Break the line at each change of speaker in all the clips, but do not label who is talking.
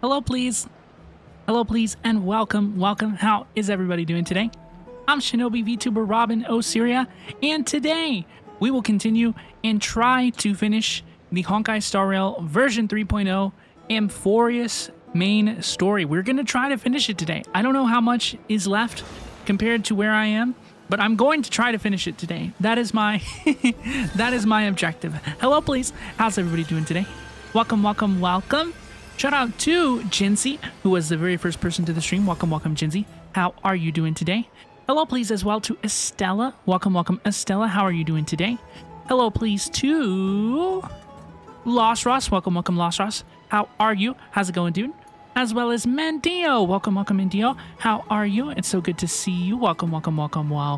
Hello, please. Hello, please, and welcome. How is everybody doing today? I'm Shinobi VTuber Robin Osiria, and today we will continue and try to finish the Honkai Star Rail version 3.0 AMPHOREUS main story. We're going to try to finish it today. I don't know how much is left compared to where I am, but I'm going to try to finish it today. That is my that is my objective. Hello, please. How's everybody doing today? Welcome. Shout out to Jinsey, who was the very first person to the stream. Welcome, Jinsey. How are you doing today? Hello, please, as well to Estella. Welcome, Estella. How are you doing today? Hello, please, to Lost Ross. Welcome, Lost Ross. How are you? How's it going, dude? As well as Mandio. Welcome, Mandio. How are you? It's so good to see you. Welcome. Hello,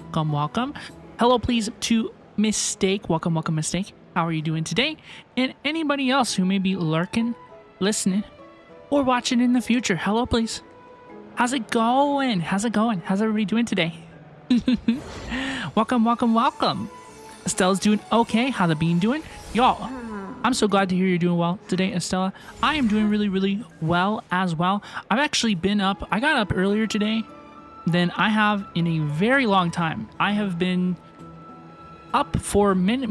please, to Mistake. Welcome, Mistake. How are you doing today? And anybody else who may be lurking, listening, or watching in the future. Hello, please. How's it going? How's everybody doing today? Welcome. Estella's doing okay. How the bean doing? Y'all, I'm so glad to hear you're doing well today, Estella. I am doing really well as well. I've actually been up. I got up earlier today than I have in a very long time. I have been up for many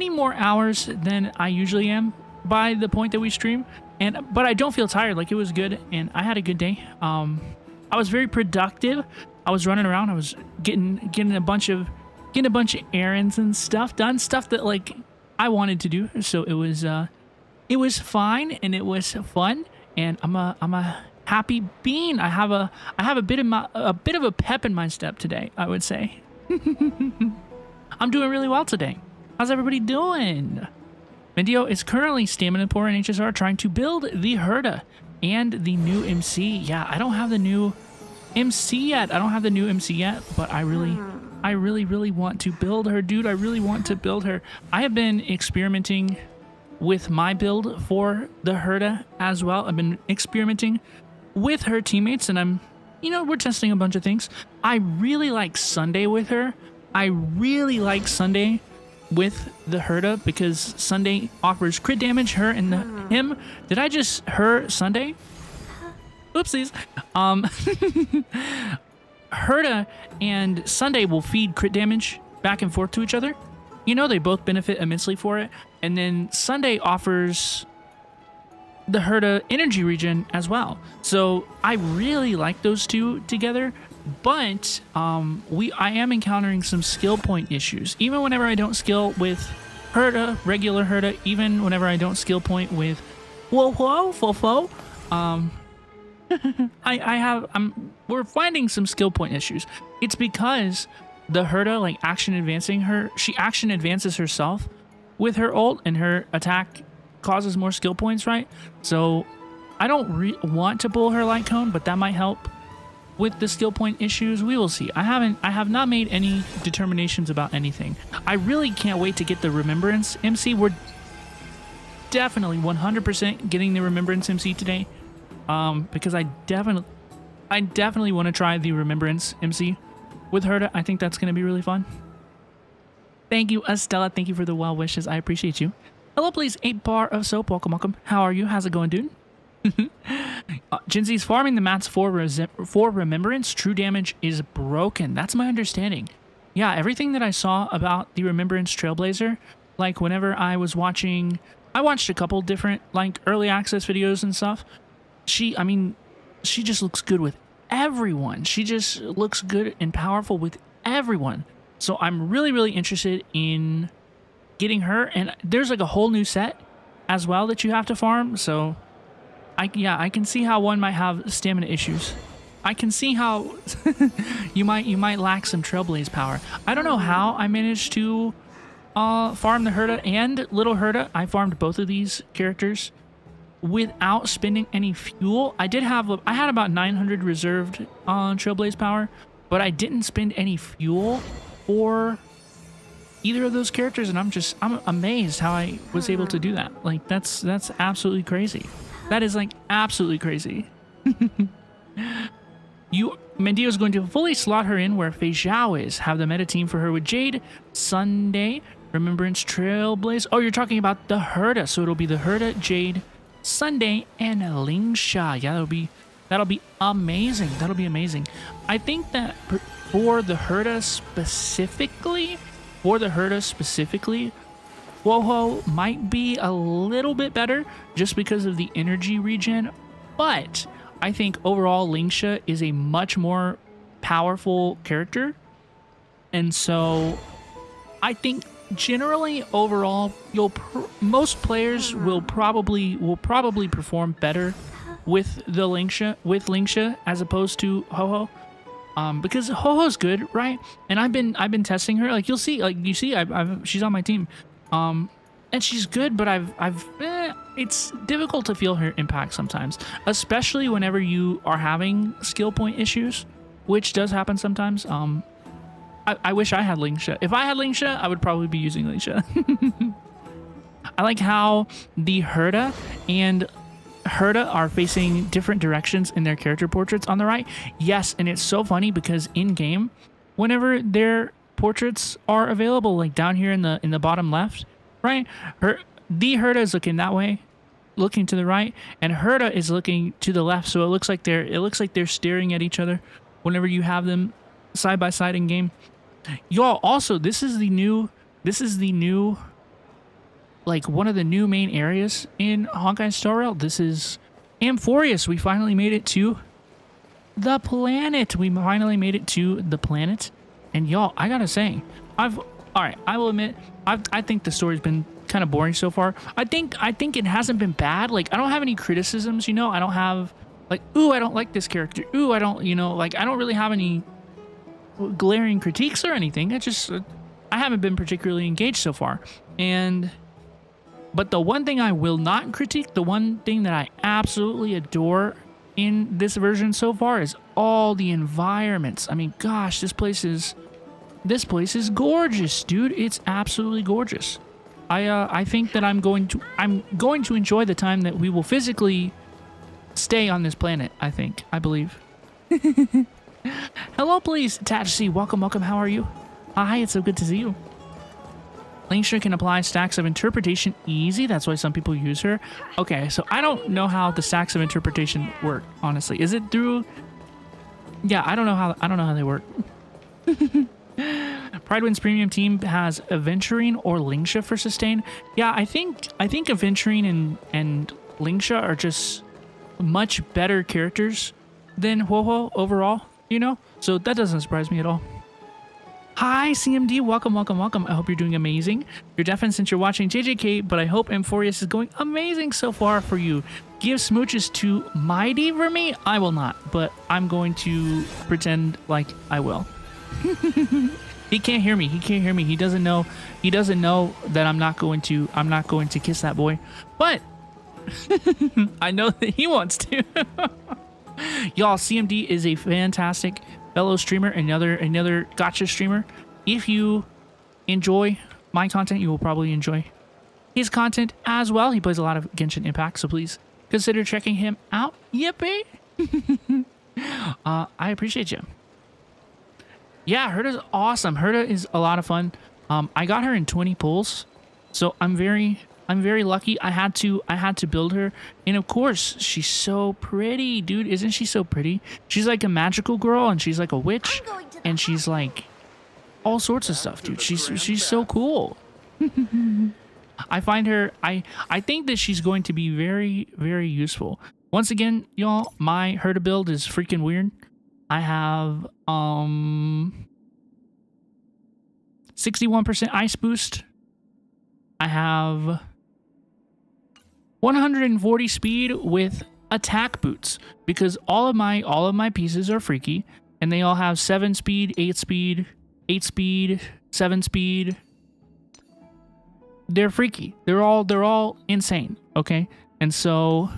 more hours than I usually am by the point that we stream, but I don't feel tired. Like, it was good, and I had a good day. I was very productive. I was running around. I was getting a bunch of errands and stuff done, stuff that like I wanted to do. So it was fine and it was fun, and I'm a happy bean. I have a bit of a pep in my step today, I would say. I'm doing really well today. How's everybody doing? Mendio is currently stamina poor in HSR, trying to build the Herda and the new MC. Yeah, I don't have the new MC yet. But I really want to build her, dude. I really want to build her. I have been experimenting with my build for the Herda as well. I've been experimenting with her teammates, and we're testing a bunch of things. I really like Sunday with her. I really like Sunday with the Herda because Sunday offers crit damage, her and him. Did I just her Sunday? Oopsies. Herda and Sunday will feed crit damage back and forth to each other. They both benefit immensely for it. And then Sunday offers the Herda energy regen as well. So I really like those two together. But I am encountering some skill point issues. Even whenever I don't skill with Herda, regular Herda, even whenever I don't skill point with Fofo, we're finding some skill point issues. It's because the Herda, like she action advances herself with her ult, and her attack causes more skill points, right? So I don't want to pull her light cone, but that might help with the skill point issues. We will see. I have not made any determinations about anything. I really can't wait to get the Remembrance MC. We're definitely 100% getting the Remembrance MC today, because I definitely want to try the Remembrance MC with Herda. I think that's going to be really fun. Thank you, Estella. Thank you for the well wishes. I appreciate you. Hello, please. 8 bar of soap. Welcome. How are you? How's it going, dude? Jinsey's farming the mats for Remembrance. True damage is broken. That's my understanding. Yeah, everything that I saw about the Remembrance Trailblazer, like whenever I watched a couple different like early access videos and stuff. She just looks good with everyone. She just looks good and powerful with everyone. So I'm really interested in getting her. And there's like a whole new set as well that you have to farm. So I can see how one might have stamina issues. I can see how you might lack some Trailblaze power. I don't know how I managed to farm the Herda and Little Herda. I farmed both of these characters without spending any fuel. I had about 900 reserved on Trailblaze power, but I didn't spend any fuel for either of those characters, and I'm amazed how I was able to do that. Like, that's absolutely crazy. That is like absolutely crazy. Mendio is going to fully slot her in where Fei Zhao is. Have the meta team for her with Jade, Sunday, Remembrance Trailblaze. Oh, you're talking about the Herda. So it'll be the Herda, Jade, Sunday and Lingsha. Yeah, that'll be amazing. That'll be amazing. I think that for the Herda specifically, Woho might be a little bit better just because of the energy regen, but I think overall Lingsha is a much more powerful character, and so I think generally overall most players will probably perform better with the Lingsha as opposed to Ho-Ho. Because Ho-Ho's good, right? And I've been testing her. Like you'll see, she's on my team. And she's good, but it's difficult to feel her impact sometimes, especially whenever you are having skill point issues, which does happen sometimes. I wish I had Lingsha. If I had Lingsha, I would probably be using Lingsha. I like how the Herda and Herda are facing different directions in their character portraits on the right. Yes, and it's so funny because in game, whenever their portraits are available, like down here in the bottom left, right, the Herda is looking that way, looking to the right, and Herda is looking to the left. So it looks like they're staring at each other whenever you have them side by side in game. Y'all, also this is the new like one of the new main areas in Honkai Star Rail. This is AMPHOREUS. We finally made it to the planet. And y'all, I gotta say, I will admit, I think the story's been kind of boring so far. I think it hasn't been bad. Like, I don't have any criticisms, you know. I don't have like, ooh, I don't like this character. Ooh, I don't, you know, like I don't really have any glaring critiques or anything. I haven't been particularly engaged so far. But the one thing I will not critique, the one thing that I absolutely adore in this version so far is all the environments. I mean, gosh, this place is gorgeous, dude. It's absolutely gorgeous. I think that I'm going to enjoy the time that we will physically stay on this planet. I believe. Hello, please, Attach C. Welcome. How are you? Hi, it's so good to see you. Lingsha can apply stacks of interpretation easy. That's why some people use her. Okay, so I don't know how the stacks of interpretation work, honestly. Is it through... Yeah, I don't know how they work. Pridewind's premium team has Aventurine or Lingsha for sustain. Yeah, I think Aventurine and Lingsha are just much better characters than Ho-Ho overall, you know? So that doesn't surprise me at all. Hi, CMD. Welcome. I hope you're doing amazing. You're deafened since you're watching JJK, but I hope AMPHOREUS is going amazing so far for you. Give smooches to Mighty for me? I will not, but I'm going to pretend like I will. He can't hear me. He doesn't know that I'm not going to kiss that boy. But I know that he wants to. Y'all, CMD is a fantastic fellow streamer, another gacha streamer. If you enjoy my content, you will probably enjoy his content as well. He plays a lot of Genshin Impact, so please consider checking him out. Yippee! I appreciate you. Yeah, Herda's awesome. Herda is a lot of fun. I got her in 20 pulls, so I'm very lucky. I had to build her, and of course she's so pretty, dude. Isn't she so pretty? She's like a magical girl, and she's like a witch, and she's like all sorts of stuff, dude. She's so cool. I find her. I think that she's going to be very, very useful. Once again, y'all, my Herda build is freaking weird. I have 61% ice boost. I have 140 speed with attack boots because all of my pieces are freaky, and they all have 7 speed, 8 speed, 8 speed, 7 speed. They're freaky. They're all insane. Okay, and so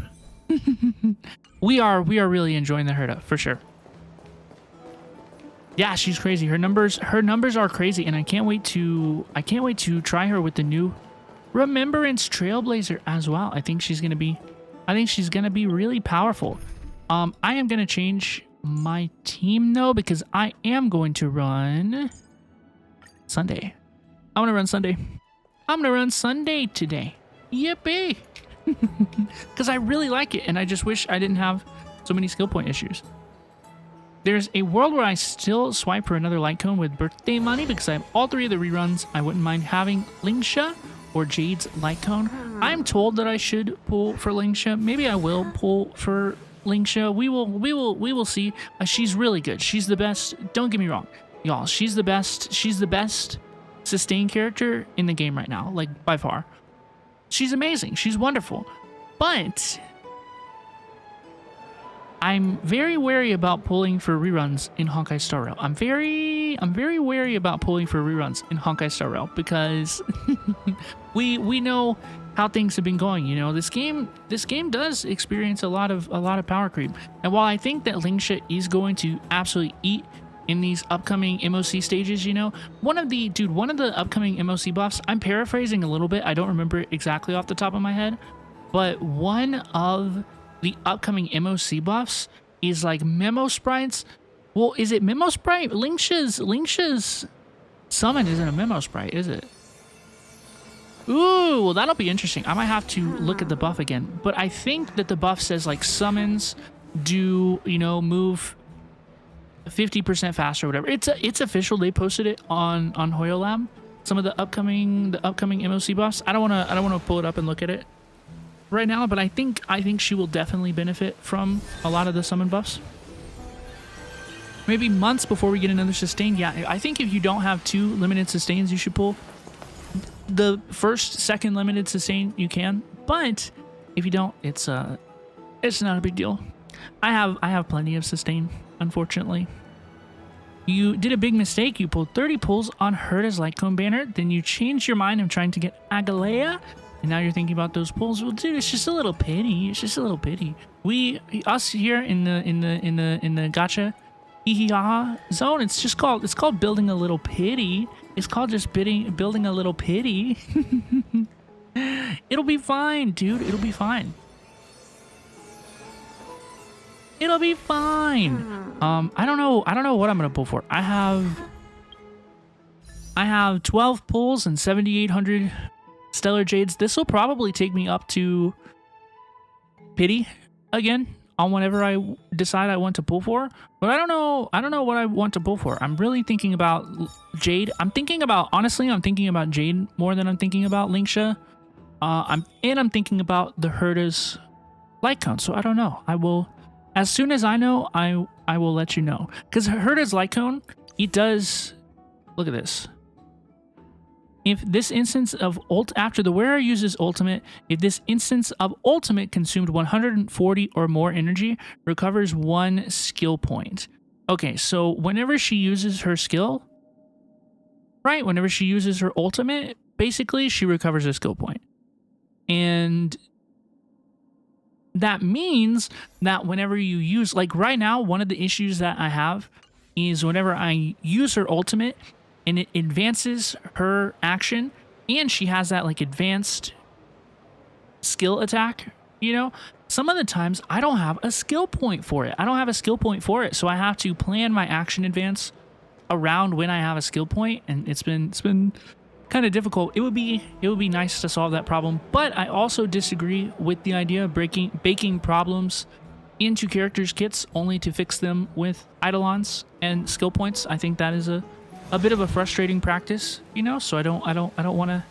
we are really enjoying the Herda for sure. Yeah, she's crazy. Her numbers are crazy, and I can't wait to try her with the new Remembrance Trailblazer as well. I think she's gonna be really powerful. I am gonna change my team though, because I am going to run Sunday. I'm gonna run Sunday today. Yippee! because I really like it, and I just wish I didn't have so many skill point issues. There's a world where I still swipe for another light cone with birthday money because I have all 3 of the reruns. I wouldn't mind having Lingsha or Jade's light cone. I'm told that I should pull for Lingsha. Maybe I will pull for Lingsha. We will see. She's really good. She's the best. Don't get me wrong, y'all. She's the best. She's the best sustain character in the game right now, like by far. She's amazing. She's wonderful. But I'm very wary about pulling for reruns in Honkai Star Rail. I'm very wary about pulling for reruns in Honkai Star Rail because we know how things have been going. You know, this game does experience a lot of power creep. And while I think that Lingsha is going to absolutely eat in these upcoming MOC stages, you know, one of the upcoming MOC buffs, I'm paraphrasing a little bit. I don't remember it exactly off the top of my head, but one of the upcoming MOC buffs is like memo sprites. Well, is it memo sprite? Lingsha's summon isn't a memo sprite, is it? Ooh, well, that'll be interesting. I might have to look at the buff again, but I think that the buff says like summons do, you know, move 50% faster or whatever. It's official. They posted it on HoYoLab. Some of the upcoming MOC buffs. I don't wanna pull it up and look at it right now, but I think she will definitely benefit from a lot of the summon buffs. Maybe months before we get another sustain. Yeah, I think if you don't have 2 limited sustains, you should pull. The second limited sustain you can, but if you don't, it's not a big deal. I have plenty of sustain, unfortunately. You did a big mistake. You pulled 30 pulls on Herta's Light Cone banner, then you changed your mind of trying to get Agalea. And now you're thinking about those pulls. Well, dude, it's just a little pity. It's just a little pity. Us here in the gacha zone, it's called building a little pity. It's called just building a little pity. It'll be fine, dude. It'll be fine. It'll be fine. I don't know what I'm gonna pull for. I have 12 pulls and 7,800 Stellar Jades. This will probably take me up to pity again on whenever I decide I want to pull for. But I don't know what I want to pull for. I'm really thinking about Jade. Honestly, I'm thinking about Jade more than I'm thinking about Lingsha. I'm thinking about the Herta's Light Cone. So I don't know. I will, as soon as I know, I will let you know. Because Herta's Light Cone, it does. Look at this. If this instance of after the wearer uses ultimate, if this instance of ultimate consumed 140 or more energy, recovers 1 skill point. Okay, so whenever she uses her skill, right? Whenever she uses her ultimate, basically she recovers a skill point. And that means that whenever you use, like right now, one of the issues that I have is whenever I use her ultimate, and it advances her action, and she has that like advanced skill attack, you know, some of the times I don't have a skill point for it. So I have to plan my action advance around when I have a skill point, and it's been kind of difficult. It would be nice to solve that problem, but I also disagree with the idea of baking problems into characters' kits only to fix them with eidolons and skill points. I think that is a bit of a frustrating practice, you know, so I don't want to,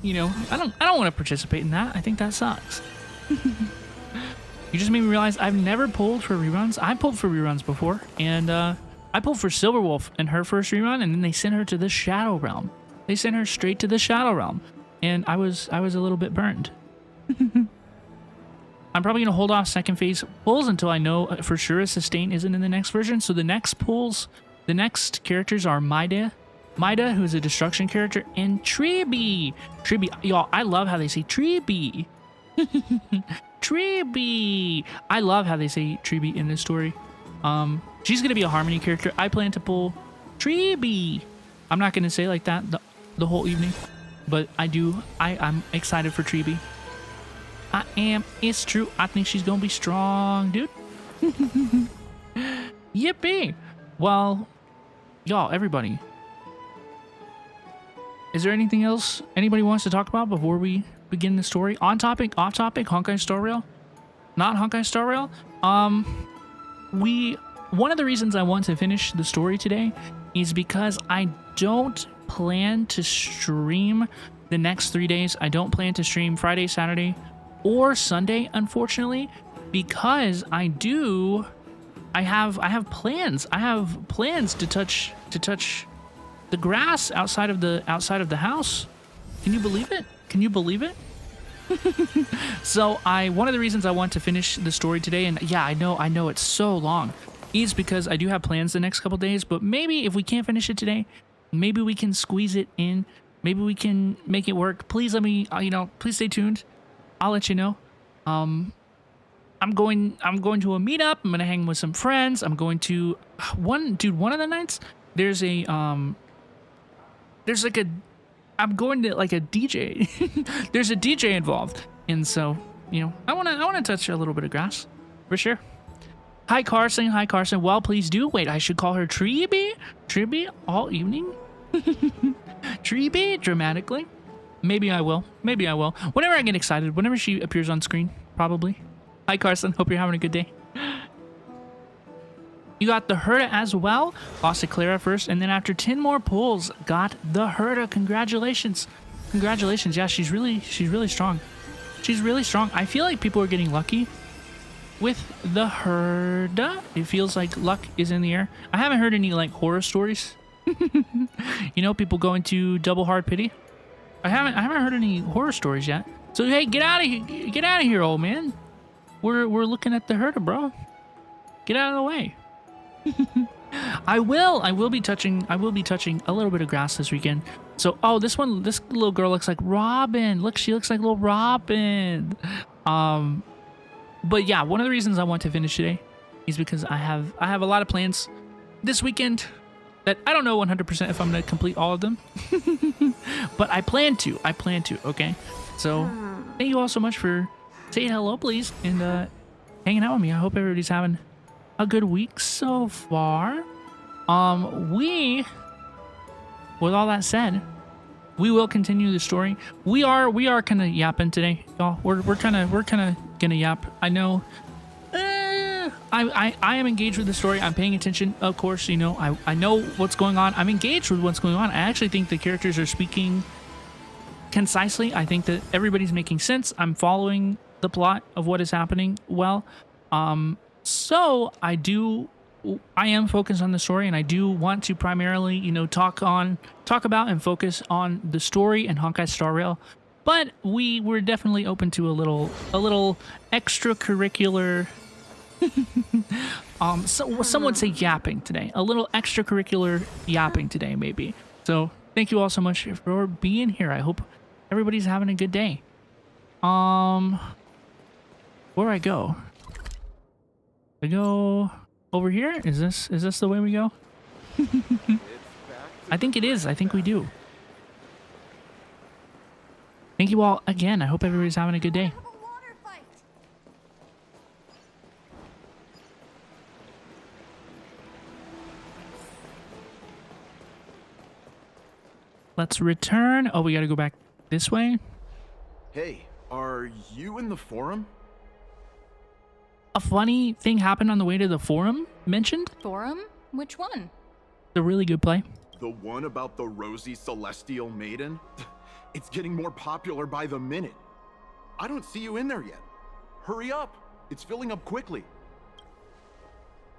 you know, I don't want to participate in that. I think that sucks. You just made me realize I've never pulled for reruns. I pulled for reruns before, and I pulled for Silverwolf in her first rerun, and then they sent her to the Shadow Realm. They sent her straight to the Shadow Realm, and I was a little bit burned. I'm probably gonna hold off second phase pulls until I know for sure a sustain isn't in the next version. So the next pulls. The next characters are Maida, who's a destruction character, and Tribi. Y'all, I love how they say Tribi. Tribi. I love how they say Tribi in this story. She's gonna be a harmony character. I plan to pull Tribi. I'm not gonna say like that the whole evening, but I do. I'm excited for Tribi. I am. It's true. I think she's gonna be strong, dude. Yippee. Well, y'all, everybody, is there anything else anybody wants to talk about before we begin the story. On topic, off topic, Honkai Star Rail, not Honkai Star Rail. One of the reasons I want to finish the story today is because I don't plan to stream the next 3 days. I don't plan to stream Friday, Saturday, or Sunday, unfortunately, because I have plans. I have plans to touch the grass outside of the house. Can you believe it? Can you believe it? So one of the reasons I want to finish the story today, and yeah, I know it's so long, is because I do have plans the next couple days, but maybe if we can't finish it today, maybe we can squeeze it in. Maybe we can make it work. Please let me, please stay tuned. I'll let you know. I'm going to a meetup. I'm going to hang with some friends. I'm going to one of the nights there's a I'm going to like a DJ. There's a DJ involved. And so, I want to touch a little bit of grass for sure. Hi Carson. Hi Carson. Well, please do. Wait, I should call her Treeby? Treeby all evening? Treeby dramatically. Maybe I will. Maybe I will. Whenever I get excited, whenever she appears on screen, probably. Hi Carson. Hope you're having a good day. You got the Herda as well. Lost to Clara first, and then after 10 more pulls, got the Herda. Congratulations. Congratulations. Yeah, she's really strong. She's really strong. I feel like people are getting lucky with the Herda. It feels like luck is in the air. I haven't heard any like horror stories. People going to double hard pity. I haven't heard any horror stories yet. So hey, get out of here. Get out of here, old man. We're looking at the Herda, bro. Get out of the way. I will be touching a little bit of grass this weekend. So this little girl looks like Robin. Look, she looks like little Robin. But yeah, one of the reasons I want to finish today is because I have a lot of plans this weekend that I don't know 100% if I'm going to complete all of them. But I plan to, okay? So thank you all so much for saying hello, please, and hanging out with me. I hope everybody's having a good week so far. With all that said, we will continue the story. We are kind of yapping today, y'all. We're kind of gonna yap. I know. I am engaged with the story. I'm paying attention, of course. I know what's going on. I'm engaged with what's going on. I actually think the characters are speaking concisely. I think that everybody's making sense. I'm following the plot of what is happening well. So I am focused on the story, and I do want to primarily, talk about and focus on the story and Honkai Star Rail. But we were definitely open to a little extracurricular. Some would say yapping today. A little extracurricular yapping today, maybe. So thank you all so much for being here. I hope everybody's having a good day. Where do I go? I go over here? Is this the way we go? I think it is. I think we do. Thank you all again. I hope everybody's having a good day. Let's return. Oh, we gotta go back this way.
Hey, are you in the forum?
A funny thing happened on the way to the forum mentioned.
Forum? Which one?
The really good play.
The one about the rosy celestial maiden? It's getting more popular by the minute. I don't see you in there yet. Hurry up. It's filling up quickly.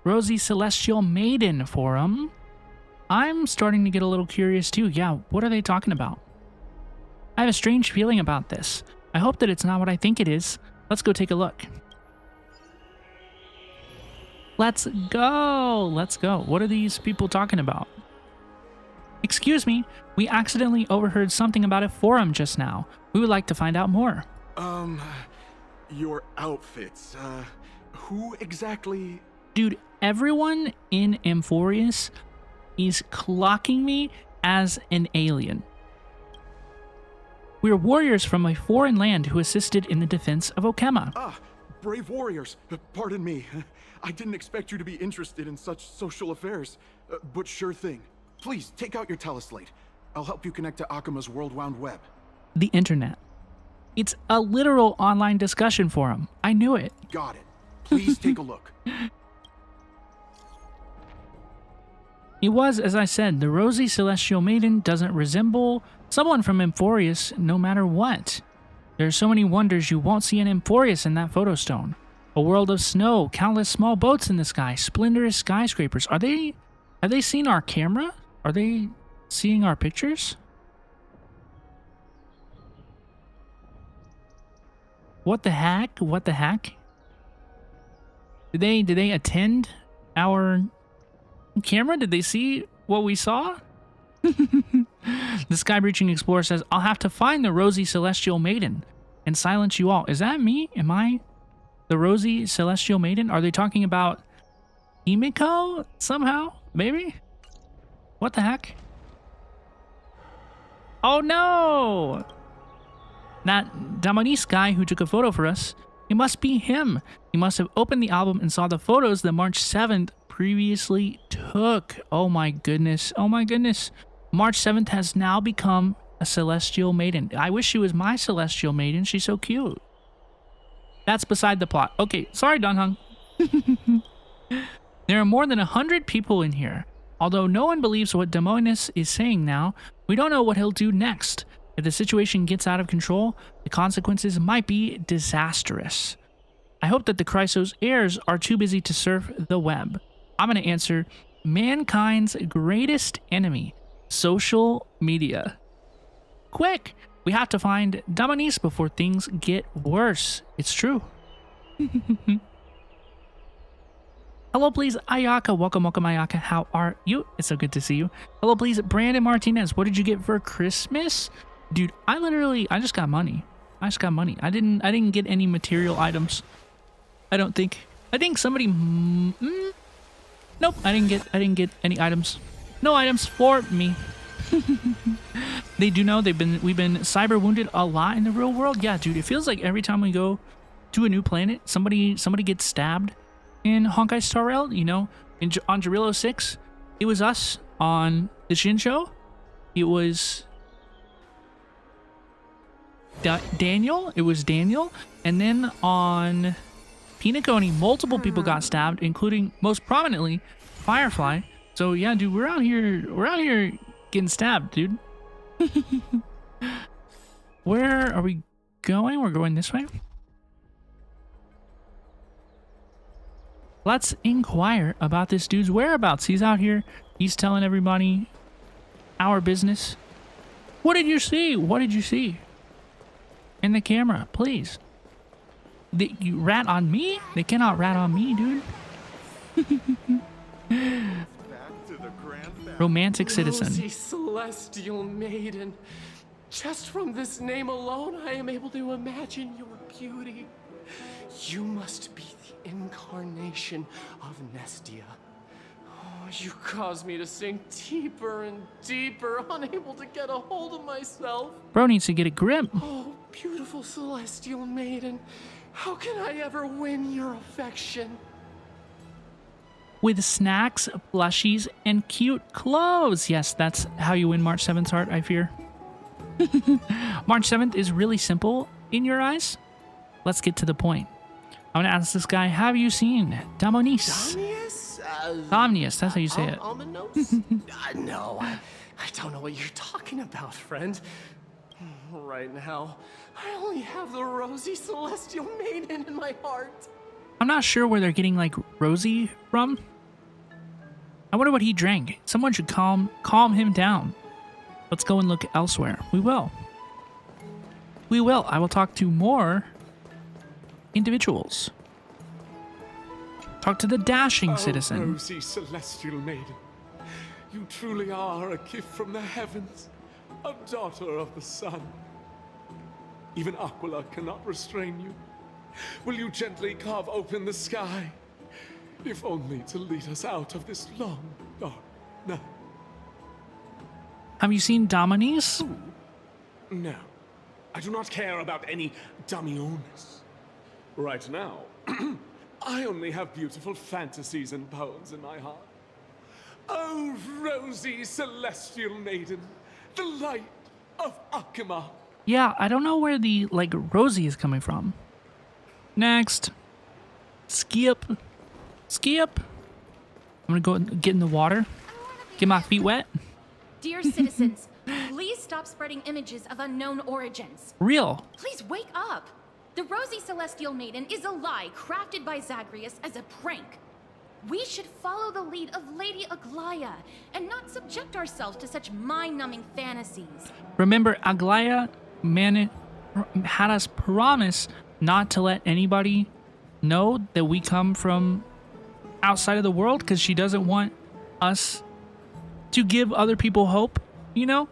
Rosy Celestial Maiden forum. I'm starting to get a little curious too. Yeah, what are they talking about? I have a strange feeling about this. I hope that it's not what I think it is. Let's go take a look. Let's go. Let's go. What are these people talking about? Excuse me, we accidentally overheard something about a forum just now. We would like to find out more.
Your outfits, who exactly?
Dude, everyone in AMPHOREUS is clocking me as an alien. We're warriors from a foreign land who assisted in the defense of Okema.
Ah, brave warriors. Pardon me. I didn't expect you to be interested in such social affairs, but sure thing. Please, take out your teleslate. I'll help you connect to Akima's World Wound Web.
The internet. It's a literal online discussion forum. I knew it.
Got it. Please take a look.
It was, as I said, the rosy celestial maiden doesn't resemble someone from AMPHOREUS no matter what. There are so many wonders you won't see in AMPHOREUS in that photo stone. A world of snow, countless small boats in the sky, splendorous skyscrapers. Have they seen our camera? Are they seeing our pictures? What the heck? What the heck? Did they attend our camera? Did they see what we saw? The sky-breaching explorer says, I'll have to find the rosy celestial maiden and silence you all. Is that me? Am I the rosy celestial maiden? Are they talking about Himiko somehow? Maybe? What the heck? Oh no! That Damanis guy who took a photo for us, it must be him. He must have opened the album and saw the photos that March 7th previously took. Oh my goodness. Oh my goodness. March 7th has now become a celestial maiden. I wish she was my celestial maiden. She's so cute. That's beside the plot. Okay, sorry, Dunhung. There are more than 100 people in here. Although no one believes what Damonis is saying now, we don't know what he'll do next. If the situation gets out of control, the consequences might be disastrous. I hope that the Chrysos heirs are too busy to surf the web. I'm going to answer mankind's greatest enemy, social media. Quick! We have to find Damanis before things get worse. It's true. Hello, please, Ayaka. Welcome, Ayaka. How are you? It's so good to see you. Hello, please, Brandon Martinez. What did you get for Christmas? Dude, I just got money. I just got money. I didn't get any material items. I don't think. I think somebody... Nope, I didn't get any items. No items for me. They do know we've been cyber wounded a lot in the real world. Yeah, dude, it feels like every time we go to a new planet, somebody gets stabbed. In Honkai Star Rail, you know, on Jarilo 6, it was us. On the Shin Show, it was Daniel. It was Daniel. And then on Pinaconi, multiple people got stabbed, including most prominently Firefly. So yeah, dude, we're out here getting stabbed, dude. Where are we going? We're going this way. Let's inquire about this dude's whereabouts. He's out here. He's telling everybody our business. What did you see? What did you see? In the camera, please. You rat on me? They cannot rat on me, dude. Romantic citizen.
Rosy celestial maiden. Just from this name alone, I am able to imagine your beauty. You must be the incarnation of Nestia. Oh, you caused me to sink deeper and deeper, unable to get a hold of myself.
Bro needs to get a grip.
Oh, beautiful celestial maiden. How can I ever win your affection?
With snacks, plushies, and cute clothes. Yes, that's how you win March 7th's heart, I fear. March 7th is really simple in your eyes. Let's get to the point. I'm gonna ask this guy, have you seen Damonis? Omnius, that's how you say it.
No, I don't know what you're talking about, friend. Right now, I only have the rosy celestial maiden in my heart.
I'm not sure where they're getting, like, Rosie from. I wonder what he drank. Someone should calm him down. Let's go and look elsewhere. We will. We will. I will talk to more individuals. Talk to the dashing citizen.
Rosy celestial maiden, you truly are a gift from the heavens, a daughter of the sun. Even Aquila cannot restrain you. Will you gently carve open the sky, if only to lead us out of this long, dark night?
Have you seen Damonis?
No, I do not care about any Damionis. Right now, I only have beautiful fantasies and poems in my heart. Oh, rosy celestial maiden, the light of Akima.
Yeah, I don't know where the, like, Rosie is coming from. Next. Skip. Skip. I'm gonna go and get in the water. Get my feet wet.
Dear citizens, please stop spreading images of unknown origins.
Real.
Please wake up. The Rosy Celestial Maiden is a lie crafted by Zagreus as a prank. We should follow the lead of Lady Aglaya and not subject ourselves to such mind-numbing fantasies.
Remember, Aglaya had us promise not to let anybody know that we come from outside of the world because she doesn't want us to give other people hope, you know?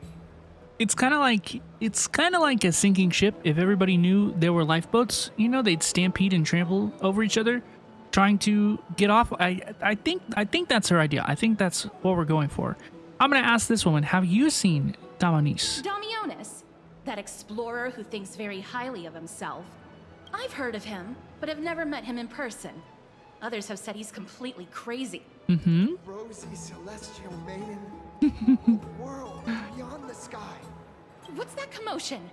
It's kind of like a sinking ship. If everybody knew there were lifeboats, you know, they'd stampede and trample over each other trying to get off. I think that's her idea. I think that's what we're going for. I'm going to ask this woman, have you seen Damanis?
Damionis, that explorer who thinks very highly of himself. I've heard of him, but have never met him in person. Others have said he's completely crazy.
Mm-hmm.
Rosy Celestial Maiden, a world beyond the sky.
What's that commotion?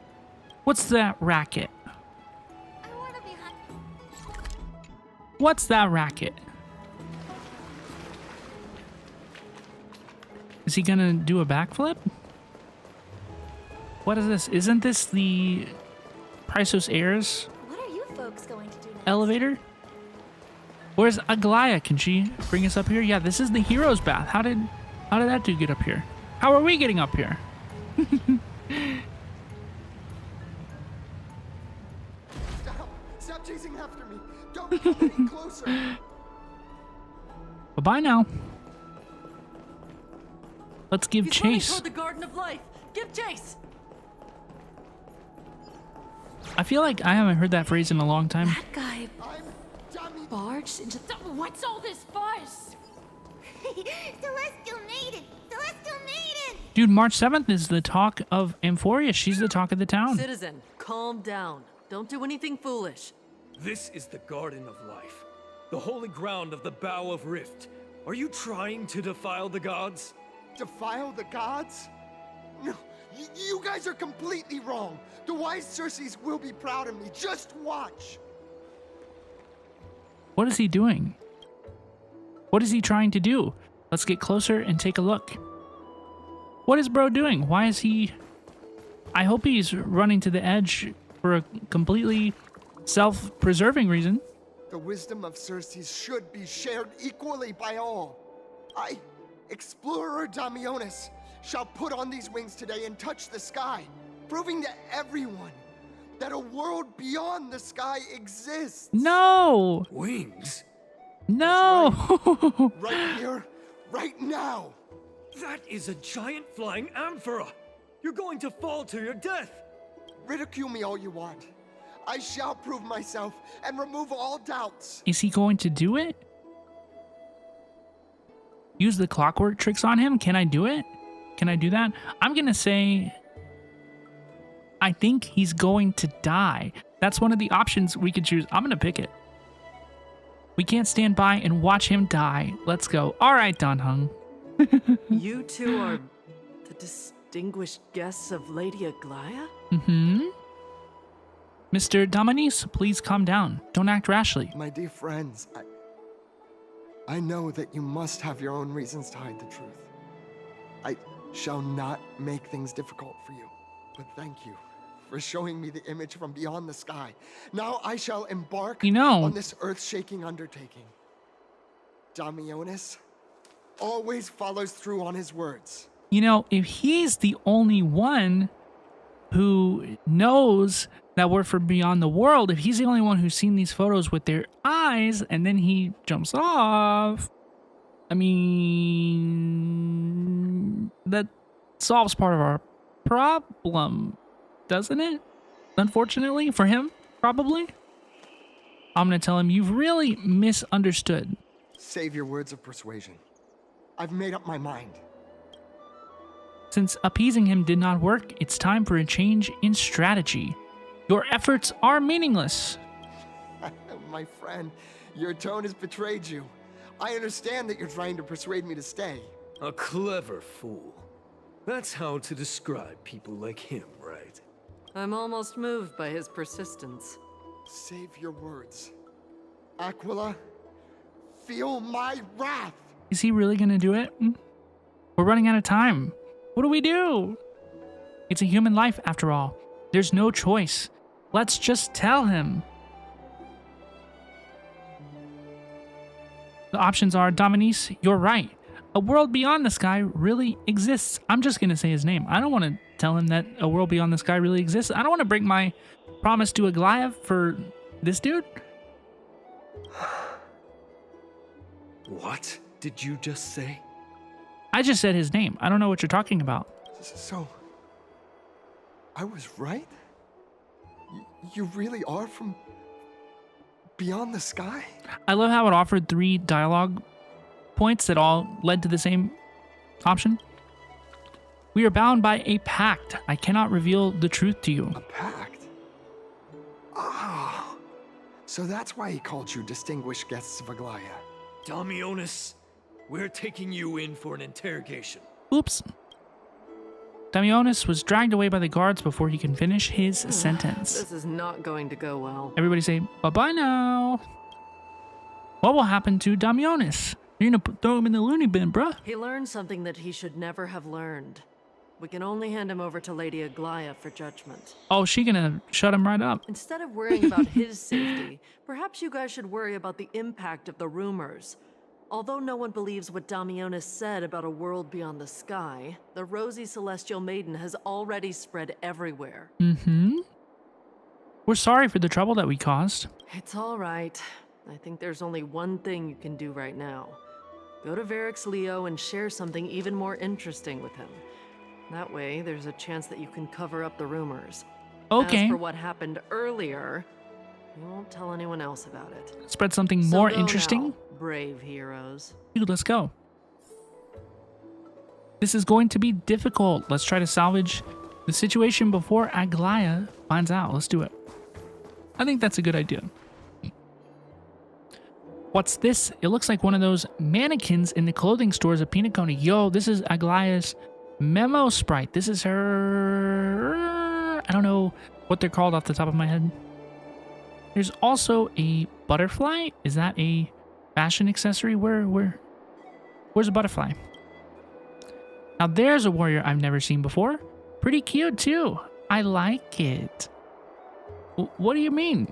What's that racket?
I want to be
What's that racket? Is he gonna do a backflip? What is this? Isn't this the Prisos Airs
What are you folks going to do next?
elevator? Where's Aglaya? Can she bring us up here? Yeah, this is the hero's bath. How did that dude get up here? How are we getting up here?
Stop chasing after me. Don't come any closer.
Bye-bye now. Let's give
He's running
chase.
toward the Garden of Life. Give chase.
I feel like I haven't heard that phrase in a long time.
That guy
I'm dummy.
barged into the... What's all this fuss?
Celestial Maiden! Celestial Maiden!
Dude, March 7th is the talk of Amphoreus. She's the talk of the town.
Citizen, calm down. Don't do anything foolish.
This is the Garden of Life, the holy ground of the Bow of Rift. Are you trying to defile the gods?
Defile the gods? No, you guys are completely wrong. The wise Circes will be proud of me. Just watch.
What is he doing? What is he trying to do? Let's get closer and take a look. What is bro doing? Why is he... I hope he's running to the edge for a completely self-preserving reason.
The wisdom of Circes should be shared equally by all. I, Explorer Damionis, shall put on these wings today and touch the sky, proving to everyone that a world beyond the sky exists.
No!
Wings?
No!
Right here, right now.
That is a giant flying amphora! You're going to fall to your death!
Ridicule me all you want. I shall prove myself and remove all doubts.
Is he going to do it? Use the clockwork tricks on him? Can I do it? Can I do that? I'm gonna say... I think he's going to die. That's one of the options we could choose. I'm gonna pick it. We can't stand by and watch him die. Let's go. All right, Don Hung.
You two are the distinguished guests of Lady Aglaya?
Mm-hmm. Mr. Damanis, please calm down. Don't act rashly.
My dear friends, I know that you must have your own reasons to hide the truth. I shall not make things difficult for you, but thank you for showing me the image from beyond the sky. Now I shall embark on this earth-shaking undertaking. Damionis always follows through on his words.
You know, if he's the only one who knows that we're from beyond the world, if he's the only one who's seen these photos with their eyes and then he jumps off, I mean, that solves part of our problem, doesn't it? Unfortunately for him, probably. I'm gonna tell him, you've really misunderstood.
Save your words of persuasion. I've made up my mind.
Since appeasing him did not work, it's time for a change in strategy. Your efforts are meaningless.
My friend, your tone has betrayed you. I understand that you're trying to persuade me to stay.
A clever fool. That's how to describe people like him, right?
I'm almost moved by his persistence.
Save your words. Aquila, feel my wrath!
Is he really gonna do it? We're running out of time. What do we do? It's a human life after all. There's no choice. Let's just tell him. The options are, Dominice, you're right. A world beyond the sky really exists. I'm just gonna say his name. I don't want to tell him that a world beyond the sky really exists. I don't want to break my promise to Aglaia for this dude.
What did you just say?
I just said his name. I don't know what you're talking about.
So, I was right? You really are from beyond the sky?
I love how it offered 3 dialogue points that all led to the same option. We are bound by a pact. I cannot reveal the truth to you.
A pact? Ah, so that's why he called you distinguished guests of Aglaia.
Damionis, we're taking you in for an interrogation.
Oops. Damionis was dragged away by the guards before he can finish his sentence.
This is not going to go well.
Everybody say, bye-bye now. What will happen to Damionis? You're gonna throw him in the loony bin, bruh.
He learned something that he should never have learned. We can only hand him over to Lady Aglaia for judgment.
Oh, she gonna shut him right up.
Instead of worrying about his safety, perhaps you guys should worry about the impact of the rumors. Although no one believes what Damionis said about a world beyond the sky, the rosy celestial maiden has already spread everywhere.
We're sorry for the trouble that we caused.
It's all right. I think there's only one thing you can do right now. Go to Varix Leo and share something even more interesting with him. That way, there's a chance that you can cover up the rumors.
Okay.
As for what happened earlier, you won't tell anyone else about it.
Spread something
So
more
go
interesting.
now, brave heroes.
Dude, let's go. This is going to be difficult. Let's try to salvage the situation before Aglaia finds out. Let's do it. I think that's a good idea. What's this? It looks like one of those mannequins in the clothing stores of Peanut Coney. Yo, this is Aglaia's memo sprite. This is her... I don't know what they're called off the top of my head. There's also a butterfly. Is that a fashion accessory? Where's a butterfly? Now there's a warrior I've never seen before. Pretty cute too. I like it. What do you mean?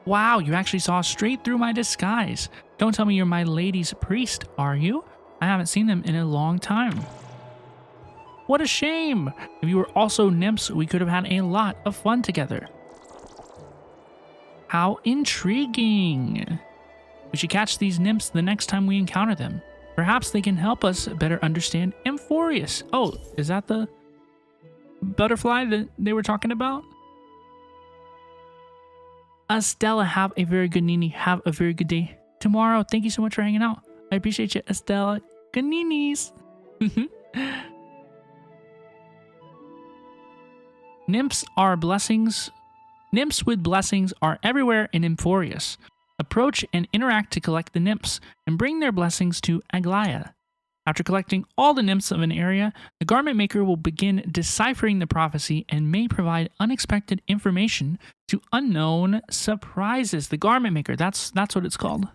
Wow, you actually saw straight through my disguise. Don't tell me you're my lady's priest, are you? I haven't seen them in a long time. What a shame. If you were also nymphs, we could have had a lot of fun together. How intriguing. We should catch these nymphs the next time we encounter them. Perhaps they can help us better understand AMPHOREUS. Oh, is that the butterfly that they were talking about? Estella, have a very good Nini. Have a very good day tomorrow. Thank you so much for hanging out. I appreciate you, Estella. Good Ninis. Nymphs are blessings. Nymphs with blessings are everywhere in AMPHOREUS. Approach and interact to collect the nymphs and bring their blessings to Aglaia. After collecting all the nymphs of an area, the garment maker will begin deciphering the prophecy and may provide unexpected information to unknown surprises. The garment maker, that's what it's called.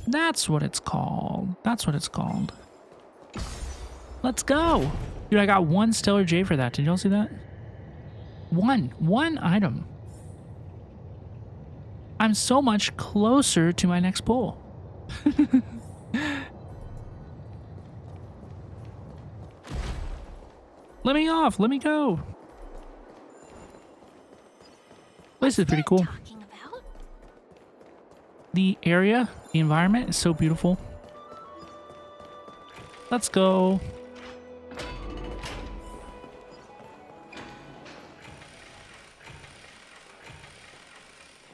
That's what it's called. That's what it's called. Let's go. Dude, I got 1 stellar J for that. Did y'all see that? One item. I'm so much closer to my next pull. Let me off. Let me go. This is pretty cool. The area, the environment is so beautiful. Let's go.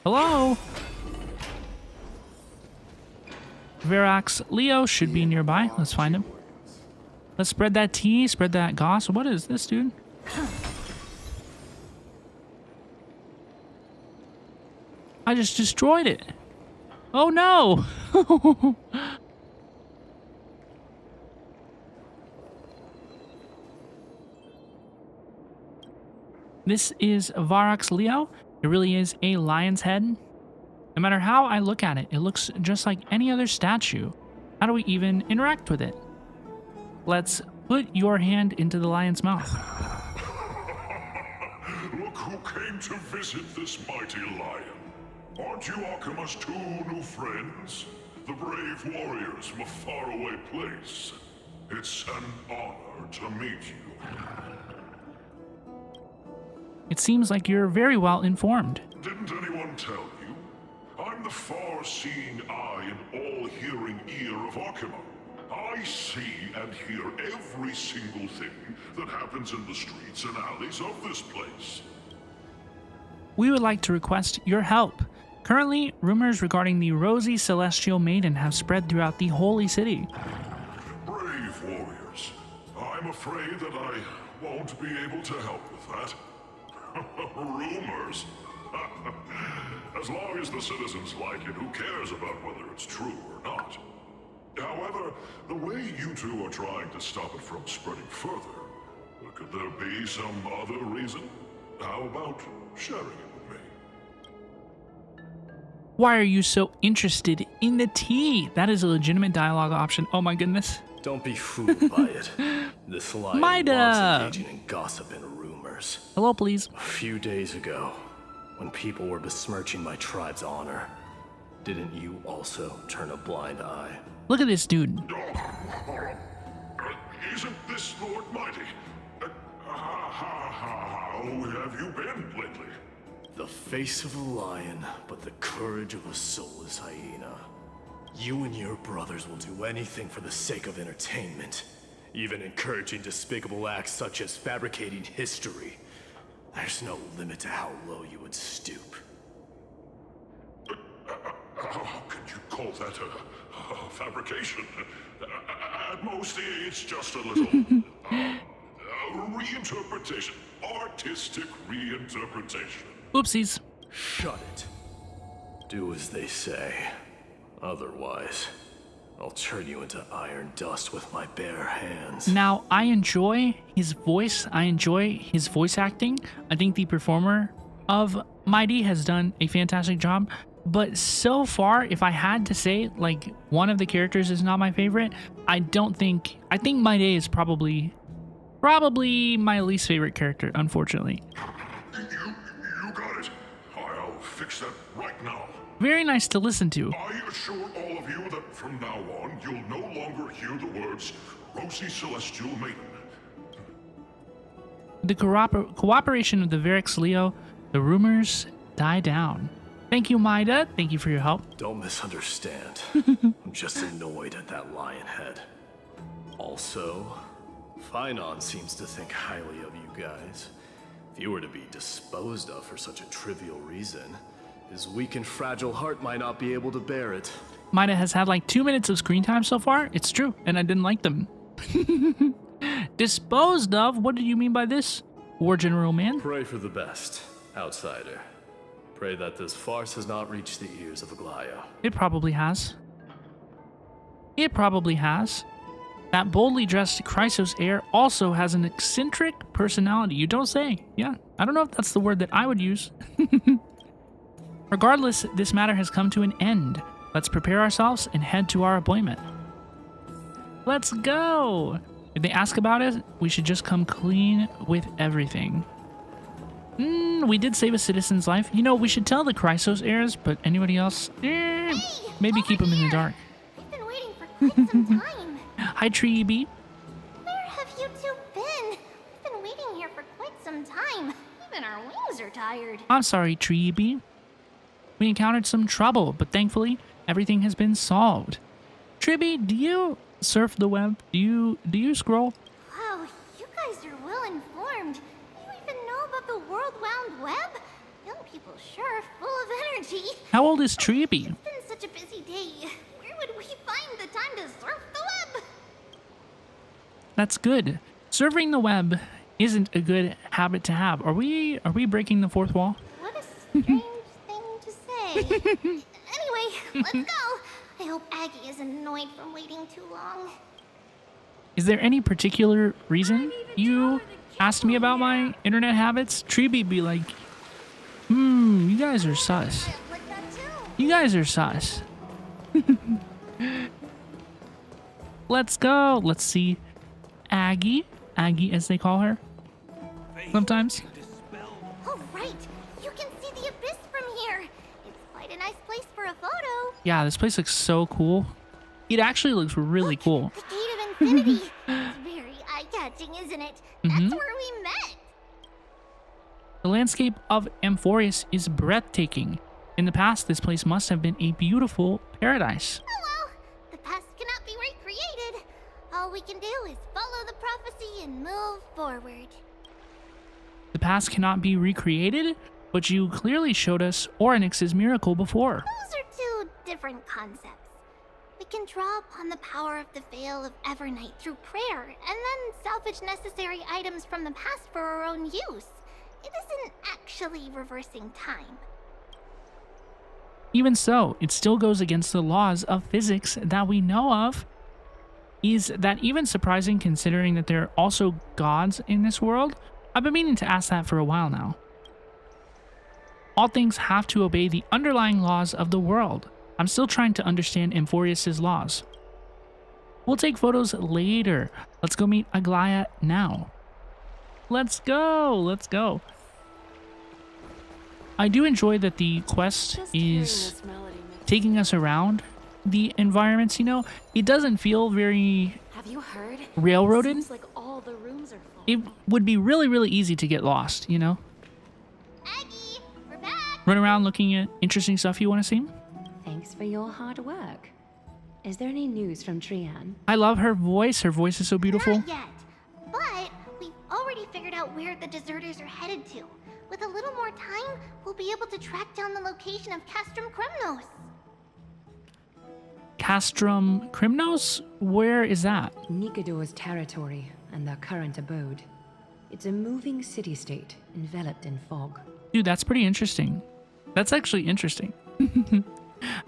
Hello? Varix Leo should be nearby. Let's find him. Let's spread that tea, spread that goss. What is this, dude? I just destroyed it. Oh no! This is Varrock's Leo. It really is a lion's head. No matter how I look at it, it looks just like any other statue. How do we even interact with it? Let's put your hand into the lion's mouth.
Look who came to visit this mighty lion. Aren't you Akima's two new friends? The brave warriors from a faraway place. It's an honor to meet you.
It seems like you're very well informed.
Didn't anyone tell you? I'm the far-seeing eye and all-hearing ear of Akima. I see and hear every single thing that happens in the streets and alleys of this place.
We would like to request your help. Currently, rumors regarding the Rosy Celestial Maiden have spread throughout the holy city.
Brave warriors. I'm afraid that I won't be able to help with that. Rumors? As long as the citizens like it, who cares about whether it's true or not? However, the way you two are trying to stop it from spreading further, could there be some other reason? How about sharing it with me?
Why are you so interested in the tea? That is a legitimate dialogue option. Oh my goodness.
Don't be fooled by it. This lion
Mida!
loves engaging in gossip and rumors.
Hello, please.
A few days ago, when people were besmirching my tribe's honor, didn't you also turn a blind eye?
Look at this dude.
Isn't this Lord Mighty? How have you been lately?
The face of a lion, but the courage of a soulless hyena. You and your brothers will do anything for the sake of entertainment, even encouraging despicable acts such as fabricating history. There's no limit to how low you would stoop.
How can you call that a fabrication? At most, it's just a little reinterpretation, artistic reinterpretation.
Oopsies.
Shut it. Do as they say. Otherwise, I'll turn you into iron dust with my bare hands.
Now, I enjoy his voice. I enjoy his voice acting. I think the performer of Mighty has done a fantastic job. But so far, if I had to say, like, one of the characters is not my favorite, I think Mighty is probably my least favorite character, unfortunately.
You got it. I'll fix that right now.
Very nice to listen to.
I assure all of you that from now on, you'll no longer hear the words Rosy Celestial Maiden.
The cooperation of the Varrock's Leo, the rumors die down. Thank you, Mida. Thank you for your help.
Don't misunderstand. I'm just annoyed at that lion head. Also, Paean seems to think highly of you guys. If you were to be disposed of for such a trivial reason, his weak and fragile heart might not be able to bear it.
Mida has had like 2 minutes of screen time so far. It's true, and I didn't like them. Disposed of? What do you mean by this, War General Man?
Pray for the best, outsider. Pray that this farce has not reached the ears of Aglaya.
It probably has. It probably has. That boldly dressed Chrysos heir also has an eccentric personality. You don't say. Yeah, I don't know if that's the word that I would use. Regardless, this matter has come to an end. Let's prepare ourselves and head to our appointment. Let's go! If they ask about it, we should just come clean with everything. We did save a citizen's life. You know, we should tell the Chrysos heirs, but anybody else? Maybe keep them in the dark.
I've been waiting for quite some time.
Hi, Tree B.
Where have you two been? We've been waiting here for quite some time. Even our wings are tired.
I'm sorry, Tree B. We encountered some trouble, but thankfully, everything has been solved. Tribby, do you surf the web? Do you scroll?
Wow, you guys are well informed. You even know about the World Wound Web? Young people sure are full of energy.
How old is Tribby?
It's been such a busy day. Where would we find the time to surf the web?
That's good. Surfing the web isn't a good habit to have. Are we breaking the fourth wall?
What a strange thing to say. Anyway, let's go. I hope Aggie isn't annoyed from waiting too long.
Is there any particular reason you asked me about my internet habits? Treeby be like, you guys are sus. You guys are sus. Let's go. Let's see Aggie. Aggie, as they call her. Sometimes.
Oh, right. You can see the abyss from here. It's quite a nice place for a photo.
Yeah, this place looks so cool. It actually looks really cool.
The Gate of Infinity. It's very eye-catching, isn't it? That's where we met.
The landscape of AMPHOREUS is breathtaking. In the past, this place must have been a beautiful paradise.
Oh well, the past cannot be recreated. All we can do is follow the prophecy and move forward.
The past cannot be recreated, but you clearly showed us Oryx's miracle before.
Those are two different concepts. We can draw upon the power of the Veil of Evernight through prayer, and then salvage necessary items from the past for our own use. It isn't actually reversing time.
Even so, it still goes against the laws of physics that we know of. Is that even surprising considering that there are also gods in this world? I've been meaning to ask that for a while now. All things have to obey the underlying laws of the world. I'm still trying to understand AMPHOREUS' laws. We'll take photos later. Let's go meet Aglaya now. Let's go. Let's go. I do enjoy that the quest is taking us around the environments, you know. It doesn't feel very railroaded.
Seems like all the rooms are full.
It would be really, really easy to get lost, you know.
Aggie, we're back.
Run around looking at interesting stuff you want to see.
Thanks for your hard work. Is there any news from Trian?
I love her voice. Her voice is so beautiful.
Not yet, but we've already figured out where the deserters are headed to. With a little more time, we'll be able to track down the location of Castrum Krymnos.
Castrum Krymnos? Where is that?
Nikador's territory and their current abode. It's a moving city-state enveloped in fog.
Dude, that's pretty interesting. That's actually interesting.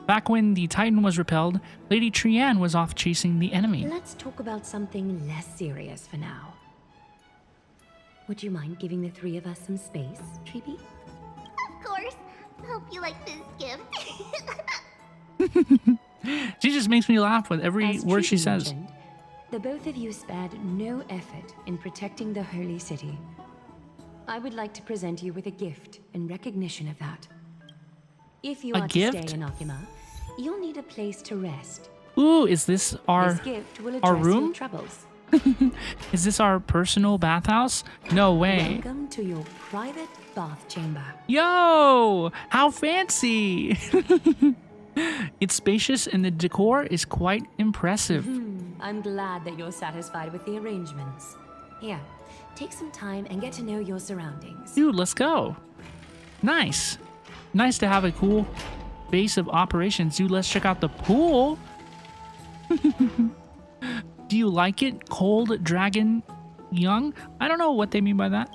Back when the Titan was repelled, Lady Trian was off chasing the enemy.
Let's talk about something less serious for now. Would you mind giving the three of us some space, Treeby?
Of course. Hope you like this gift.
She just makes me laugh with every
As
word she
Treeby
says.
mentioned, the both of you spared no effort in protecting the holy city. I would like to present you with a gift in recognition of that. If you
A
are
gift?
to stay in Optima, you'll need a place to rest.
Ooh, is this our
This gift will
our
address
room?
your troubles.
Is this our personal bathhouse? No way.
Welcome to your private bath chamber.
Yo, how fancy. It's spacious and the decor is quite impressive.
I'm glad that you're satisfied with the arrangements. Here, take some time and get to know your surroundings.
Dude, let's go. Nice. Nice to have a cool base of operations. Dude, let's check out the pool. Do you like it? Cold Dragon Young? I don't know what they mean by that.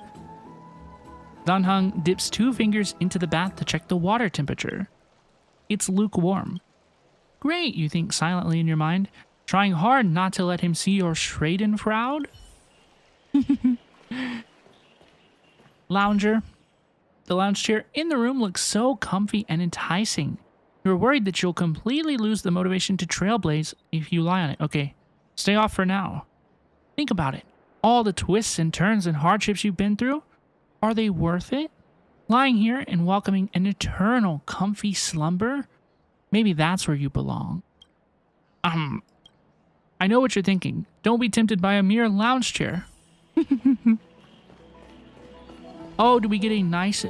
Danheng dips 2 fingers into the bath to check the water temperature. It's lukewarm. Great, you think silently in your mind, trying hard not to let him see your Schadenfreude. Lounger. The lounge chair in the room looks so comfy and enticing. You're worried that you'll completely lose the motivation to trailblaze if you lie on it. Okay, stay off for now. Think about it. All the twists and turns and hardships you've been through, are they worth it? Lying here and welcoming an eternal comfy slumber? Maybe that's where you belong. I know what you're thinking. Don't be tempted by a mere lounge chair. Oh, do we get a nice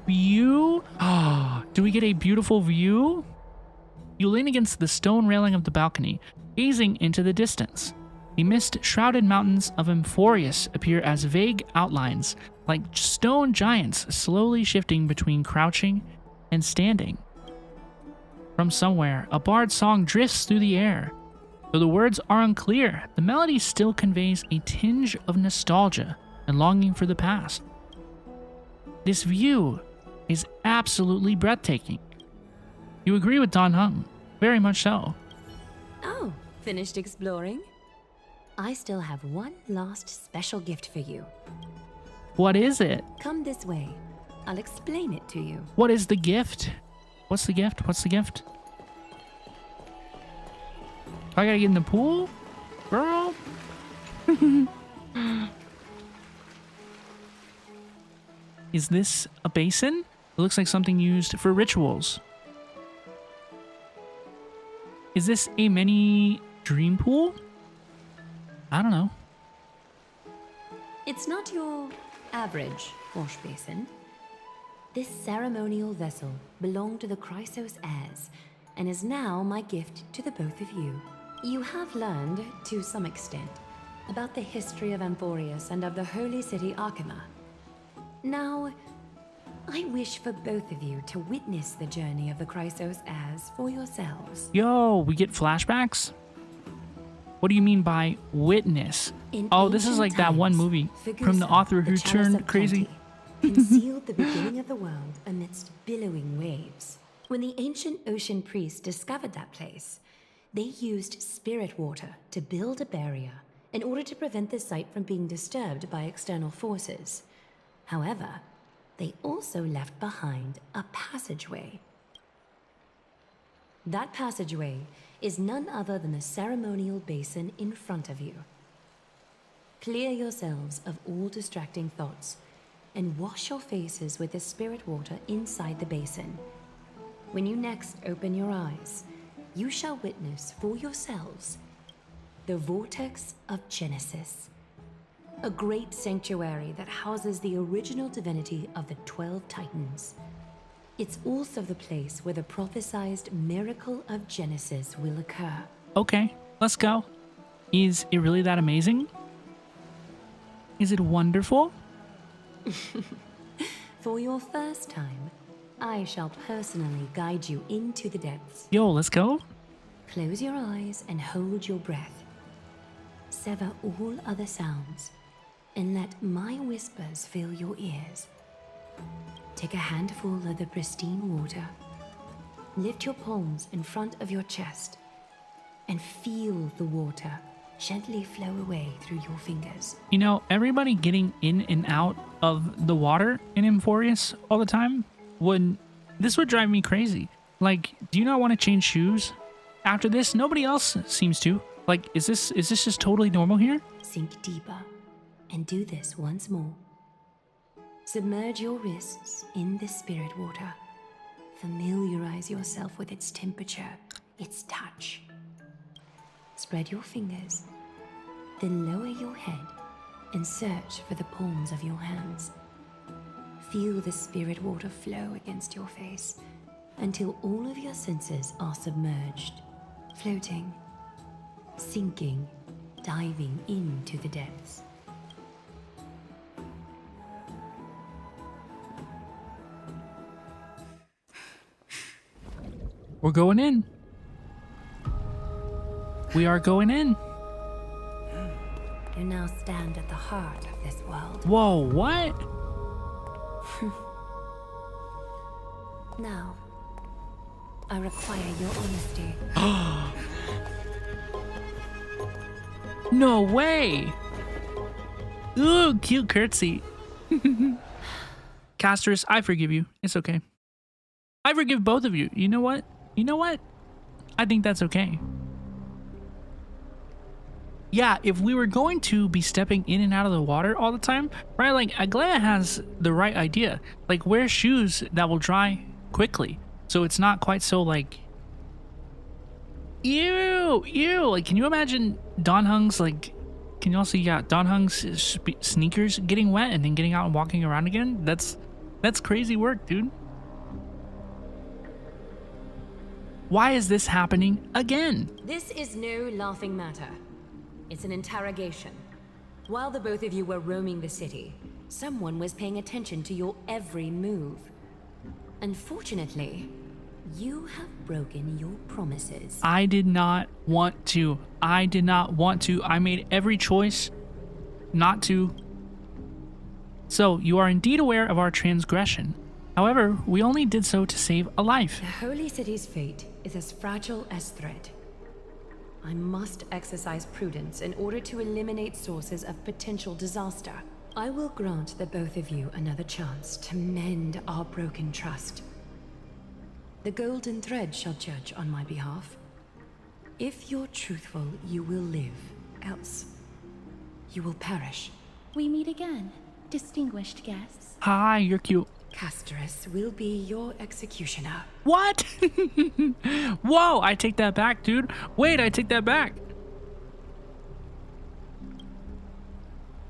view? Oh, do we get a beautiful view? You lean against the stone railing of the balcony, gazing into the distance. The mist-shrouded mountains of AMPHOREUS appear as vague outlines, like stone giants slowly shifting between crouching and standing. From somewhere, a bard's song drifts through the air. Though the words are unclear, the melody still conveys a tinge of nostalgia and longing for the past. This view is absolutely breathtaking. You agree with Danheng, very much so.
Oh, finished exploring? I still have one last special gift for you.
What is it?
Come this way. I'll explain it to you.
What is the gift? What's the gift? What's the gift? I gotta get in the pool? Girl? Is this a basin? It looks like something used for rituals. Is this a mini dream pool? I don't know.
It's not your average wash basin. This ceremonial vessel belonged to the Chrysos heirs and is now my gift to the both of you. You have learned, to some extent, about the history of AMPHOREUS and of the holy city Arkema. Now, I wish for both of you to witness the journey of the Chrysos heirs for yourselves.
Yo, we get flashbacks? What do you mean by witness?
In
Oh, this is
ancient
like that one
times,
movie from the
Fugusa,
author who
the chalice
turned
of
crazy.
plenty, concealed the beginning of the world amidst billowing waves. When the ancient ocean priests discovered that place, they used spirit water to build a barrier in order to prevent the site from being disturbed by external forces. However, they also left behind a passageway. That passageway is none other than the ceremonial basin in front of you. Clear yourselves of all distracting thoughts and wash your faces with the spirit water inside the basin. When you next open your eyes, you shall witness for yourselves the vortex of Genesis, a great sanctuary that houses the original divinity of the 12 Titans. It's also the place where the prophesized miracle of Genesis will occur.
Okay, let's go. Is it really that amazing? Is it wonderful?
For your first time, I shall personally guide you into the depths.
Yo, let's go.
Close your eyes and hold your breath. Sever all other sounds and let my whispers fill your ears. Take a handful of the pristine water. Lift your palms in front of your chest and feel the water gently flow away through your fingers.
You know, everybody getting in and out of the water in AMPHOREUS all the time this would drive me crazy. Like, do you not want to change shoes after this? Nobody else seems to. Like, is this just totally normal here?
Sink deeper and do this once more. Submerge your wrists in the spirit water. Familiarize yourself with its temperature, its touch. Spread your fingers, then lower your head and search for the palms of your hands. Feel the spirit water flow against your face until all of your senses are submerged, floating, sinking, diving into the depths.
We're going in. We are going in.
You now stand at the heart of this world.
Whoa, what?
Now, I require your honesty.
No way. Ooh, cute curtsy. Casters, I forgive you. It's okay. I forgive both of you. You know what? You know what? I think that's okay. Yeah, if we were going to be stepping in and out of the water all the time, right? Like, Aglaia has the right idea. Like, wear shoes that will dry quickly. So it's not quite so, like... Ew! Like, can you imagine Don Hung's, like... Can you also, yeah, Don Hung's sneakers getting wet and then getting out and walking around again? That's crazy work, dude. Why is this happening again?
This is no laughing matter. It's an interrogation. While the both of you were roaming the city, someone was paying attention to your every move. Unfortunately, you have broken your promises.
I did not want to. I made every choice not to. So, you are indeed aware of our transgression. However, we only did so to save a life.
The Holy City's fate is as fragile as thread. I must exercise prudence in order to eliminate sources of potential disaster. I will grant the both of you another chance to mend our broken trust. The golden thread shall judge on my behalf. If you're truthful, you will live. Else, you will perish.
We meet again, distinguished guests.
Hi, you're cute.
Casterus will be your executioner.
What? Whoa, I take that back, dude. Wait, I take that back.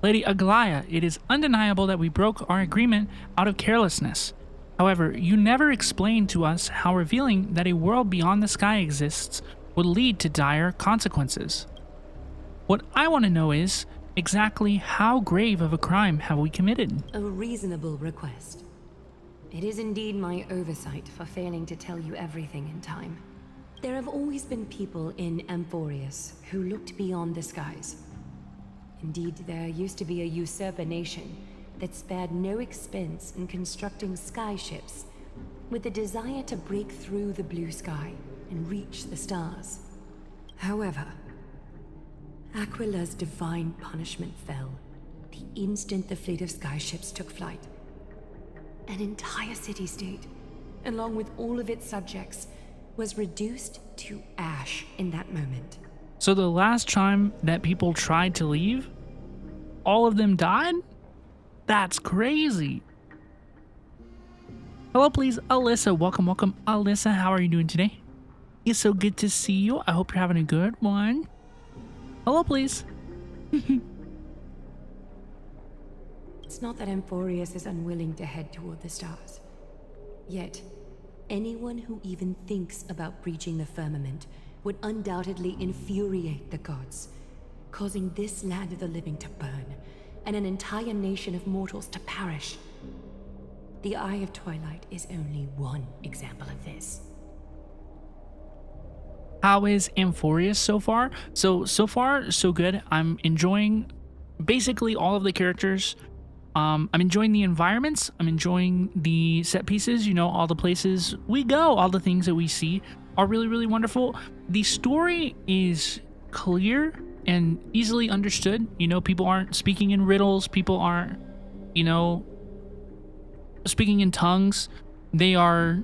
Lady Aglaya, it is undeniable that we broke our agreement out of carelessness. However, you never explained to us how revealing that a world beyond the sky exists would lead to dire consequences. What I want to know is exactly how grave of a crime have we committed?
A reasonable request. It is indeed my oversight for failing to tell you everything in time. There have always been people in AMPHOREUS who looked beyond the skies. Indeed, there used to be a usurper nation that spared no expense in constructing skyships with the desire to break through the blue sky and reach the stars. However, Aquila's divine punishment fell the instant the fleet of skyships took flight. An entire city-state, along with all of its subjects, was reduced to ash in that moment.
So the last time that people tried to leave, all of them died? That's crazy. Hello, please, Alyssa. Welcome, welcome, Alyssa. How are you doing today? It's so good to see you. I hope you're having a good one. Hello, please.
It's not that AMPHOREUS is unwilling to head toward the stars. Yet, anyone who even thinks about breaching the firmament would undoubtedly infuriate the gods, causing this land of the living to burn, and an entire nation of mortals to perish. The Eye of Twilight is only one example of this.
How is AMPHOREUS so far? So far, so good. I'm enjoying basically all of the characters. I'm enjoying the environments. I'm enjoying the set pieces. You know, all the places we go, all the things that we see are really, really wonderful. The story is clear and easily understood. You know, people aren't speaking in riddles. People aren't, you know, speaking in tongues. The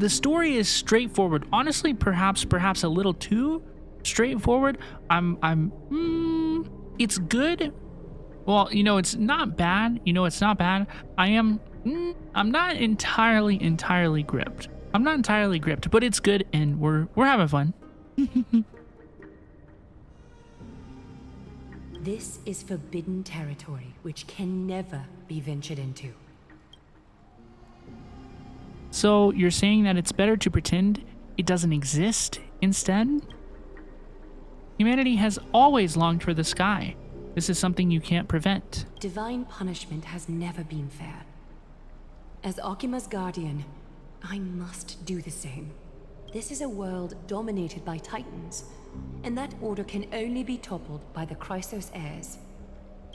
story is straightforward. Honestly, perhaps a little too straightforward. It's good. Well, you know, it's not bad. You know, it's not bad. I'm not entirely gripped. I'm not entirely gripped, but it's good and we're having fun.
This is forbidden territory, which can never be ventured into.
So you're saying that it's better to pretend it doesn't exist instead? Humanity has always longed for the sky. This is something you can't prevent.
Divine punishment has never been fair. As Okima's guardian, I must do the same. This is a world dominated by Titans, and that order can only be toppled by the Chrysos heirs.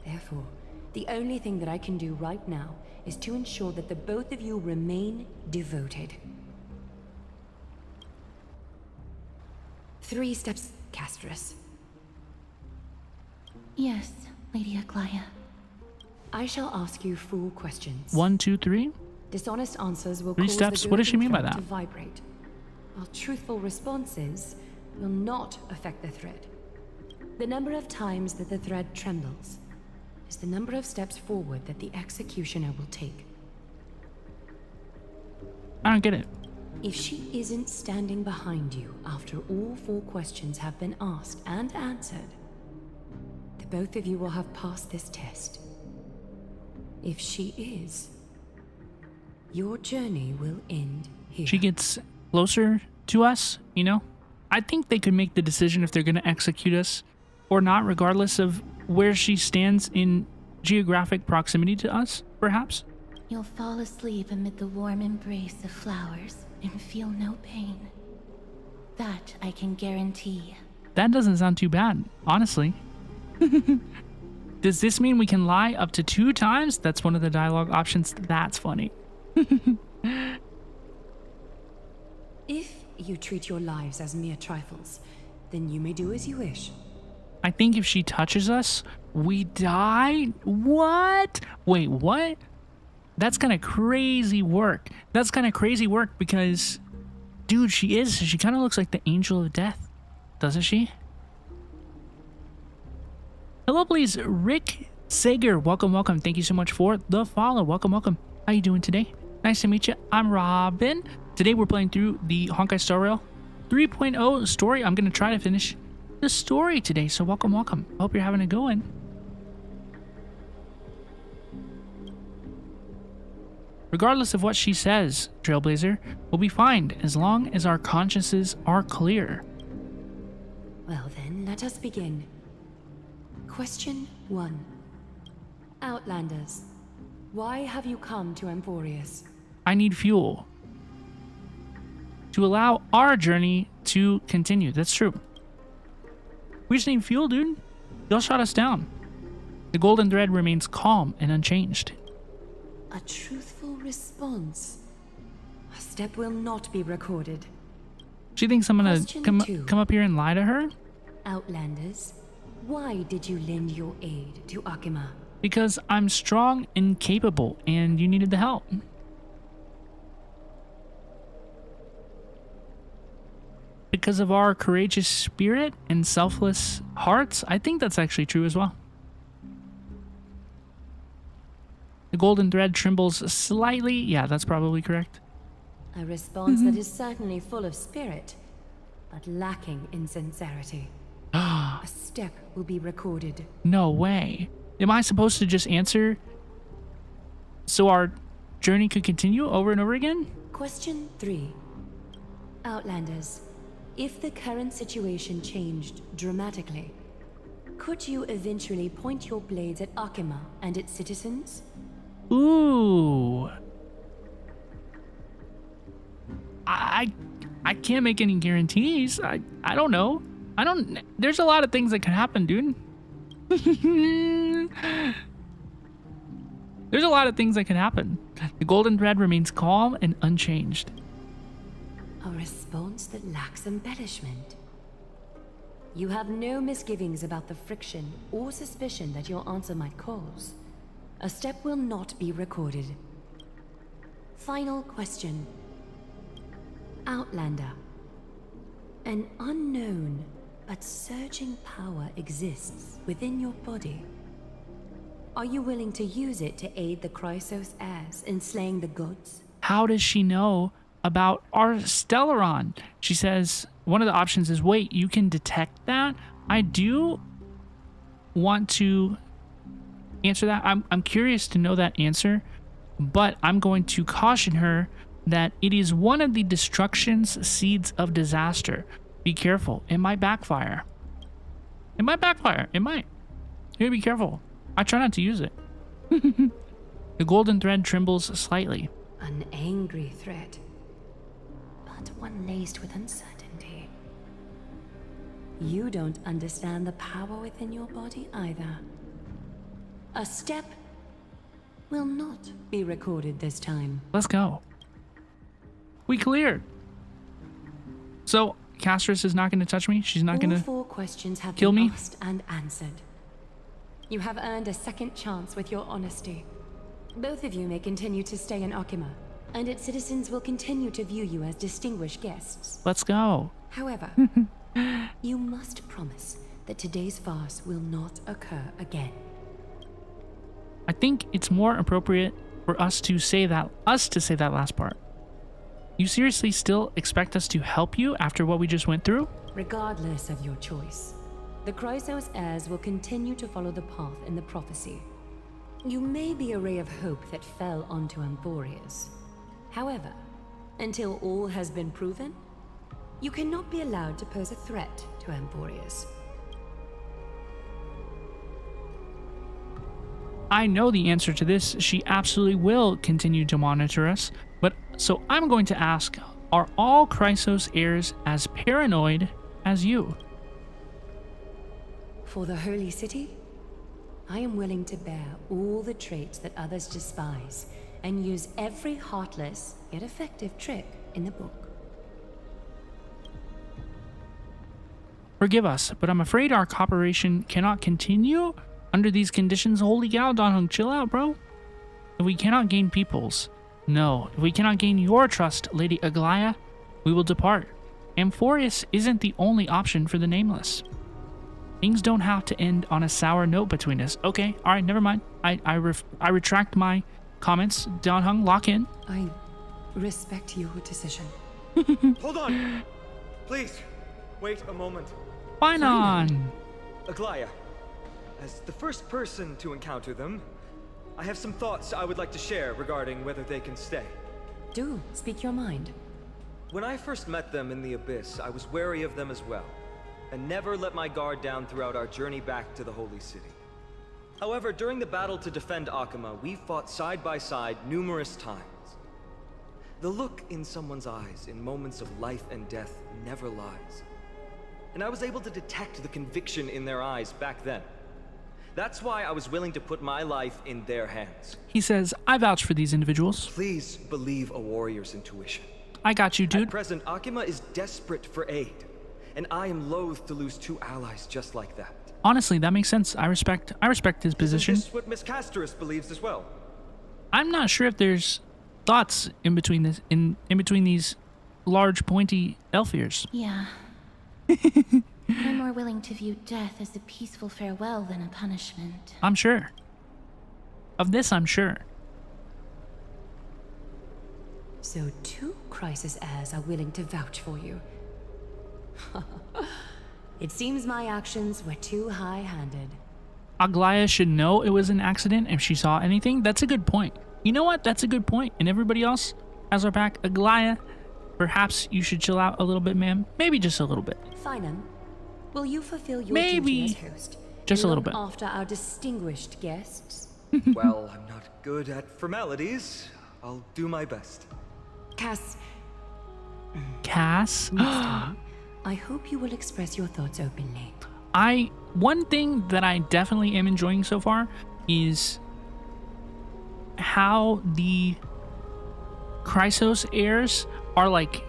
Therefore, the only thing that I can do right now is to ensure that the both of you remain devoted. 3 steps, Casterus.
Yes, Lady Aglaya.
I shall ask you 4 questions.
1, 2, 3.
Dishonest answers will
3
cause
steps.
the
What does she mean by
thread
that?
to vibrate, while truthful responses will not affect the thread. The number of times that the thread trembles is the number of steps forward that the executioner will take.
I don't get it.
If she isn't standing behind you after all 4 questions have been asked and answered, the both of you will have passed this test. If she is, your journey will end here.
She gets closer to us, you know? I think they could make the decision if they're going to execute us or not, regardless of where she stands in geographic proximity to us, perhaps.
You'll fall asleep amid the warm embrace of flowers and feel no pain. That I can guarantee.
That doesn't sound too bad, honestly. Does this mean we can lie up to 2 times? That's one of the dialogue options. That's funny.
If you treat your lives as mere trifles, Then you may do as you wish.
I think if she touches us, we die? What? Wait, what? That's kind of crazy work. That's kind of crazy work because, dude, she kind of looks like the angel of death, doesn't she? Hello, please, Rick Sager. Welcome, welcome. Thank you so much for the follow. Welcome, welcome. How you doing today? Nice to meet you. I'm Robin. Today we're playing through the Honkai Star Rail 3.0 story. I'm going to try to finish the story today, so welcome, welcome. Hope you're having a good one. Regardless of what she says, Trailblazer, we'll be fine as long as our consciences are clear.
Well then, let us begin. Question 1. Outlanders, why have you come to AMPHOREUS?
I need fuel to allow our journey to continue. That's true. We just need fuel, dude. Y'all shot us down. The golden thread remains calm and unchanged.
A truthful response. A step will not be recorded.
She thinks I'm gonna
Question 2.
come up here and lie to her?
Outlanders, why did you lend your aid to Akima?
Because I'm strong and capable, and you needed the help. Because of our courageous spirit and selfless hearts? I think that's actually true as well. The golden thread trembles slightly. Yeah, that's probably correct.
A response that is certainly full of spirit, but lacking in sincerity. A step will be recorded.
No way. Am I supposed to just answer so our journey could continue over and over again?
Question 3. Outlanders, if the current situation changed dramatically, could you eventually point your blades at Akima and its citizens?
Ooh. I can't make any guarantees. I don't know. There's a lot of things that can happen, dude. There's a lot of things that can happen. The golden thread remains calm and unchanged.
A response that lacks embellishment. You have no misgivings about the friction or suspicion that your answer might cause. A step will not be recorded. Final question. Outlander. An unknown but surging power exists within your body. Are you willing to use it to aid the Chrysos heirs in slaying the gods?
How does she know about our Stellaron? She says one of the options is, wait, you can detect that? I do want to answer that. I'm curious to know that answer, but I'm going to caution her that it is one of the destruction's seeds of disaster. Be careful. It might backfire. It might backfire. It might. You gotta be careful. I try not to use it. The golden thread trembles slightly.
An angry threat, but one laced with uncertainty. You don't understand the power within your body either. A step will not be recorded this time.
Let's go. We cleared. So, Castris is not going to touch me? She's not going
All
to
4 questions have
kill
been
me?
asked and answered. You have earned a second chance with your honesty. Both of you may continue to stay in Akima, and its citizens will continue to view you as distinguished guests.
Let's go.
However, you must promise that today's farce will not occur again.
I think it's more appropriate for us to say that last part. You seriously still expect us to help you after what we just went through?
Regardless of your choice, the Chrysos heirs will continue to follow the path in the prophecy. You may be a ray of hope that fell onto AMPHOREUS. However, until all has been proven, you cannot be allowed to pose a threat to AMPHOREUS.
I know the answer to this. She absolutely will continue to monitor us. But so I'm going to ask, are all Chrysos heirs as paranoid as you?
For the Holy City, I am willing to bear all the traits that others despise and use every heartless yet effective trick in the book.
Forgive us, but I'm afraid our cooperation cannot continue under these conditions. Holy cow, Don Hung, chill out, bro. If we cannot gain people's, no, if we cannot gain your trust, Lady Aglaya, we will depart. Amphoreus isn't the only option for the Nameless. Things don't have to end on a sour note between us. Okay, alright, never mind. I retract my comments. Don Hung, lock in.
I respect your decision.
Hold on! Please, wait a moment.
Fine on.
Aglaya, as the first person to encounter them, I have some thoughts I would like to share regarding whether they can stay.
Do speak your mind.
When I first met them in the Abyss, I was wary of them as well, and never let my guard down throughout our journey back to the Holy City. However, during the battle to defend Akama, we fought side by side numerous times. The look in someone's eyes in moments of life and death never lies. And I was able to detect the conviction in their eyes back then. That's why I was willing to put my life in their hands.
He says, I vouch for these individuals.
Please believe a warrior's intuition.
I got you, dude.
At present, Akama is desperate for aid, and I am loath to lose two allies just like that.
Honestly, that makes sense. I respect his position.
Is this what Miss Casterus believes as well?
I'm not sure if there's thoughts in between this in between these large pointy elf ears.
Yeah. I'm more willing to view death as a peaceful farewell than a punishment.
I'm sure. Of this, I'm sure.
So 2 crisis heirs are willing to vouch for you. It seems my actions were too high-handed.
Aglaya should know it was an accident if she saw anything. That's a good point. You know what? That's a good point. And everybody else has our back. Aglaya, perhaps you should chill out a little bit, ma'am. Maybe just a little bit.
Finum, will you fulfill your
Maybe
duty as host?
just a little
Look
bit.
after our distinguished guests.
Well, I'm not good at formalities. I'll do my best.
Cass,
Cass?
next time, I hope you will express your thoughts openly.
One thing that I definitely am enjoying so far is how the Chrysos heirs are like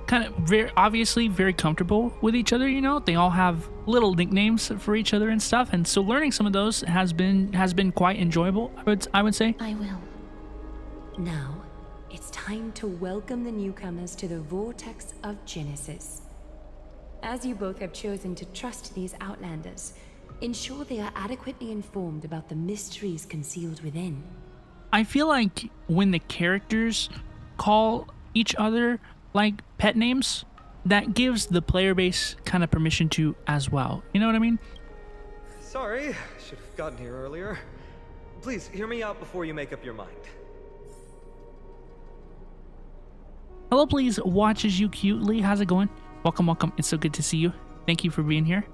kind of very obviously very comfortable with each other, you know? They all have little nicknames for each other and stuff, and so learning some of those has been quite enjoyable, I would say.
I will.
Now, it's time to welcome the newcomers to the Vortex of Genesis. As you both have chosen to trust these Outlanders, ensure they are adequately informed about the mysteries concealed within.
I feel like when the characters call each other like pet names, that gives the player base kind of permission to as well. You know what I mean?
Sorry, should have gotten here earlier. Please, hear me out before you make up your mind.
Hello, please watches you cutely. How's it going? Welcome, welcome. It's so good to see you. Thank you for being here.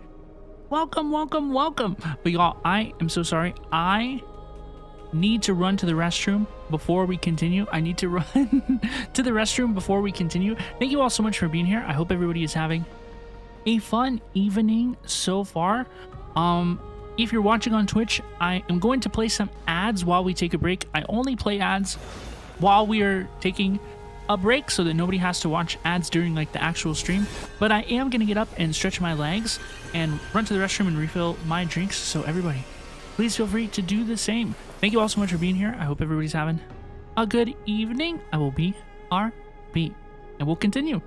Welcome, welcome, welcome. But y'all, I am so sorry. I need to run to the restroom before we continue. I need to run to the restroom before we continue. Thank you all so much for being here. I hope everybody is having a fun evening so far. If you're watching on Twitch, I am going to play some ads while we take a break. I only play ads while we are taking a break so that nobody has to watch ads during like the actual stream, but I am gonna get up and stretch my legs and run to the restroom and refill my drinks, so everybody please feel free to do the same. Thank you all so much for being here. I hope everybody's having a good evening. I will be RB and we'll continue.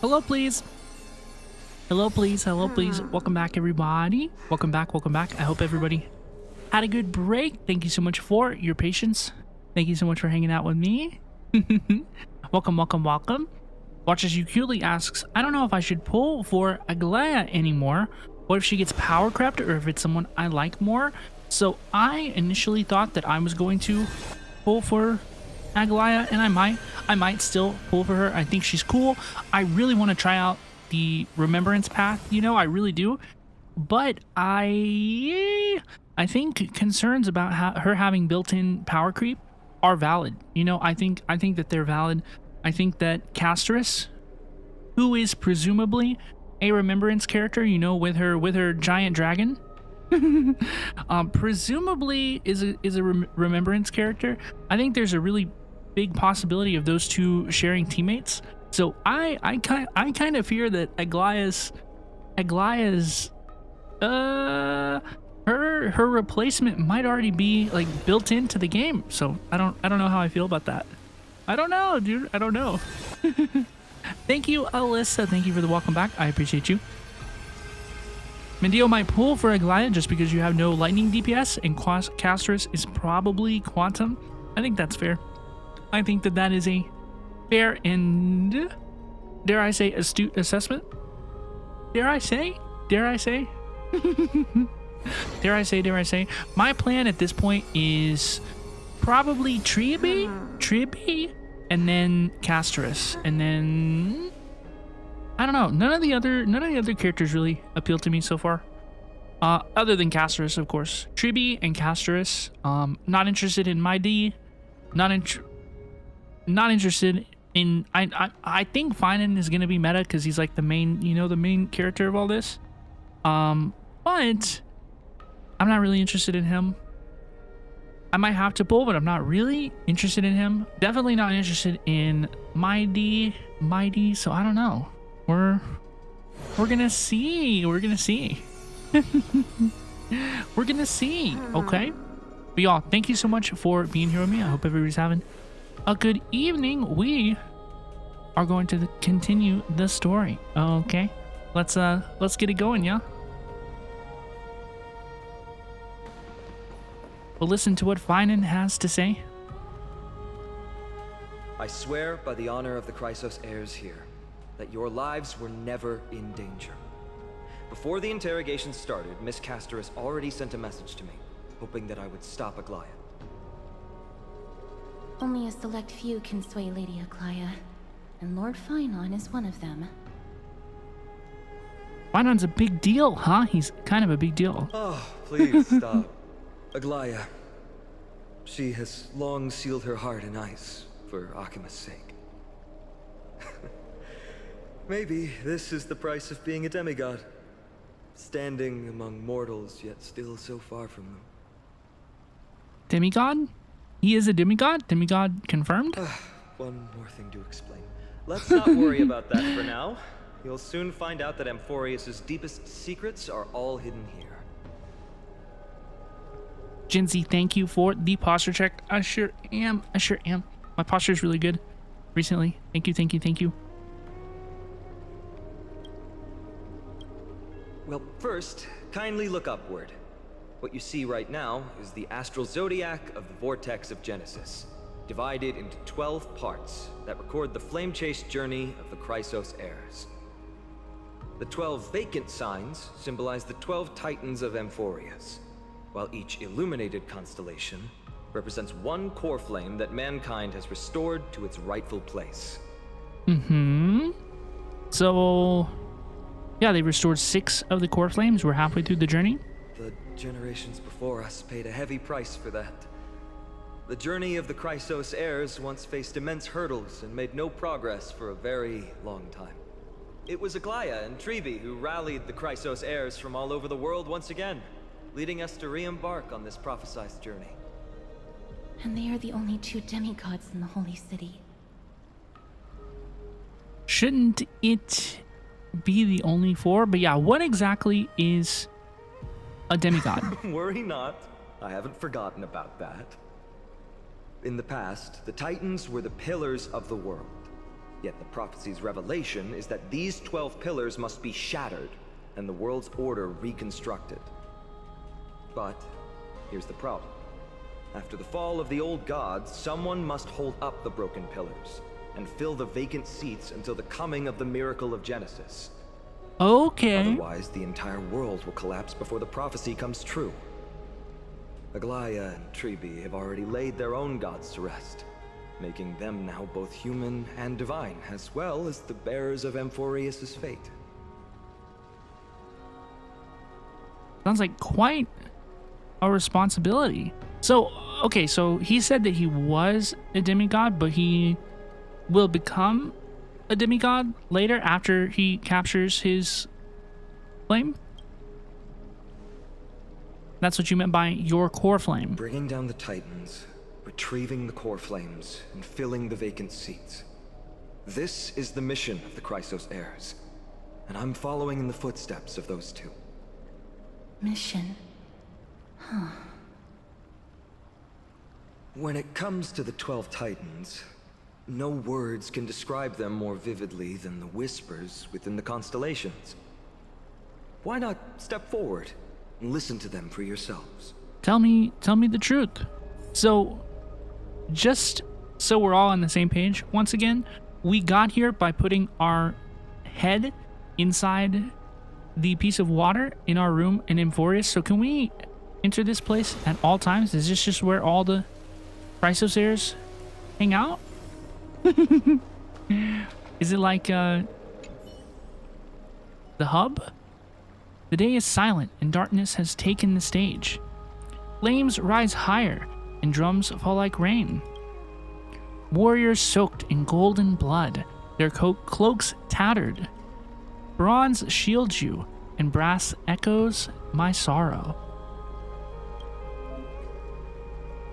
Hello, please. Hello, please. Hello, please. Welcome back, everybody. Welcome back. Welcome back. I hope everybody had a good break. Thank you so much for your patience. Thank you so much for hanging out with me. Welcome, welcome, welcome. Watches You Cutely asks, I don't know if I should pull for Aglaya anymore. What if she gets power crept, or if it's someone I like more? So I initially thought that I was going to pull for Aglaya, and I might still pull for her. I think she's cool. I really want to try out the remembrance path, you know, I really do. But I think concerns about her having built-in power creep are valid. You know, I think that they're valid. I think that Casterus, who is presumably a remembrance character, you know, with her giant dragon, presumably is a remembrance character. I think there's a really big possibility of those two sharing teammates. So I kind of fear that Aglaya's her replacement might already be like built into the game. So I don't know how I feel about that. I don't know, dude. I don't know. Thank you, Alyssa. Thank you for the welcome back. I appreciate you. Mendio might pull for Aglaya just because you have no lightning DPS, and Casterus is probably Quantum. I think that's fair. I think that is a fair and, dare I say, astute assessment. Dare I say? Dare I say? Dare I say? Dare I say? My plan at this point is probably Tribi, and then Casterus, and then I don't know. None of the other characters really appeal to me so far, other than Casterus, of course. Tribi and Casterus. Not interested in my D. Not interested in. I think Finan is gonna be meta because he's like the main, you know, the main character of all this. But I'm not really interested in him. I might have to pull, but I'm not really interested in him. Definitely not interested in my D. So I don't know. We're gonna see. We're gonna see. We're gonna see. Okay. But y'all, thank you so much for being here with me. I hope everybody's having a good evening. We are going to continue the story. Okay. Let's get it going, yeah. We'll listen to what Finan has to say.
I swear by the honor of the Chrysos heirs here that your lives were never in danger. Before the interrogation started, Miss Casterus already sent a message to me, hoping that I would stop Aglaya.
Only a select few can sway Lady Aglaya, and Lord Finan is one of them.
Finan's a big deal, huh? He's kind of a big deal.
Oh, please stop. Aglaya, she has long sealed her heart in ice for Akima's sake. Maybe this is the price of being a demigod. Standing among mortals, yet still so far from them.
Demigod? He is a demigod? Demigod confirmed?
One more thing to explain. Let's not worry about that for now. You'll soon find out that AMPHOREUS' deepest secrets are all hidden here.
Jinzy, thank you for the posture check. I sure am. My posture is really good recently. Thank you.
Well, first, kindly look upward. What you see right now is the astral zodiac of the vortex of Genesis, divided into 12 parts that record the Flame-Chase journey of the Chrysos heirs. The 12 vacant signs symbolize the 12 titans of AMPHOREUS, while each illuminated constellation represents one core flame that mankind has restored to its rightful place.
So, yeah, they restored 6 of the core flames. We're halfway through the journey.
The generations before us paid a heavy price for that. The journey of the Chrysos heirs once faced immense hurdles and made no progress for a very long time. It was Aglaya and Tribi who rallied the Chrysos heirs from all over the world once again, leading us to re-embark on this prophesized journey.
And they are the only 2 demigods in the Holy City.
Shouldn't it be the only 4? But yeah, what exactly is a demigod?
Worry not. I haven't forgotten about that. In the past, the Titans were the pillars of the world. Yet the prophecy's revelation is that these 12 pillars must be shattered and the world's order reconstructed. But here's the problem. After the fall of the old gods, someone must hold up the broken pillars and fill the vacant seats until the coming of the miracle of Genesis.
Okay.
Otherwise, the entire world will collapse before the prophecy comes true. Aglaya and Tribi have already laid their own gods to rest, making them now both human and divine, as well as the bearers of AMPHOREUS' fate.
Sounds like quite a responsibility. So, okay, so he said that he was a demigod, but he will become a demigod later after he captures his flame? That's what you meant by your core flame.
Bringing down the Titans, retrieving the core flames, and filling the vacant seats. This is the mission of the Chrysos heirs, and I'm following in the footsteps of those two.
Mission. Huh.
When it comes to the 12 Titans, no words can describe them more vividly than the whispers within the constellations. Why not step forward and listen to them for yourselves?
Tell me the truth. So, just so we're all on the same page, once again, we got here by putting our head inside the piece of water in our room in AMPHOREUS. So can we enter this place at all times? Is this just where all the Chrysos heirs hang out? Is it like the hub? The day is silent and darkness has taken the stage. Flames rise higher and drums fall like rain. Warriors soaked in golden blood, their cloaks tattered. Bronze shields you, and brass echoes my sorrow.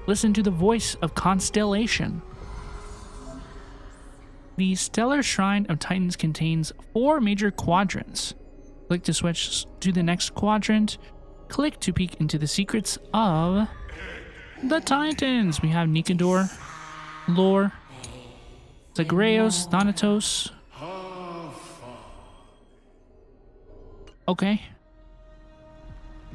Listen to the voice of Constellation. The Stellar Shrine of Titans contains 4 major quadrants. Click to switch to the next quadrant. Click to peek into the secrets of the Titans. We have Nicanor, Lore, Zagreus, Thanatos. Okay.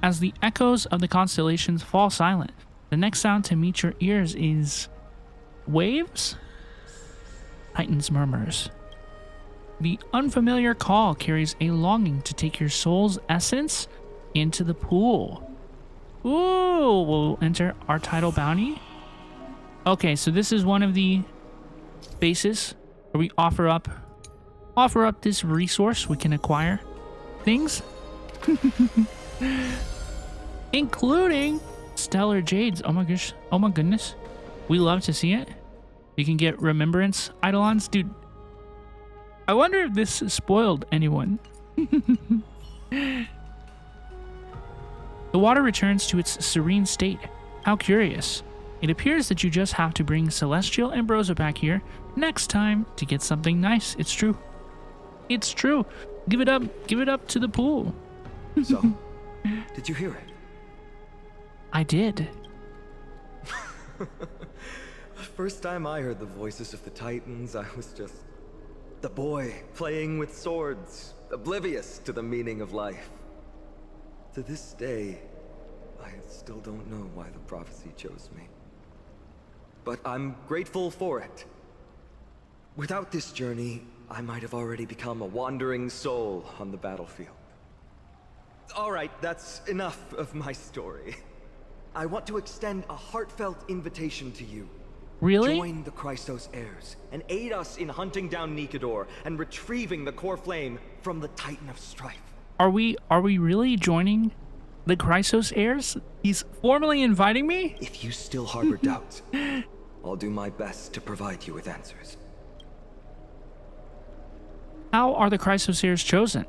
As the echoes of the constellations fall silent, the next sound to meet your ears is waves? Titan's murmurs. The unfamiliar call carries a longing to take your soul's essence into the pool. Ooh, we'll enter our title bounty. Okay, so this is one of the bases where we offer up this resource we can acquire things, including stellar jades. Oh my gosh, oh my goodness, we love to see it. You can get remembrance eidolons, dude. I wonder if this spoiled anyone. The water returns to its serene state. How curious. It appears that you just have to bring Celestial Ambrosia back here next time to get something nice. It's true. It's true. Give it up to the pool.
So, did you hear it?
I did.
The first time I heard the voices of the Titans, I was just the boy playing with swords, oblivious to the meaning of life. To this day, I still don't know why the prophecy chose me. But I'm grateful for it. Without this journey, I might have already become a wandering soul on the battlefield. All right, that's enough of my story. I want to extend a heartfelt invitation to you.
Really?
Join the Chrysos heirs and aid us in hunting down Nicanor and retrieving the core flame from the Titan of Strife.
Are we really joining the Chrysos heirs? He's formally inviting me?
If you still harbor doubts, I'll do my best to provide you with answers.
How are the Chrysos heirs chosen?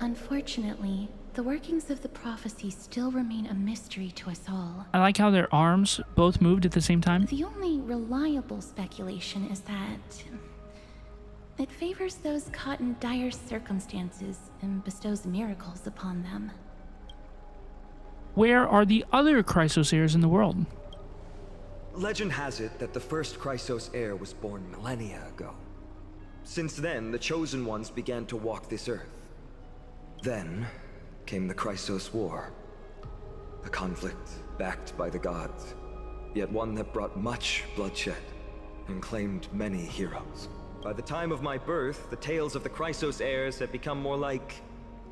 Unfortunately, the workings of the prophecy still remain a mystery to us all.
I like how their arms both moved at the same time.
The only reliable speculation is that it favors those caught in dire circumstances and bestows miracles upon them.
Where are the other Chrysos heirs in the world?
Legend has it that the first Chrysos heir was born millennia ago. Since then, the Chosen Ones began to walk this earth. Then came the Chrysos War. A conflict backed by the gods, yet one that brought much bloodshed and claimed many heroes. By the time of my birth, the tales of the Chrysos heirs had become more like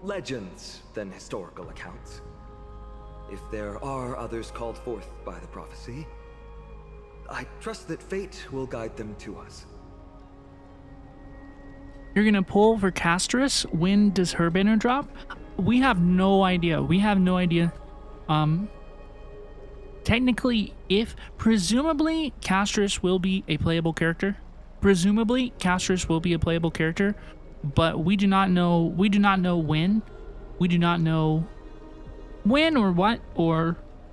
legends than historical accounts. If there are others called forth by the prophecy, I trust that fate will guide them to us.
You're gonna pull for Castrus. When does her banner drop? We have no idea. We have no idea. Technically, presumably Castrus will be a playable character. Presumably Castrus will be a playable character, but we do not know. We do not know when. We do not know when or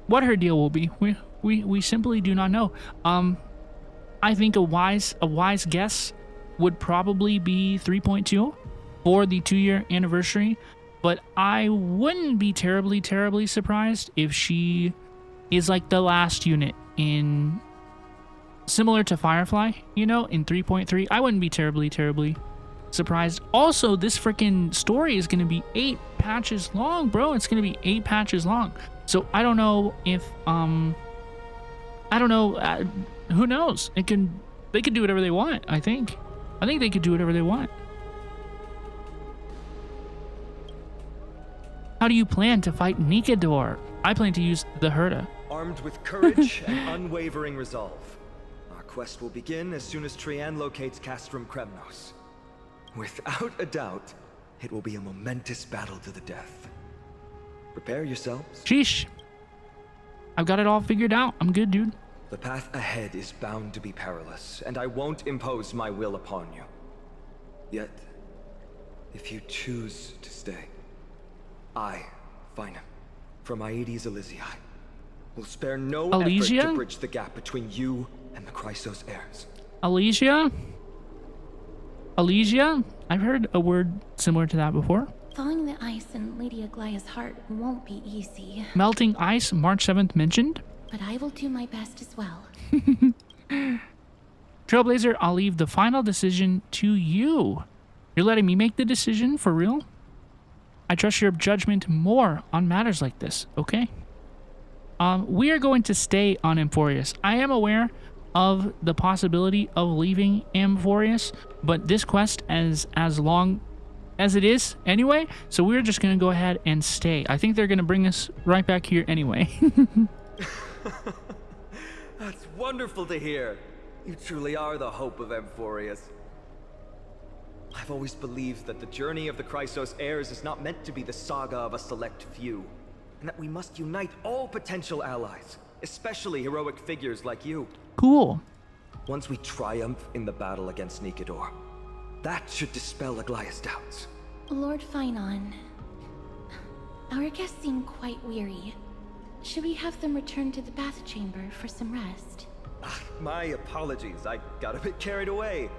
what her deal will be. We simply do not know. I think a wise guess would probably be 3.2 for the 2-year anniversary, but I wouldn't be terribly surprised if she is like the last unit in, similar to Firefly, you know, in 3.3. I wouldn't be terribly surprised. Also, this freaking story is going to be 8 patches long, bro. It's going to be 8 patches long. So I don't know if I don't know. Who knows? They could do whatever they want. I think they could do whatever they want. How do you plan to fight Nikador? I plan to use the Herda.
Armed with courage and unwavering resolve, our quest will begin as soon as Trian locates Castrum Kremnos. Without a doubt, it will be a momentous battle to the death. Prepare yourselves.
Sheesh. I've got it all figured out. I'm good, dude.
The path ahead is bound to be perilous, and I won't impose my will upon you. Yet, if you choose to stay, I, Finam, from Aedes Elysiae, will spare no effort to bridge the gap between you and the Chrysos heirs.
Elysia? I've heard a word similar to that before.
Thawing the ice in Lady Aglaya's heart won't be easy.
Melting ice, March 7th mentioned.
But I will do my best as well.
Trailblazer, I'll leave the final decision to you. You're letting me make the decision for real? I trust your judgment more on matters like this, okay? We are going to stay on Amphoreus. I am aware of the possibility of leaving Amphoreus, but this quest is as long as it is anyway, so we're just going to go ahead and stay. I think they're going to bring us right back here anyway.
That's wonderful to hear. You truly are the hope of Amphoreus. I've always believed that the journey of the Chrysos heirs is not meant to be the saga of a select few, and that we must unite all potential allies, especially heroic figures like you.
Cool.
Once we triumph in the battle against Nikador, that should dispel Aglaya's doubts.
Lord Finon, our guests seem quite weary. Should we have them return to the bath chamber for some rest?
My apologies, I got a bit carried away.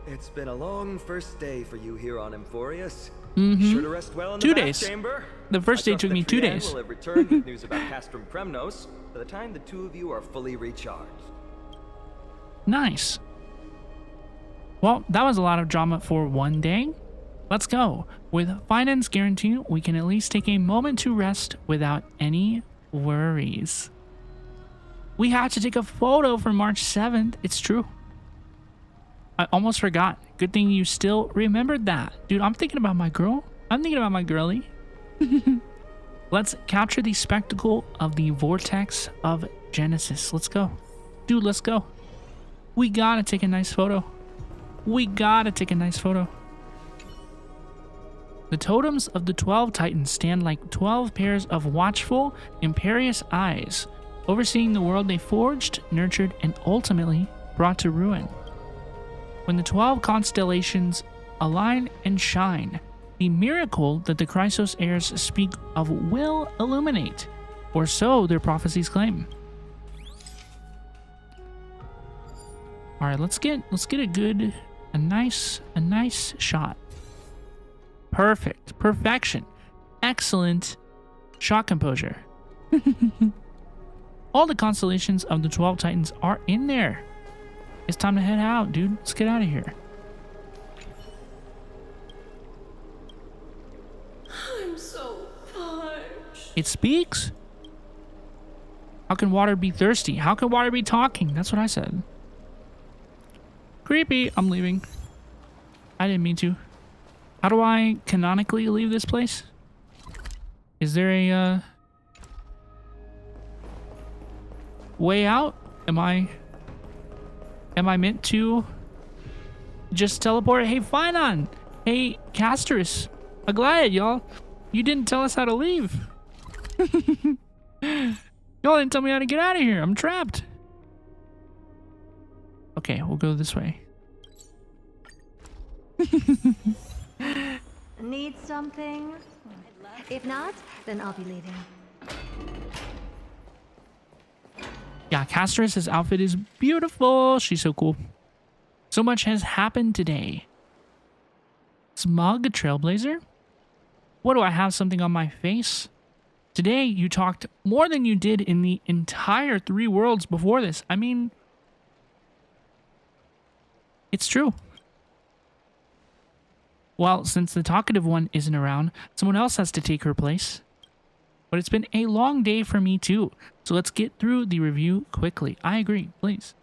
It's been a long first day for you here on Amphoreus. Be sure to rest well in the
2
bath
days.
chamber.
The first day took me 2 days.
Will have returned with news about Castrum Kremnos by the time the two of you are fully recharged.
Nice. Well, that was a lot of drama for one day. Let's go. With finance guarantee, we can at least take a moment to rest without any worries. We have to take a photo for March 7th. It's true. I almost forgot. Good thing you still remembered that. Dude, I'm thinking about my girl. I'm thinking about my girlie. Let's capture the spectacle of the vortex of Genesis. Let's go. Dude, let's go. We gotta take a nice photo. We gotta take a nice photo. The totems of the 12 Titans stand like 12 pairs of watchful, imperious eyes, overseeing the world they forged, nurtured, and ultimately brought to ruin. When the 12 constellations align and shine, the miracle that the Chrysos heirs speak of will illuminate, or so their prophecies claim. All right, let's get a nice shot. Perfect, perfection, excellent shot composure. All the constellations of the 12 Titans are in there. It's time to head out, dude. Let's get out of here.
I'm so parched.
It speaks? How can water be thirsty? How can water be talking? That's what I said. Creepy. I'm leaving. I didn't mean to. How do I canonically leave this place? Is there a way out? Am I meant to just teleport? Hey, Finon! Hey, Casterus! Aglaya, y'all! You didn't tell us how to leave! Y'all didn't tell me how to get out of here! I'm trapped! Okay, we'll go this way.
Need something? If not, then I'll be leaving.
Yeah, Casterus' outfit is beautiful. She's so cool. So much has happened today. Smug Trailblazer? What do I have something on my face? Today, you talked more than you did in the entire 3 worlds before this. I mean, it's true. Well, since the talkative one isn't around, someone else has to take her place. But it's been a long day for me too, so let's get through the review quickly. I agree, please.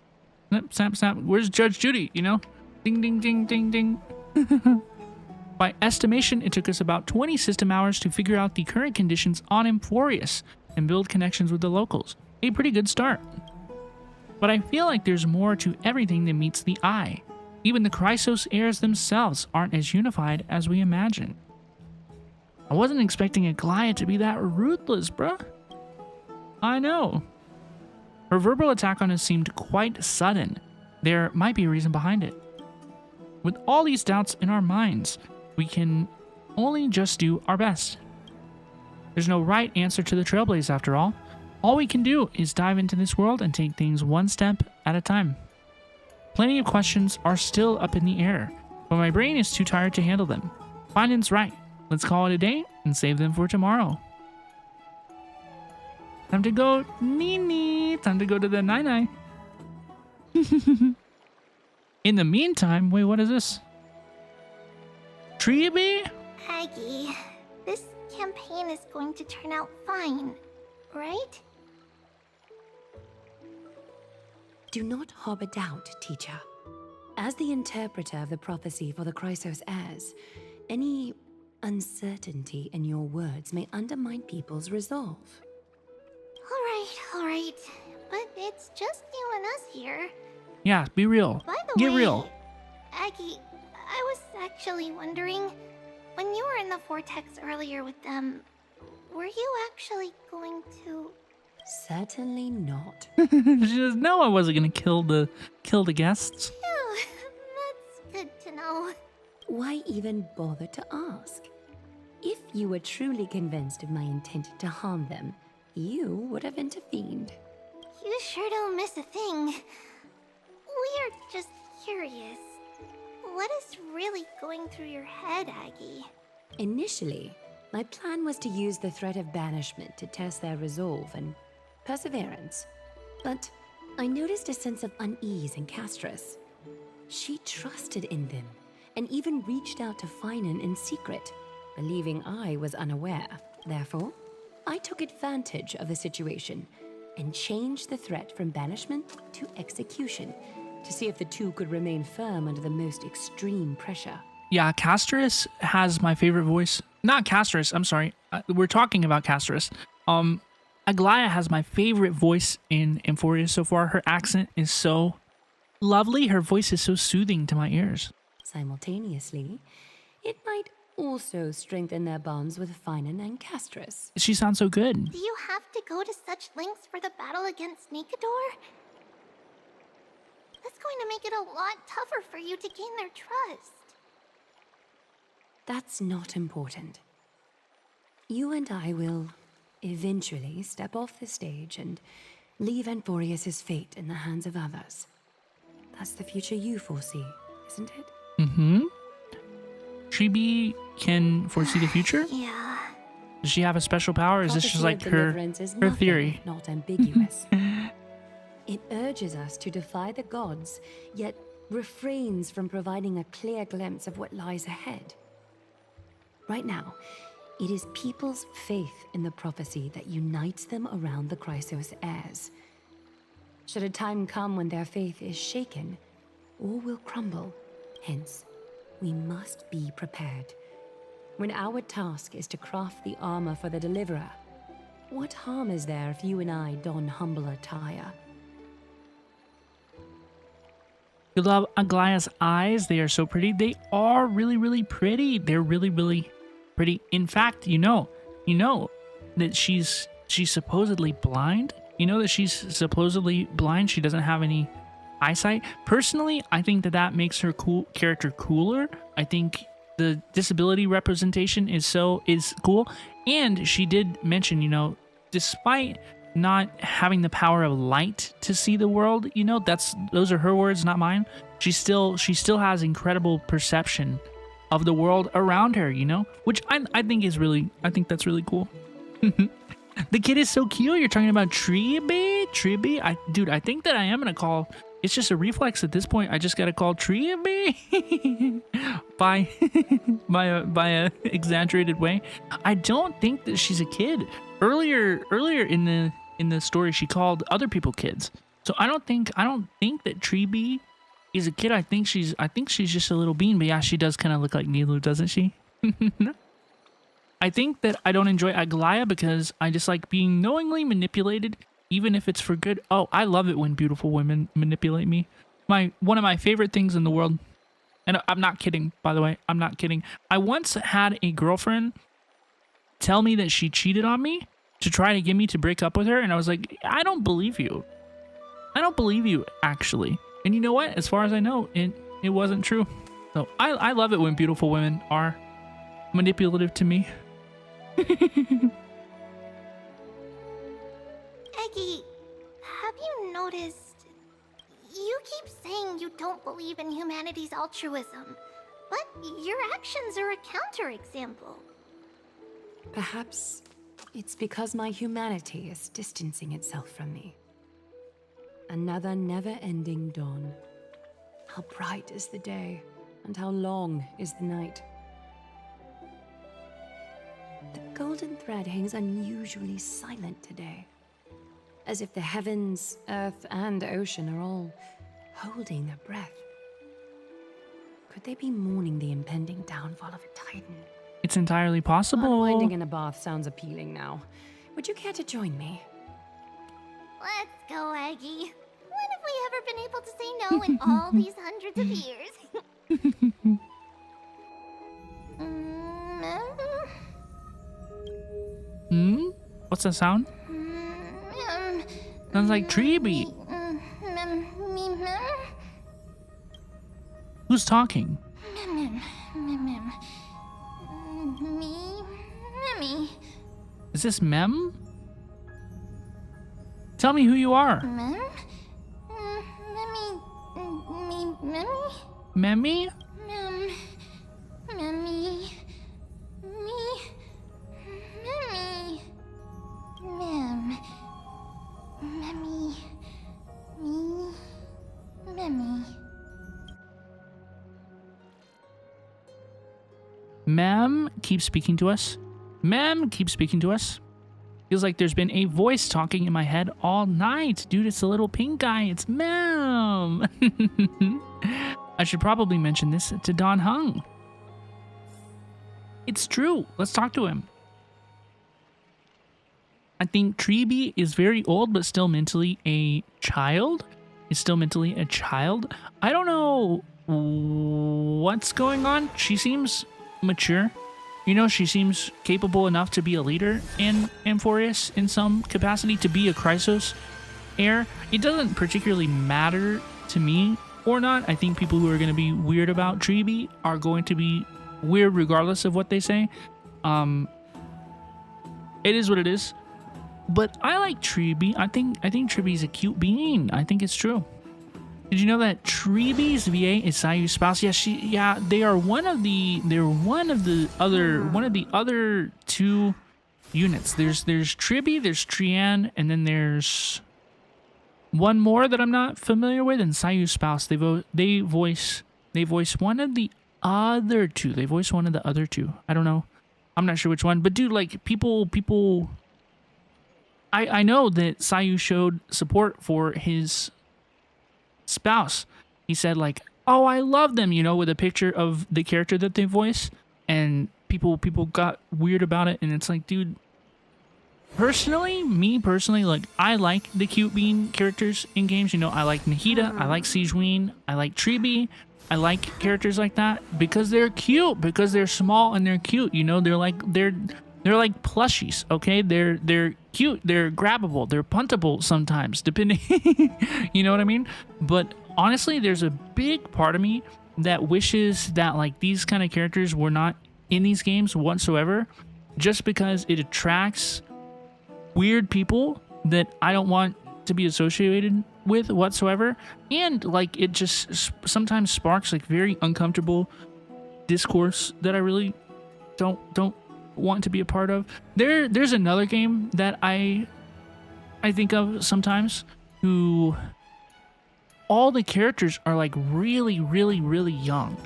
Snap, snap, snap. Where's Judge Judy, you know? Ding, ding, ding, ding, ding. By estimation, it took us about 20 system hours to figure out the current conditions on AMPHOREUS and build connections with the locals. A pretty good start. But I feel like there's more to everything than meets the eye. Even the Chrysos heirs themselves aren't as unified as we imagine. I wasn't expecting Aglaya to be that ruthless, bruh. I know. Her verbal attack on us seemed quite sudden. There might be a reason behind it. With all these doubts in our minds, we can only just do our best. There's no right answer to the Trailblaze after all. All we can do is dive into this world and take things one step at a time. Plenty of questions are still up in the air, but my brain is too tired to handle them. Finance right. Let's call it a day and save them for tomorrow. Time to go, Nini. Time to go to the Nai-Nai. In the meantime, wait, what is this? Treeby?
Aggie, this campaign is going to turn out fine, right?
Do not harbor doubt, teacher. As the interpreter of the prophecy for the Chrysos heirs, any uncertainty in your words may undermine people's resolve.
All right. But it's just you and us here.
Yeah, be real.
By the
Get
way,
real.
Aggie, I was actually wondering, when you were in the vortex earlier with them, were you actually going to...
Certainly not.
She says, no, I wasn't gonna kill the guests.
Phew, that's good to know.
Why even bother to ask? If you were truly convinced of my intent to harm them, you would have intervened.
You sure don't miss a thing. We're just curious. What is really going through your head, Aggie?
Initially, my plan was to use the threat of banishment to test their resolve and perseverance. But I noticed a sense of unease in Casterus. She trusted in them and even reached out to Finon in secret, believing I was unaware. Therefore, I took advantage of the situation and changed the threat from banishment to execution to see if the two could remain firm under the most extreme pressure.
Yeah, Casterus has my favorite voice. Not Casterus, I'm sorry. We're talking about Casterus. Aglaya has my favorite voice in AMPHOREUS so far. Her accent is so lovely. Her voice is so soothing to my ears.
Simultaneously, it might also strengthen their bonds with Finon and Casterus.
She sounds so good.
Do you have to go to such lengths for the battle against Nikador? That's going to make it a lot tougher for you to gain their trust.
That's not important. You and I will eventually step off the stage and leave AMPHOREUS' fate in the hands of others. That's the future you foresee, isn't it?
Mm-hmm. Treeby can foresee the future?
Yeah.
Does she have a special power? Or is this just like her theory?
Not ambiguous. It urges us to defy the gods, yet refrains from providing a clear glimpse of what lies ahead. Right now, It is people's faith in the prophecy that unites them around the Chrysos heirs. Should a time come when their faith is shaken, all will crumble. Hence, we must be prepared. When our task is to craft the armor for the Deliverer, what harm is there if you and I don humble attire?
You love Aglaya's eyes. They are so pretty. They are really, really pretty. They're really, really pretty. In fact, you know that she's supposedly blind. You know that she's supposedly blind. She doesn't have any eyesight. Personally, I think that makes her character cooler. I think the disability representation is cool. And she did mention, despite not having the power of light to see the world, those are her words, not mine. She still has incredible perception of the world around her, which I think that's really cool. The kid is so cute. You're talking about Triby. I think that I am gonna call. It's just a reflex at this point. I just gotta call Triby by a exaggerated way. I don't think that she's a kid. Earlier in the story, she called other people kids. So I don't think that Triby is a kid. I think she's just a little bean. But yeah, she does kind of look like Nilu, doesn't she? I think that I don't enjoy Aglaya because I just like being knowingly manipulated, even if it's for good. Oh, I love it when beautiful women manipulate me. One of my favorite things in the world. And I'm not kidding, by the way. I'm not kidding. I once had a girlfriend tell me that she cheated on me to try to get me to break up with her. And I was like, I don't believe you. I don't believe you, actually. And you know what? As far as I know, it wasn't true. So I love it when beautiful women are manipulative to me.
Eggie, have you noticed? You keep saying you don't believe in humanity's altruism, but your actions are a counterexample.
Perhaps it's because my humanity is distancing itself from me. Another never-ending dawn. How bright is the day, and how long is the night. The golden thread hangs unusually silent today, as if the heavens, earth, and ocean are all holding their breath. Could they be mourning the impending downfall of a titan?
It's entirely possible.
Unwinding in a bath sounds appealing now. Would you care to join me?
Let's go, Eggie. When have we ever been able to say no in all these hundreds of years?
What's that sound? Sounds like Triby. Who's talking?
Me.
Is this Mem? Tell me who you are. Memmy? Mem keeps speaking to us. Mem keeps speaking to us. Feels like there's been a voice talking in my head all night. Dude, it's the little pink guy. It's Mem. I should probably mention this to Don Hung. It's true. Let's talk to him. I think Triby is very old, but still mentally a child. I don't know what's going on. She seems mature. She seems capable enough to be a leader in AMPHOREUS in some capacity, to be a Chrysos heir. It doesn't particularly matter to me or not. I think people who are going to be weird about Triby are going to be weird regardless of what they say. It is what it is. But I like Triby. I think Triby's a cute being. I think it's true. Did you know that Triby's VA is Sayu's spouse? Yeah, they are one of the other two units. There's Triby, there's Trian, and then there's one more that I'm not familiar with, and Sayu's spouse. They voice one of the other two. I don't know I'm not sure which one, but dude, like people. I know that Sayu showed support for his spouse. He said like, "Oh, I love them," you know, with a picture of the character that they voice, and people got weird about it, and it's like, dude. Me personally, like, I like the cute bean characters in games. You know, I like Nahida, I like Sijween, I like Tribi, I like characters like that because they're cute, because they're small and they're cute. You know, they're like plushies. Okay, they're cute, they're grabbable, they're puntable sometimes, depending. You know what I mean? But honestly, there's a big part of me that wishes that like these kind of characters were not in these games whatsoever, just because it attracts weird people that I don't want to be associated with whatsoever, and like it just sometimes sparks like very uncomfortable discourse that I really don't want to be a part of. There's another game that I think of sometimes who all the characters are like really young,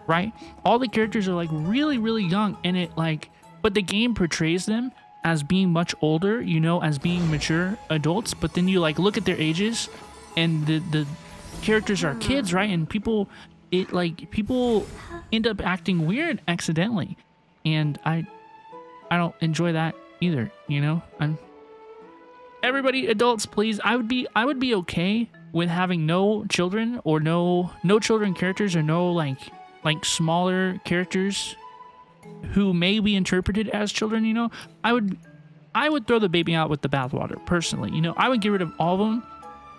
right? All the characters are like really young, and it like, but the game portrays them as being much older, you know, as being mature adults, but then you like look at their ages and the characters are kids, right? And people end up acting weird accidentally, and I don't enjoy that either, you know. Everybody, adults, please. I would be okay with having no children, or no children characters, or no like smaller characters who may be interpreted as children, you know. I would throw the baby out with the bathwater, personally. You know, I would get rid of all of them,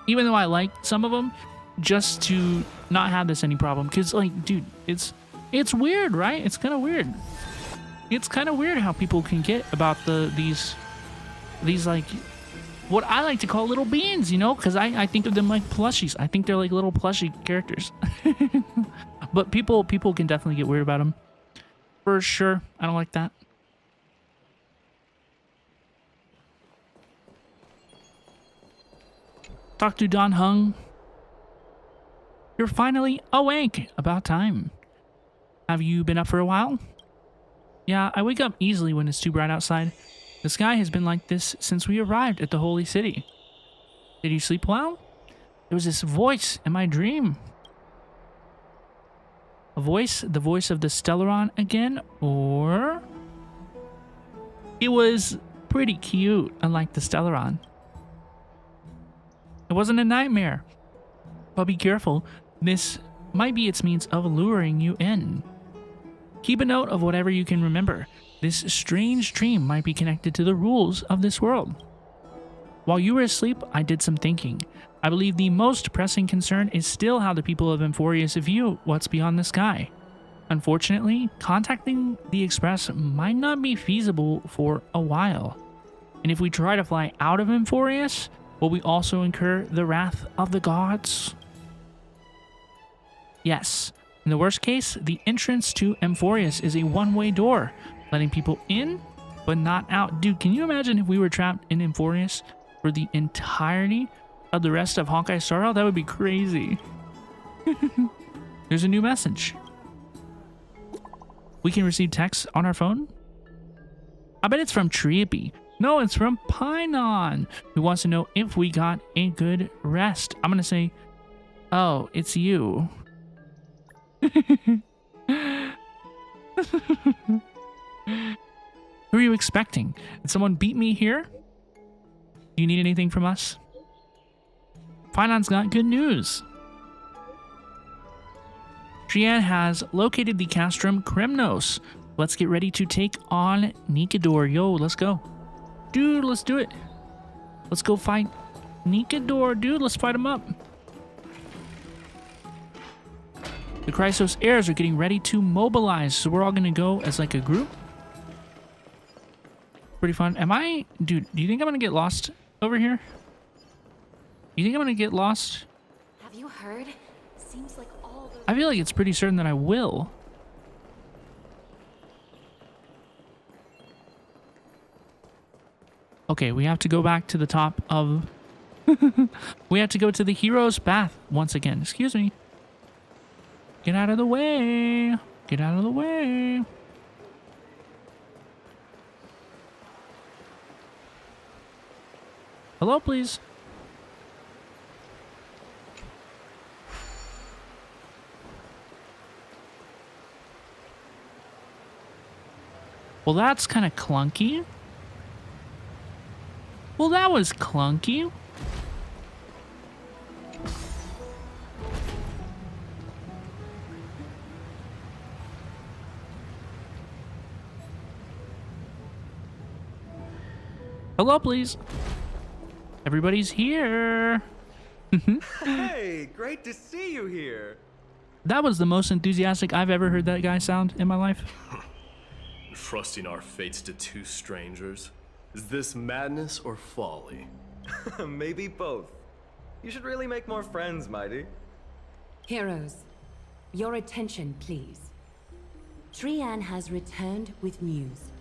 even though I like some of them, just to not have this any problem. Because, like, dude, it's weird, right? It's kind of weird. It's kind of weird how people can get about these like, what I like to call little beans, you know, because I think of them like plushies. I think they're like little plushie characters. But people can definitely get weird about them. For sure. I don't like that. Talk to Don Hung. You're finally awake. About time. Have you been up for a while? Yeah, I wake up easily when it's too bright outside. The sky has been like this since we arrived at the Holy City. Did you sleep well? There was this voice in my dream. A voice? The voice of the Stellaron again? Or... it was pretty cute, unlike the Stellaron. It wasn't a nightmare. But be careful. This might be its means of luring you in. Keep a note of whatever you can remember. This strange dream might be connected to the rules of this world. While you were asleep, I did some thinking. I believe the most pressing concern is still how the people of Amphoreuis view what's beyond the sky. Unfortunately, contacting the Express might not be feasible for a while. And if we try to fly out of Amphoreuis, will we also incur the wrath of the gods? Yes. In the worst case, the entrance to Amphoreuis is a one-way door, letting people in, but not out. Dude, can you imagine if we were trapped in Amphoreuis for the entirety of the rest of Honkai Star Rail? That would be crazy. There's a new message. We can receive text on our phone? I bet it's from Tribi. No, it's from Paean, who wants to know if we got a good rest. I'm going to say, oh, it's you. Who are you expecting? Did someone beat me here? Do you need anything from us? Paean's got good news. Paean has located the castrum Kremnos. Let's get ready to take on Nikador. Yo, let's go. Dude, let's do it. Let's go fight Nikador, dude. Let's fight him up. The Chrysos heirs are getting ready to mobilize, so we're all gonna go as like a group. Pretty fun. Dude, do you think I'm gonna get lost over here? You think I'm gonna get lost?
Have you heard? Seems like all those...
I feel like it's pretty certain that I will. Okay, we have to go back to the top of... we have to go to the hero's path once again. Excuse me. Get out of the way. Get out of the way. Hello, please. Well, that's kind of clunky. Well, that was clunky. Hello, please. Everybody's here.
Hey, great to see you here.
That was the most enthusiastic I've ever heard that guy sound in my life.
Trusting our fates to two strangers? Is this madness or folly?
Maybe both. You should really make more friends, Mighty.
Heroes, your attention, please. Paean has returned with news.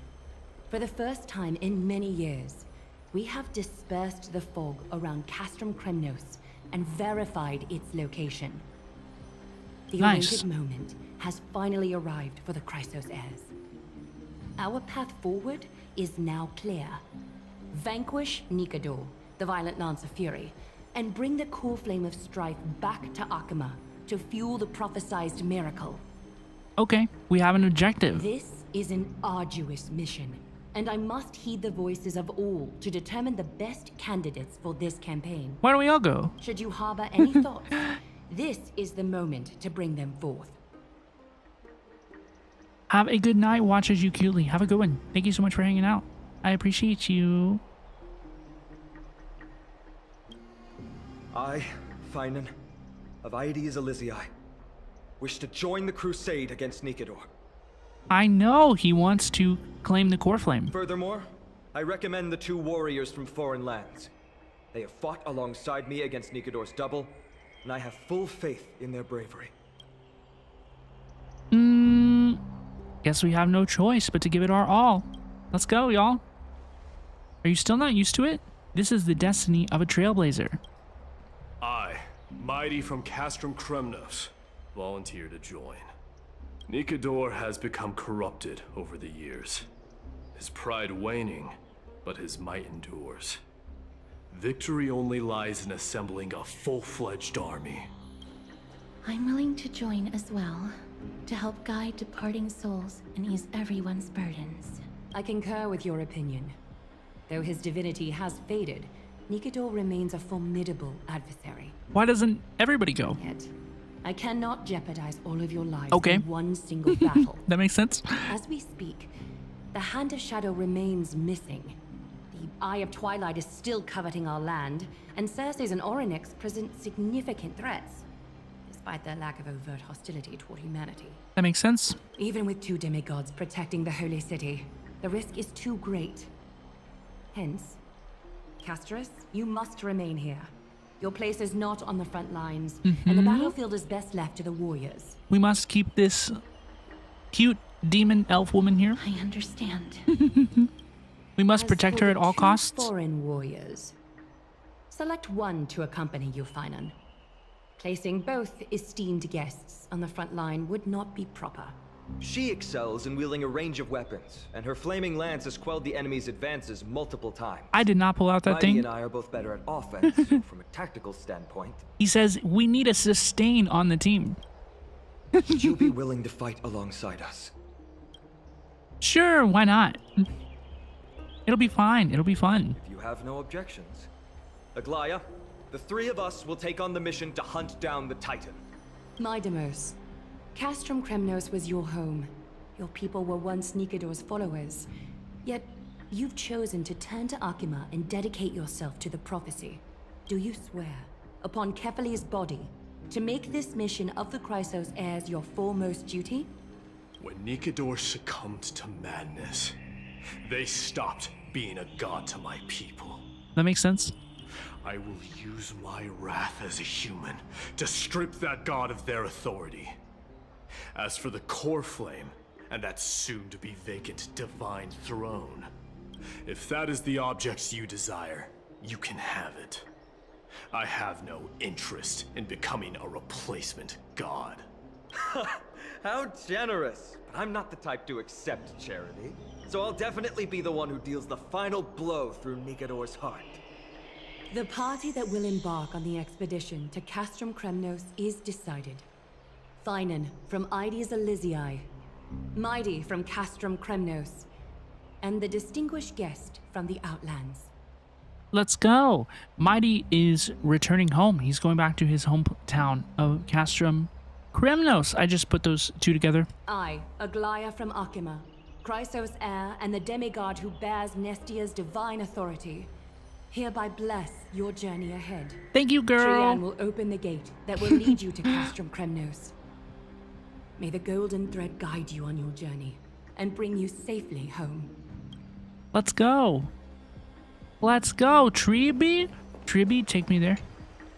For the first time in many years, we have dispersed the fog around Castrum Kremnos and verified its location. The awaited moment has finally arrived for the Chrysos heirs. Our path forward is now clear. Vanquish Nikador, the Violent Lance of Fury, and bring the core flame of strife back to Akama to fuel the prophesized miracle.
Okay, we have an objective.
This is an arduous mission, and I must heed the voices of all to determine the best candidates for this campaign.
Why don't we all go?
Should you harbor any thoughts, this is the moment to bring them forth.
Have a good night. Watch as you cutely. Have a good one. Thank you so much for hanging out. I appreciate you.
I, Finan, of Aedes Elysiae, wish to join the crusade against Nikador.
I know he wants to claim the core flame.
Furthermore, I recommend the two warriors from foreign lands. They have fought alongside me against Nikador's double, and I have full faith in their bravery.
Guess we have no choice but to give it our all. Let's go, y'all. Are you still not used to it? This is the destiny of a trailblazer.
I, Mighty from Castrum Kremnos, volunteer to join. Nikador has become corrupted over the years. His pride waning, but his might endures. Victory only lies in assembling a full-fledged army.
I'm willing to join as well, to help guide departing souls and ease everyone's burdens.
I concur with your opinion. Though his divinity has faded, Nikador remains a formidable adversary.
Why doesn't everybody go?
Yet, I cannot jeopardize all of your lives
in
one single battle.
That makes sense.
As we speak, the Hand of Shadow remains missing. The Eye of Twilight is still coveting our land, and Circes and Orynyx present significant threats, despite their lack of overt hostility toward humanity.
That makes sense.
Even with two demigods protecting the Holy City, the risk is too great. Hence, Castrus, you must remain here. Your place is not on the front lines, and the battlefield is best left to the warriors.
We must keep this cute demon elf woman here.
I understand.
We must protect her at all costs.
Foreign warriors. Select one to accompany you, Finan. Placing both esteemed guests on the front line would not be proper.
She excels in wielding a range of weapons, and her flaming lance has quelled the enemy's advances multiple times.
I did not pull out that
Mighty
thing.
and I are both better at offense, so from a tactical standpoint.
He says we need a sustain on the team.
Would you be willing to fight alongside us?
Sure, why not? It'll be fine. It'll be fun.
If you have no objections. Aglaya, the three of us will take on the mission to hunt down the Titan.
Mydemos, Castrum Kremnos was your home. Your people were once Nikador's followers. Yet, you've chosen to turn to Akima and dedicate yourself to the prophecy. Do you swear, upon Kefali's body, to make this mission of the Chrysos heirs your foremost duty?
When Nikador succumbed to madness, they stopped being a god to my people.
That makes sense.
I will use my wrath as a human to strip that god of their authority. As for the core flame, and that soon-to-be vacant divine throne, if that is the object you desire, you can have it. I have no interest in becoming a replacement god.
How generous! But I'm not the type to accept charity, so I'll definitely be the one who deals the final blow through Nikador's heart.
The party that will embark on the expedition to Castrum Kremnos is decided. Finan from Ides Elysiae, Mighty from Castrum Kremnos, and the distinguished guest from the Outlands.
Let's go. Mighty is returning home. He's going back to his hometown of Castrum Kremnos. I just put those two together.
I, Aglaia from Akima, Chrysos heir and the demigod who bears Nestia's divine authority, hereby bless your journey ahead.
Thank you, girl.
Paean will open the gate that will lead you to Castrum Kremnos. May the golden thread guide you on your journey and bring you safely home.
Let's go. Let's go, Treeby. Treeby, take me there.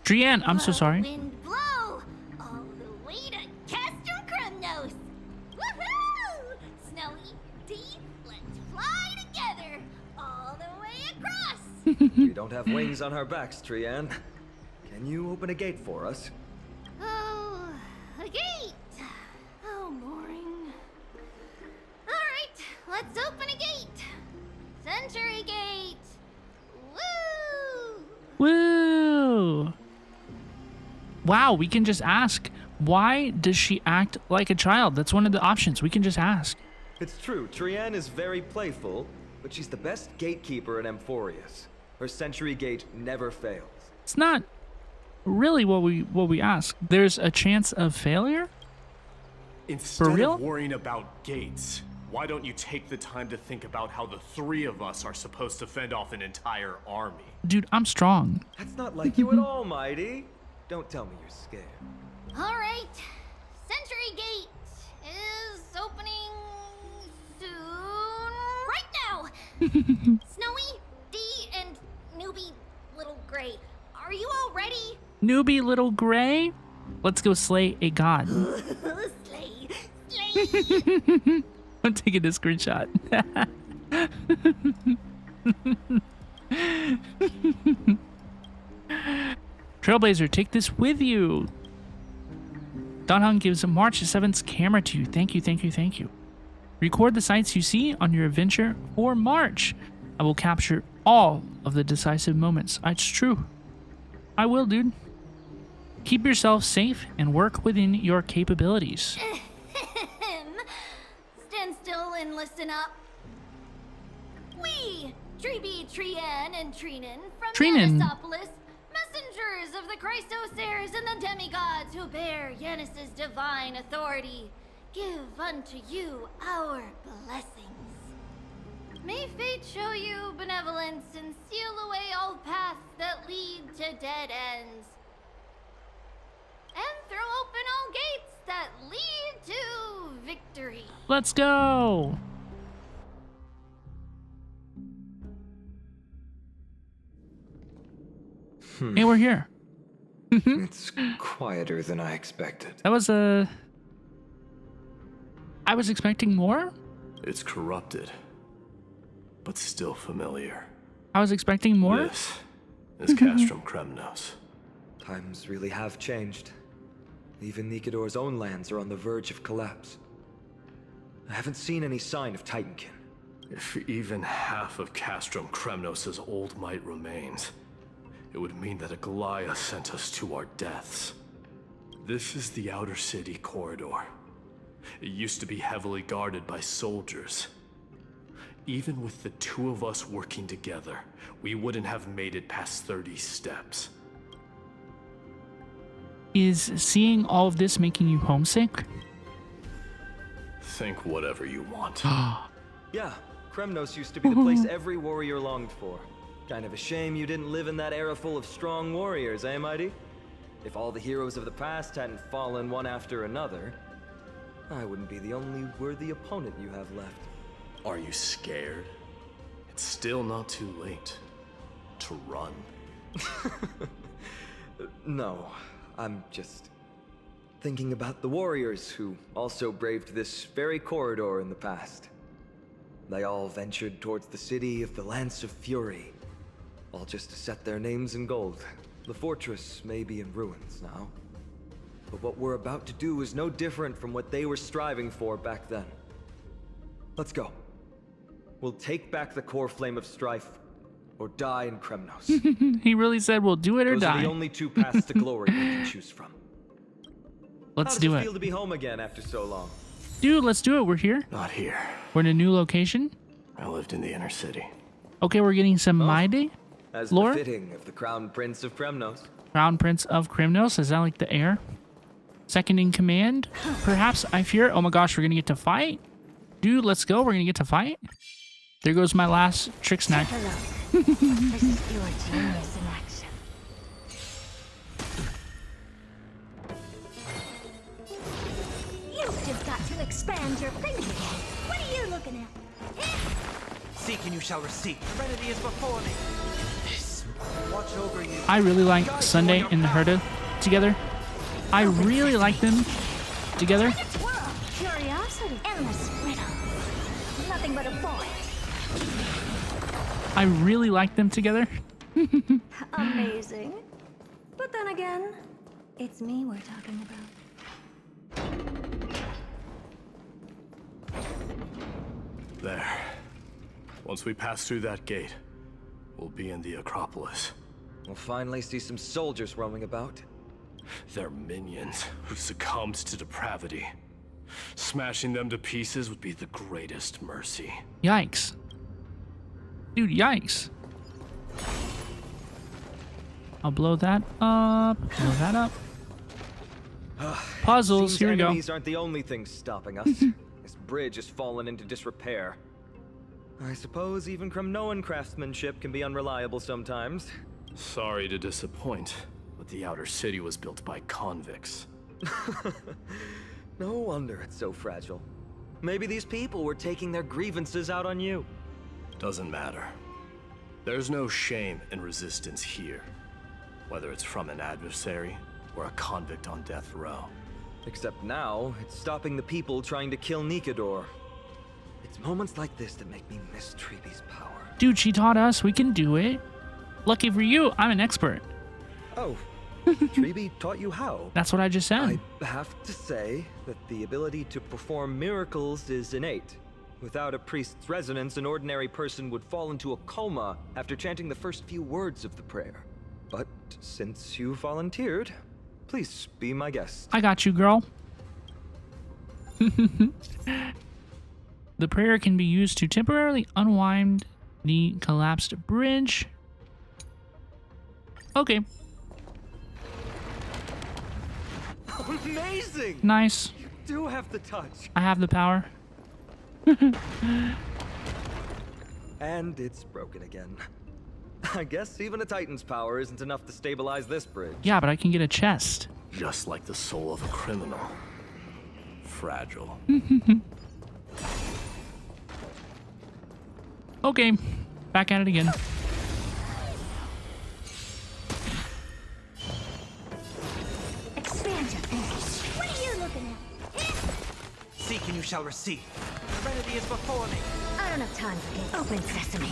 Drian, I'm so sorry.
Wind blow all the way to Castrum Kremnos. Woohoo! Snowy, D, let's fly together all the way across.
We don't have wings on our backs, Trian. Can you open a gate for us?
Oh, a gate. Oh, boring. All right, let's open a gate. Century gate. Woo!
Woo! Wow, we can just ask. Why does she act like a child? That's one of the options. We can just ask.
It's true, Trian is very playful, but she's the best gatekeeper in Amphoreus. Her century gate never fails.
It's not really what we ask. There's a chance of failure?
Instead
For real?
of worrying about gates, why don't you take the time to think about how the three of us are supposed to fend off an entire army?
Dude, I'm strong.
That's not like you at all, Mighty. Don't tell me you're scared.
All right, Century Gate is opening soon. Right now. Snowy, D, and Newbie Little Gray, are you all ready?
Newbie Little Gray? Let's go slay a god.
Slay, slay.
I'm taking a screenshot. Trailblazer, take this with you. Donhung gives a March 7th's camera to you. Thank you, thank you, thank you. Record the sights you see on your adventure for March. I will capture all of the decisive moments. It's true. I will, dude. Keep yourself safe and work within your capabilities.
Stand still and listen up. We, Treeby, Trian, and Trinan from
Trinan.
Yanisopolis, messengers of the Chrysosairs and the demigods who bear Yanis's divine authority, give unto you our blessings. May fate show you benevolence and seal away all paths that lead to dead ends. And throw open all gates that lead to victory.
Let's go. Hey, we're here.
It's quieter than I expected.
That was I was expecting more.
It's corrupted, but still familiar.
I was expecting more.
This is Castrum Kremnos.
Times really have changed. Even Nikador's own lands are on the verge of collapse. I haven't seen any sign of Titankin.
If even half of Castrum Kremnos' old might remains, it would mean that Aglaia sent us to our deaths. This is the outer city corridor. It used to be heavily guarded by soldiers. Even with the two of us working together, we wouldn't have made it past 30 steps.
Is seeing all of this making you homesick?
Think whatever you want.
Yeah, Kremnos used to be the place every warrior longed for. Kind of a shame you didn't live in that era full of strong warriors, eh, Mighty? If all the heroes of the past hadn't fallen one after another, I wouldn't be the only worthy opponent you have left.
Are you scared? It's still not too late to run.
No, I'm just thinking about the warriors who also braved this very corridor in the past. They all ventured towards the city of the Lance of Fury, all just to set their names in gold. The fortress may be in ruins now, but what we're about to do is no different from what they were striving for back then. Let's go. We'll take back the core flame of strife, or die in Kremnos.
He really said we'll do it or
Those are
die.
the only two paths to glory we can choose from.
Let's
How does
do
it
it.
feel to be home again after so long?
Dude, let's do it. We're here.
Not here.
We're in a new location.
I lived in the inner city.
Okay, we're getting some Maide.
As
Lore?
befitting of the Crown Prince of Kremnos.
Crown Prince of Kremnos. Is that like the heir? Second in command? Perhaps I fear. Oh my gosh, we're gonna get to fight? Dude, let's go. We're gonna get to fight. There goes my last trick snack.
This is pure genius in action. You've just got to expand your thinking. What are you looking at?
Seek and you shall receive. Serenity is before me. Watch over you.
I really like Sunday and the Herta together. I really like them together.
Curiosity, endless riddle. Nothing but a void.
I really like them together.
Amazing. But then again, it's me we're talking about.
There. Once we pass through that gate, we'll be in the Acropolis.
We'll finally see some soldiers roaming about.
They're minions who succumbed to depravity. Smashing them to pieces would be the greatest mercy.
Yikes. Dude, yikes. I'll blow that up. Blow that up. Puzzles,
Seems
here we go.
enemies aren't the only things stopping us. This bridge has fallen into disrepair. I suppose even Kremnoan craftsmanship can be unreliable sometimes.
Sorry to disappoint, but the outer city was built by convicts.
No wonder it's so fragile. Maybe these people were taking their grievances out on you.
Doesn't matter. There's no shame in resistance here, whether it's from an adversary or a convict on death row.
Except now, it's stopping the people trying to kill Nikador. It's moments like this that make me miss Treebe's power.
Dude, she taught us. We can do it. Lucky for you, I'm an expert.
Oh, Treebe taught you how?
That's what I just said.
I have to say that the ability to perform miracles is innate. Without a priest's resonance, an ordinary person would fall into a coma after chanting the first few words of the prayer. But since you volunteered, please be my guest.
I got you, girl. The prayer can be used to temporarily unwind the collapsed bridge. Okay.
Amazing!
Nice.
You do have the touch.
I have the power.
And it's broken again. I guess even a Titan's power isn't enough to stabilize this bridge.
Yeah, but I can get a chest.
Just like the soul of a criminal. Fragile.
Okay, back at it again.
Expand your thinking. What are you looking at?
Seek and you shall receive. Serenity is before me.
I don't have time for games. Open sesame.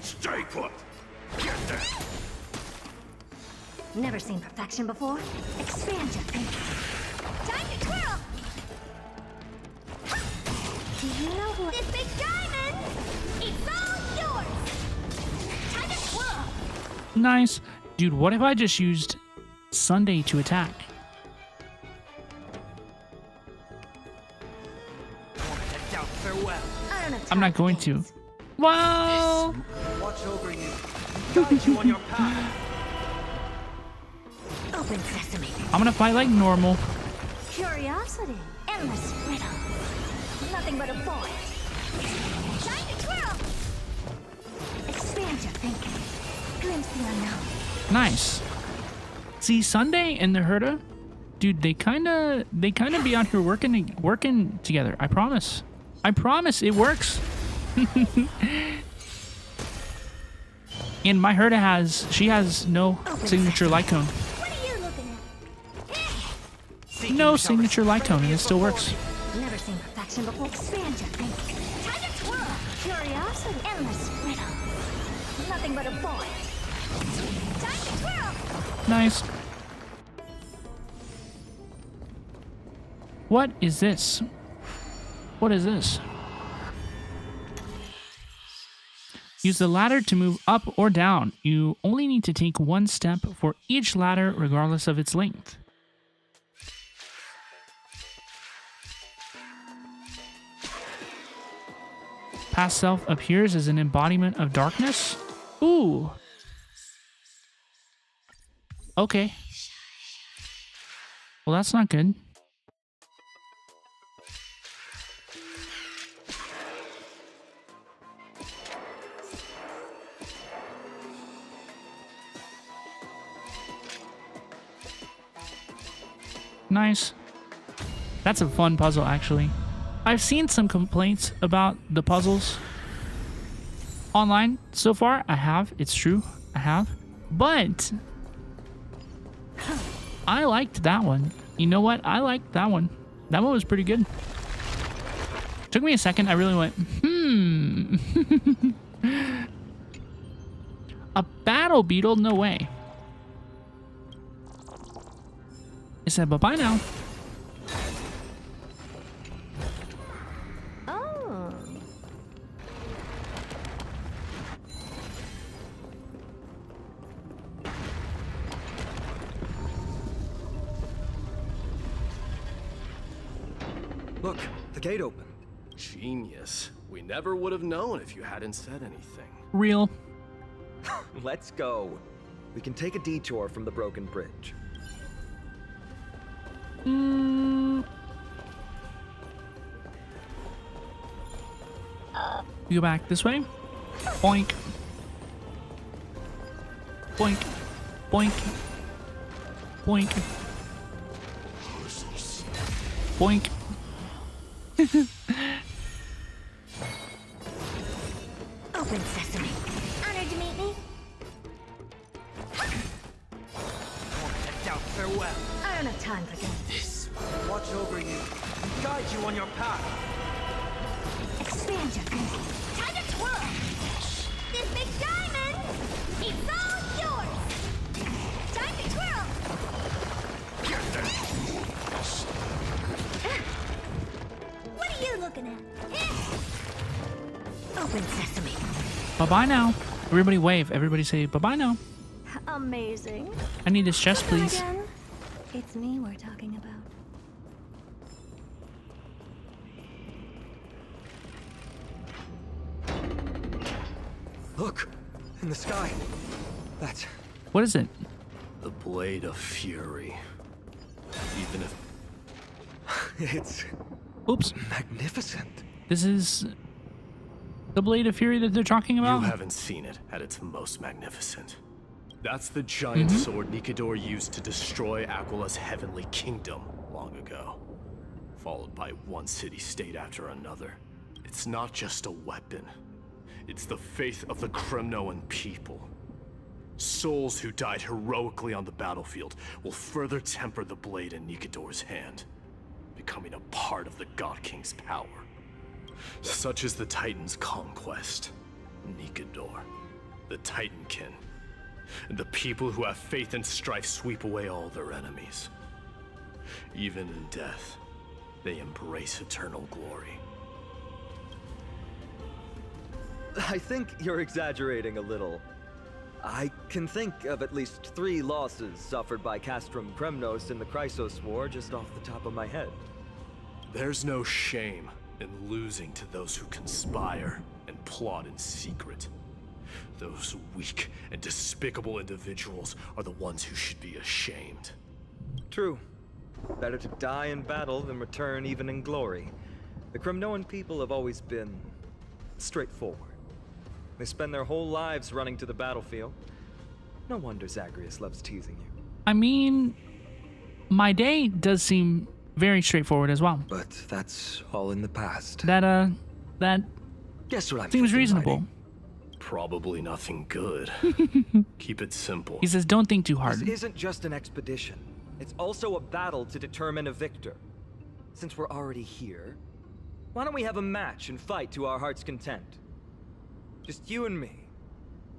Stay put! Get there!
Never seen perfection before? Expand your thinking. Time to twirl! Do you know who— This big diamond! It's all yours! Time to twirl!
Nice. Dude, what if I just used Sunday to attack?
Head down, farewell.
I don't have time
I'm not
for
going to.
games.
Well,
Watch over you. Guide you on your path.
Open sesame.
I'm gonna fight like normal.
Curiosity. Endless riddle. Nothing but a void. Time to twirl! Expand your thinking. Glimpse the unknown.
Nice. See, Sunday and the Herta, dude, they kinda be out here working together. I promise. I promise it works. And my Herta has no signature light cone.
What are you looking at?
Seek
No
you shall
signature
receive.
light cone, and
Serenity
it
is
still
before
works.
me.
Never seen perfection before. Expand your thinking. Time to twirl! Curiosity. Endless riddle. Nothing but a void. Time to twirl!
Nice. What is this? What is this? Use the ladder to move up or down. You only need to take one step for each ladder, regardless of its length. Past self appears as an embodiment of darkness. Ooh. Okay. Well, that's not good. Nice. That's a fun puzzle, actually. I've seen some complaints about the puzzles online so far. I have. It's true. I have. But I liked that one. You know what? I liked that one. That one was pretty good. Took me a second. I really went, A battle beetle? No way. I said bye-bye now.
Oh.
Look, the gate opened.
Genius. We never would have known if you hadn't said anything.
Real.
Let's go. We can take a detour from the broken bridge.
You go back this way. Boink. Boink. Boink. Boink. Boink.
Open sesame. Honored to meet me.
Farewell.
I don't have time for games.
Watch over you and guide you on your path.
Expand your thinking. Time to twirl. This big diamond, it's all yours. Time to twirl. What are you looking at? Open sesame.
Bye-bye now. Everybody wave. Everybody say bye-bye now.
Amazing.
I need this chest,
Come
please.
again. It's me we're talking about.
Look, in the sky. That's...
What is it?
The Blade of Fury. Even if...
It's...
Oops.
magnificent.
This is the Blade of Fury that they're talking about?
You haven't seen it at its most magnificent. That's the giant sword Nikador used to destroy Aquila's heavenly kingdom long ago, followed by one city-state after another. It's not just a weapon. It's the faith of the Kremnoan people. Souls who died heroically on the battlefield will further temper the blade in Nikador's hand, becoming a part of the God King's power. Such is the Titan's conquest. Nikador, the Titankin, and the people who have faith and strife sweep away all their enemies. Even in death, they embrace eternal glory.
I think you're exaggerating a little. I can think of at least 3 losses suffered by Castrum Kremnos in the Chrysos War just off the top of my head.
There's no shame in losing to those who conspire and plot in secret. Those weak and despicable individuals are the ones who should be ashamed.
True. Better to die in battle than return even in glory. The Kremnoan people have always been straightforward. They spend their whole lives running to the battlefield. No wonder Zagreus loves teasing you.
I mean, my day does seem very straightforward as well.
But that's all in the past.
That
Guess what I'm
seems
thinking,
reasonable.
Mighty?
Probably nothing good. Keep it simple.
He says, don't think too hard.
This isn't just an expedition. It's also a battle to determine a victor. Since we're already here, why don't we have a match and fight to our heart's content? Just you and me.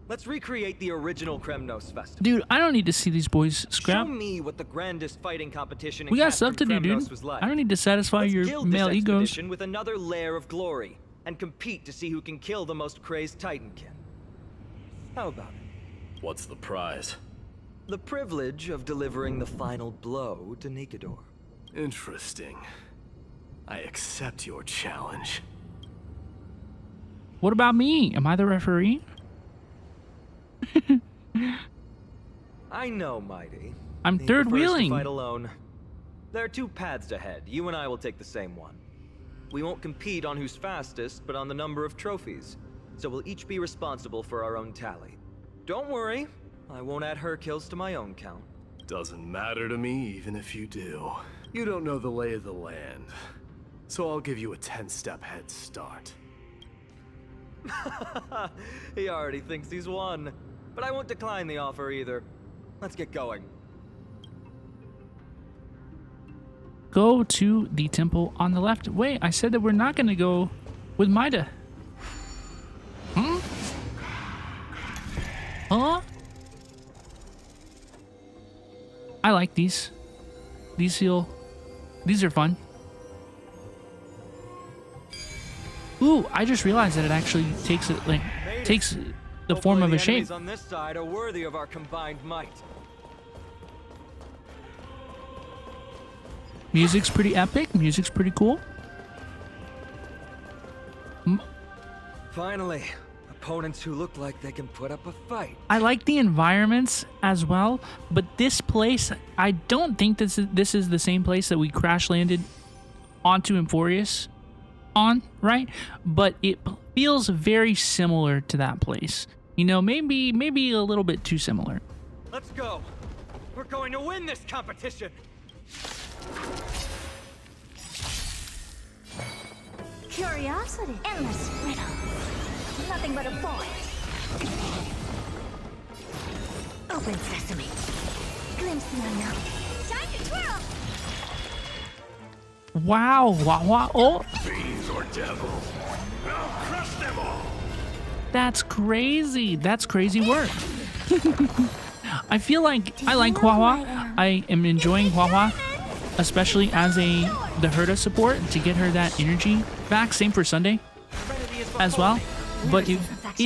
Let's recreate the original Kremnos festival.
Dude, I don't need to see these boys
Show
scrap.
me what the grandest fighting competition in
We got
Captain
stuff to do,
Kremnos
dude.
was like.
I don't need to satisfy
Let's
your
gild
male
this
egos.
expedition with another layer of glory and compete to see who can kill the most crazed Titankin. How about it?
What's the prize?
The privilege of delivering the final blow to Nikador.
Interesting. I accept your challenge.
What about me? Am I the referee?
I know, Mighty.
I'm
He
third
prefers to
wheeling.
fight alone. There are two paths ahead. You and I will take the same one. We won't compete on who's fastest, but on the number of trophies. So we'll each be responsible for our own tally. Don't worry, I won't add her kills to my own count.
Doesn't matter to me, even if you do. You don't know the lay of the land. So I'll give you a 10-step head start.
He already thinks he's won. But I won't decline the offer either. Let's get going.
Go to the temple on the left. Wait, I said that we're not going to go with Maida. Hmm? Huh? I like these. These are fun. Ooh, I just realized that it actually takes it like takes the form of a shape.
Enemies on this side are worthy of our combined might.
Music's pretty epic. Music's pretty cool.
Finally, opponents who look like they can put up a fight.
I like the environments as well, but this place, I don't think this is the same place that we crash landed onto AMPHOREUS on, right? But it feels very similar to that place. You know, maybe a little bit too similar.
Let's go. We're going to win this competition.
Curiosity. Endless riddle. Nothing but a void. Open sesame. Glimpse the unknown. Time to twirl.
Wow, wow. Oh,
Fiends or devils. I'll crush them all.
that's crazy. That's crazy work. I feel like I like Huahua. I am enjoying Huahua, especially as the Herda support to get her that energy back. Same for Sunday as well. But it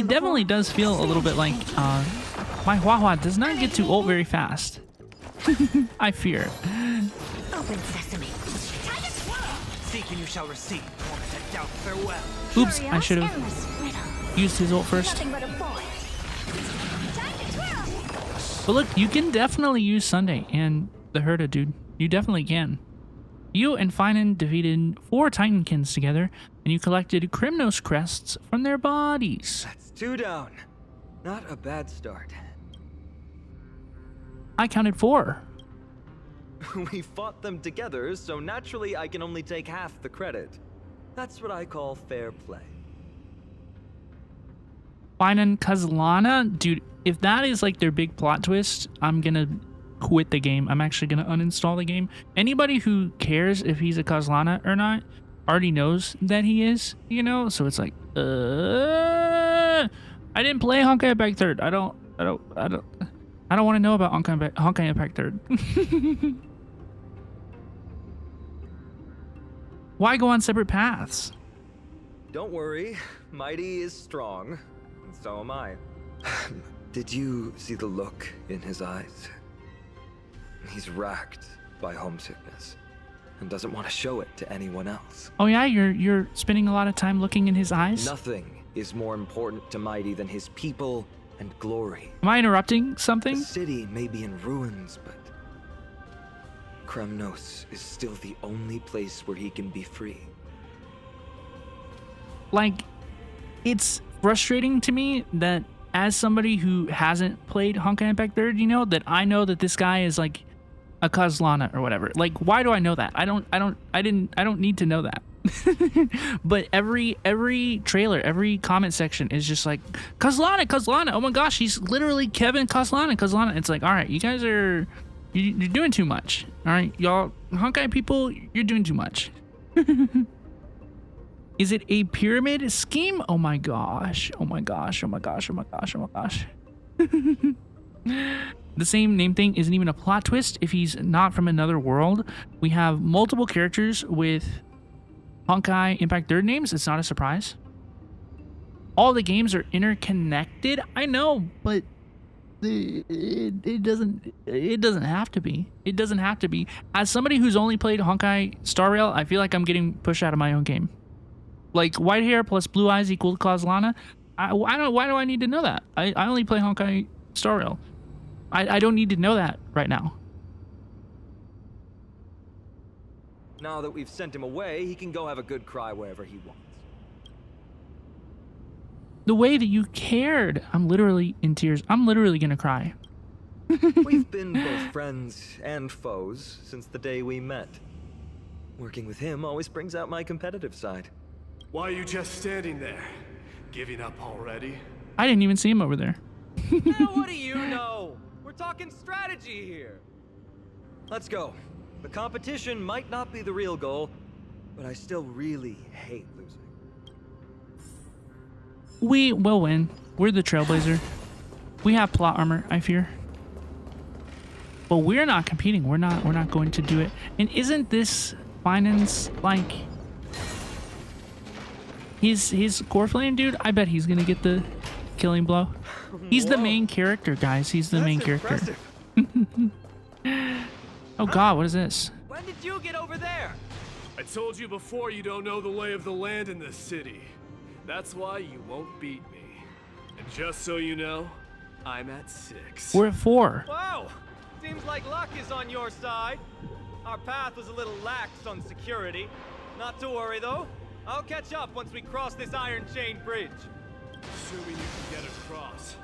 definitely does feel a little bit like my Huahua does not get to ult very fast. I fear.
Open sesame.
Seek and you shall receive. Moment to doubt, farewell.
Oops, I should have used his ult first.
Nothing but a void. Time to twirl.
But look, you can definitely use Sunday and the Herda, dude. You definitely can. You and Finan defeated 4 Titankins together, and you collected Kremnos crests from their bodies.
That's 2 down. Not a bad start.
I counted 4.
We fought them together, so naturally I can only take half the credit. That's what I call fair play.
Finan Kazlana, dude, if that is like their big plot twist, I'm gonna quit the game. I'm actually gonna uninstall the game. Anybody who cares if he's a Kazlana or not already knows that he is, you know? So it's like, I didn't play Honkai Impact 3rd. I don't want to know about Honkai Impact 3rd. Why go on separate paths?
Don't worry, Mighty is strong, and so am I. Did you see the look in his eyes? He's racked by homesickness and doesn't want to show it to anyone else.
Oh yeah, you're spending a lot of time looking in his eyes?
Nothing is more important to Mighty than his people and glory.
Am I interrupting something?
The city may be in ruins, but Kremnos is still the only place where he can be free.
Like, it's frustrating to me that as somebody who hasn't played Honkai Impact 3rd, you know, that I know that this guy is like a Kazlana or whatever. Like, why do I know that? I don't need to know that. But every trailer, every comment section is just like Kazlana. Oh my gosh, he's literally Kevin Kazlana. It's like, all right, you guys are you're doing too much. All right, y'all Honkai people, you're doing too much. Is it a pyramid scheme? Oh my gosh. Oh my gosh. Oh my gosh. Oh my gosh. Oh my gosh. The same name thing isn't even a plot twist if he's not from another world. We have multiple characters with Honkai Impact Third names. It's not a surprise. All the games are interconnected. I know, but it doesn't have to be. It doesn't have to be. As somebody who's only played Honkai Star Rail, I feel like I'm getting pushed out of my own game. Like white hair plus blue eyes equal Kozlana. Why do I need to know that? I only play Honkai Star Rail. I don't need to know that right now.
Now that we've sent him away, he can go have a good cry wherever he wants.
The way that you cared. I'm literally in tears. I'm literally gonna cry.
We've been both friends and foes since the day we met. Working with him always brings out my competitive side.
Why are you just standing there? Giving up already?
I didn't even see him over there.
Now what do you know? We're talking strategy here. Let's go. The competition might not be the real goal, but I still really hate losing.
We will win. We're the Trailblazer. We have plot armor, I fear. But we're not competing. We're not going to do it. And isn't this finance like his core flame dude? I bet he's gonna get the killing blow. He's the main character, guys. He's the main character. Oh god, what is this?
When did you get over there?
I told you before, you don't know the lay of the land in this city. That's why you won't beat me. And just so you know, I'm at 6.
We're at 4.
Wow! Seems like luck is on your side. Our path was a little lax on security. Not to worry though. I'll catch up once we cross this iron chain bridge.
Assuming you can get across.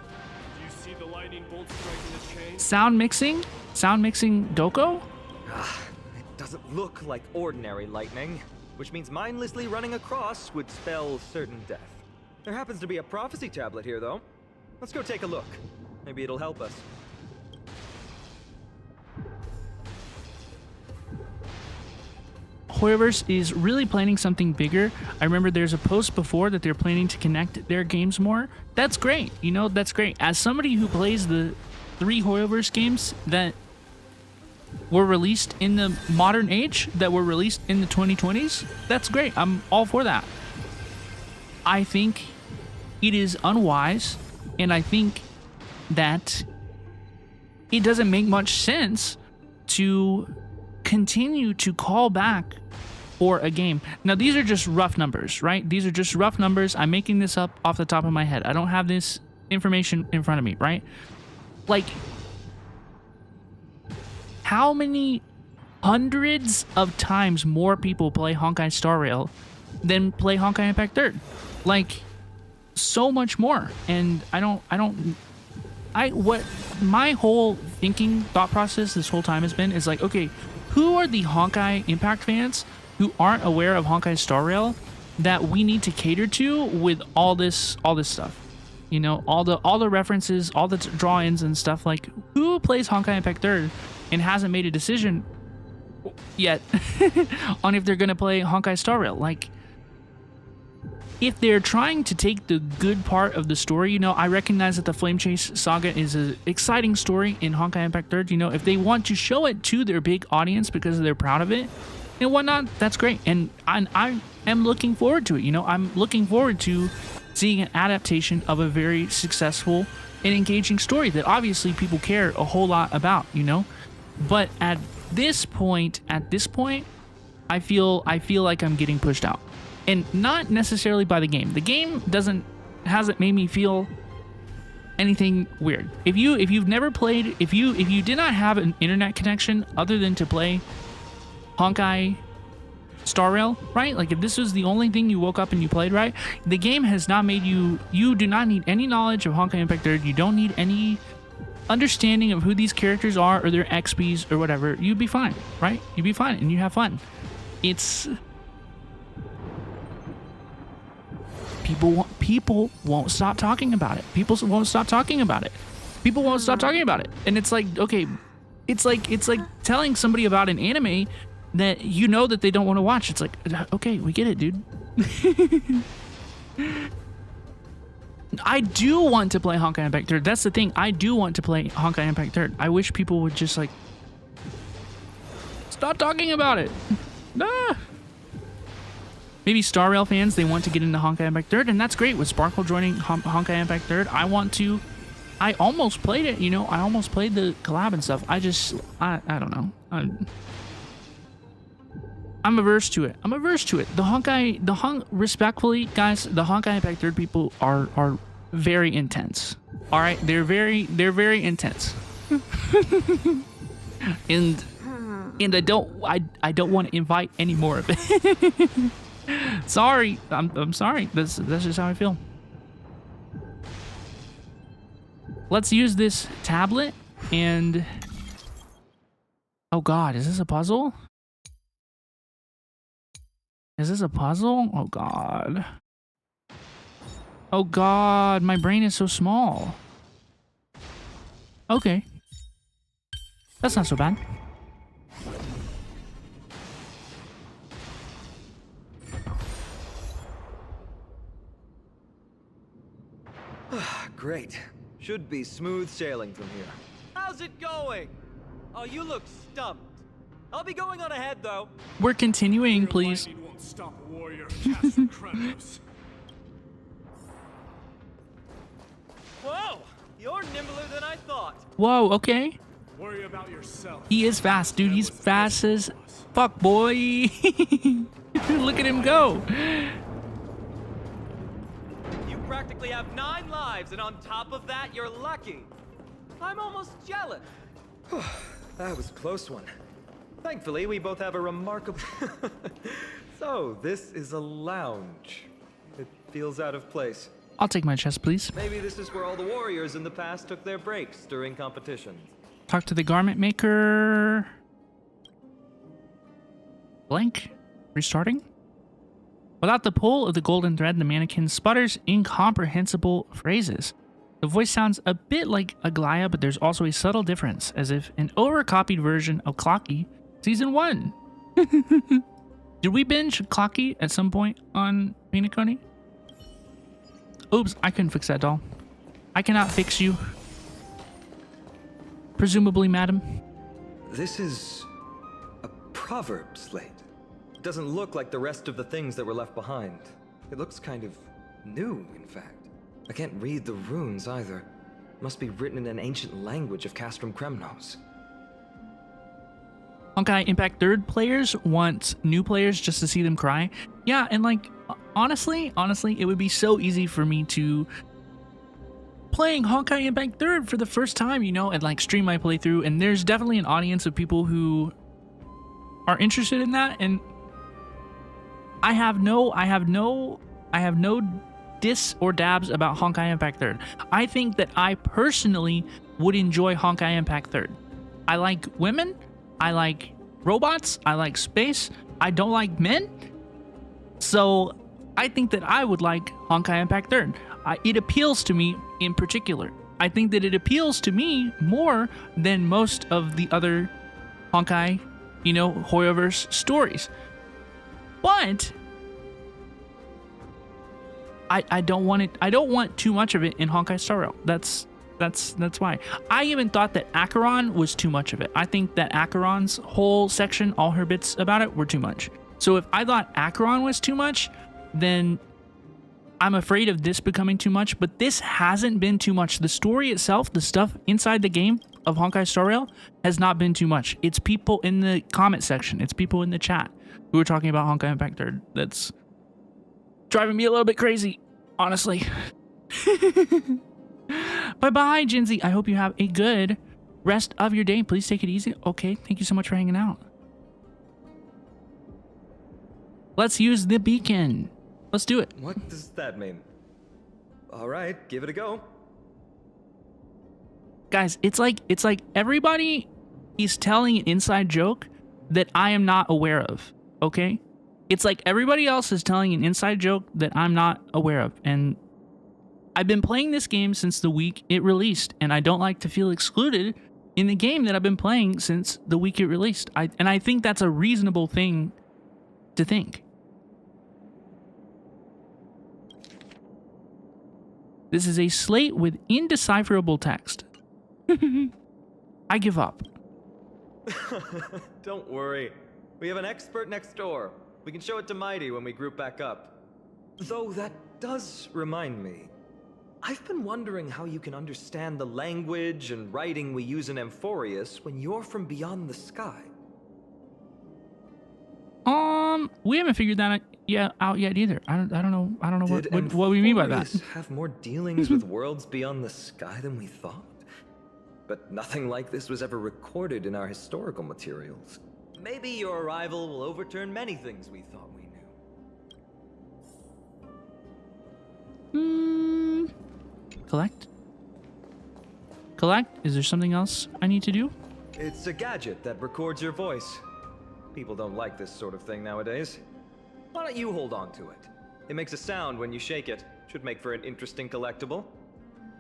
Do you see the lightning bolt striking the chain?
Sound mixing? Sound mixing Doko?
It doesn't look like ordinary lightning, which means mindlessly running across would spell certain death. There happens to be a prophecy tablet here though. Let's go take a look. Maybe it'll help us.
Horrorverse is really planning something bigger. I remember there's a post before that they're planning to connect their games more. That's great. You know, that's great. As somebody who plays the 3 Horrorverse games that were released in the modern age, that were released in the 2020s, that's great. I'm all for that. I think it is unwise, and I think that it doesn't make much sense to continue to call back for a game. Now, these are just rough numbers, right? These are just rough numbers. I'm making this up off the top of my head. I don't have this information in front of me, right? Like, how many hundreds of times more people play Honkai Star Rail than play Honkai Impact Third? Like, so much more. And what my whole thought process this whole time has been is like, okay, who are the Honkai Impact fans who aren't aware of Honkai Star Rail that we need to cater to with all this stuff? You know, all the references, all the draw-ins and stuff. Like, who plays Honkai Impact Third and hasn't made a decision yet on if they're gonna play Honkai Star Rail? Like, if they're trying to take the good part of the story, you know, I recognize that the Flame-Chase saga is an exciting story in Honkai Impact Third. You know, if they want to show it to their big audience because they're proud of it and whatnot, that's great. And I am looking forward to it. You know, I'm looking forward to seeing an adaptation of a very successful and engaging story that obviously people care a whole lot about, you know. But at this point, I feel like I'm getting pushed out. And not necessarily by the game. The game hasn't made me feel anything weird. If you've never played, if you did not have an internet connection other than to play Honkai Star Rail, right? Like, if this was the only thing you woke up and you played, right? The game has not made you do not need any knowledge of Honkai Impact Third. You don't need any understanding of who these characters are or their XPs or whatever. You'd be fine, right? You'd be fine and you have fun. It's people won't stop talking about it. People won't stop talking about it. People won't stop talking about it. And it's like, okay, it's like telling somebody about an anime that you know that they don't want to watch. It's like, okay, we get it, dude. I do want to play Honkai Impact 3rd. That's the thing. I do want to play Honkai Impact 3rd. I wish people would just like stop talking about it. Ah. Maybe Star Rail fans, they want to get into Honkai Impact 3rd, and that's great. With Sparkle joining Honkai Impact 3rd, I almost played it, you know. I almost played the collab and stuff. I don't know. I'm averse to it. Respectfully, guys, the Honkai Impact 3rd people are very intense. All right, they're very intense. and I don't want to invite any more of it. Sorry, I'm sorry. That's just how I feel. Let's use this tablet and oh god, is this a puzzle? Is this a puzzle? Oh god. Oh god, my brain is so small. Okay. That's not so bad.
Great. Should be smooth sailing from here. How's it going? Oh, you look stumped. I'll be going on ahead, though.
We're continuing, please.
Won't stop warrior Castle Krenos.
Whoa! You're nimbler than I thought.
Whoa, okay.
Worry about yourself.
He is fast, dude. He's fast as fuck, boy. Look at him go.
You practically have 9 lives, and on top of that, you're lucky. I'm almost jealous. That was a close one. Thankfully, we both have a remarkable... So, this is a lounge. It feels out of place.
I'll take my chest, please.
Maybe this is where all the warriors in the past took their breaks during competitions.
Talk to the garment maker. Blank. Restarting. Without the pull of the golden thread, the mannequin sputters incomprehensible phrases. The voice sounds a bit like Aglaya, but there's also a subtle difference, as if an overcopied version of Clocky Season 1. Did we binge Clocky at some point on Pinaconi? Oops, I couldn't fix that doll. I cannot fix you. Presumably, madam.
This is a proverb slate. It doesn't look like the rest of the things that were left behind. It looks kind of new, in fact. I can't read the runes either. Must be written in an ancient language of Castrum Kremnos.
Honkai Impact 3rd players want new players just to see them cry. Yeah, and like, honestly, it would be so easy for me to playing Honkai Impact 3rd for the first time, you know, and like stream my playthrough, and there's definitely an audience of people who are interested in that, and I have no diss or dabs about Honkai Impact 3rd. I think that I personally would enjoy Honkai Impact 3rd. I like women, I like robots, I like space, I don't like men. So I think that I would like Honkai Impact 3rd. It appeals to me in particular. I think that it appeals to me more than most of the other Honkai, you know, Hoyoverse stories. But I don't want it. I don't want too much of it in Honkai Star Rail. That's why. I even thought that Acheron was too much of it. I think that Acheron's whole section, all her bits about it, were too much. So if I thought Acheron was too much, then I'm afraid of this becoming too much. But this hasn't been too much. The story itself, the stuff inside the game of Honkai Star Rail, has not been too much. It's people in the comment section. It's people in the chat who are talking about Honkai Impact 3rd. That's driving me a little bit crazy, honestly. Bye-bye, Jinzy. I hope you have a good rest of your day. Please take it easy. Okay, thank you so much for hanging out. Let's use the beacon. Let's do it.
What does that mean? All right, give it a go.
Guys, it's like everybody is telling an inside joke that I am not aware of, okay? It's like everybody else is telling an inside joke that I'm not aware of, and I've been playing this game since the week it released, and I don't like to feel excluded in the game that I've been playing since the week it released. I think that's a reasonable thing to think. This is a slate with indecipherable text. I give up.
Don't worry. We have an expert next door. We can show it to Mighty when we group back up. Though that does remind me. I've been wondering how you can understand the language and writing we use in Amphoreus when you're from beyond the sky.
We haven't figured that out yet either. I don't know what we mean by that.
Did Amphoreus have more dealings with worlds beyond the sky than we thought? But nothing like this was ever recorded in our historical materials. Maybe your arrival will overturn many things we thought we knew.
Collect? Collect? Is there something else I need to do?
It's a gadget that records your voice. People don't like this sort of thing nowadays. Why don't you hold on to it? It makes a sound when you shake it. Should make for an interesting collectible.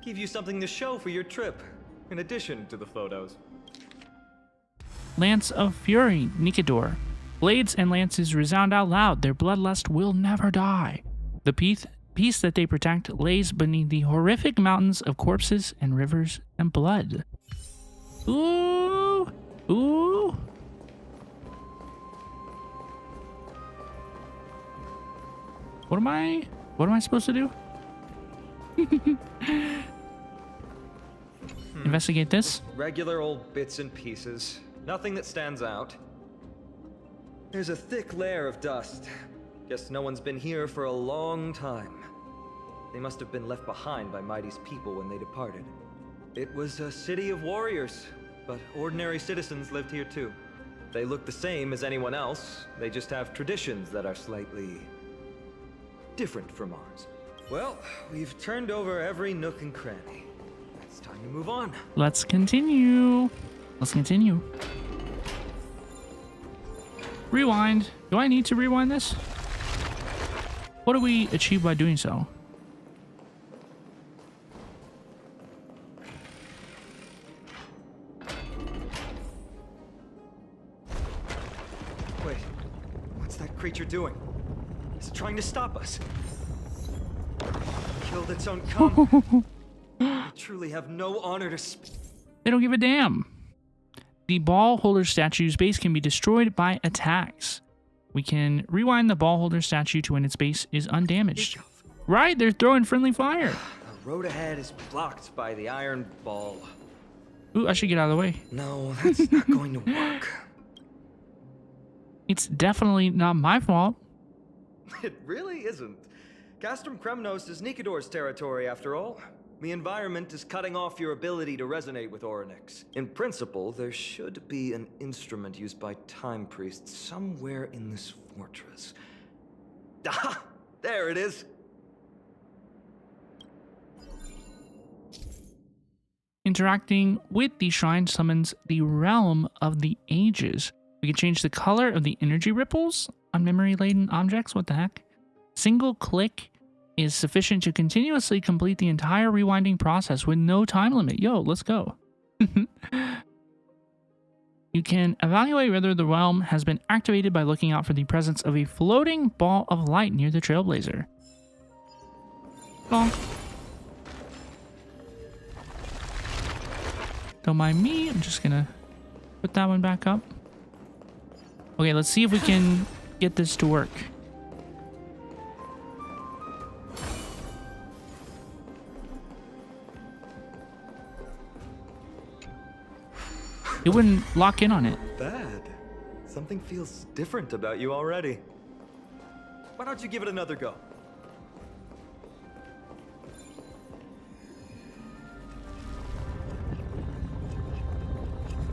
Give you something to show for your trip, in addition to the photos.
Lance of Fury, Nikador. Blades and lances resound out loud. Their bloodlust will never die. The peace that they protect lays beneath the horrific mountains of corpses and rivers and blood. Ooh! Ooh! What am I supposed to do? Investigate this.
Regular old bits and pieces. Nothing that stands out. There's a thick layer of dust. Guess no one's been here for a long time. They must have been left behind by Mighty's people when they departed. It was a city of warriors, but ordinary citizens lived here too. They look the same as anyone else. They just have traditions that are slightly different from ours. Well, we've turned over every nook and cranny. It's time to move on.
Let's continue. Let's continue. Rewind. Do I need to rewind this? What do we achieve by doing so?
Wait, what's that creature doing? Is it trying to stop us? Killed its own kind. We truly have no honor to speak.
They don't give a damn. The ball holder statue's base can be destroyed by attacks. We can rewind the ball holder statue to when its base is undamaged. Right, they're throwing friendly fire.
The road ahead is blocked by the iron ball.
Ooh, I should get out of the way.
No, that's not going to work.
It's definitely not my fault.
It really isn't. Castrum Kremnos is Nikador's territory, after all. The environment is cutting off your ability to resonate with Orynyx. In principle, there should be an instrument used by time priests somewhere in this fortress. Ah, there it is.
Interacting with the shrine summons the realm of the ages. We can change the color of the energy ripples on memory-laden objects. What the heck? Single click is sufficient to continuously complete the entire rewinding process with no time limit. Yo, let's go. You can evaluate whether the realm has been activated by looking out for the presence of a floating ball of light near the Trailblazer. Bonk. Don't mind me, I'm just gonna put that one back up. Okay, let's see if we can get this to work. It wouldn't lock in on it.
Bad. Something feels different about you already. Why don't you give it another go?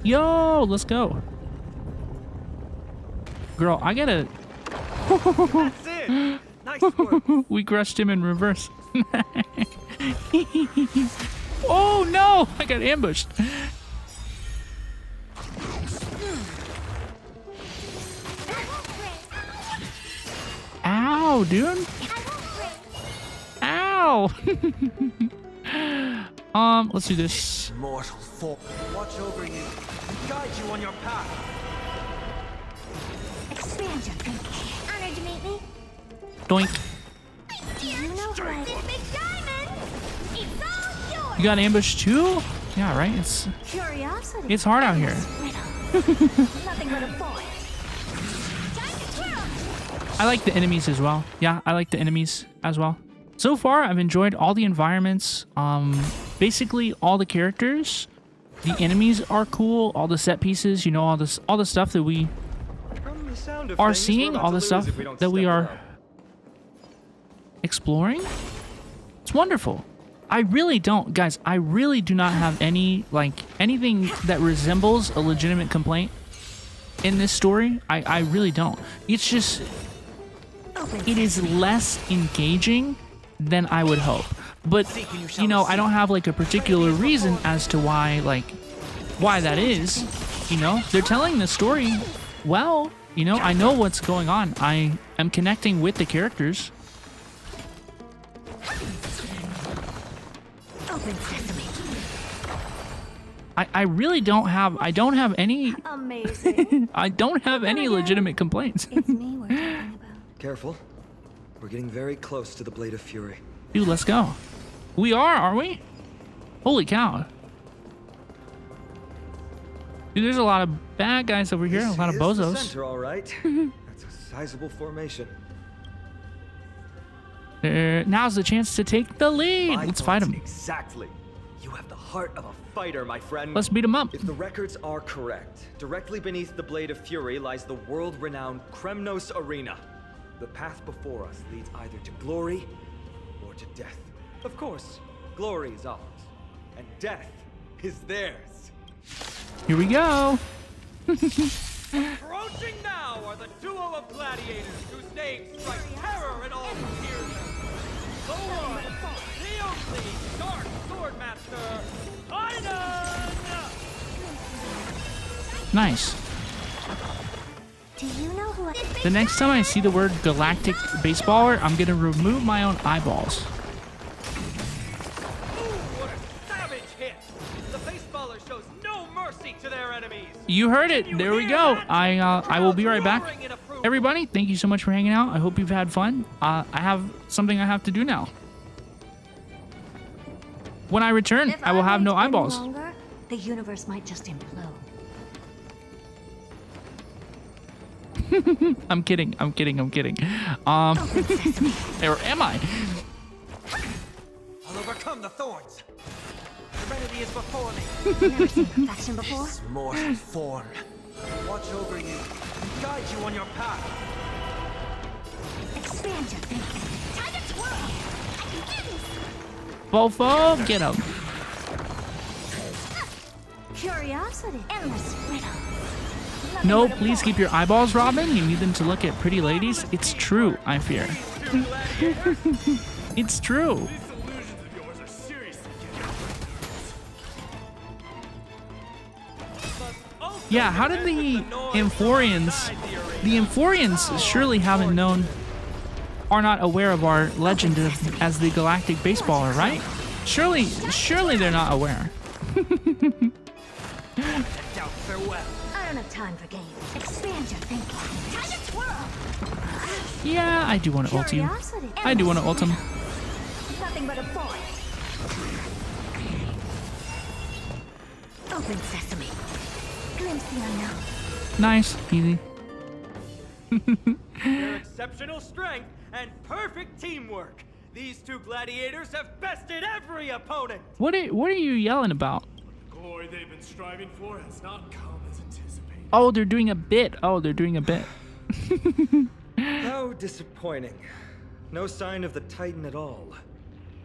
Yo, let's go. Girl, I gotta...
That's it! Nice work!
We crushed him in reverse. Oh no! I got ambushed. Ow, dude. Ow! Let's do this.
Mortal form. Watch over you and guide you on your path.
Expand your thinking.
Honored to meet me.
Doink.
Do you know what?
Big diamond!
point.
You got ambushed too? Yeah, right.
Curiosity.
It's hard out here.
Nothing but a point. Time to twirl.
I like the enemies as well. Yeah, I like the enemies as well. So far, I've enjoyed all the environments. Basically all the characters. The enemies are cool. All the set pieces. You know, all the stuff that we are seeing. All the stuff that we are exploring. It's wonderful. I really don't, guys. I really do not have any anything that resembles a legitimate complaint in this story. I really don't. It's just it is less engaging than I would hope. But you know, I don't have like a particular reason as to why that is. You know, they're telling the story well. You know, I know what's going on. I am connecting with the characters. I really don't have any
Amazing.
I don't have any legitimate complaints.
It's me we're talking about.
Careful. We're getting very close to the Blade of Fury.
Dude, let's go. We aren't we? Holy cow. Dude, there's a lot of bad guys over here, a lot of
This is the
bozos.
center, all right. That's a sizable formation.
Now's the chance to take the lead. Let's fight him.
Exactly. You have the heart of a fighter, my friend.
Let's beat him up.
If the records are correct, directly beneath the Blade of Fury lies the world-renowned Kremnos Arena. The path before us leads either to glory or to death. Of course, glory is ours, and death is theirs.
Here we go.
Approaching now are the duo of gladiators whose names strike terror in all who hear them. The one, the only Dark Swordmaster, Paean!
Nice.
Do you know who
The next time I see the word galactic baseballer, I'm gonna remove my own eyeballs.
What a savage hit! The baseballer shows no mercy to their enemies.
You heard it. There we go. I will be right back. Everybody, thank you so much for hanging out. I hope you've had fun. I have something I have to do now. When I return, I will have no
wait any
eyeballs.
longer, the universe might just implode.
I'm kidding. I'm kidding. I'm kidding. Or am I?
I'll overcome the thorns. Serenity is before me.
Never seen perfection before.
It's more form. Watch over you and guide you on your path.
Expand your thinking. Time to twirl. I can do this.
Bofo, get him.
Curiosity. Endless riddle.
No, please keep your eyeballs, Robin. You need them to look at pretty ladies. It's true, I fear. It's true. Yeah, how did the Amphorians surely haven't known, are not aware of our legend as the galactic baseballer, right? Surely they're not aware.
I don't have time for games. Expand your thinking. Time to twirl.
Yeah, I do want to ult you.
Curiosity.
I do want to ult him.
Nothing but a point. Open sesame. Glimpse the unknown.
Nice, easy.
Their exceptional strength and perfect teamwork. These two gladiators have bested every opponent.
What are you yelling about?
The glory they've been striving for has not come as anticipated.
Oh, they're doing a bit. Oh, they're doing a bit.
How disappointing. No sign of the Titan at all.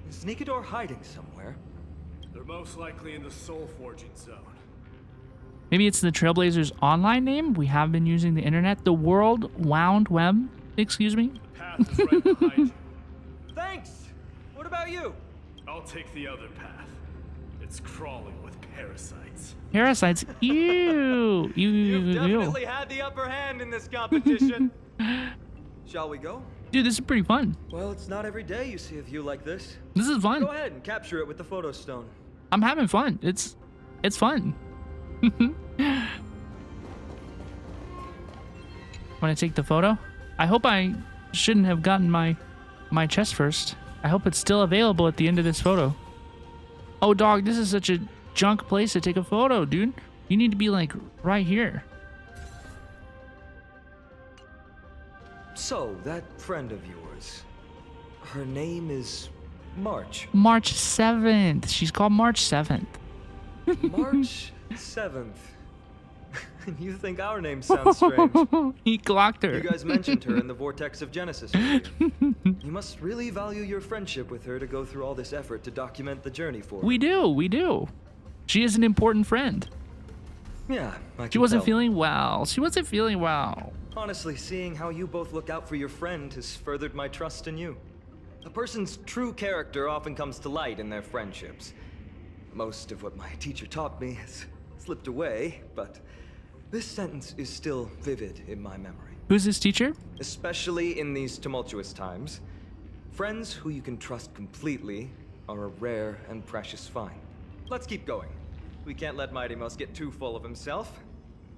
Is Nikador hiding somewhere?
They're most likely in the soul forging zone.
Maybe it's the Trailblazers online name. We have been using the internet. The World Wound Web. Excuse me.
The path is right behind you.
Thanks. What about you?
I'll take the other path. It's crawling with parasites.
Parasites. Ew.
You've
Ew.
definitely had the upper hand in this competition.
Shall we go?
Dude, this is pretty fun.
Well, it's not every day you see a view like this.
This is fun.
Go ahead and capture it with the photo stone.
I'm having fun. It's fun. Want to take the photo? I hope I shouldn't have gotten my chest first. I hope it's still available at the end of this photo. Oh, dog, this is such a junk place to take a photo, dude. You need to be like right here.
So, that friend of yours, her name is March.
March 7th. She's called March 7th.
March 7th. You think our name sounds strange?
He clocked her.
You guys mentioned her in the Vortex of Genesis earlier. You must really value your friendship with her to go through all this effort to document the journey for her.
We do. She is an important friend.
Yeah,
She wasn't feeling well. She wasn't feeling well.
Honestly, seeing how you both look out for your friend has furthered my trust in you. A person's true character often comes to light in their friendships. Most of what my teacher taught me has slipped away, but this sentence is still vivid in my memory.
Who's this teacher?
Especially in these tumultuous times, friends who you can trust completely are a rare and precious find. Let's keep going. We can't let Mighty Mouse get too full of himself.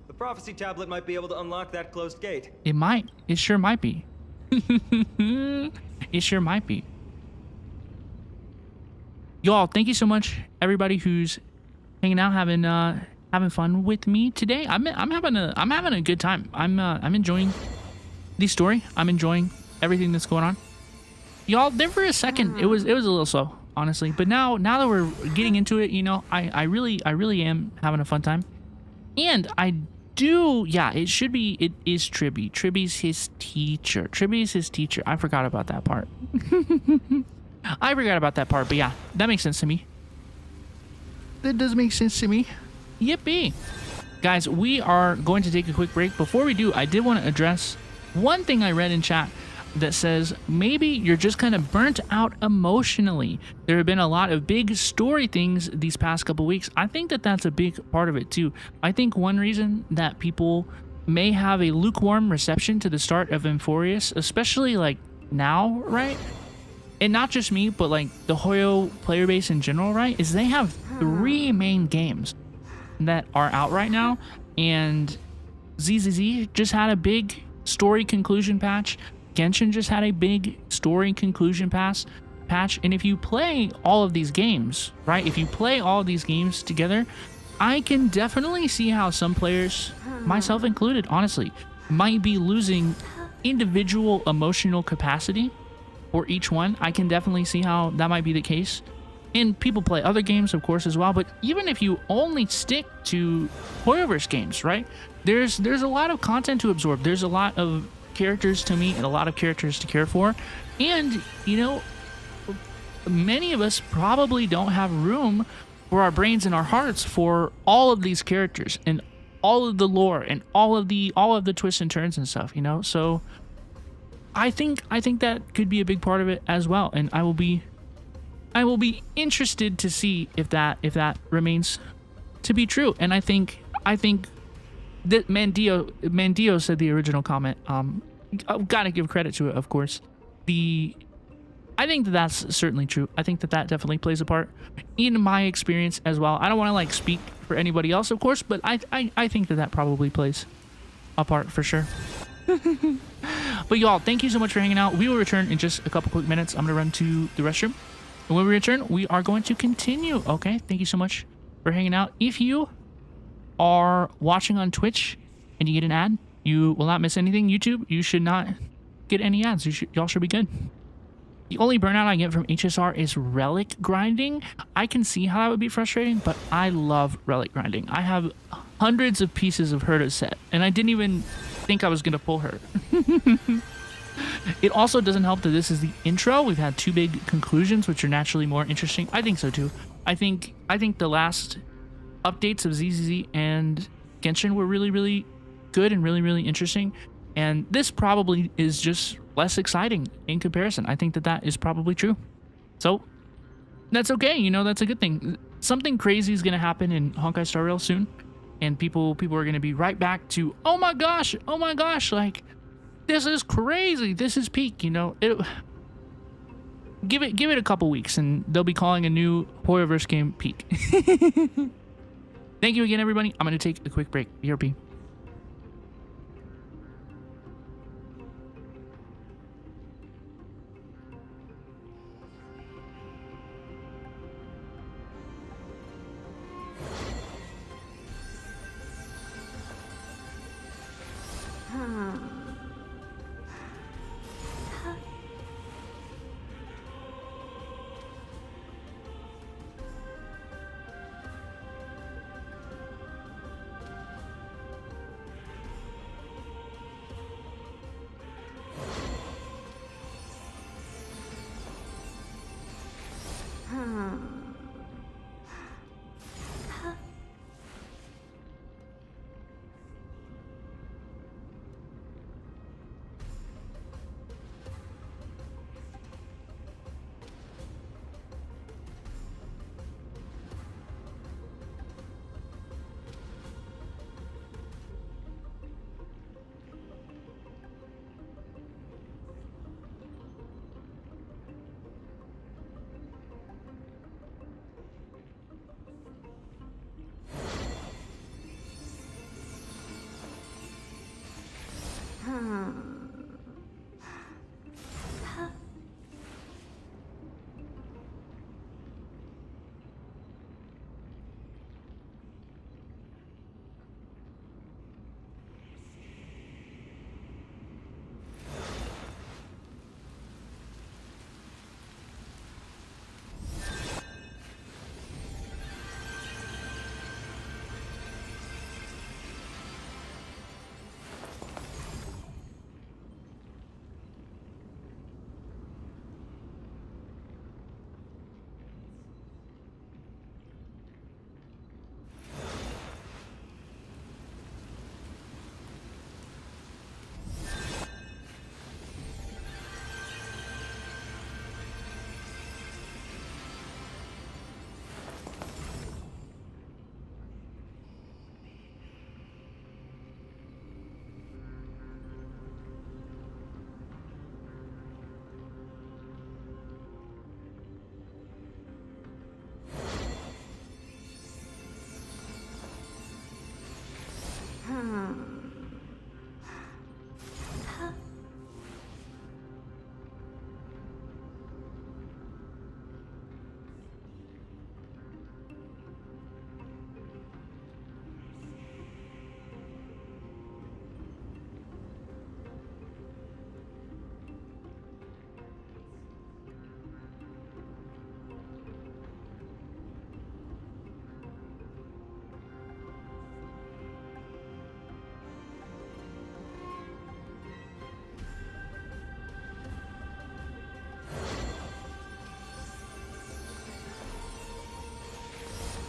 The prophecy tablet might be able to unlock that closed gate.
It might. It sure might be. It sure might be. Y'all, thank you so much, everybody who's hanging out, having fun with me today. I'm having a good time. I'm enjoying the story. I'm enjoying everything that's going on. Y'all, there for a second, it was a little slow, honestly. But now that we're getting into it, you know, I really am having a fun time. And it is Tribby. Tribby's his teacher. I forgot about that part. But yeah, that makes sense to me. That does make sense to me. Yippee. Guys, we are going to take a quick break. Before we do, I did want to address one thing I read in chat that says maybe you're just kind of burnt out emotionally. There have been a lot of big story things these past couple weeks. I think that that's a big part of it too. I think one reason that people may have a lukewarm reception to the start of AMPHOREUS, especially like now, right? And not just me, but like the Hoyo player base in general, right? Is they have 3 main games that are out right now, and ZZZ just had a big story conclusion patch. Genshin just had a big story conclusion patch. And if you play all of these games, right? If you play all of these games together, I can definitely see how some players, myself included, honestly, might be losing individual emotional capacity for each one. I can definitely see how that might be the case. And people play other games, of course, as well. But even if you only stick to Hoyoverse games, right? There's a lot of content to absorb. There's a lot of characters to meet and a lot of characters to care for. And, you know, many of us probably don't have room for our brains and our hearts for all of these characters and all of the lore and all of the twists and turns and stuff, you know? So I think that could be a big part of it as well. And I will be interested to see if that remains to be true. And I think that Mandio said the original comment. I've got to give credit to it, of course. I think that's certainly true. I think that definitely plays a part in my experience as well. I don't want to like speak for anybody else, of course, but I think that probably plays a part for sure. But y'all, thank you so much for hanging out. We will return in just a couple quick minutes. I'm gonna run to the restroom, and when we return, we are going to continue. Okay, thank you so much for hanging out. If you are watching on Twitch and you get an ad, you will not miss anything. YouTube, you should not get any ads. Y'all should be good. The only burnout I get from HSR is relic grinding. I can see how that would be frustrating, but I love relic grinding. I have hundreds of pieces of Herta set, and I didn't even think I was gonna pull her. It also doesn't help that this is the intro. We've had 2 big conclusions, which are naturally more interesting. I think so too. I think the last updates of ZZZ and Genshin were really, really good and really, really interesting. And this probably is just less exciting in comparison. I think that is probably true. So that's okay. You know, that's a good thing. Something crazy is going to happen in Honkai Star Rail soon. And people are going to be right back to, oh my gosh, like, this is crazy. This is peak, you know. Give it a couple weeks and they'll be calling a new Hoyoverse game peak. Thank you again, everybody. I'm going to take a quick break. BRB.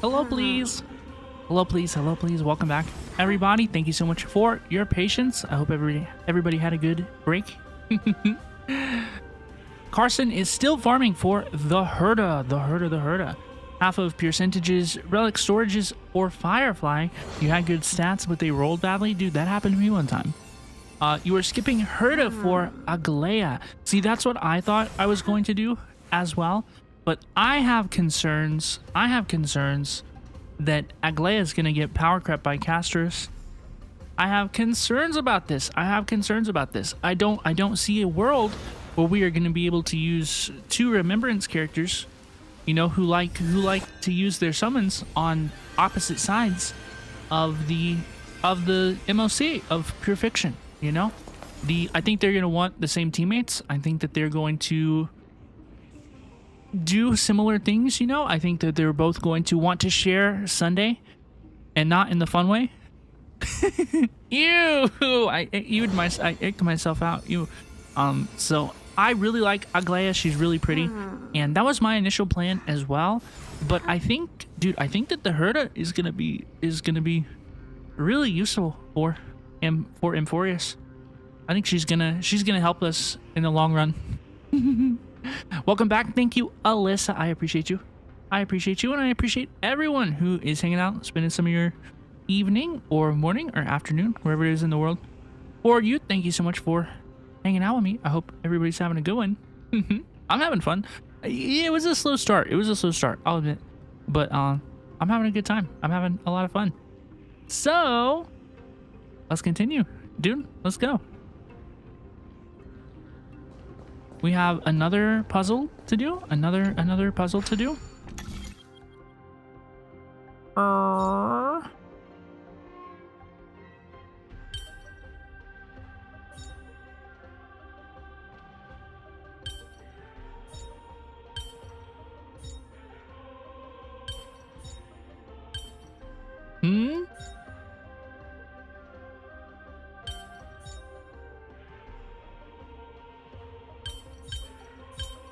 Hello, please. Hello, please. Hello, please. Welcome back, everybody. Thank you so much for your patience. I hope everybody had a good break. Carson is still farming for the Herda. Half of percentages, relic storages, or Firefly. You had good stats, but they rolled badly. Dude, that happened to me one time. You were skipping Herda for Aglaya. See, that's what I thought I was going to do as well. But I have concerns. That Aglaya is going to get power crept by casters. I have concerns about this. I don't see a world where we are going to be able to use 2 remembrance characters, you know, who like to use their summons on opposite sides of the MOC of Pure Fiction, you know? I think they're going to want the same teammates. I think that they're going to do similar things, you know? I think that they're both going to want to share Sunday and not in the fun way. Ew! I icked myself out. Ew. So I really like Aglaya. She's really pretty. And that was my initial plan as well. But I think, dude, that the Herda is gonna be really useful for AMPHOREUS. I think she's gonna help us in the long run. Welcome back. Thank you, Alyssa. I appreciate you. And I appreciate everyone who is hanging out, spending some of your evening or morning or afternoon, wherever it is in the world. For you, thank you so much for hanging out with me. I hope everybody's having a good one. I'm having fun. It was a slow start. I'll admit. But I'm having a good time. I'm having a lot of fun. So let's continue. Dude, let's go. We have another puzzle to do. Another puzzle to do.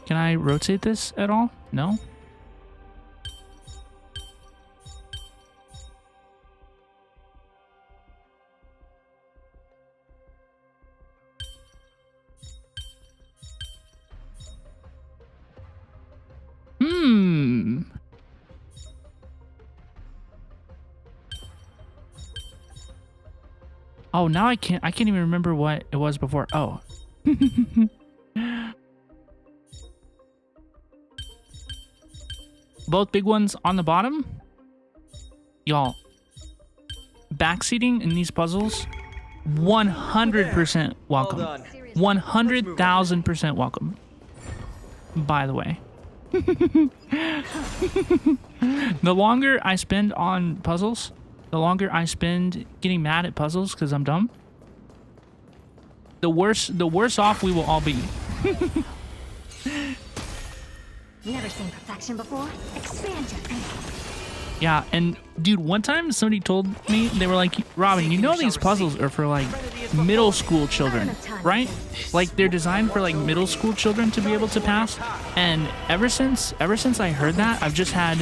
Can I rotate this at all? No? Oh, now I can't even remember what it was before. Oh. Both big ones on the bottom. Y'all, backseating in these puzzles, 100% welcome. 100,000% welcome. By the way. The longer I spend on puzzles, the longer I spend getting mad at puzzles because I'm dumb, the worse off we will all be.
Never seen perfection before? Expand your thinking.
Yeah, and dude, one time somebody told me, they were like, Robin, you know these puzzles are for like middle school children, right? Like they're designed for like middle school children to be able to pass. And ever since I heard that, I've just had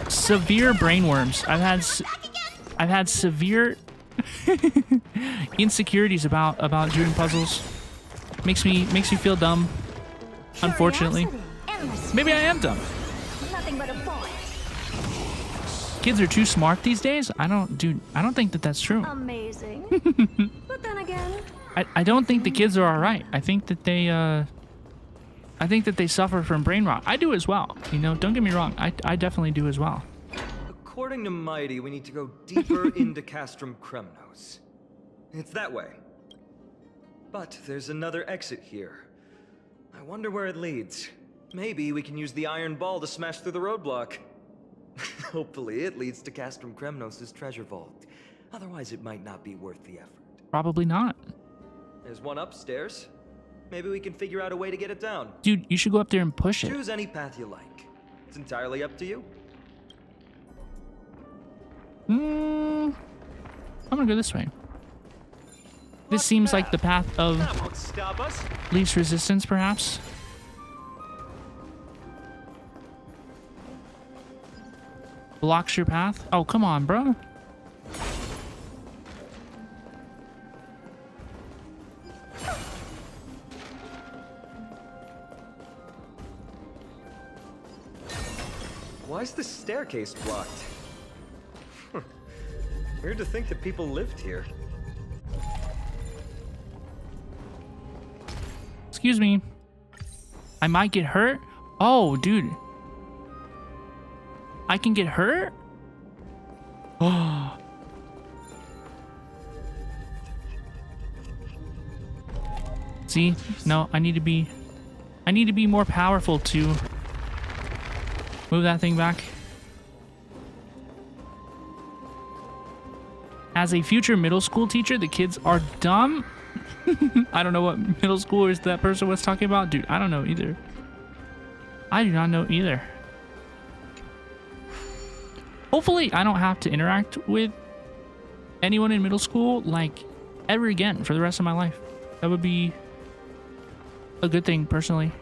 severe brainworms. I've had severe insecurities about doing puzzles. Makes me feel dumb. Unfortunately. Maybe I am dumb.
Nothing but a boy.
Kids are too smart these days? I don't think that that's true.
Amazing. But then again,
I don't think the kids are all right. I think that they suffer from brain rot. I do as well. You know, don't get me wrong. I definitely do as well.
According to Mighty, we need to go deeper into Castrum Kremnos. It's that way. But there's another exit here. I wonder where it leads. Maybe we can use the iron ball to smash through the roadblock. Hopefully it leads to Castrum Kremnos' treasure vault. Otherwise it might not be worth the effort.
Probably not.
There's one upstairs. Maybe we can figure out a way to get it down.
Dude, you should go up there and push it.
Choose any path you like. It's entirely up to you.
I'm gonna go this way. This seems like the path of least resistance, perhaps. Blocks your path. Oh, come on, bro.
Why is the staircase blocked? Weird to think that people lived here.
Excuse me. I might get hurt. Oh, dude. I can get hurt? Oh. See? No, I need to be more powerful to move that thing back. As a future middle school teacher, the kids are dumb. I don't know what middle schoolers that person was talking about. Dude, I don't know either. I do not know either. Hopefully, I don't have to interact with anyone in middle school, like, ever again for the rest of my life. That would be a good thing, personally.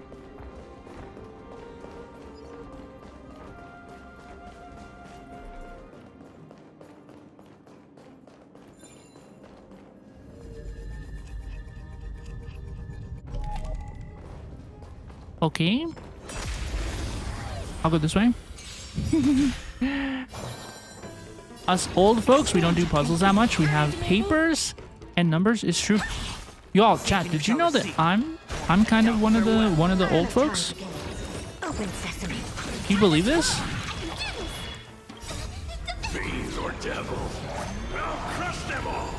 Okay. I'll go this way. Us old folks, we don't do puzzles that much. We have papers and numbers. It's true. Y'all, chat, did you know that I'm kind of one of the old folks?
Open sesame.
Do you believe this?
Fiends or devils, I'll crush them all.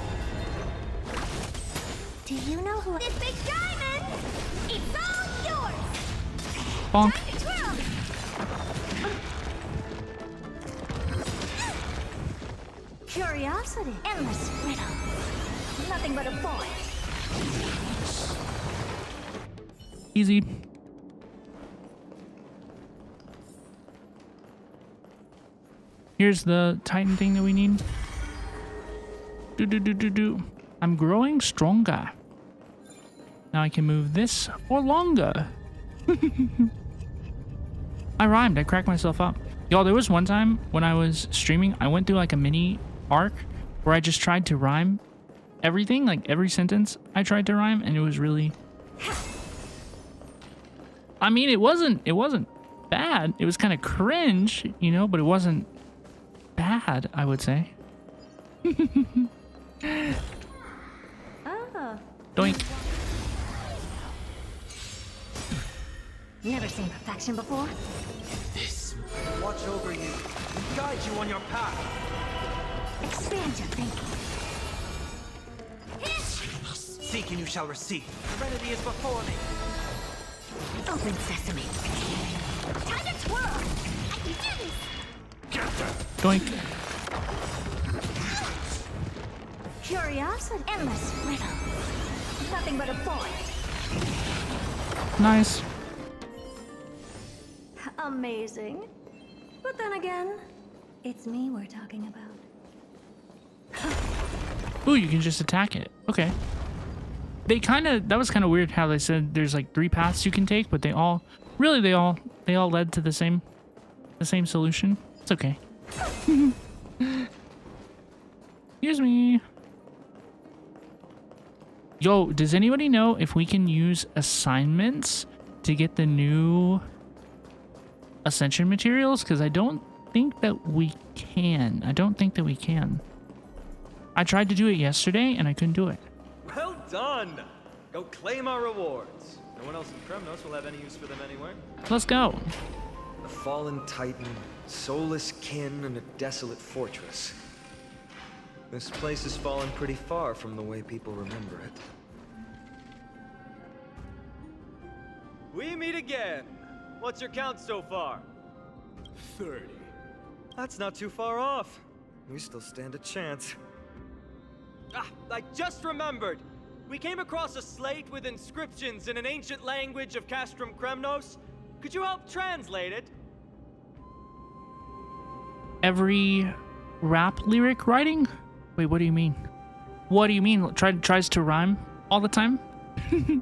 Do you know who this big diamond? It's all yours.
Bonk.
Time to twirl. Curiosity. Endless riddles. Nothing but a void.
Easy. Here's the Titan thing that we need. Do. I'm growing stronger. Now I can move this for longer. I rhymed. I cracked myself up. Y'all, there was one time when I was streaming, I went through like a mini arc where I just tried to rhyme everything, like every sentence I tried to rhyme, and it was really... I mean, it wasn't bad. It was kind of cringe, you know, but it wasn't bad, I would say.
Oh.
Doink.
Never seen perfection before.
This watch over you and guide you on your path.
Expand your thinking.
Seek and you shall receive. Serenity is before me.
Open sesame. Time to twirl. I can do this.
Get them.
Doink.
Curiosity. Endless riddles. Nothing but a void.
Nice.
Amazing. But then again, it's me we're talking about.
Ooh, you can just attack it. Okay. That was kind of weird how they said there's like 3 paths you can take, but they all led to the same solution. It's okay. Excuse me. Yo, does anybody know if we can use assignments to get the new Ascension materials? Because I don't think that we can. I tried to do it yesterday and I couldn't do it.
Well done! Go claim our rewards. No one else in Kremnos will have any use for them anyway.
Let's go.
A fallen titan, soulless kin, and a desolate fortress. This place has fallen pretty far from the way people remember it. We meet again. What's your count so far?
30.
That's not too far off. We still stand a chance. Ah, I just remembered! We came across a slate with inscriptions in an ancient language of Castrum Kremnos. Could you help translate it?
Every rap lyric writing? Wait, what do you mean? What do you mean? Tries to rhyme all the time?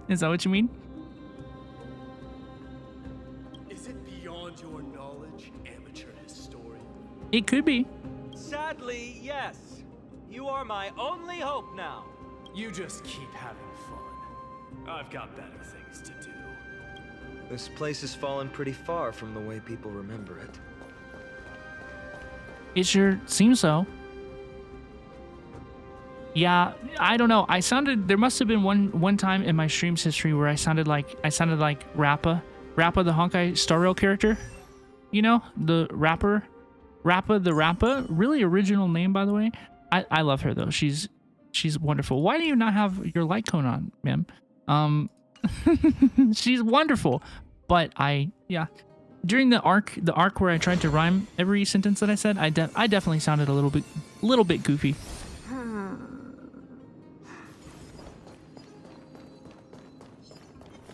Is that what you mean?
Is it beyond your knowledge, amateur historian?
It could be.
Sadly, yes. You are my only hope now.
You just keep having fun. I've got better things to do.
This place has fallen pretty far from the way people remember it.
It sure seems so. Yeah, I don't know. There must have been one time in my stream's history where I sounded like Rappa the Honkai Star Rail character. You know, the rapper, Rappa. Really original name, by the way. I love her though. She's wonderful. Why do you not have your light cone on, ma'am? She's wonderful. But during the arc where I tried to rhyme every sentence that I said, I definitely sounded a little bit goofy.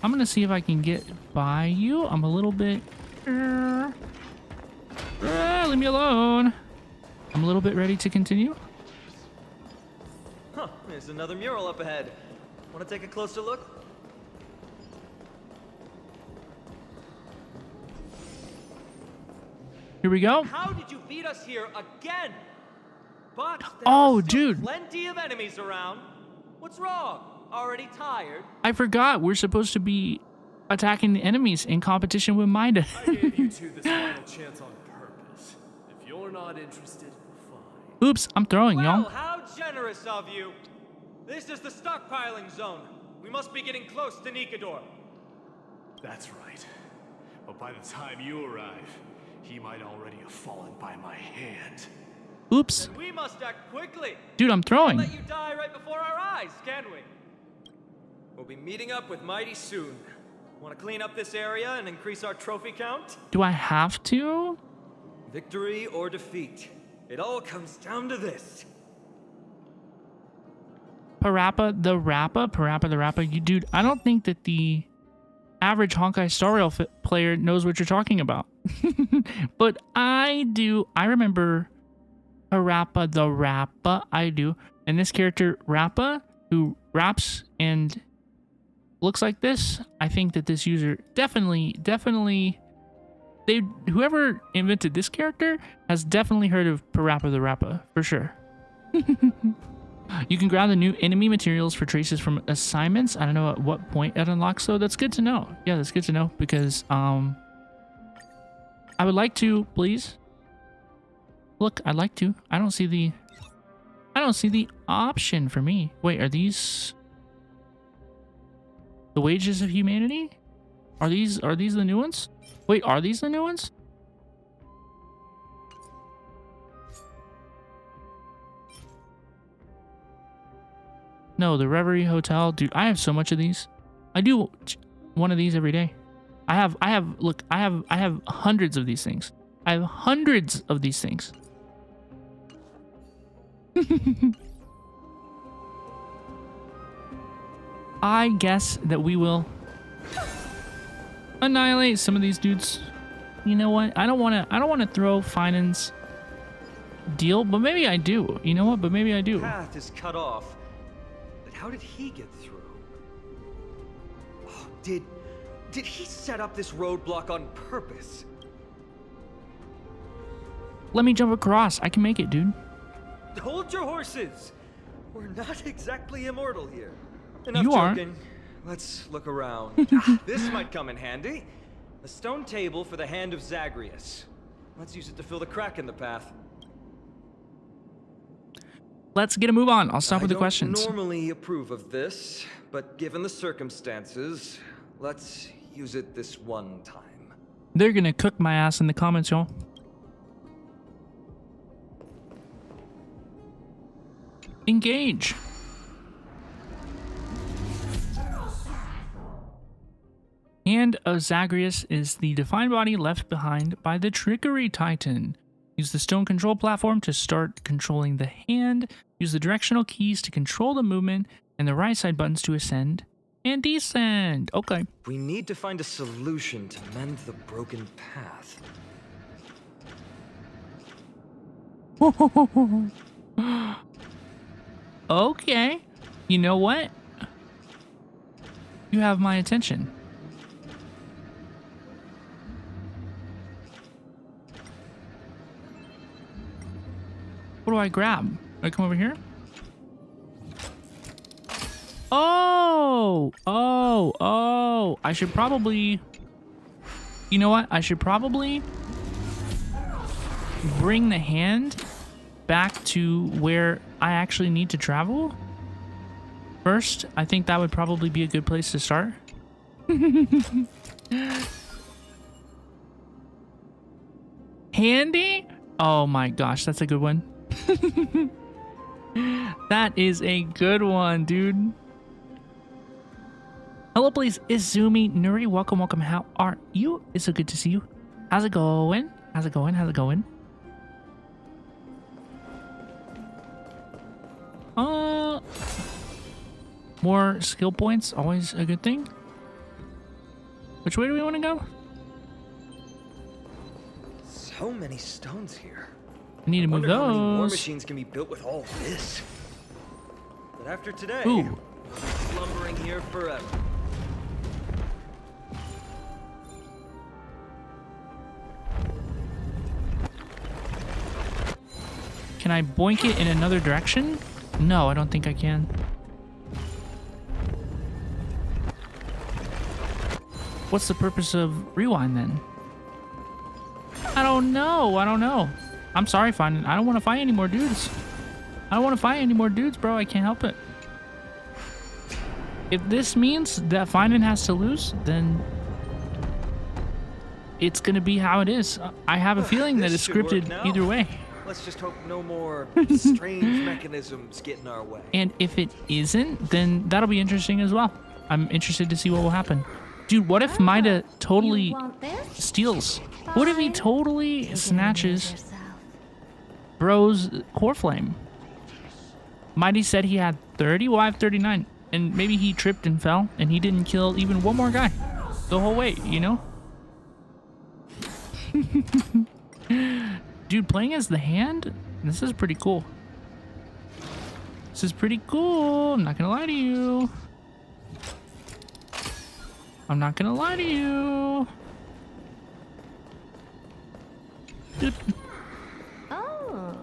I'm gonna see if I can get by you. I'm a little bit. Leave me alone. I'm a little bit ready to continue.
Huh, there's another mural up ahead. Want to take a closer look?
Here we go.
How did you beat us here again? But there
oh,
are still
dude.
Plenty of enemies around. What's wrong? Already tired?
I forgot we're supposed to be attacking the enemies in competition with Mida.
I gave you two this final chance on purpose. If you're not interested, fine.
Oops, I'm throwing,
Well,
y'all.
how generous of you. This is the stockpiling zone. We must be getting close to Nikador.
That's right. But by the time you arrive, he might already have fallen by my hand.
Oops.
Then we must act quickly.
Dude, I'm throwing.
We'll let you die right before our eyes, can we? We'll be meeting up with Mighty soon. Want to clean up this area and increase our trophy count?
Do I have to?
Victory or defeat. It all comes down to this.
Parappa the Rappa. You dude, I don't think that the average Honkai Star Rail player knows what you're talking about. But I do. I remember Parappa the Rappa. I do. And this character, Rappa, who raps and looks like this, I think that this user definitely, whoever invented this character has definitely heard of Parappa the Rappa, for sure. You can grab the new enemy materials for traces from assignments. I don't know at what point it unlocks, so that's good to know. Yeah, that's good to know because I would like to, please. Look, I'd like to. I don't see the option for me. Wait, are these the wages of humanity? Are these the new ones? Wait, are these the new ones? No, the Reverie Hotel. Dude, I have so much of these. I do one of these every day. I have hundreds of these things. I have hundreds of these things. I guess that we will annihilate some of these dudes. You know what? I don't want to throw Finan's deal, but maybe I do. You know what? But maybe I do.
Path is cut off. But how did he get through? Oh, did he set up this roadblock on purpose?
Let me jump across. I can make it, dude.
Hold your horses. We're not exactly immortal here. Enough
you
joking.
are.
Let's look around. This might come in handy. A stone table for the hand of Zagreus. Let's use it to fill the crack in the path.
Let's get a move on. I'll stop with the questions.
I don't normally approve of this, but given the circumstances, let's use it this one time.
They're gonna cook my ass in the comments, y'all. Engage. Hand of Zagreus is the defined body left behind by the Trickery Titan. Use the stone control platform to start controlling the hand. Use the directional keys to control the movement and the right side buttons to ascend and descend. Okay.
We need to find a solution to mend the broken path.
Okay. You know what? You have my attention. What do I grab? Do I come over here? Oh! Oh! Oh! I should probably... You know what? I should probably bring the hand back to where I actually need to travel. First, I think that would probably be a good place to start. Handy? Oh my gosh, that's a good one. That is a good one, dude. Hello, please. Izumi, Nuri, welcome, welcome. How are you? It's so good to see you. How's it going? How's it going? How's it going? More skill points, always a good thing. Which way do we want to go?
So many stones here.
I need to move
wonder how many more
those.
machines can be built with all this. But after today,
Ooh.
we'll be slumbering here forever.
Can I boink it in another direction? No, I don't think I can. What's the purpose of rewind then? I don't know. I don't know. I'm sorry, Finding. I don't want to fight any more dudes. I don't want to fight any more dudes, bro. I can't help it. If this means that Finding has to lose, then it's going to be how it is. I have a feeling that it's
This should work
scripted
now.
either way.
Let's just hope no more strange mechanisms get in our way.
And if it isn't, then that'll be interesting as well. I'm interested to see what will happen. Dude, what if Maida totally steals? What if he totally snatches Bro's core flame? Mighty said he had 30. Well, I have 39. And maybe he tripped and fell, and he didn't kill even one more guy the whole way, you know? Dude, playing as the hand? This is pretty cool. This is pretty cool. I'm not gonna lie to you. I'm not gonna lie to you. Dude.
Oh.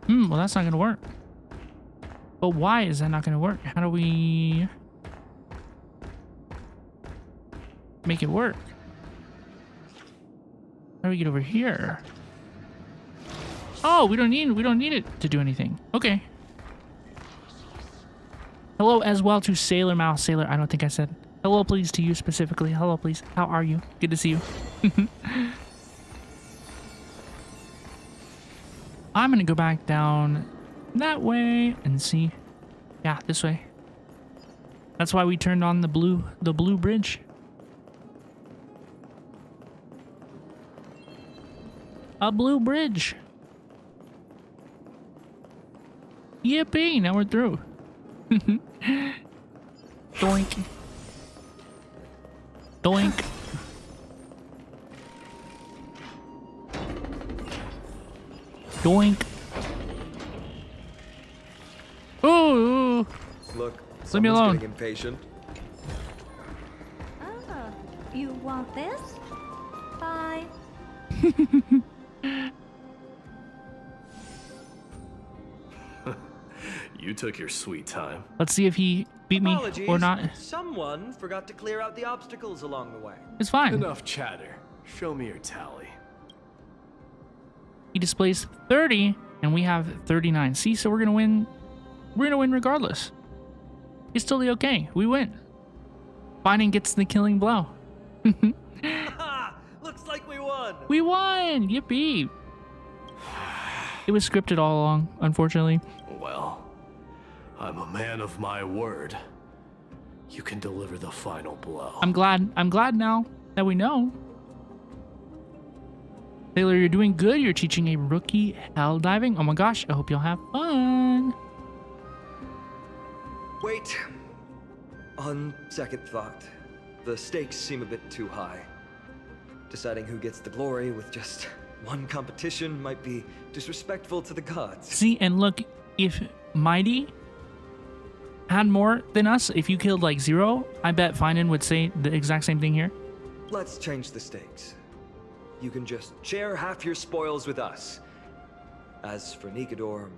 Well, that's not gonna work. But why is that not gonna work? How do we make it work? How do we get over here? Oh, we don't need it to do anything. Okay. Hello as well to Sailor Mouse. Sailor, I don't think I said hello please to you specifically. Hello please. How are you? Good to see you. I'm gonna go back down that way and see. Yeah, this way. That's why we turned on the blue bridge. A blue bridge. Yippee, now we're through. Doink. Doink. Doink. Ooh.
Look,
Leave me
someone's
alone.
getting impatient.
Ah, you want this? Bye.
You took your sweet time.
Let's see if he beat me
Apologies,
or not.
Someone forgot to clear out the obstacles along the way.
It's fine.
Enough chatter. Show me your tally.
He displays 30 and we have 39. See, so we're gonna win. We're gonna win regardless. It's totally okay. We win. Finding gets the killing blow.
Looks like we won.
We won! Yippee! It was scripted all along, unfortunately.
Well, I'm a man of my word. You can deliver the final blow.
I'm glad now that we know. Sailor, you're doing good. You're teaching a rookie hell diving. Oh my gosh, I hope you'll have fun.
Wait. On second thought, the stakes seem a bit too high. Deciding who gets the glory with just One competition might be disrespectful to the gods.
See, and look, if Mighty had more than us, if you killed like 0, I bet Finan would say the exact same thing here.
Let's change the stakes. You can just share half your spoils with us. As for Nikador,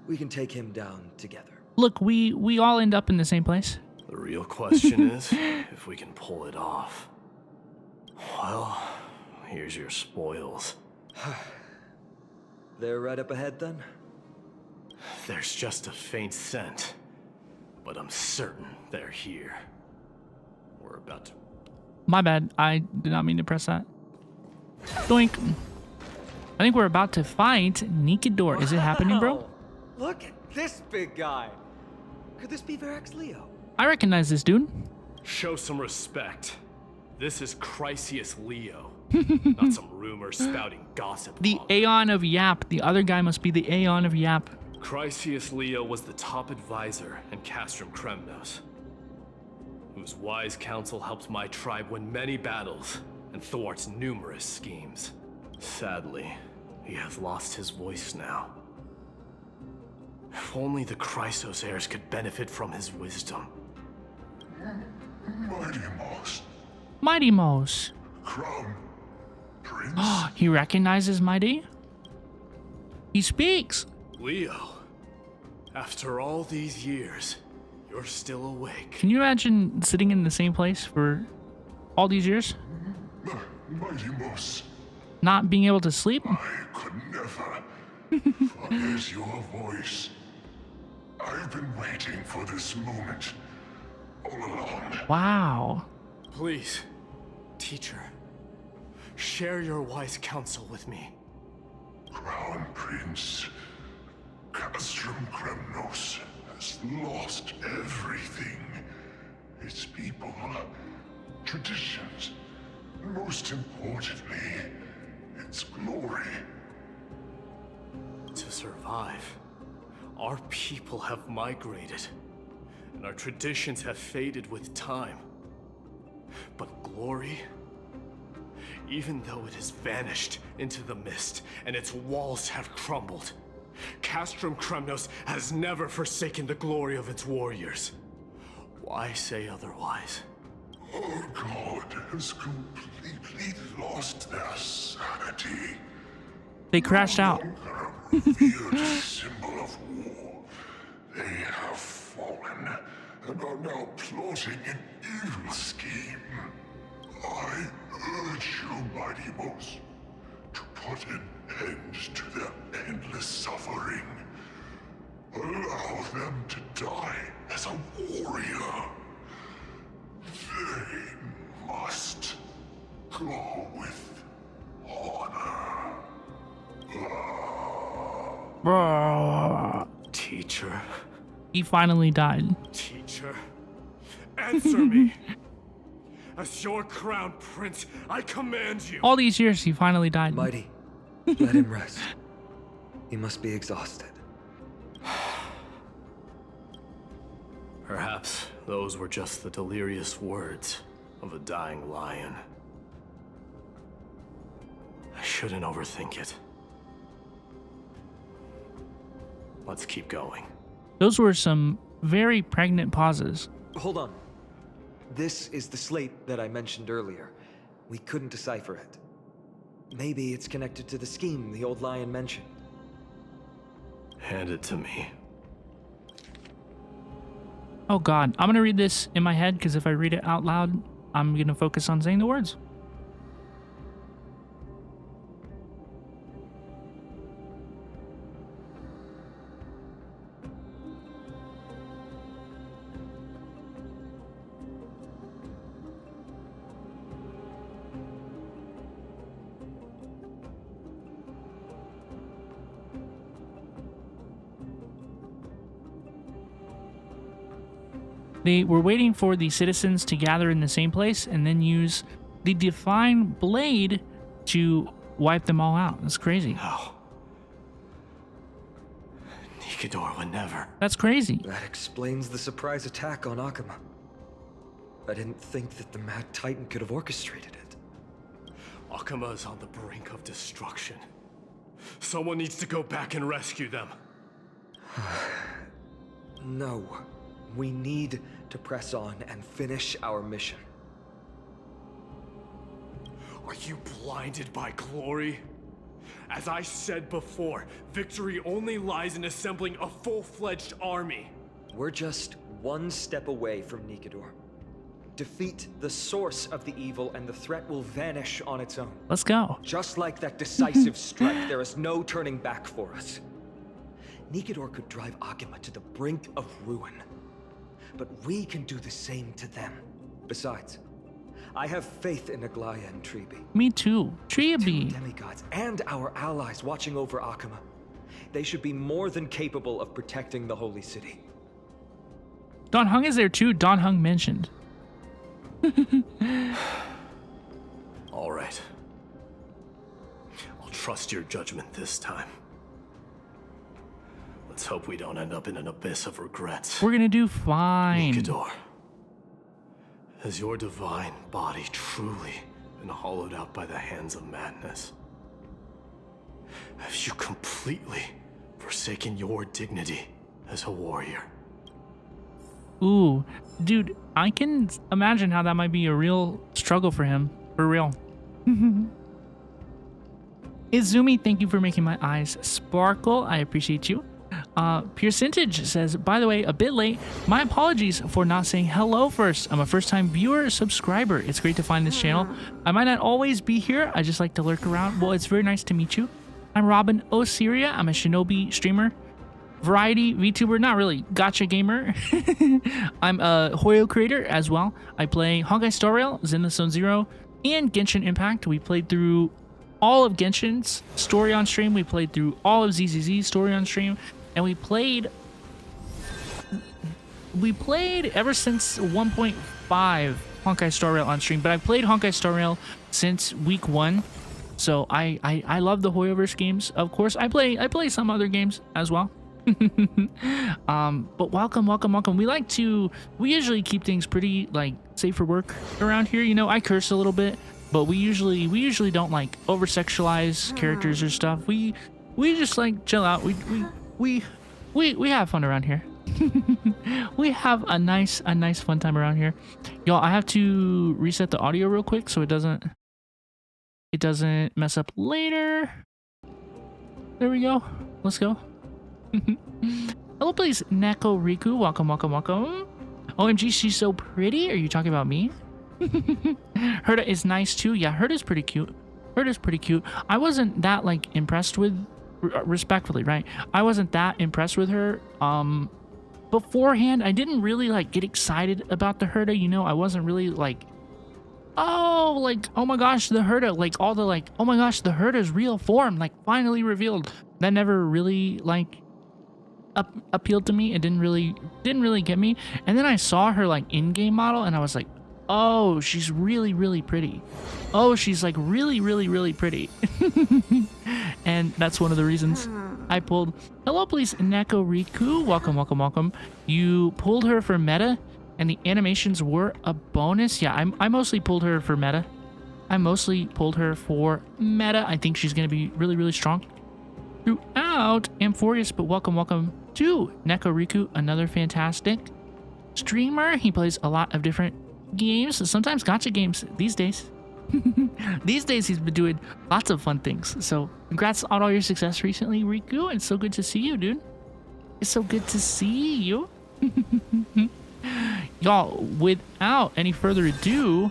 we can take him down together.
Look, we all end up in the same place.
The real question is if we can pull it off. Well, here's your spoils.
They're right up ahead then?
There's just a faint scent, but I'm certain they're here. We're about to...
My bad, I did not mean to press that. Doink. I think we're about to fight Nikador. Is it happening, bro?
Look at this big guy. Could this be Varric's Leo?
I recognize this dude.
Show some respect. This is Chrysius Leo, not some rumor spouting gossip.
The Aeon of Yap. The other guy must be the Aeon of Yap.
Chrysius Leo was the top advisor in Castrum Kremnos, whose wise counsel helped my tribe win many battles and thwarts numerous schemes. Sadly, he has lost his voice now. If only the Chrysos heirs could benefit from his wisdom.
Mighty Moss.
Mighty Moss.
Crown Prince.
He recognizes Mighty? He speaks.
Leo, after all these years, you're still awake.
Can you imagine sitting in the same place for all these years?
Mighty Moss.
Not being able to sleep?
I could never forget your voice. I've been waiting for this moment all along.
Wow.
Please, teacher, share your wise counsel with me.
Crown Prince, Castrum Kremnos has lost everything. Its people, traditions, and most importantly, its glory.
To survive, our people have migrated, and our traditions have faded with time. But glory, even though it has vanished into the mist and its walls have crumbled, Castrum Kremnos has never forsaken the glory of its warriors. Why say otherwise?
Our god has completely lost their sanity.
They crashed out.
Revered symbol of war. They have fallen and are now plotting an evil scheme. I urge you, Mighty Moss, to put an end to their endless suffering. Allow them to die as a warrior. They must go with honor.
Teacher.
He finally died.
Teacher, answer me. As your crown prince, I command you.
All these years, he finally died.
Mighty, let him rest. He must be exhausted.
Perhaps those were just the delirious words of a dying lion. I shouldn't overthink it. Let's keep going.
Those were some very pregnant pauses.
Hold on. This is the slate that I mentioned earlier. We couldn't decipher it. Maybe it's connected to the scheme the old lion mentioned.
Hand it to me.
Oh god, I'm gonna read this in my head because if I read it out loud, I'm gonna focus on saying the words. They were waiting for the citizens to gather in the same place and then use the Divine Blade to wipe them all out. That's crazy.
No. Nikador would never.
That's crazy.
That explains the surprise attack on Akama. I didn't think that the Mad Titan could have orchestrated it.
Akuma is on the brink of destruction. Someone needs to go back and rescue them.
No. We need to press on and finish our mission.
Are you blinded by glory? As I said before, victory only lies in assembling a full-fledged army.
We're just one step away from Nikador. Defeat the source of the evil and the threat will vanish on its own.
Let's go.
Just like that decisive strike, there is no turning back for us. Nikador could drive Akuma to the brink of ruin. But we can do the same to them. Besides, I have faith in Aglaya and Tribi.
Me too.
Two
Tribi.
demigods and our allies watching over Akuma. They should be more than capable of protecting the Holy City.
Don Hung is there too. Don Hung mentioned.
All right. I'll trust your judgment this time. Let's hope we don't end up in an abyss of regrets.
We're gonna do fine.
Nikador, has your divine body truly been hollowed out by the hands of madness? Have you completely forsaken your dignity as a warrior?
Ooh, dude, I can imagine how that might be a real struggle for him. For real. Izumi, thank you for making my eyes sparkle. I appreciate you. Percentage says, by the way, a bit late. My apologies for not saying hello first. I'm a first-time viewer, subscriber. It's great to find this channel. I might not always be here. I just like to lurk around. Well, it's very nice to meet you. I'm Robin Osiria. I'm a Shinobi streamer. Variety VTuber, not really, gacha gamer. I'm a Hoyo creator as well. I play Honkai Star Rail, Zenless Zone Zero, and Genshin Impact. We played through all of Genshin's story on stream. We played through all of ZZZ's story on stream, and we played ever since 1.5 Honkai Star Rail on stream. But I've played Honkai Star Rail since week 1, so I love the Hoyoverse games. Of course, I play some other games as well. But welcome. We usually keep things pretty like safe for work around here. You know, I curse a little bit, but we usually don't like over sexualize characters or stuff. We just like chill out. We have fun around here. We have a nice fun time around here. Y'all, I have to reset the audio real quick so it doesn't mess up later. There we go. Let's go. Hello, please, Neko Riku. Welcome. OMG, she's so pretty. Are you talking about me? Herta is nice too. Yeah, Herta's pretty cute. I wasn't that like impressed with, respectfully, right? I wasn't that impressed with her. Beforehand, I didn't really like get excited about the Herta. You know, I wasn't really like, oh my gosh, the Herta, like all the like, oh my gosh, the Herta's real form, like finally revealed. That never really like appealed to me. It didn't really get me. And then I saw her like in-game model and I was like, oh, she's really pretty. Oh, she's like really pretty. And that's one of the reasons I pulled. Hello, please, Neko Riku. Welcome. You pulled her for meta and the animations were a bonus. Yeah, I mostly pulled her for meta. I think she's gonna be really strong throughout Amphoreus. But welcome to Neko Riku, another fantastic streamer. He plays a lot of different games, sometimes gacha games these days. These days he's been doing lots of fun things. So congrats on all your success recently, Riku. It's so good to see you, dude. It's so good to see you. Y'all, without any further ado,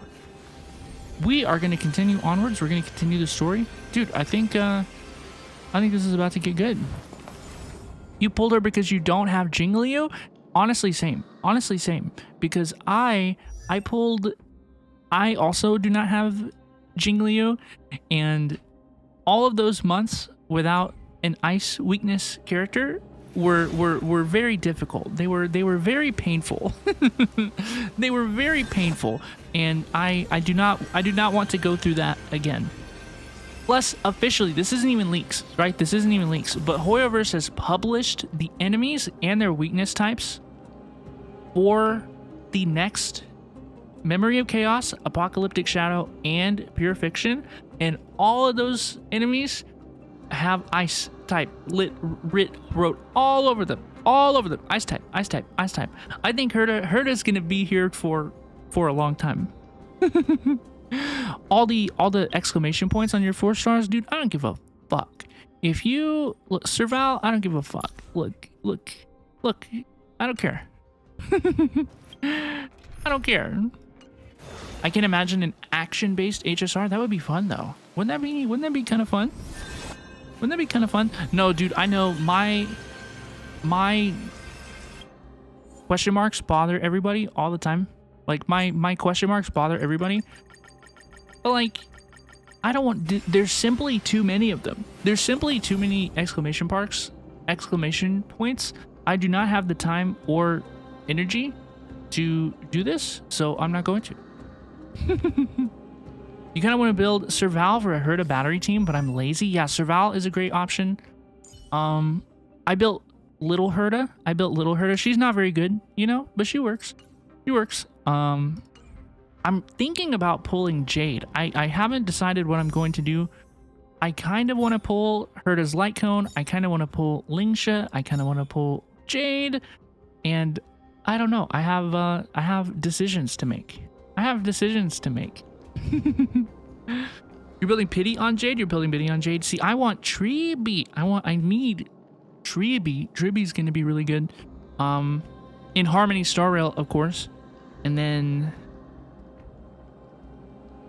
we are going to continue onwards. We're going to continue the story. Dude, I think this is about to get good. You pulled her because you don't have Jingliu? Honestly, same. Because I also do not have Jingliu, and all of those months without an ice weakness character were very difficult. They were very painful. They were very painful, and I do not want to go through that again. Plus, officially, this isn't even leaks, right? This isn't even leaks, but Hoyoverse has published the enemies and their weakness types for the next Memory of Chaos, Apocalyptic Shadow, and Pure Fiction. and all of those enemies have ice type wrote all over them. Ice type. I think Herta's gonna be here for a long time. all the exclamation points on your 4 stars, dude. I don't give a fuck. If you look, Serval, I don't give a fuck. Look. I don't care. I don't care. I can imagine an action-based HSR. That would be fun, though. Wouldn't that be kind of fun? Wouldn't that be kind of fun? No, dude. I know my question marks bother everybody all the time. Like my question marks bother everybody. But like, I don't want. There's simply too many of them. There's simply too many exclamation points. I do not have the time or energy to do this, so I'm not going to. You kind of want to build Serval for a Herta battery team, but I'm lazy. Yeah, Serval is a great option. I built Little Herta. She's not very good, you know, but she works. I'm thinking about pulling Jade. I haven't decided what I'm going to do. I kind of want to pull Herta's Light Cone. I kind of want to pull Lingsha. I kind of want to pull Jade. And I don't know. I have decisions to make. You're building pity on Jade? See, I want Treebee. I need Treebee. Treebee's gonna be really good. In Harmony Star Rail, of course. And then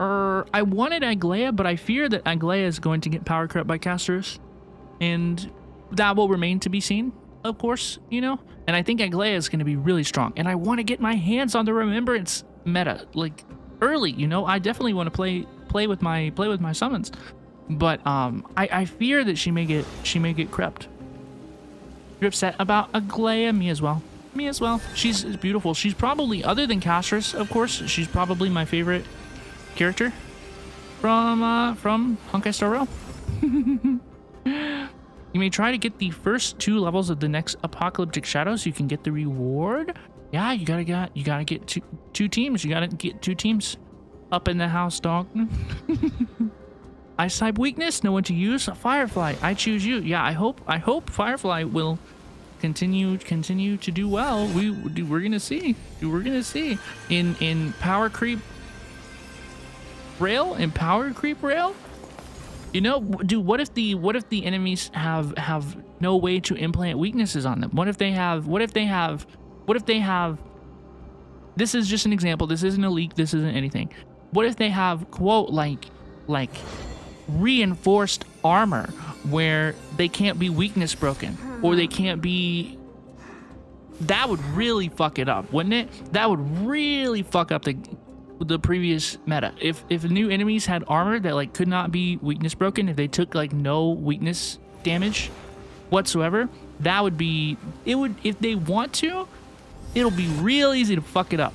I wanted Aglaya, but I fear that Aglaya is going to get power crept by casters. And that will remain to be seen, of course, you know? And I think Aglaya is gonna be really strong. And I want to get my hands on the Remembrance meta, like early, you know? I definitely want to play with my summons, but I fear that she may get crept. You're upset about Aglaya? Me as well. She's beautiful. She's probably, other than casters, of course, she's probably my favorite character from Honkai Star Rail. You may try to get the first 2 levels of the next Apocalyptic Shadow so you can get the reward. Yeah, you gotta get two teams. You gotta get 2 teams up in the house, dog. Ice type weakness, no one to use. Firefly, I choose you. Yeah, I hope Firefly will continue to do well. We're gonna see. In power creep rail, you know, dude, what if the enemies have no way to implant weaknesses on them? What if they have this is just an example, this isn't a leak, this isn't anything. What if they have, quote, like reinforced armor where they can't be weakness broken, or they can't be... That would really fuck it up, wouldn't it? That would really fuck up the previous meta. If new enemies had armor that like could not be weakness broken, if they took like no weakness damage whatsoever, that would be... It would, if they want to, it'll be real easy to fuck it up.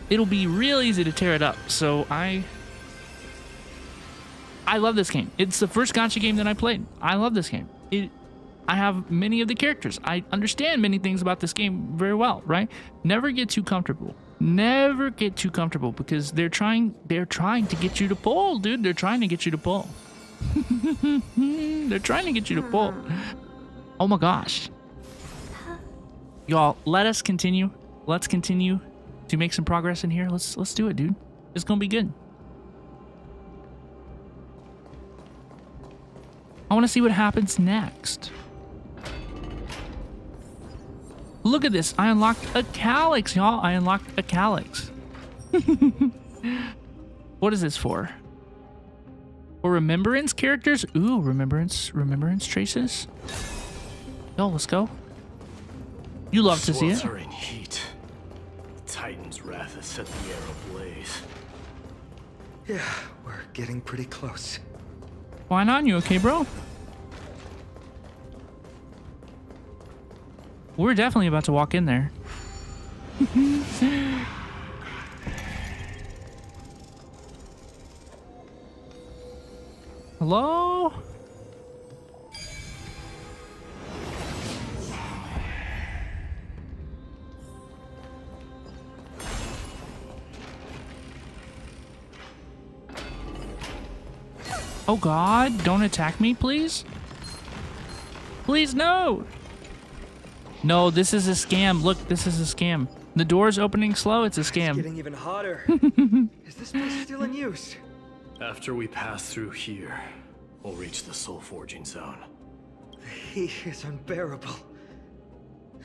It'll be real easy to tear it up. So I love this game. It's the first gacha game that I played. I love this game. I have many of the characters. I understand many things about this game very well, right? Never get too comfortable. Never get too comfortable, because they're trying to get you to pull, dude. They're trying to get you to pull. They're trying to get you to pull. Oh my gosh. Y'all, let's continue to make some progress in here. Let's do it, dude. It's gonna be good. I want to see what happens next. Look at this. I unlocked a Calyx, y'all. I unlocked a Calyx. What is this for? For remembrance characters? Ooh, remembrance traces. Yo, let's go. You love to see it.
Sweltering heat. The Titan's wrath has set the air ablaze.
Yeah, we're getting pretty close.
Why not? You okay, bro? We're definitely about to walk in there. Hello? Oh God, don't attack me, please. Please, no. No, this is a scam. Look, this is a scam. The door's opening slow. It's a scam.
It's getting even hotter. Is this place still in use?
After we pass through here, we'll reach the soul forging zone.
The heat is unbearable.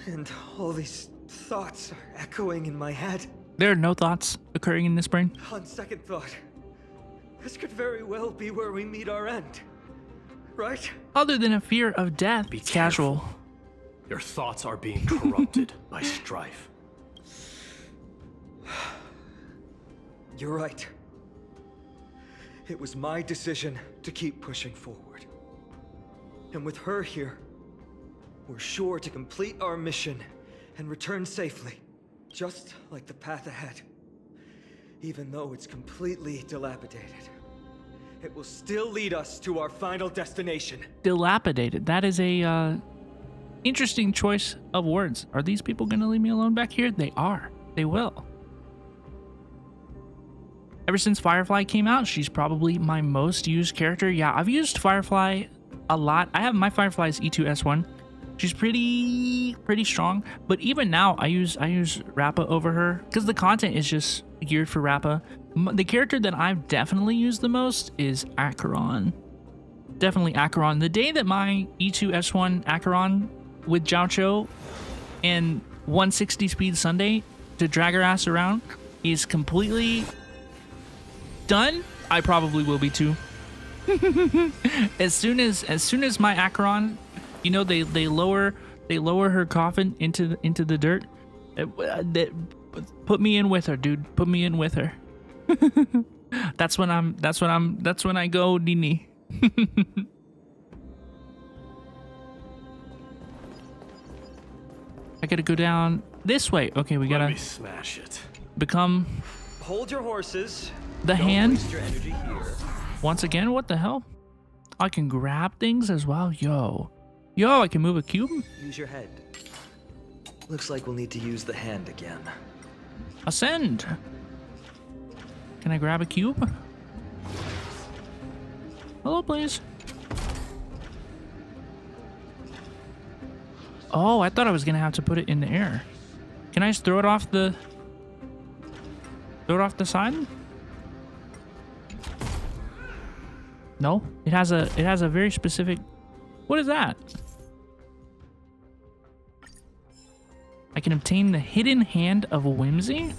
And all these thoughts are echoing in my head.
There are no thoughts occurring in this brain.
On second thought, this could very well be where we meet our end. Right?
Other than a fear of death, it's casual.
Your thoughts are being corrupted by strife.
You're right. It was my decision to keep pushing forward. And with her here, we're sure to complete our mission and return safely, just like the path ahead. Even though it's completely dilapidated, it will still lead us to our final destination.
Dilapidated. That is a interesting choice of words. Are these people going to leave me alone back here? They are. They will. Ever since Firefly came out, she's probably my most used character. Yeah, I've used Firefly a lot. I have my Firefly's E2S1. She's pretty strong, but even now I use Rappa over her because the content is just geared for Rappa. The character that I've definitely used the most is Acheron. Definitely Acheron. The day that my E2S1 Acheron with Jiaocho and 160 speed Sunday to drag her ass around is completely done, I probably will be too. as soon as my Acheron, you know, they lower her coffin into the dirt. Put me in with her, dude. Put me in with her. That's when I go Nini. I gotta go down this way. Okay, we gotta
smash it.
Become.
Hold your horses.
The
Don't
hand.
waste your energy here.
Once again, what the hell? I can grab things as well. Yo, I can move a cube.
Use your head. Looks like we'll need to use the hand again.
Ascend. Can I grab a cube? Hello, please. Oh, I thought I was gonna have to put it in the air. Can I just throw it off the side? No, it has a very specific. What is that? I can obtain the hidden hand of Whimsy.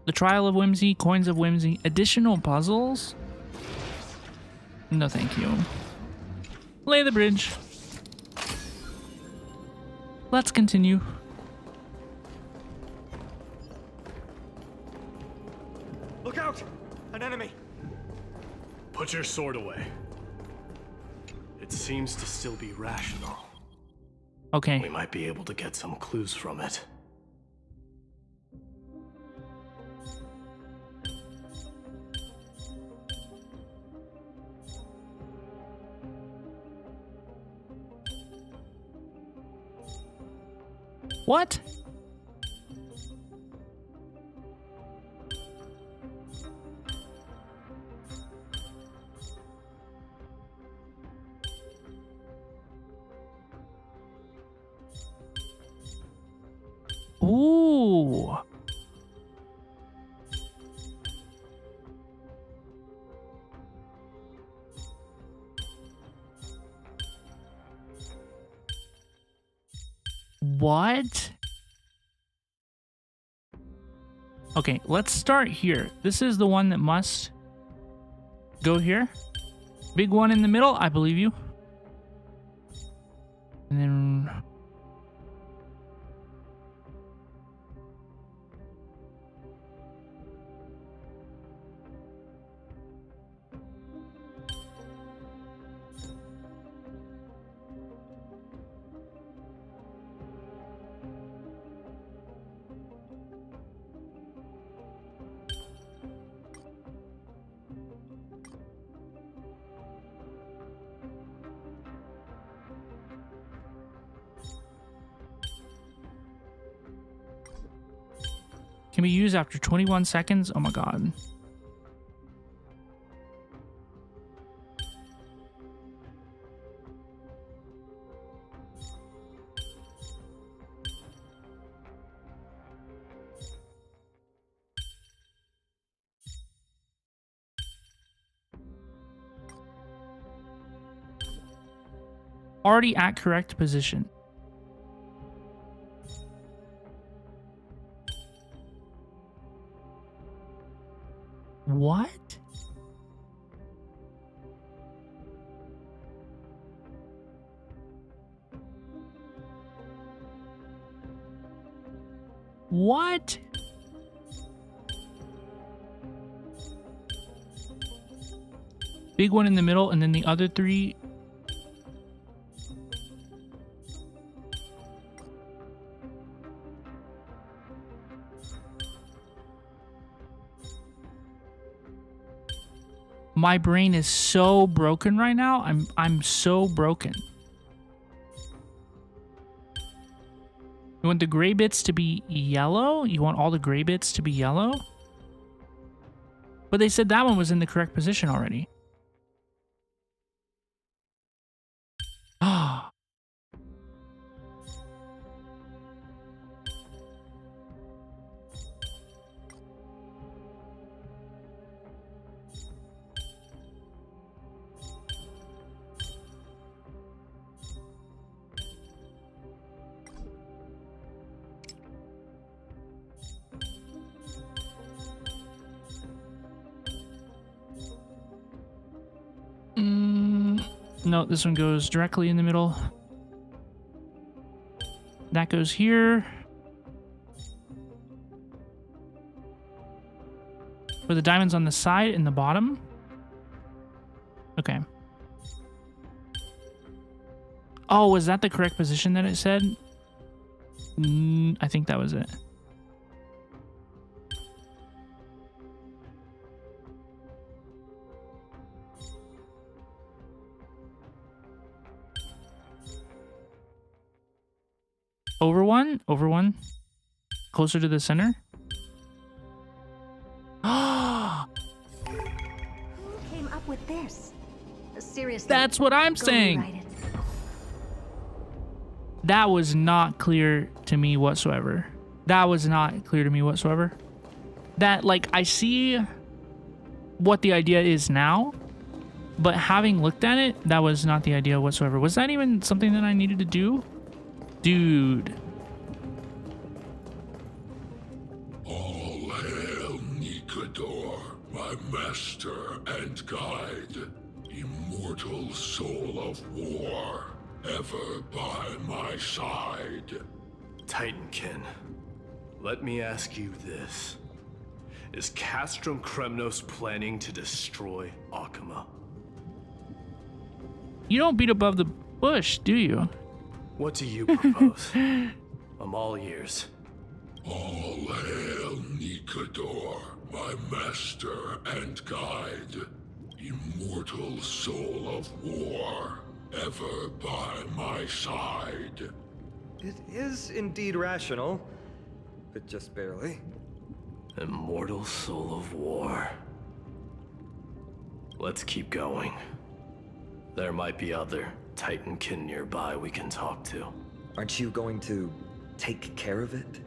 The trial of Whimsy, coins of Whimsy, additional puzzles. No, thank you. Lay the bridge. Let's continue.
Look out! An enemy!
Put your sword away. It seems to still be rational.
Okay.
We might be able to get some clues from it.
What? Ooh. What? Okay, let's start here. This is the one that must go here. Big one in the middle, I believe you. And then... Can be used after 21 seconds. Oh my god. Already at correct position. What? What? Big one in the middle, and then the other three. My brain is so broken right now. I'm so broken. You want the gray bits to be yellow? You want all the gray bits to be yellow? But they said that one was in the correct position already. Ah. No, this one goes directly in the middle. That goes here. For the diamonds on the side and the bottom. Okay. Oh, was that the correct position that it said? I think that was it. Over one, closer to the center.
Who came up with this? Seriously.
That's what I'm saying. That was not clear to me whatsoever. That was not clear to me whatsoever. That, like, I see what the idea is now, but having looked at it, that was not the idea whatsoever. Was that even something that I needed to do? Dude.
All hail Nikador, my master and guide, immortal soul of war, ever by my side.
Titankin, let me ask you this. Is Castrum Kremnos planning to destroy Akuma?
You don't beat above the bush, do you?
What do you propose? I'm all ears.
All hail Nikador, my master and guide, immortal soul of war, ever by my side.
It is indeed rational, but just barely.
Immortal soul of war. Let's keep going. There might be other Titankin nearby we can talk to.
Aren't you going to take care of it?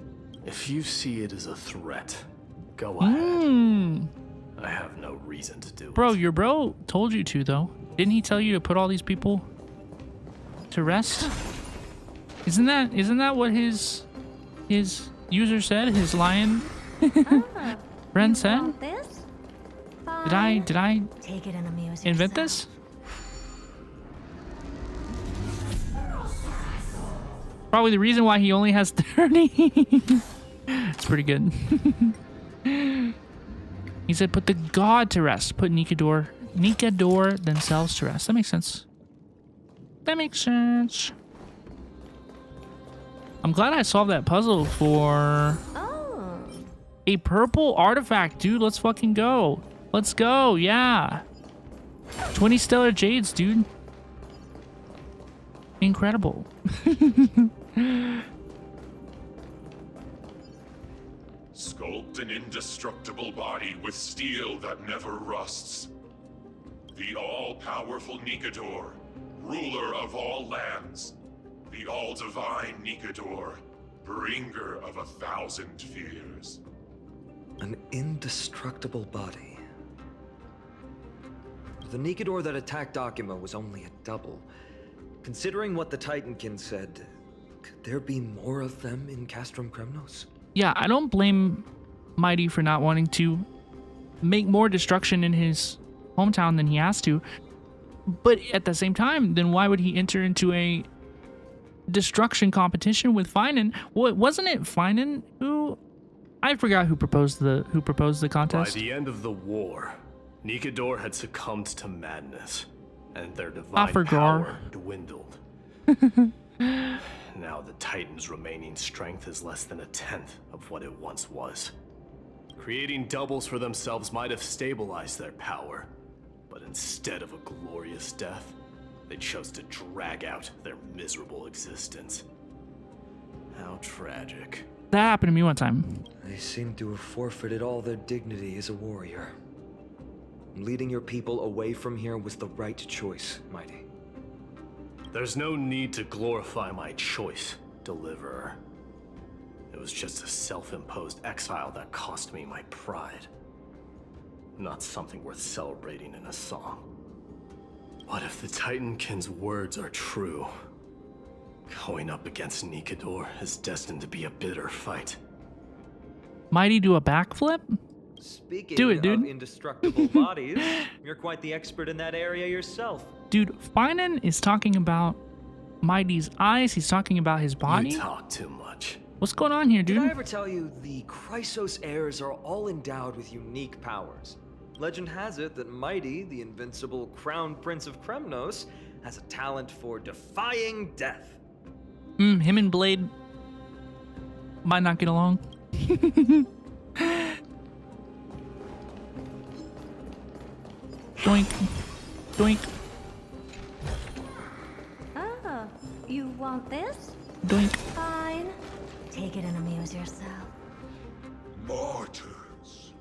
If you see it as a threat, go ahead. I have no reason to do it.
Bro, your bro told you to, though. Didn't he tell you to put all these people to rest? Isn't that what his user said? His lion friend said? Did I
Take it and amuse
invent
yourself.
this? Probably the reason why he only has 30. It's pretty good. He said put the god to rest. Put Nikador themselves to rest. That makes sense. That makes sense. I'm glad I solved that puzzle for a purple artifact, dude. Let's fucking go. Let's go. Yeah. 20 stellar jades, dude. Incredible.
Sculpt an indestructible body with steel that never rusts. The all-powerful Nikador, ruler of all lands. The all-divine Nikador, bringer of 1,000 fears.
An indestructible body. The Nikador that attacked Akuma was only a double. Considering what the Titankin said, could there be more of them in Castrum Kremnos?
Yeah, I don't blame Mighty for not wanting to make more destruction in his hometown than he has to. But at the same time, then why would he enter into a destruction competition with Finan? What wasn't it Finan who I forgot who proposed the contest?
By the end of the war, Nikador had succumbed to madness, and their divine power dwindled. Now the Titan's remaining strength is less than 1/10 of what it once was. Creating doubles for themselves might have stabilized their power, but instead of a glorious death, they chose to drag out their miserable existence. How tragic.
That happened to me one time.
They seem to have forfeited all their dignity as a warrior. Leading your people away from here was the right choice, Mighty.
There's no need to glorify my choice, Deliverer. It was just a self-imposed exile that cost me my pride. Not something worth celebrating in a song. What if the Titankin's words are true? Going up against Nikador is destined to be a bitter fight.
Mighty do a backflip?
Speaking
do it, dude.
Of indestructible bodies, you're quite the expert in that area yourself.
Dude, Finan is talking about Mighty's eyes. He's talking about his body.
You talk too much.
What's going on here, dude?
Did I ever tell you the Chrysos heirs are all endowed with unique powers? Legend has it that Mighty, the invincible crown prince of Kremnos, has a talent for defying death.
Him and Blade might not get along. Doink. Doink.
Oh, you want this?
Doink.
Fine. Take it and amuse yourself.
Martyrs,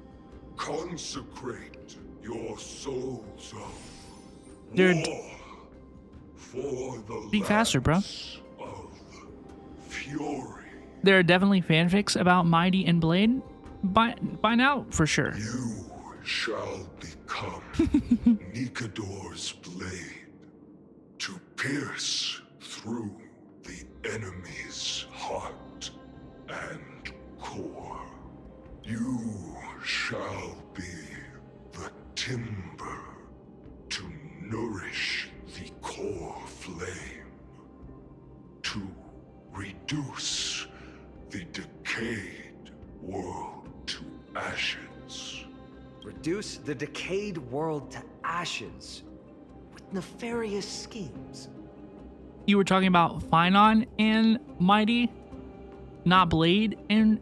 consecrate your souls of
Dude.
war for the
Be faster, bro.
lands of fury.
There are definitely fanfics about Mighty and Blade. By now, for sure.
You shall become Nikador's blade to pierce through the enemy's heart and core. You shall be the timber to nourish the core flame, to reduce the decayed world to ashes.
Reduce the decayed world to ashes with nefarious schemes.
You were talking about Finan and Mighty, not Blade and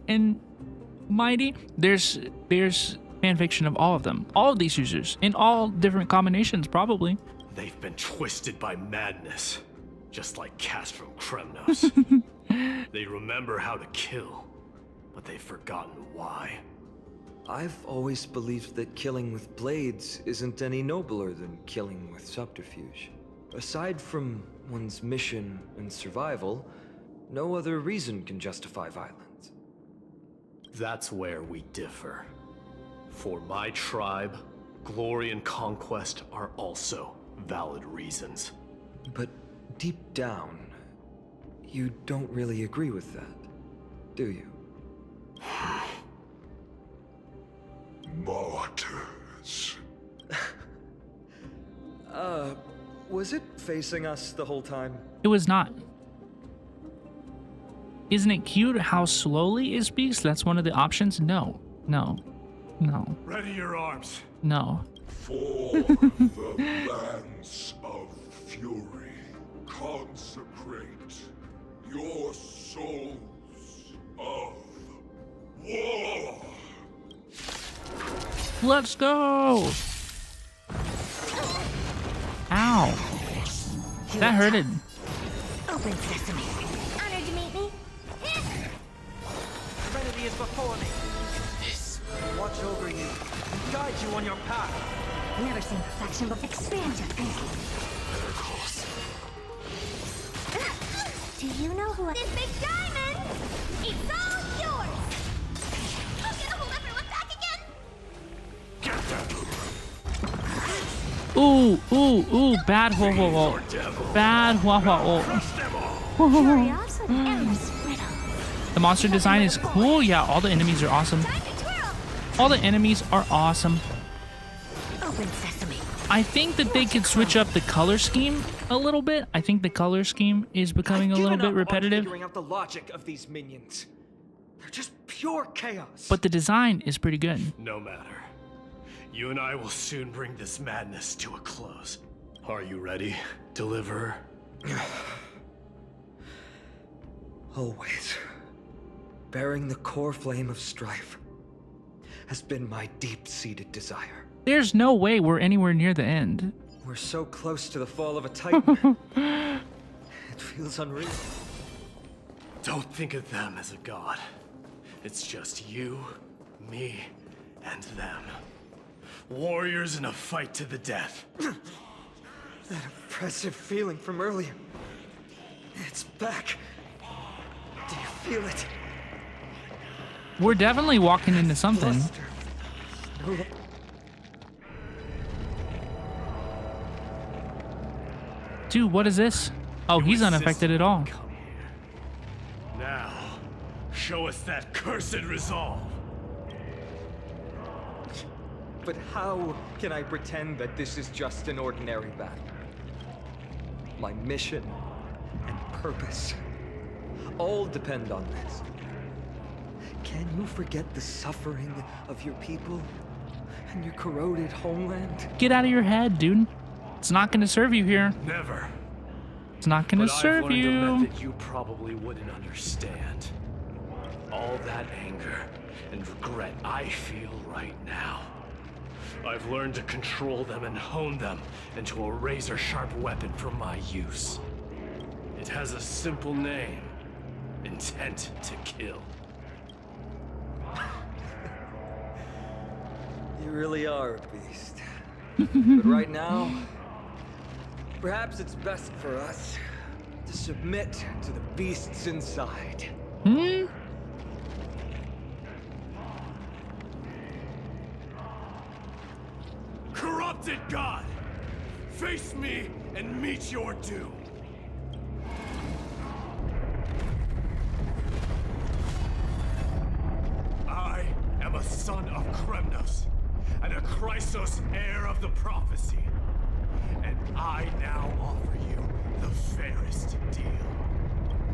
Mighty. There's fanfiction of all of them, all of these users in all different combinations, probably.
They've been twisted by madness, just like Castrum Kremnos. They remember how to kill, but they've forgotten why.
I've always believed that killing with blades isn't any nobler than killing with subterfuge. Aside from one's mission and survival, no other reason can justify violence.
That's where we differ. For my tribe, glory and conquest are also valid reasons.
But deep down, you don't really agree with that, do you?
Martyrs.
Was it facing us the whole time?
It was not. Isn't it cute how slowly it speaks? That's one of the options. No.
Ready your arms.
No.
For the lands of fury, consecrate your souls of war.
Let's go. Ow. That hurted.
Open sesame. Honored to meet me.
Serenity is before me. Watch over you and guide you on your path.
Never seen perfection, but expand your thinking. Do you know who this big diamond? It's all yours. I'll get a hold everyone back again.
Get that!
Ooh, ooh, ooh, bad Hua Hua ult. Bad Hua Hua ult.
Curiosity, endless riddle.
The monster design is cool. Yeah, all the enemies are awesome. All the enemies are awesome.
Open sesame.
I think that they could switch up the color scheme a little bit. I think the color scheme is becoming a little bit repetitive.
Figuring out the logic of these minions. They're just pure chaos.
But the design is pretty good.
No matter. You and I will soon bring this madness to a close. Are you ready, Deliverer?
Always. Bearing the core flame of strife has been my deep-seated desire.
There's no way we're anywhere near the end.
We're so close to the fall of a titan. It feels unreal.
Don't think of them as a god. It's just you, me, and them. Warriors in a fight to the death.
That oppressive feeling from earlier. It's back. Do you feel it?
We're definitely walking into something. Dude, what is this? Oh, he's unaffected at all.
Come here. Now, show us that cursed resolve.
But how can I pretend that this is just an ordinary battle? My mission and purpose all depend on this. Can you forget the suffering of your people and your corroded homeland?
Get out of your head, dude. It's not gonna serve you here.
Never.
It's not gonna
But
serve
I've learned
you.
a method you probably wouldn't understand. All that anger and regret I feel right now. I've learned to control them and hone them into a razor-sharp weapon for my use. It has a simple name. Intent to kill.
You really are a beast. But right now, perhaps it's best for us to submit to the beasts inside.
Hmm?
Corrupted God! Face me and meet your doom! I am a son of Kremnos, and a Chrysos heir of the prophecy. And I now offer you the fairest deal.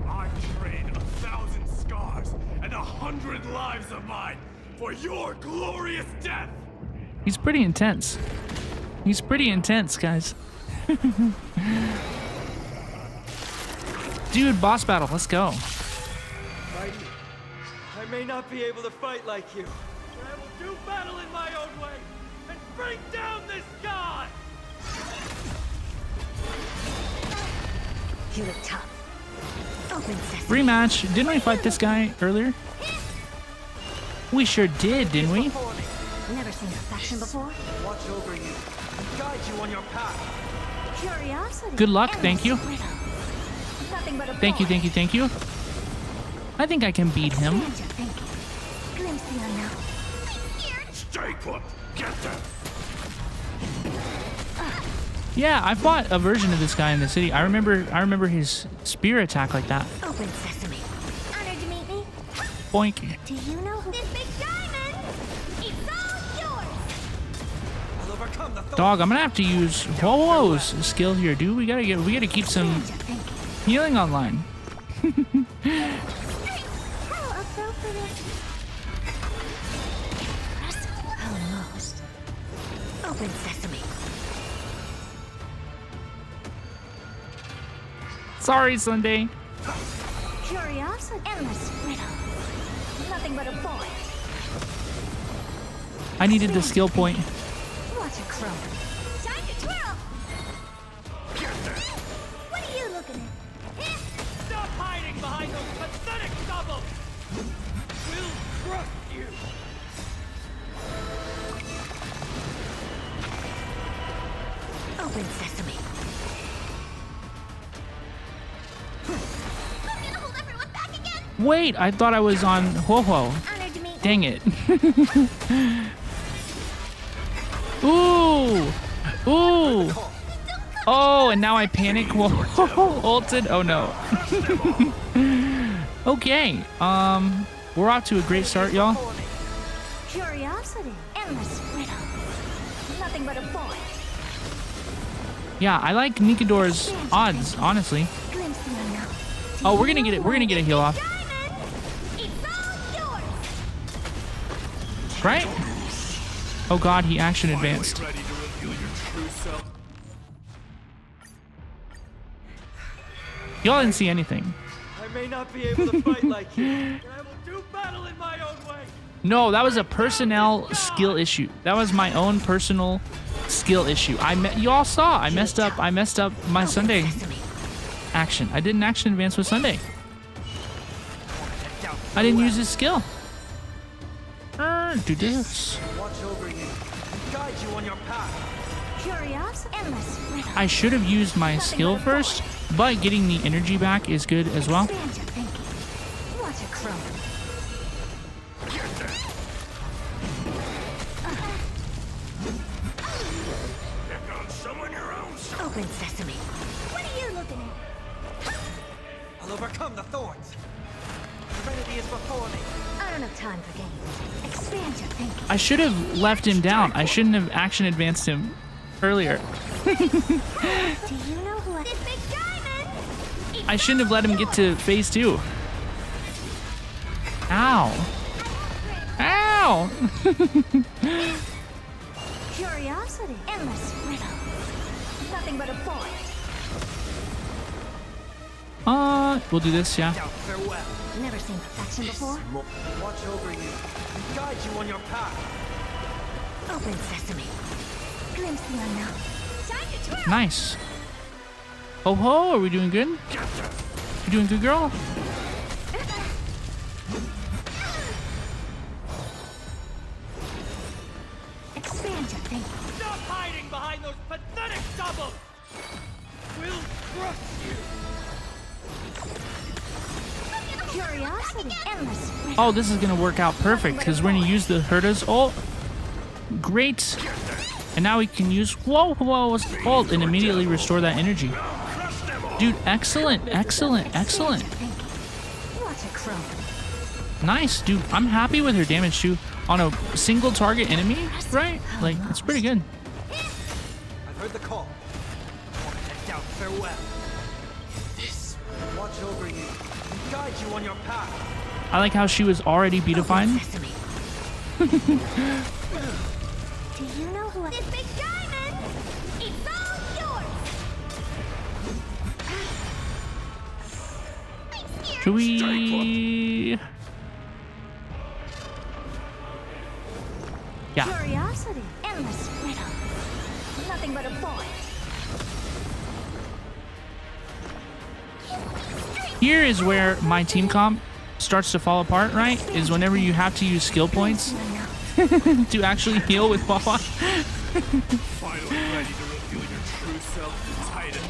I trade 1,000 scars and 100 lives of mine for your glorious death!
He's pretty intense. He's pretty intense, guys. Dude, boss battle, let's go.
Mighty, I may not be able to fight like you, but I will do battle in my own way and bring down this god!
You look tough. Open sesame.
Rematch. Didn't we fight this guy earlier? We sure did, didn't we?
Never seen affection before.
Watch over you and guide you on your path.
Curiosity.
Good luck, thank you.
endless riddle. Nothing but a
Thank you, thank you, thank you. I think I can beat him.
Expand your thinking. Glimpse the unknown.
Stay put! Get them!
Yeah, I fought a version of this guy in the city. I remember his spear attack like that.
Open sesame. Honored to meet me.
Boink.
Do you know who this big diamond? It's all yours.
I'll overcome the
Dog, I'm gonna have to use Whoa's skill here, dude. We gotta keep some
Expand your thinking.
healing online.
I'll go for this. Almost. Open sesame.
Sorry, Sunday.
Curiosity. Endless riddle. Nothing but a void.
I needed the skill point.
Watch it crumble. Time to twirl. What are you looking at?
Stop hiding behind those pathetic doubles! We'll crush you!
Open sesame. I'm gonna hold everyone back again.
Wait, I thought I was on Hua.
Honored to meet
Dang it. Ooh! Ooh. Oh, and now I panic. Whoa. Ulted. Oh no. Okay. We're off to a great start, y'all.
Curiosity, endless riddle. Nothing but a void.
Yeah, I like Nikador's odds, honestly.
Glimpse the unknown.
Oh, we're gonna get it. We're gonna get a heal off.
It's all yours.
Right? Oh god, he action advanced.
Ready to reveal your true self?
Y'all didn't see anything.
I may not be able to fight like you, but I will do battle in my own way.
No, that was a personnel skill issue. That was my own personal skill issue. You all saw. I messed up my Sunday action. I didn't action advance with Sunday. I didn't use his skill. Do this.
Watch over you and guide you on your path.
Curiosity, endless riddle.
I should have used my skill first, but getting the energy back is good as well.
Expand your thinking. Watch it crumble. Open sesame. What are you looking at?
I'll overcome the thorns. Serenity is before me.
I don't have time for games. Expand your thinking.
I should have left him down. I shouldn't have action advanced him earlier.
Do you know who this big diamond?
I shouldn't have let him get to phase 2. Ow. Ow.
Curiosity, endless riddle. Nothing but a void.
We'll do this, yeah.
Farewell.
Never seen perfection before.
Watch over you and guide you on your path.
Open sesame. Glimpse the unknown. Time to twirl.
Nice. Ho ho, are we doing good? You doing good, girl?
Expand your thinking.
Stop hiding behind those pathetic doubles. We'll crush you.
Curiosity, endless riddle.
Oh, this is gonna work out perfect because we're gonna use the Herta's ult. Great. And now we can use whoa ult and immediately restore that energy. Dude, excellent.
Watch it crumble.
Nice, dude. I'm happy with her damage too on a single target enemy, right? Like, it's pretty good.
I've heard the call. Down farewell. This. Watch over you and guide you on your path.
I like how she was already beautifying.
Do you know who this big diamond? It's all yours.
Should we? Yeah.
Curiosity, endless riddle. Nothing but a void.
Here is where my team comp starts to fall apart, right? Is whenever you have to use skill points to actually heal with Wawa.
Finally ready to reveal your true self, Titan.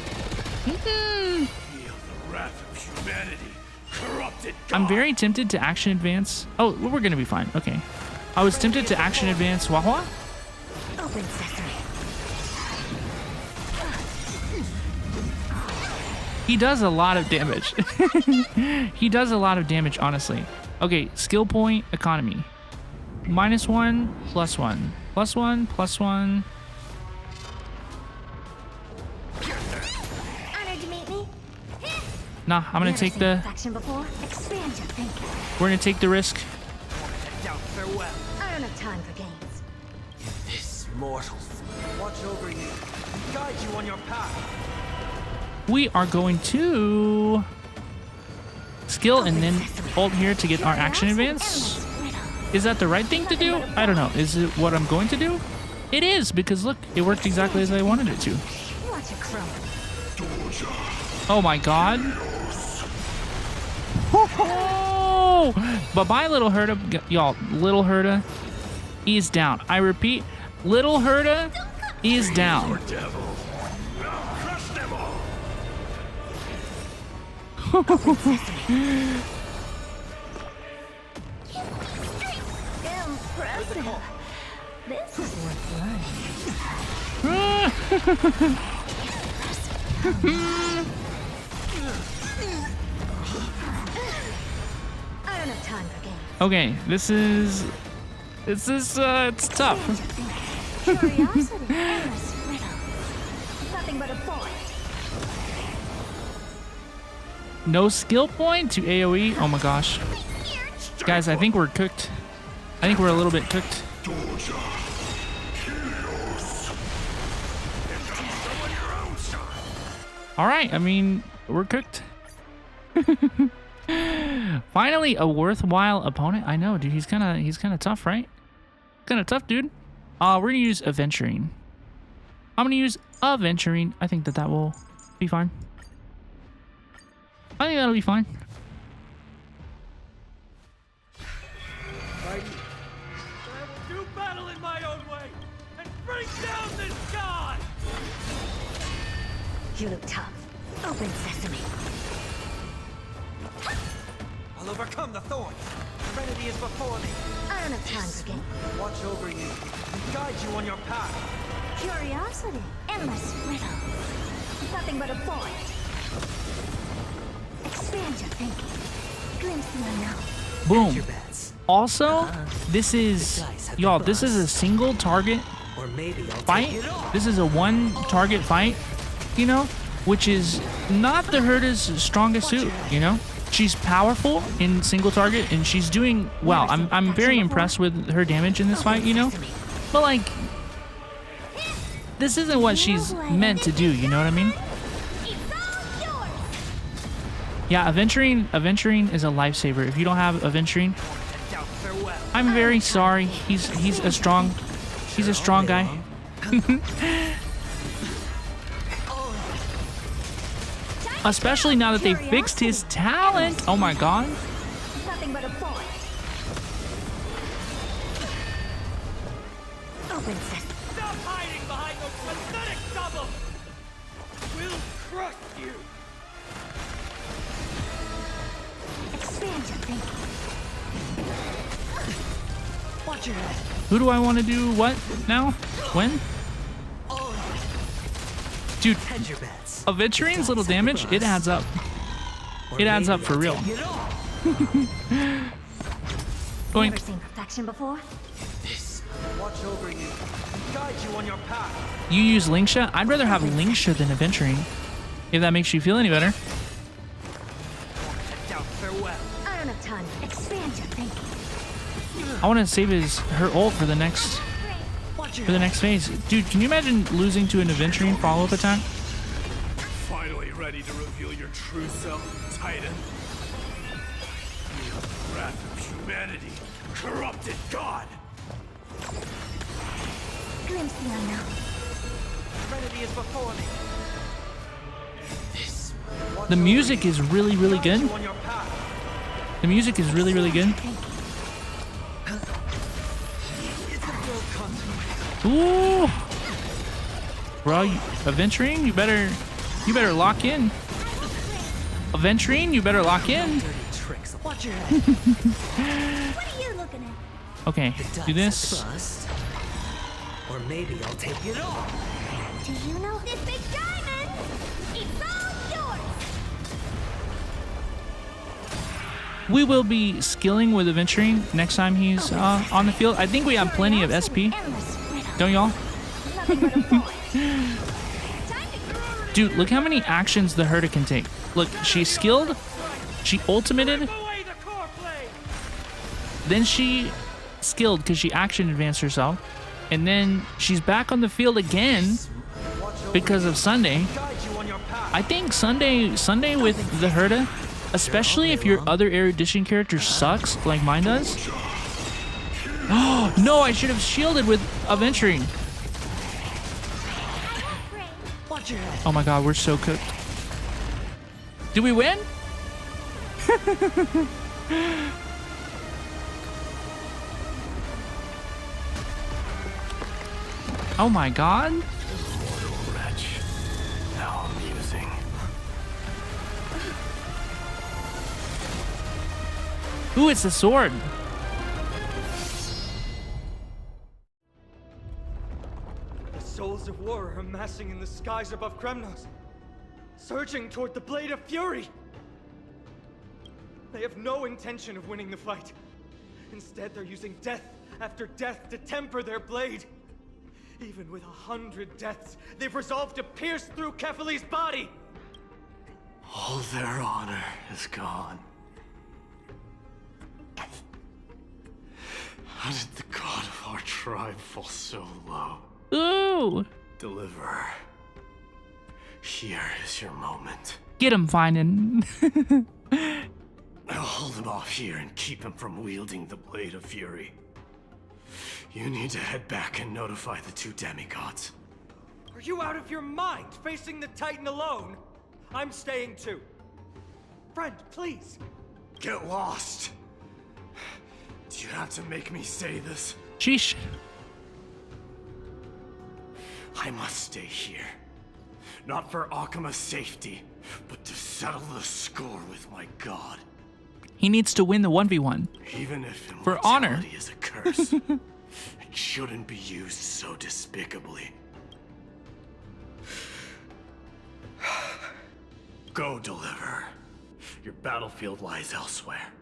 Feel the wrath of humanity, corrupted God.
I'm very tempted to action advance. Oh, we're gonna be fine. Okay. I was tempted to action advance Wawa.
Open sesame.
He does a lot of damage. He does a lot of damage, honestly. Okay, skill point economy. -1, +1. +1, +1.
Honored to meet me.
Nah, I'm gonna take the.
Perfection before. Expand your thinking.
We're gonna take the risk.
Down farewell.
I don't have time for games.
This mortal. Watch over you and guide you on your path.
We are going to skill and then ult here to get our action advance. Is that the right thing to do? I don't know. Is it what I'm going to do? It is, because look, it worked exactly as I wanted it to.
Watch it crumble.
Oh my god. Oh! Bye-bye, little Herta. Y'all, little Herta is down. I repeat, little Herta is down.
Impressive. This is worth learning. I don't have time for games.
Okay, it's tough.
Curiosity, endless riddle. Nothing but a void.
No skill point to AoE. Oh my gosh. Guys, I think we're cooked. I think we're a little bit cooked. All right, I mean, we're cooked. Finally, a worthwhile opponent. I know, dude. He's kind of tough, right? Kind of tough, dude. We're gonna use Aventurine. I'm gonna use Aventurine. I think that will be fine. I think that'll be fine.
I will do battle in my own way and bring down this god!
You look tough. Open sesame.
I'll overcome the thorns. Serenity is before me.
I don't have time for games.
Watch over you and guide you on your path.
Curiosity, endless riddle. Nothing but a void. Expand your thinking. Glimpse the unknown.
Boom. Also, this is, y'all, this is a single target fight. This is a one target fight, you know, which is not the Herda's strongest suit, you know. She's powerful in single target and she's doing well. I'm very impressed with her damage in this fight, you know. But like, this isn't what she's meant to do, you know what I mean? Yeah, Aventurine is a lifesaver. If you don't have Aventurine, I'm very sorry. He's a strong guy. Especially now that they fixed his talent. Oh my god.
Nothing but a void. Open sesame.
Stop hiding behind those pathetic doubles! We'll crush you!
Expand your thinking.
Watch your head.
Who do I want to do what now? When? Dude, Aventurine's little damage, it adds up. It adds up for real. Going.
Never seen perfection before?
Watch over you and guide you on your path.
You use Lingsha? I'd rather have Lingsha than Aventurine. If that makes you feel any better.
Farewell.
I don't have time. Expand your thinking.
I want to save her ult for the next phase. Dude, can you imagine losing to an Aventurine follow-up attack?
Finally ready to reveal your true self, Titan. Feel the wrath of humanity, corrupted god.
Glimpse the unknown.
Serenity is before me.
The music is really, really good. The music is really, really good. Ooh, bro, Aventurine, you better lock in. Aventurine, you better lock in.
Watch your head. What are you looking at?
Okay, do this.
Or maybe I'll take it all.
Do you know this big diamond? It's all yours.
We will be skilling with Aventurine next time he's on the field. I think we have plenty of SP. Don't y'all? Dude, look how many actions the Herda can take. Look, she's skilled. She ultimated. Then she skilled because she action advanced herself. And then she's back on the field again because of Sunday. I think Sunday with the Herda, especially if your other erudition character sucks like mine does. Oh no, I should have shielded with Aventurine. Oh my god, we're so cooked. Did we win? Oh my god.
Mortal wretch. How amusing.
Ooh, it's the sword.
The souls of war are amassing in the skies above Kremnos, surging toward the Blade of Fury. They have no intention of winning the fight. Instead, they're using death after death to temper their blade. Even with 100 deaths, they've resolved to pierce through Kefali's body.
All their honor is gone. How did the god of our tribe fall so low?
Ooh!
Deliverer, here is your moment.
Get him, Finan.
I'll hold him off here and keep him from wielding the Blade of Fury. You need to head back and notify the two demigods.
Are you out of your mind, facing the Titan alone? I'm staying too. Friend, please.
Get lost. Do you have to make me say this?
Sheesh.
I must stay here. Not for Akima's safety, but to settle the score with my god.
He needs to win the 1v1.
Even if
for honor
immortality is a curse, it shouldn't be used so despicably. Go, Deliverer. Your battlefield lies elsewhere.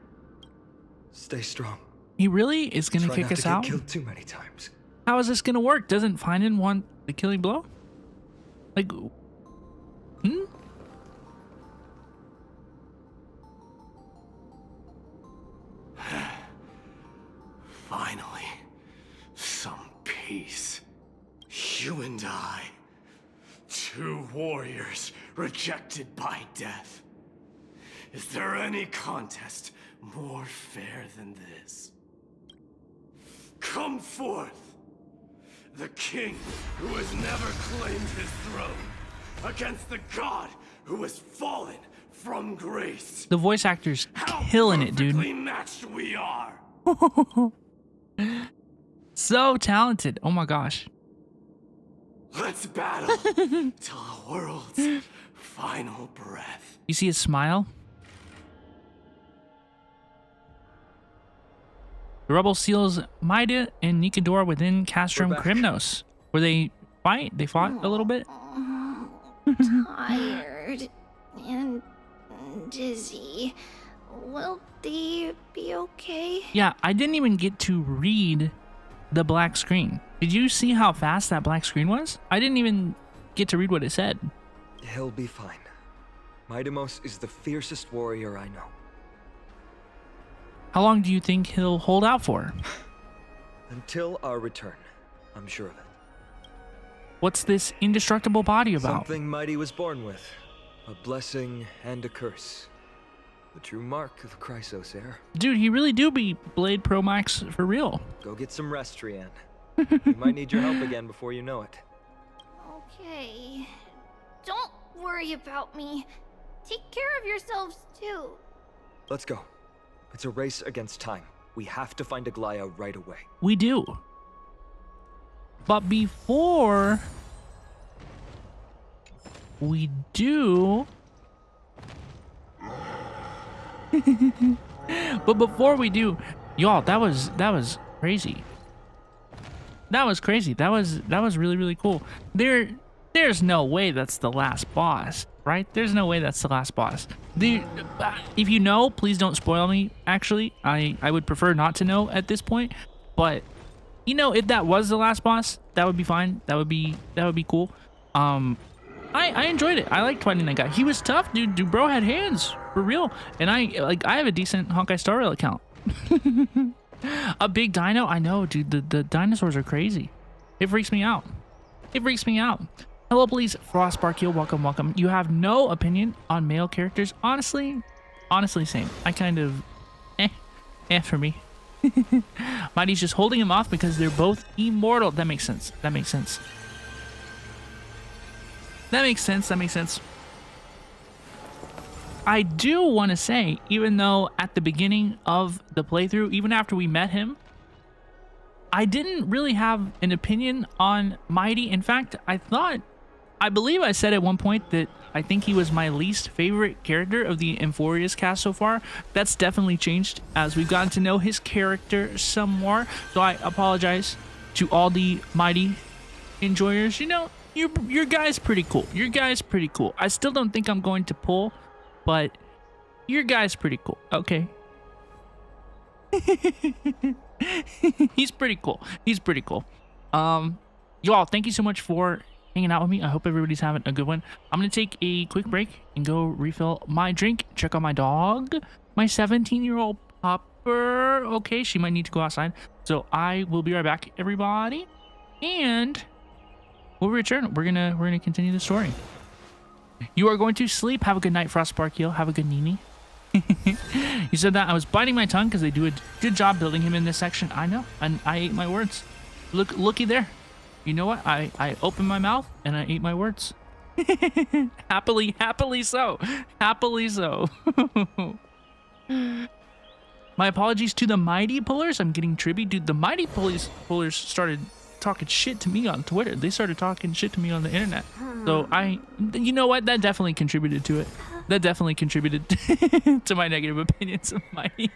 Stay strong.
He really is gonna kick us out?
Killed too many times.
How is this gonna work? Doesn't Finan want the killing blow? Like,
Finally, some peace. You and I, two warriors rejected by death. Is there any contest more fair than this? Come forth, the king who has never claimed his throne, against the god who has fallen from grace.
the voice actor's killing it, dude.
How perfectly matched we are.
So talented. Oh my gosh.
Let's battle till the world's final breath.
You see his smile? The rebel seals Maida and Nikador within Castrum Kremnos, where they fight. They fought a little bit.
Tired and dizzy. Will they be okay?
Yeah, I didn't even get to read the black screen. Did you see how fast that black screen was? I didn't even get to read what it said.
He'll be fine. Maidamos is the fiercest warrior I know.
How long do you think he'll hold out for?
Until our return, I'm sure of it.
What's this indestructible body about?
Something Mighty was born with. A blessing and a curse. The true mark of Chrysos heir.
Dude, he really do be Blade Pro Max for real.
Go get some rest, Trian. You might need your help again before you know it.
Okay. Don't worry about me. Take care of yourselves too.
Let's go. It's a race against time. We have to find Aglaya right away.
We do. But before we do... but before we do, y'all, that was crazy. That was crazy. That was really, really cool. There's no way that's the last boss, right? There's no way that's the last boss. Dude, if you know, please don't spoil me. Actually, I would prefer not to know at this point. But you know, if that was the last boss, that would be fine. That would be cool. I enjoyed it. I liked fighting that guy. He was tough, dude. Dude, bro had hands for real. And I have a decent Honkai Star Rail account. A big dino? I know, dude. The dinosaurs are crazy. It freaks me out. It freaks me out. Hello, please. Frostbarkeel, welcome, welcome. You have no opinion on male characters? Honestly, same. I kind of, for me. Mighty's just holding him off because they're both immortal. That makes sense. That makes sense. That makes sense. That makes sense. I do want to say, even though at the beginning of the playthrough, even after we met him, I didn't really have an opinion on Mighty. In fact, I believe I said at one point that I think he was my least favorite character of the AMPHOREUS cast so far. That's definitely changed as we've gotten to know his character some more. So I apologize to all the Mighty enjoyers, you know, your guy's pretty cool. Your guy's pretty cool. I still don't think I'm going to pull, but your guy's pretty cool. Okay. He's pretty cool. He's pretty cool. Y'all, thank you so much for hanging out with me. I hope everybody's having a good one. I'm gonna take a quick break and go refill my drink, check on my dog, my 17-year-old pupper. Okay, she might need to go outside, so I will be right back, everybody, and we'll return. We're gonna continue the story. You are going to sleep. Have a good night, Frostbark. Have a good Nini. You said that I was biting my tongue because they do a good job building him in this section. I know, and I ate my words. Looky there. You know what? I opened my mouth and I ate my words. happily so. Happily so. My apologies to the Mighty Pullers. I'm getting tribby. Dude, the Mighty Pullers started talking shit to me on Twitter. They started talking shit to me on the internet. So you know what? That definitely contributed to it. That definitely contributed to my negative opinions of Mighty.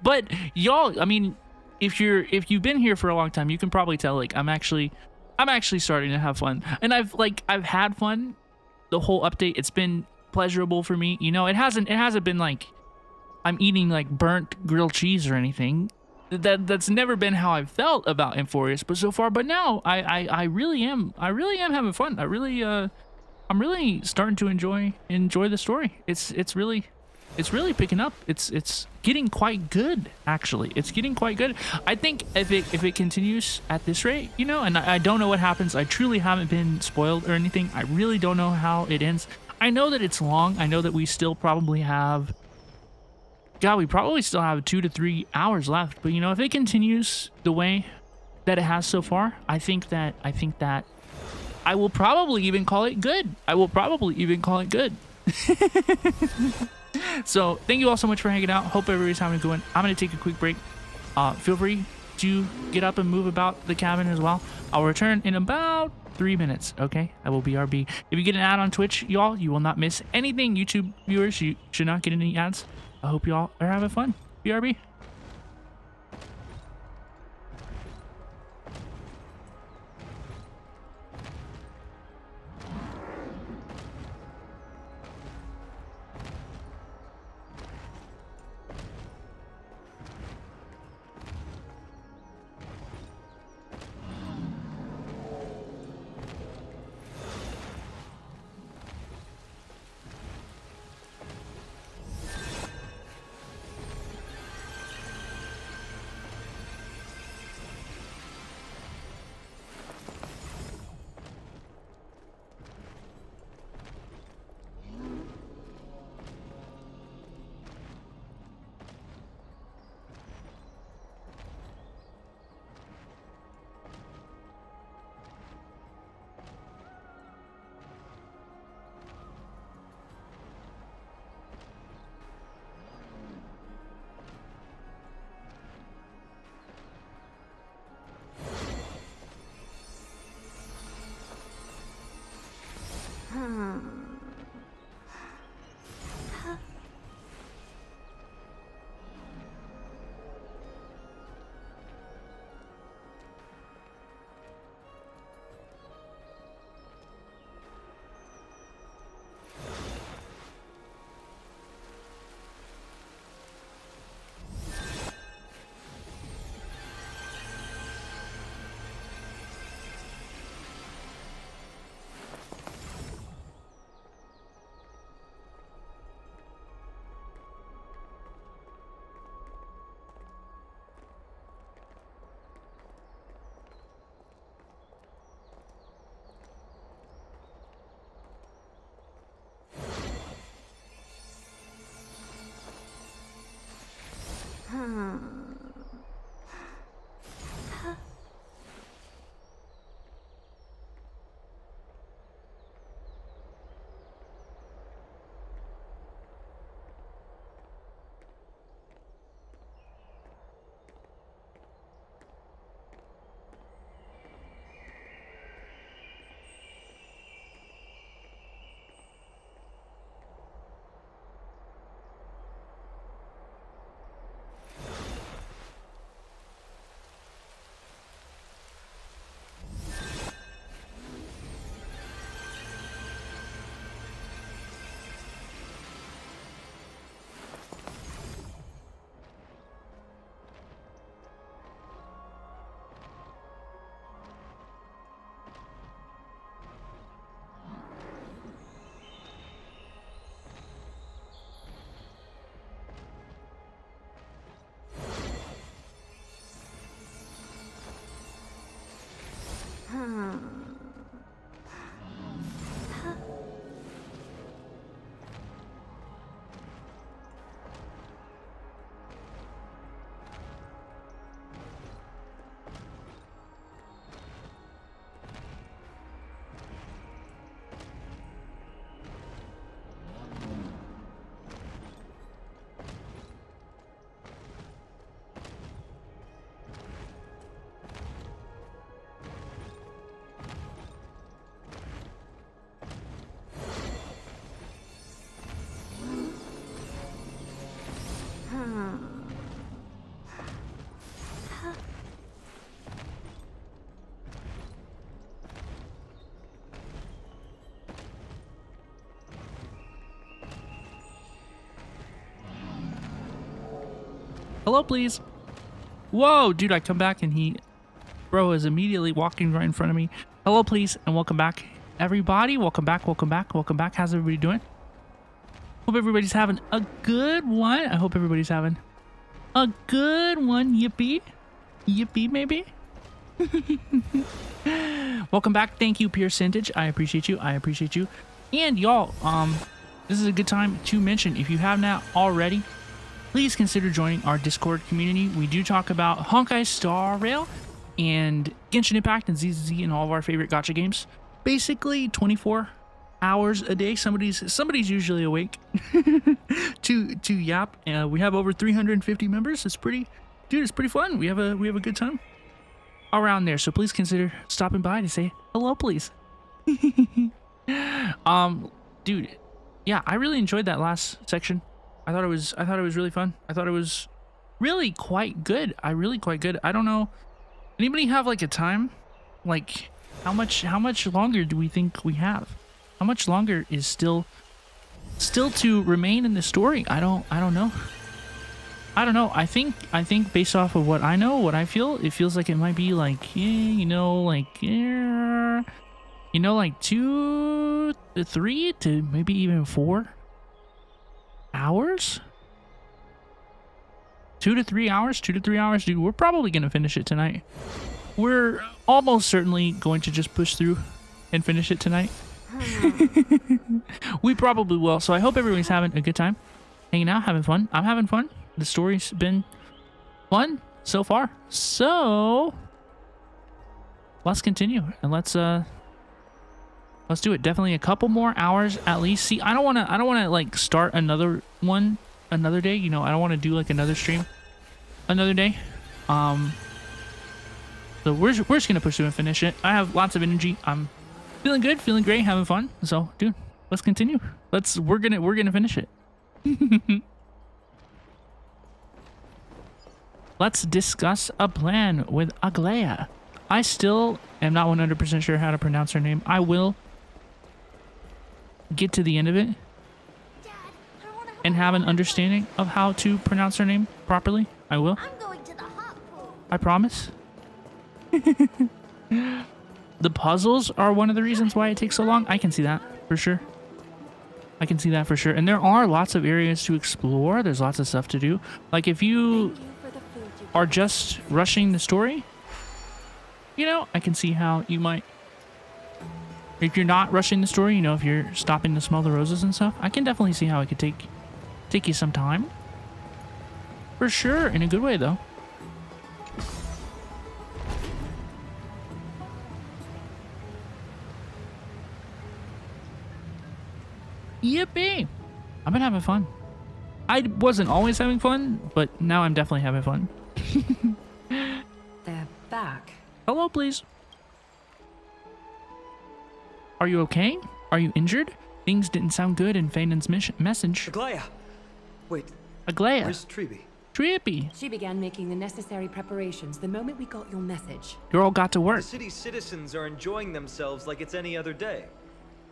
But y'all, I mean, if you've been here for a long time, you can probably tell, like, I'm actually starting to have fun. And I've had fun the whole update. It's been pleasurable for me. You know, it hasn't been like I'm eating like burnt grilled cheese or anything. That's never been how I've felt about AMPHOREUS, but so far. But now I really am having fun. I'm really starting to enjoy the story. It's really picking up. It's getting quite good, actually. It's getting quite good. I think if it continues at this rate, you know, and I don't know what happens. I truly haven't been spoiled or anything. I really don't know how it ends. I know that it's long. I know that we still probably have, God, we probably still have 2 to 3 hours left. But you know, if it continues the way that it has so far, I think that I will probably even call it good. So thank you all so much for hanging out. Hope everybody's having a good one. I'm going to take a quick break. Feel free to get up and move about the cabin as well. I'll return in about 3 minutes. Okay, I will BRB. If you get an ad on Twitch, y'all, you will not miss anything. YouTube viewers, you should not get any ads. I hope y'all are having fun. BRB. Hello, please. Whoa, dude, I come back and bro is immediately walking right in front of me. Hello, please, and welcome back, everybody. Welcome back, welcome back, welcome back. How's everybody doing? Hope everybody's having a good one. I hope everybody's having a good one. Yippee. Yippee, maybe. Welcome back. Thank you, Pure Sintage. I appreciate you. I appreciate you. And y'all, this is a good time to mention, if you have not already, please consider joining our Discord community. We do talk about Honkai Star Rail and Genshin Impact and ZZZ and all of our favorite gacha games. Basically 24 hours a day. Somebody's usually awake to yap. We have over 350 members. It's pretty fun. We have a good time around there. So please consider stopping by to say hello, please. Dude, yeah, I really enjoyed that last section. I thought it was really fun. I thought it was really quite good. I don't know. Anybody have like a time? Like how much longer do we think we have? How much longer is still to remain in the story? I don't know. I think based off of what I know, what I feel, it feels like it might be like, like 2 to 3 to maybe even 4 hours. 2 to 3 hours, dude. We're probably gonna finish it tonight. We're almost certainly going to just push through and finish it tonight. We probably will. So I hope everybody's having a good time, hanging out, having fun. I'm having fun. The story's been fun so far. So let's continue and let's do it. Definitely a couple more hours at least. See, I don't want to like start another one another day. I don't want to do like another stream another day. So we're just gonna push through and finish it. I have lots of energy. I'm feeling good, feeling great, having fun. So, dude, let's continue. We're gonna finish it. Let's discuss a plan with Aglaia. I still am not 100% sure how to pronounce her name. I will get to the end of it and have an understanding of how to pronounce her name properly. I will.
I'm going to the hot pool.
I promise. The puzzles are one of the reasons why it takes so long. I can see that for sure. I can see that for sure. And there are lots of areas to explore. There's lots of stuff to do. Like if you are just rushing the story, I can see how you might. If you're not rushing the story, if you're stopping to smell the roses and stuff, I can definitely see how it could take you some time. For sure, in a good way though. Yippee! I've been having fun. I wasn't always having fun, but now I'm definitely having fun.
They're back.
Hello, please. Are you okay? Are you injured? Things didn't sound good in Paean's message.
Aglaia! Wait.
Aglaia.
Where's Treeby?
Treeby.
She began making the necessary preparations the moment we got your message.
Girl got to work.
The city's citizens are enjoying themselves like it's any other day.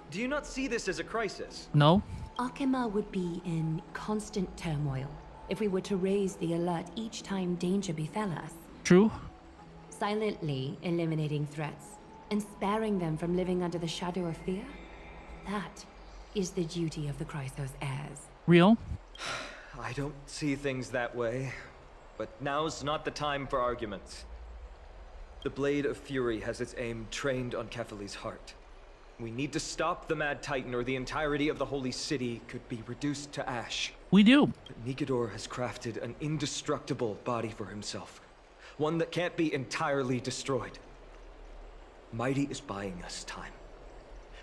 Do you not see this as a crisis?
No.
Akima would be in constant turmoil if we were to raise the alert each time danger befell us.
True.
Silently eliminating threats and sparing them from living under the shadow of fear, that is the duty of the Chrysos heirs.
Real?
I don't see things that way, but now's not the time for arguments. The Blade of Fury has its aim trained on Kefali's heart. We need to stop the Mad Titan or the entirety of the Holy City could be reduced to ash.
We do.
But Nikador has crafted an indestructible body for himself. One that can't be entirely destroyed. Mighty is buying us time.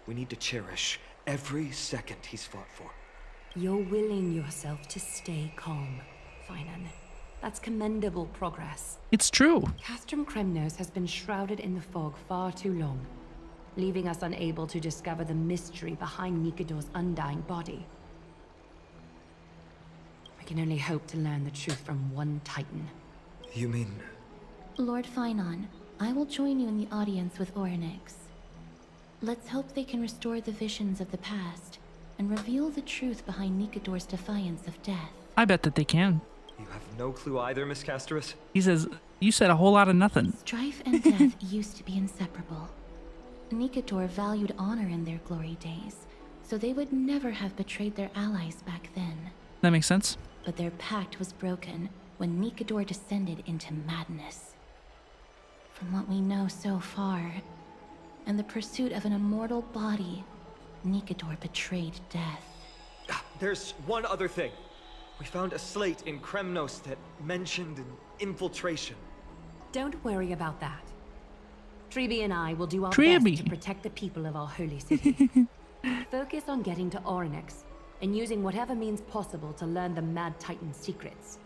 We need to cherish every second he's fought for.
You're willing yourself to stay calm, Paean. That's commendable progress.
It's true.
Castrum Kremnos has been shrouded in the fog far too long, leaving us unable to discover the mystery behind Nikador's undying body. We can only hope to learn the truth from one Titan.
You mean...
Lord Paean, I will join you in the audience with Orynyx. Let's hope they can restore the visions of the past and reveal the truth behind Nikador's defiance of death.
I bet that they can.
You have no clue either, Miss Casterus?
He says, you said a whole lot of nothing.
Strife and death used to be inseparable. Nikador valued honor in their glory days, so they would never have betrayed their allies back then.
That makes sense.
But their pact was broken when Nikador descended into madness. From what we know so far, in the pursuit of an immortal body, Nikador betrayed death.
There's one other thing. We found a slate in Kremnos that mentioned an infiltration.
Don't worry about that. Treeby and I will do our
Treeby.
best to protect the people of our holy city. Focus on getting to Orynyx and using whatever means possible to learn the Mad Titan's secrets.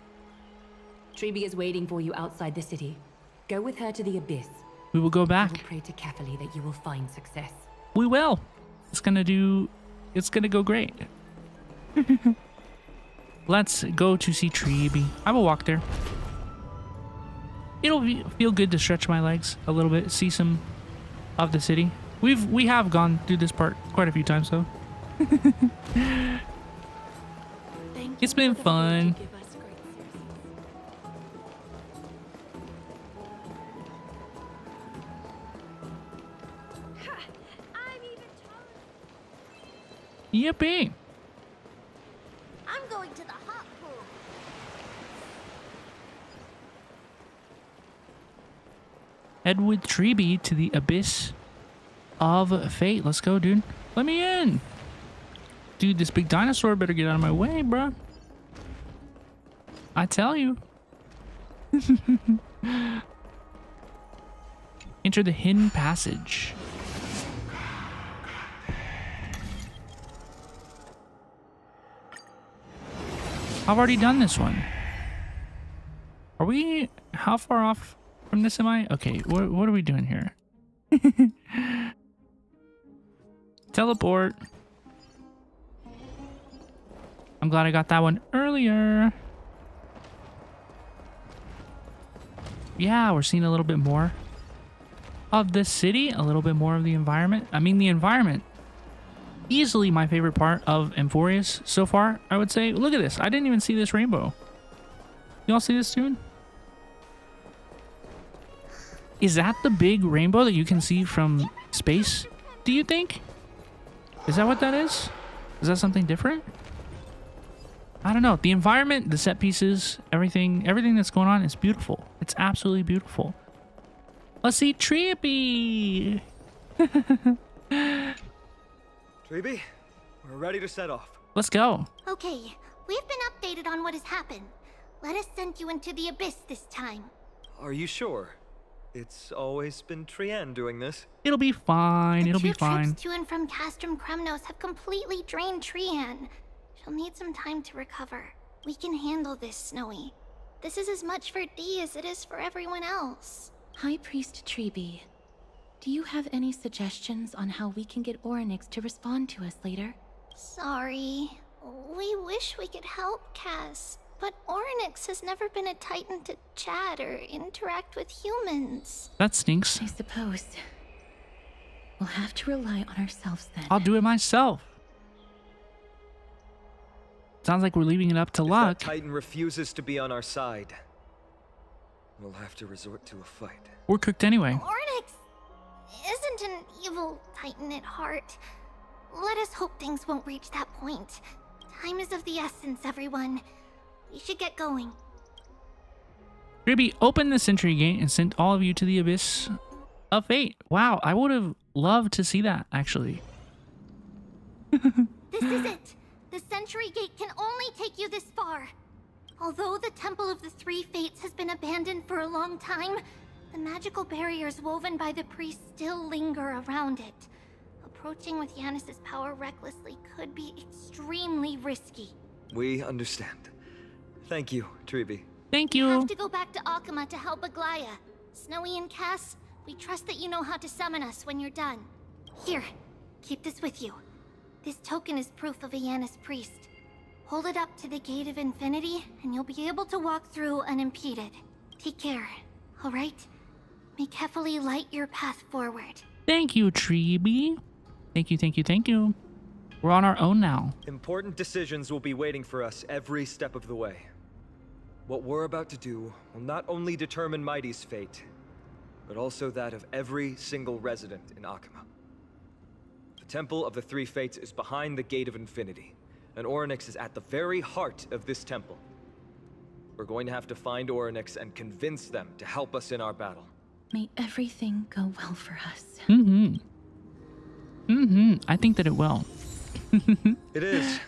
Treeby is waiting for you outside the city. Go with her to the Abyss.
We will go
I
back.
will pray to Kefali that you will find success.
We will. It's gonna go great. Let's go to see Treeby. I will walk there. It'll feel good to stretch my legs a little bit, see some of the city. We have gone through this part quite a few times though. It's been fun. Yippee!
I'm going to the hot pool.
Head with Treeby to the Abyss of Fate. Let's go, dude. Let me in. Dude, this big dinosaur better get out of my way, bro. I tell you. Enter the hidden passage. I've already done this one. Are we... How far off from this am I? Okay, what are we doing here? Teleport. I'm glad I got that one earlier. Yeah, we're seeing a little bit more of the city, a little bit more of the environment. I mean, the environment, easily my favorite part of AMPHOREUS so far, I would say. Look at this. I didn't even see this rainbow. Y'all see this, dude? Is that the big rainbow that you can see from space, do you think? Is that what that is? Is that something different? I don't know. The environment, the set pieces, everything that's going on is beautiful. It's absolutely beautiful. Let's see Treeby.
Treeby, we're ready to set off.
Let's go.
Okay, we've been updated on what has happened. Let us send you into the Abyss this time.
Are you sure? It's always been Paean doing this.
It'll be fine. It'll be
The
fine.
trips to and from Castrum Kremnos have completely drained Paean. She'll need some time to recover. We can handle this, Snowy. This is as much for Dee as it is for everyone else.
High Priest Treeby, do you have any suggestions on how we can get Orynyx to respond to us later?
Sorry. We wish we could help, Cass. But Orynyx has never been a Titan to chat or interact with humans.
That stinks.
I suppose. We'll have to rely on ourselves then.
I'll do it myself. Sounds like we're leaving it up to luck.
If that Titan refuses to be on our side, we'll have to resort to a fight.
We're cooked anyway.
Orynyx isn't an evil Titan at heart. Let us hope things won't reach that point. Time is of the essence, everyone. We should get going.
Treeby opened the Sentry Gate and sent all of you to the Abyss of Fate. Wow, I would have loved to see that, actually.
This is it. The Sentry Gate can only take you this far. Although the Temple of the Three Fates has been abandoned for a long time, the magical barriers woven by the priests still linger around it. Approaching with Yanis's power recklessly could be extremely risky.
We understand. Thank you, Treeby.
Thank
You
you.
have to go back to Akama to help Aglaya. Snowy and Cass, we trust that you know how to summon us when you're done. Here, keep this with you. This token is proof of a Yanis priest. Hold it up to the Gate of Infinity, and you'll be able to walk through unimpeded. Take care, alright? May Kefali light your path forward.
Thank you, Treeby. Thank you, thank you, thank you. We're on our own now.
Important decisions will be waiting for us every step of the way. What we're about to do will not only determine Mighty's fate, but also that of every single resident in Akama. The Temple of the Three Fates is behind the Gate of Infinity, and Orynyx is at the very heart of this temple. We're going to have to find Orynyx and convince them to help us in our battle.
May everything go well for us.
I think that it will.
It is.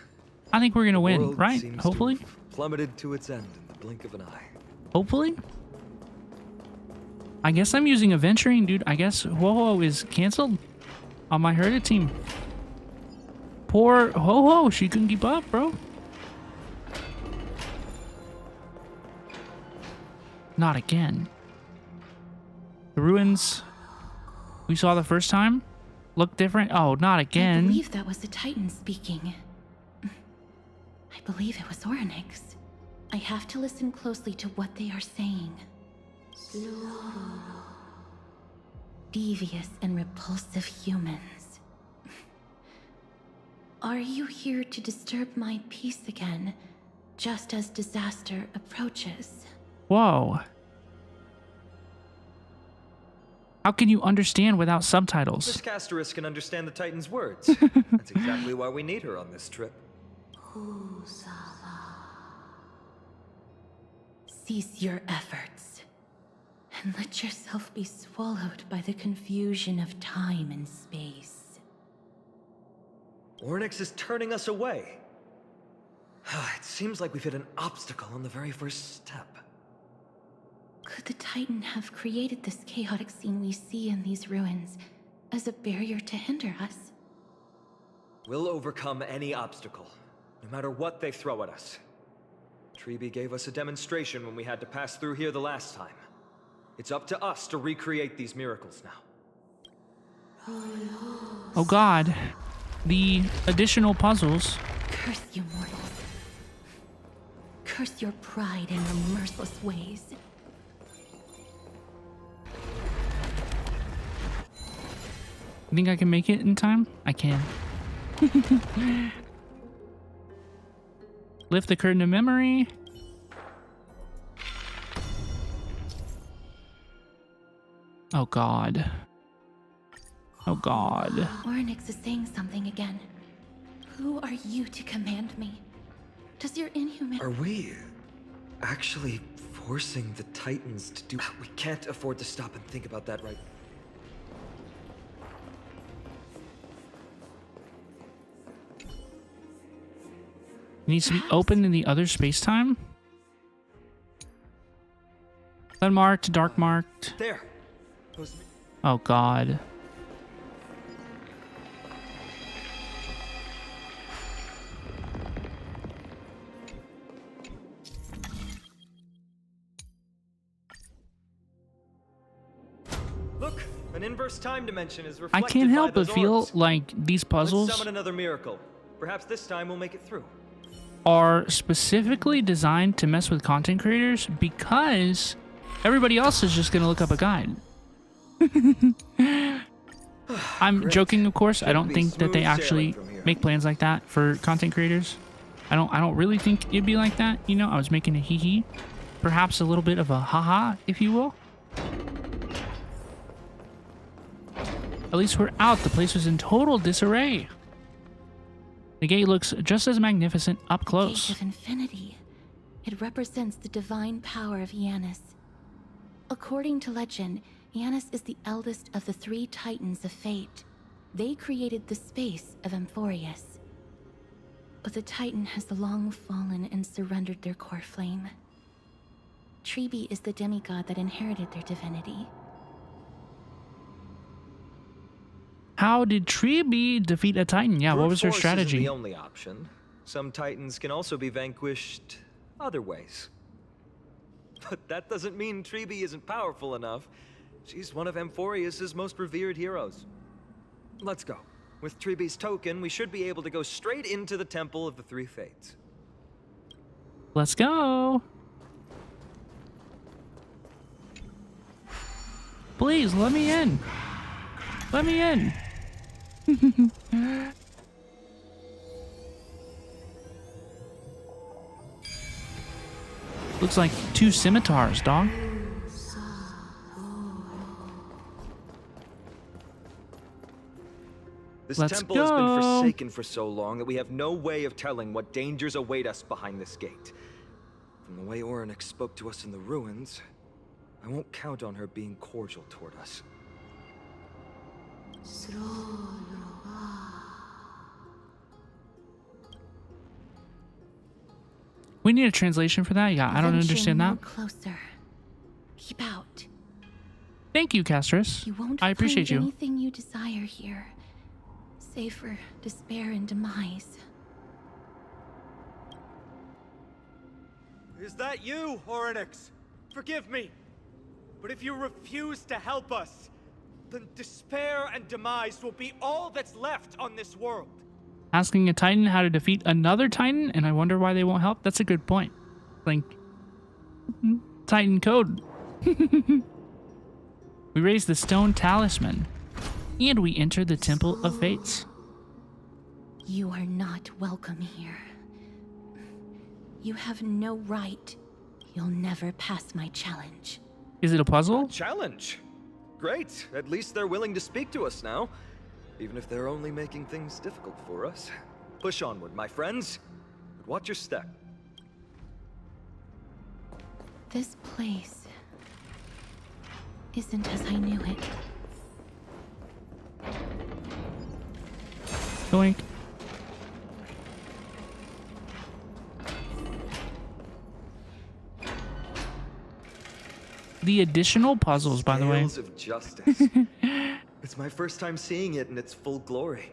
I think we're gonna
The
win,
world
right?
seems to
Hopefully.
have plummeted to its end in the blink of an eye.
Hopefully. I guess I'm using Aventuring, dude. I guess Ho-Ho is canceled on my Herda team. Poor Ho-Ho, she couldn't keep up, bro. Not again. The ruins we saw the first time look different. Oh, not
I
again.
believe that was the Titan speaking. I believe it was Orynyx. I have to listen closely to what they are saying. Devious and repulsive humans. Are you here to disturb my peace again, just as disaster approaches?
Whoa. How can you understand without subtitles?
Miss Casterus can understand the Titan's words. That's exactly why we need her on this trip.
Cease your efforts, and let yourself be swallowed by the confusion of time and space.
Orynyx is turning us away. It seems like we've hit an obstacle on the very first step.
Could the Titan have created this chaotic scene we see in these ruins as a barrier to hinder us?
We'll overcome any obstacle, no matter what they throw at us. Treeby gave us a demonstration when we had to pass through here the last time. It's up to us to recreate these miracles now.
Oh god. The additional puzzles.
Curse you mortals. Curse your pride and your merciless ways.
You think I can make it in time? I can. Lift the curtain of memory. Oh god. Oh god.
Orynyx is saying something again. Who are you to command me? Does your inhuman—
Are we actually forcing the Titans to do— We can't afford to stop and think about that right.
It needs to be open in the other space-time? Unmarked, dark marked.
There.
Oh god.
Look, an inverse time dimension is
I
reflected
can't help
by
but
those
feel
orbs.
like these
Let's
puzzles
summon another miracle. Perhaps this time we'll make it through.
are specifically designed to mess with content creators because everybody else is just going to look up a guide. I'm
Great.
joking, of course. I
Should
don't
be
think that they
smooth
actually
sailing from here.
make plans like that for content creators. I don't really think it'd be like that. You know, I was making a hee-hee. Perhaps a little bit of a haha, if you will. At least we're out. The place was in total disarray. The gate looks just as magnificent up close.
Gate of Infinity. It represents the divine power of Janus. According to legend, Janus is the eldest of the three Titans of Fate. They created the space of AMPHOREUS. But the Titan has long fallen and surrendered their core flame. Treeby is the demigod that inherited their divinity.
How did Treeby defeat a Titan? Yeah, what
Brute
was her
force
strategy?
Isn't the only option. Some Titans can also be vanquished other ways. But that doesn't mean Treeby isn't powerful enough. She's one of AMPHOREUS' most revered heroes. Let's go. With Treeby's token, we should be able to go straight into the Temple of the Three Fates.
Let's go. Please, let me in. Let me in. Looks like 2 scimitars, dog.
This
Let's
temple has been
go.
forsaken for so long that we have no way of telling what dangers await us behind this gate. From the way Orynyx spoke to us in the ruins, I won't count on her being cordial toward us.
We need a translation for that? Yeah, I don't understand that.
Closer. Keep out.
Thank you, Castris.
You won't
I appreciate
find
you.
anything you desire here, save for despair and demise.
Is that you, Orynyx? Forgive me. But if you refuse to help us, then despair and demise will be all that's left on this world.
Asking a Titan how to defeat another Titan, and I wonder why they won't help? That's a good point. Like, Titan code. We raise the stone talisman, and we enter the Temple of Fates.
You are not welcome here. You have no right. You'll never pass my challenge.
Is it a puzzle?
Challenge? Great. At least they're willing to speak to us now. Even if they're only making things difficult for us. Push onward, my friends. But watch your step.
This place isn't as I knew it.
Doink. The additional puzzles, by the way.
Scales of justice. It's my first time seeing it in its full glory.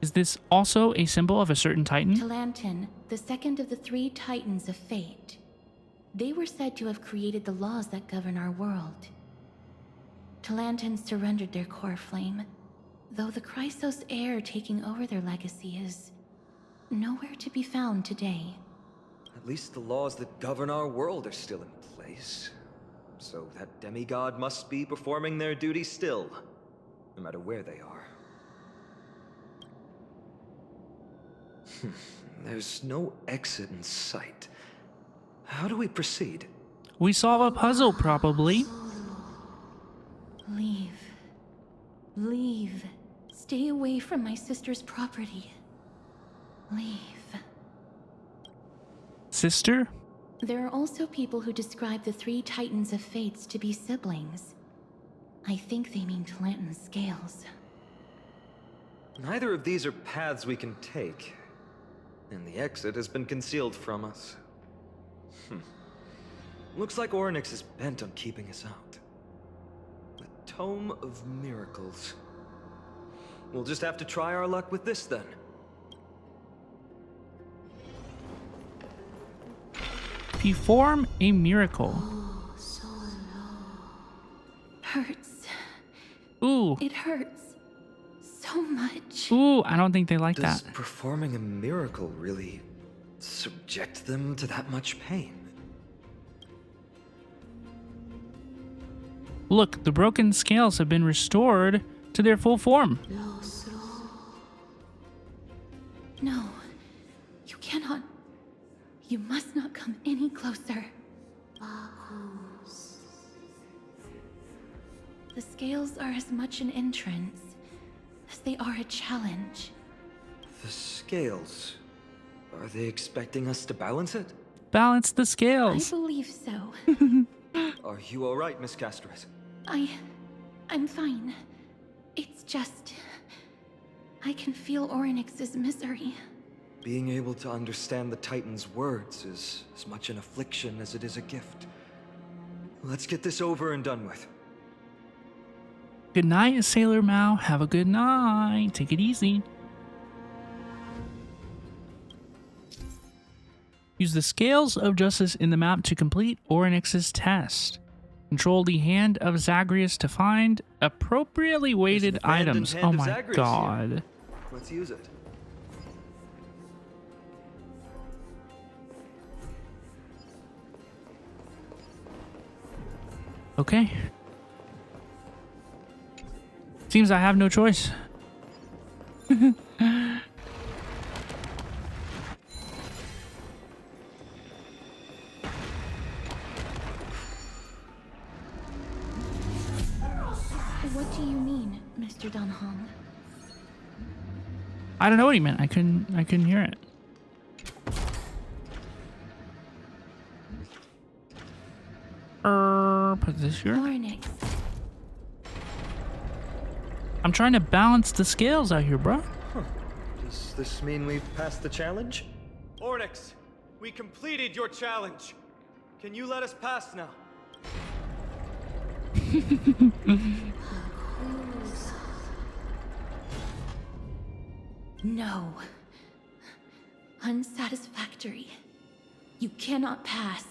Is this also a symbol of a certain Titan?
Talantin, the second of the 3 Titans of Fate. They were said to have created the laws that govern our world. Talantin surrendered their core flame, though the Chrysos heir taking over their legacy is nowhere to be found today.
At least the laws that govern our world are still in place. So that demigod must be performing their duty still, no matter where they are. There's no exit in sight. How do we proceed?
We solve a puzzle, probably.
Leave. Leave. Stay away from my sister's property. Leave.
Sister?
There are also people who describe the 3 Titans of Fates to be siblings. I think they mean Talantin's scales.
Neither of these are paths we can take, and the exit has been concealed from us. Looks like Orynyx is bent on keeping us out. The Tome of Miracles. We'll just have to try our luck with this then.
Perform a miracle.
Hurts.
Ooh.
It hurts so much.
Ooh, I don't think they like
Does
that.
performing a miracle really subject them to that much pain?
Look, the broken scales have been restored to their full form.
No. You cannot. You must not come any closer. The scales are as much an entrance as they are a challenge.
The scales. Are they expecting us to balance it?
Balance the
I
scales.
believe so.
Are you alright, Miss Castris?
I'm fine. It's just... I can feel Orynyx's misery.
Being able to understand the Titan's words is as much an affliction as it is a gift. Let's get this over and done with.
Good night, Sailor Mao. Have a good night. Take it easy. Use the scales of justice in the map to complete Orynyx's test. Control the hand of Zagreus to find appropriately weighted
There's an abandoned
items.
hand
Oh
of
my
Zagreus
god.
here. Let's use it.
Okay. Seems I have no choice.
What do you mean, Mr. Dan Hong?
I don't know what he meant. I couldn't hear it. Put this here.
Ornix.
I'm trying to balance the scales out here, bro.
Huh. Does this mean we've passed the challenge?
Ornix, we completed your challenge. Can you let us pass now?
No. Unsatisfactory. You cannot pass.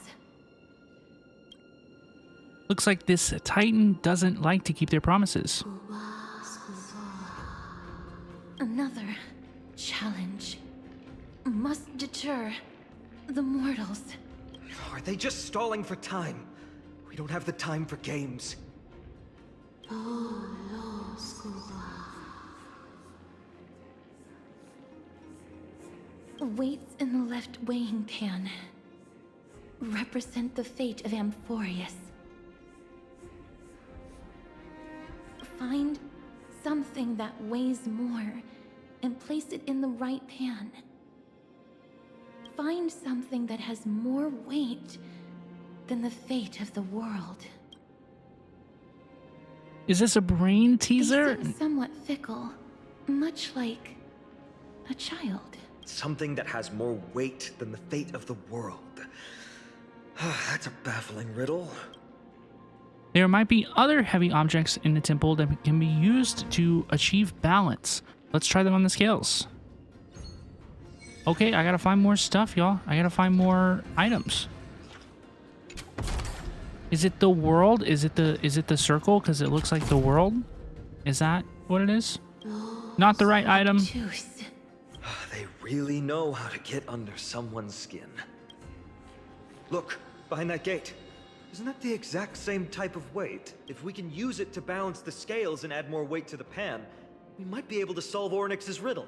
Looks like this Titan doesn't like to keep their promises.
Another challenge must deter the mortals.
Are they just stalling for time? We don't have the time for games.
Weights in the left weighing pan represent the fate of Amphoreus. Find something that weighs more and place it in the right pan. Find something that has more weight than the fate of the world.
Is this a brain teaser?
They seem somewhat fickle, much like a child.
Something that has more weight than the fate of the world. That's a baffling riddle.
There might be other heavy objects in the temple that can be used to achieve balance. Let's try them on the scales. Okay, I gotta find more stuff, y'all. I gotta find more items. Is it the world? Is it the circle? Because it looks like the world. Is that what it is? Not the right item.
They really know how to get under someone's skin. Look, behind that gate. Isn't that the exact same type of weight? If we can use it to balance the scales and add more weight to the pan, we might be able to solve Ornix's riddle.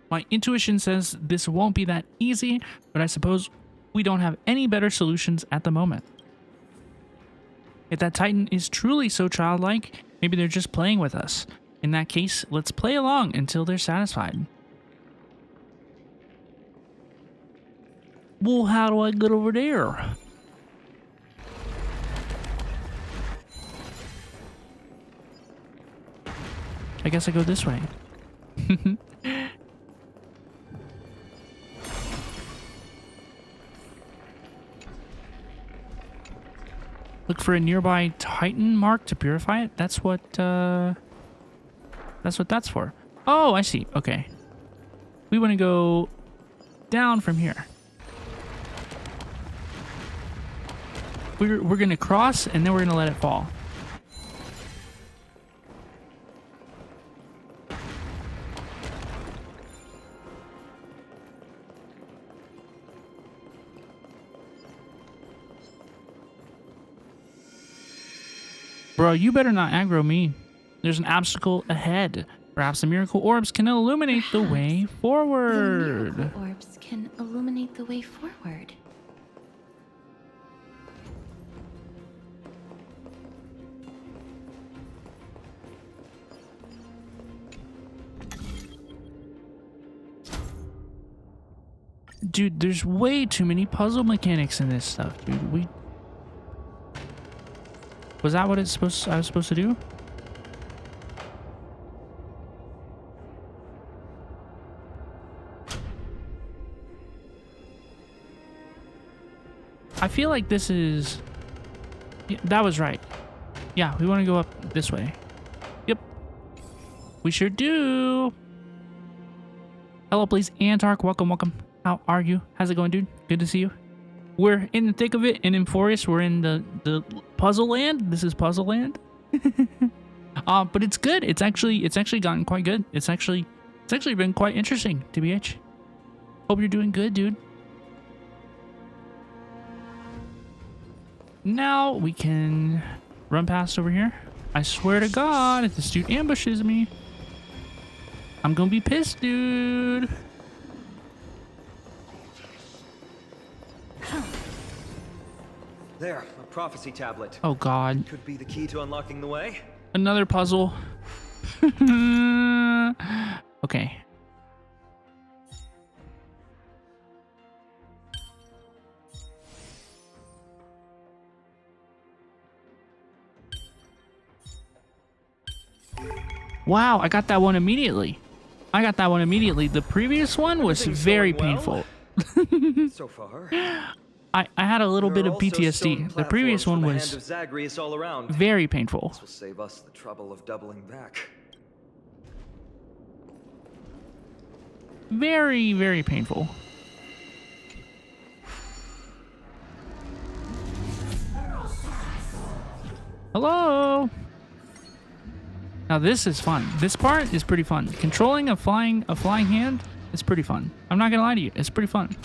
My intuition says this won't be that easy, but I suppose we don't have any better solutions at the moment. If that Titan is truly so childlike, maybe they're just playing with us. In that case, let's play along until they're satisfied. Well, how do I get over there? I guess I go this way. Look for a nearby Titan mark to purify it. That's what that's for. Oh, I see. Okay. We want to go down from here. We're going to cross and then we're going to let it fall. Bro, you better not aggro me. There's an obstacle ahead. Perhaps the miracle orbs can illuminate the way forward.
The miracle orbs can illuminate the way forward.
Dude, there's way too many puzzle mechanics in this stuff, dude. Was that what I was supposed to do? I feel like this is... Yeah, that was right. Yeah, we want to go up this way. Yep. We sure do. Hello, please. Antark, welcome. How are you? How's it going, dude? Good to see you. We're in the thick of it in AMPHOREUS. We're in the puzzle land. This is puzzle land. But it's good. It's actually gotten quite good. It's actually been quite interesting, TBH. Hope you're doing good, dude. Now we can run past over here. I swear to God, if this dude ambushes me, I'm gonna be pissed, dude.
There, a prophecy tablet.
Oh God.
Could be the key to unlocking the way.
Another puzzle. Okay. Wow, I got that one immediately. The previous one was very painful.
So far.
I had a little bit of PTSD. The previous one was very painful.
This will save us the trouble of doubling back.
Very, very painful. Hello. Now this is fun. This part is pretty fun. Controlling a flying hand is pretty fun. I'm not gonna lie to you. It's pretty fun.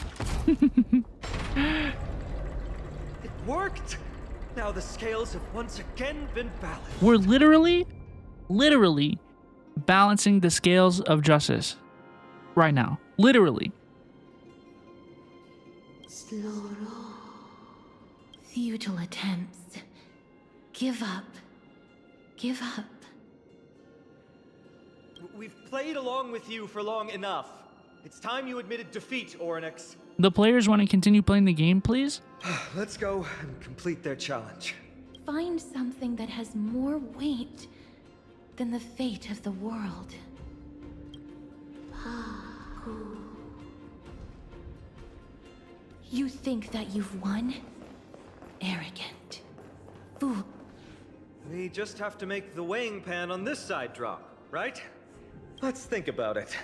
It worked. Now the scales have once again been balanced.
We're literally balancing the scales of justice right now. Literally.
Futile attempts. Give up. Give up.
We've played along with you for long enough. It's time you admitted defeat, Oryx.
The players want to continue playing the game, please?
Let's go and complete their challenge.
Find something that has more weight than the fate of the world. You think that you've won? Arrogant. Fool.
We just have to make the weighing pan on this side drop, right? Let's think about it.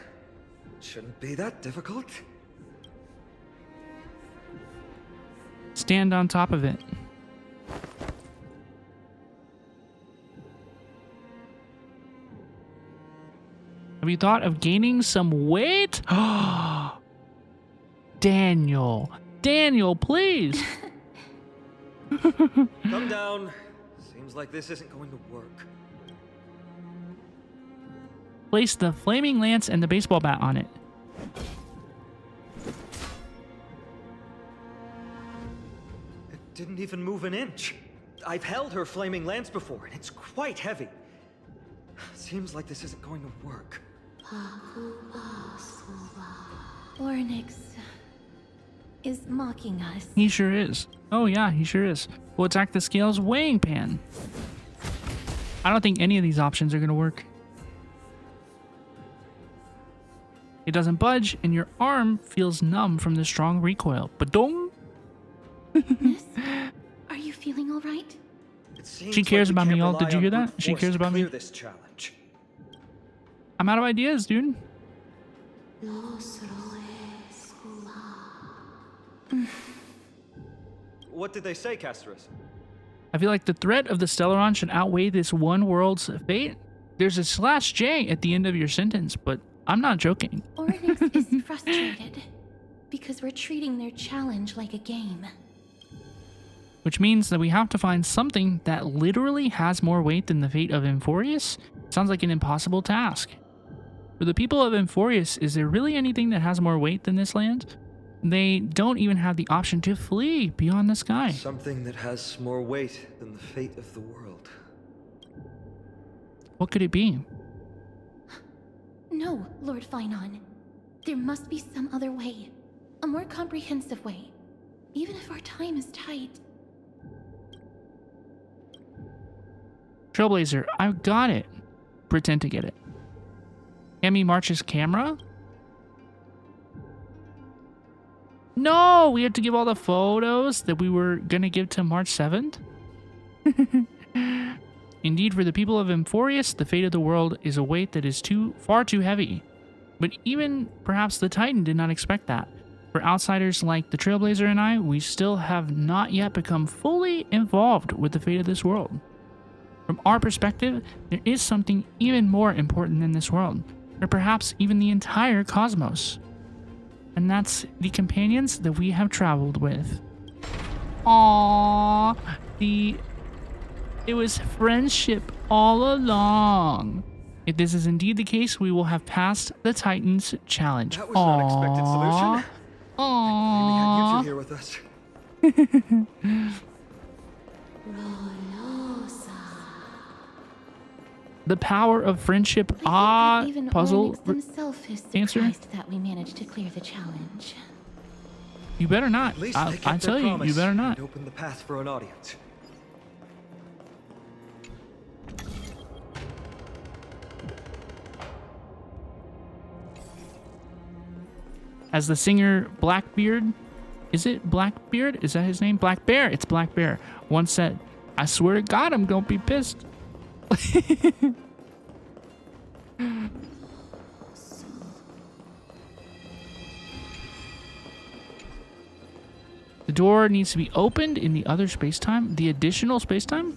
Shouldn't be that difficult.
Stand on top of it. Have you thought of gaining some weight? Daniel. Daniel, please.
Come down. Seems like this isn't going to work.
Place the flaming lance and the baseball bat on it.
It didn't even move an inch. I've held her flaming lance before, and it's quite heavy. Seems like this isn't going to work.
Ornyx is mocking us.
He sure is. Oh yeah, he sure is. We'll attack the scales weighing pan. I don't think any of these options are going to work. It doesn't budge, and your arm feels numb from the strong recoil. Ba-dong!
Miss, are you feeling all right?
She cares about me, y'all. Did you hear that? She cares about me.
This challenge.
I'm out of ideas, dude.
What did they say, Casterus?
I feel like the threat of the Stellaron should outweigh this one world's fate. There's a /J at the end of your sentence, but I'm not joking.
Ornyx is frustrated because we're treating their challenge like a game.
Which means that we have to find something that literally has more weight than the fate of AMPHOREUS? Sounds like an impossible task. For the people of AMPHOREUS, is there really anything that has more weight than this land? They don't even have the option to flee beyond the sky.
Something that has more weight than the fate of the world.
What could it be?
No, Lord Finon. There must be some other way. A more comprehensive way. Even if our time is tight.
Trailblazer, I've got it. Pretend to get it. Emmy March's camera? No, we have to give all the photos that we were going to give to March 7th? Indeed, for the people of AMPHOREUS, the fate of the world is a weight that is far too heavy. But even perhaps the Titan did not expect that. For outsiders like the Trailblazer and I, we still have not yet become fully involved with the fate of this world. From our perspective, there is something even more important than this world, or perhaps even the entire cosmos. And that's the companions that we have traveled with. Aww, it was friendship all along. If this is indeed the case, we will have passed the Titans challenge.
That was an unexpected solution.
Aww.
We had you two here with us.
The power of friendship.
Even
Puzzle
Onyx himself is
answer.
surprised that we managed to clear the challenge.
You better not.
At least
I
they kept their
tell you,
promise
you better not.
and opened the path for an audience.
As the singer Blackbeard, is it Blackbeard? Is that his name? Black Bear. It's Black Bear. Once said, "I swear to God, I'm gonna be pissed." The door needs to be opened in the other space-time. The additional space-time?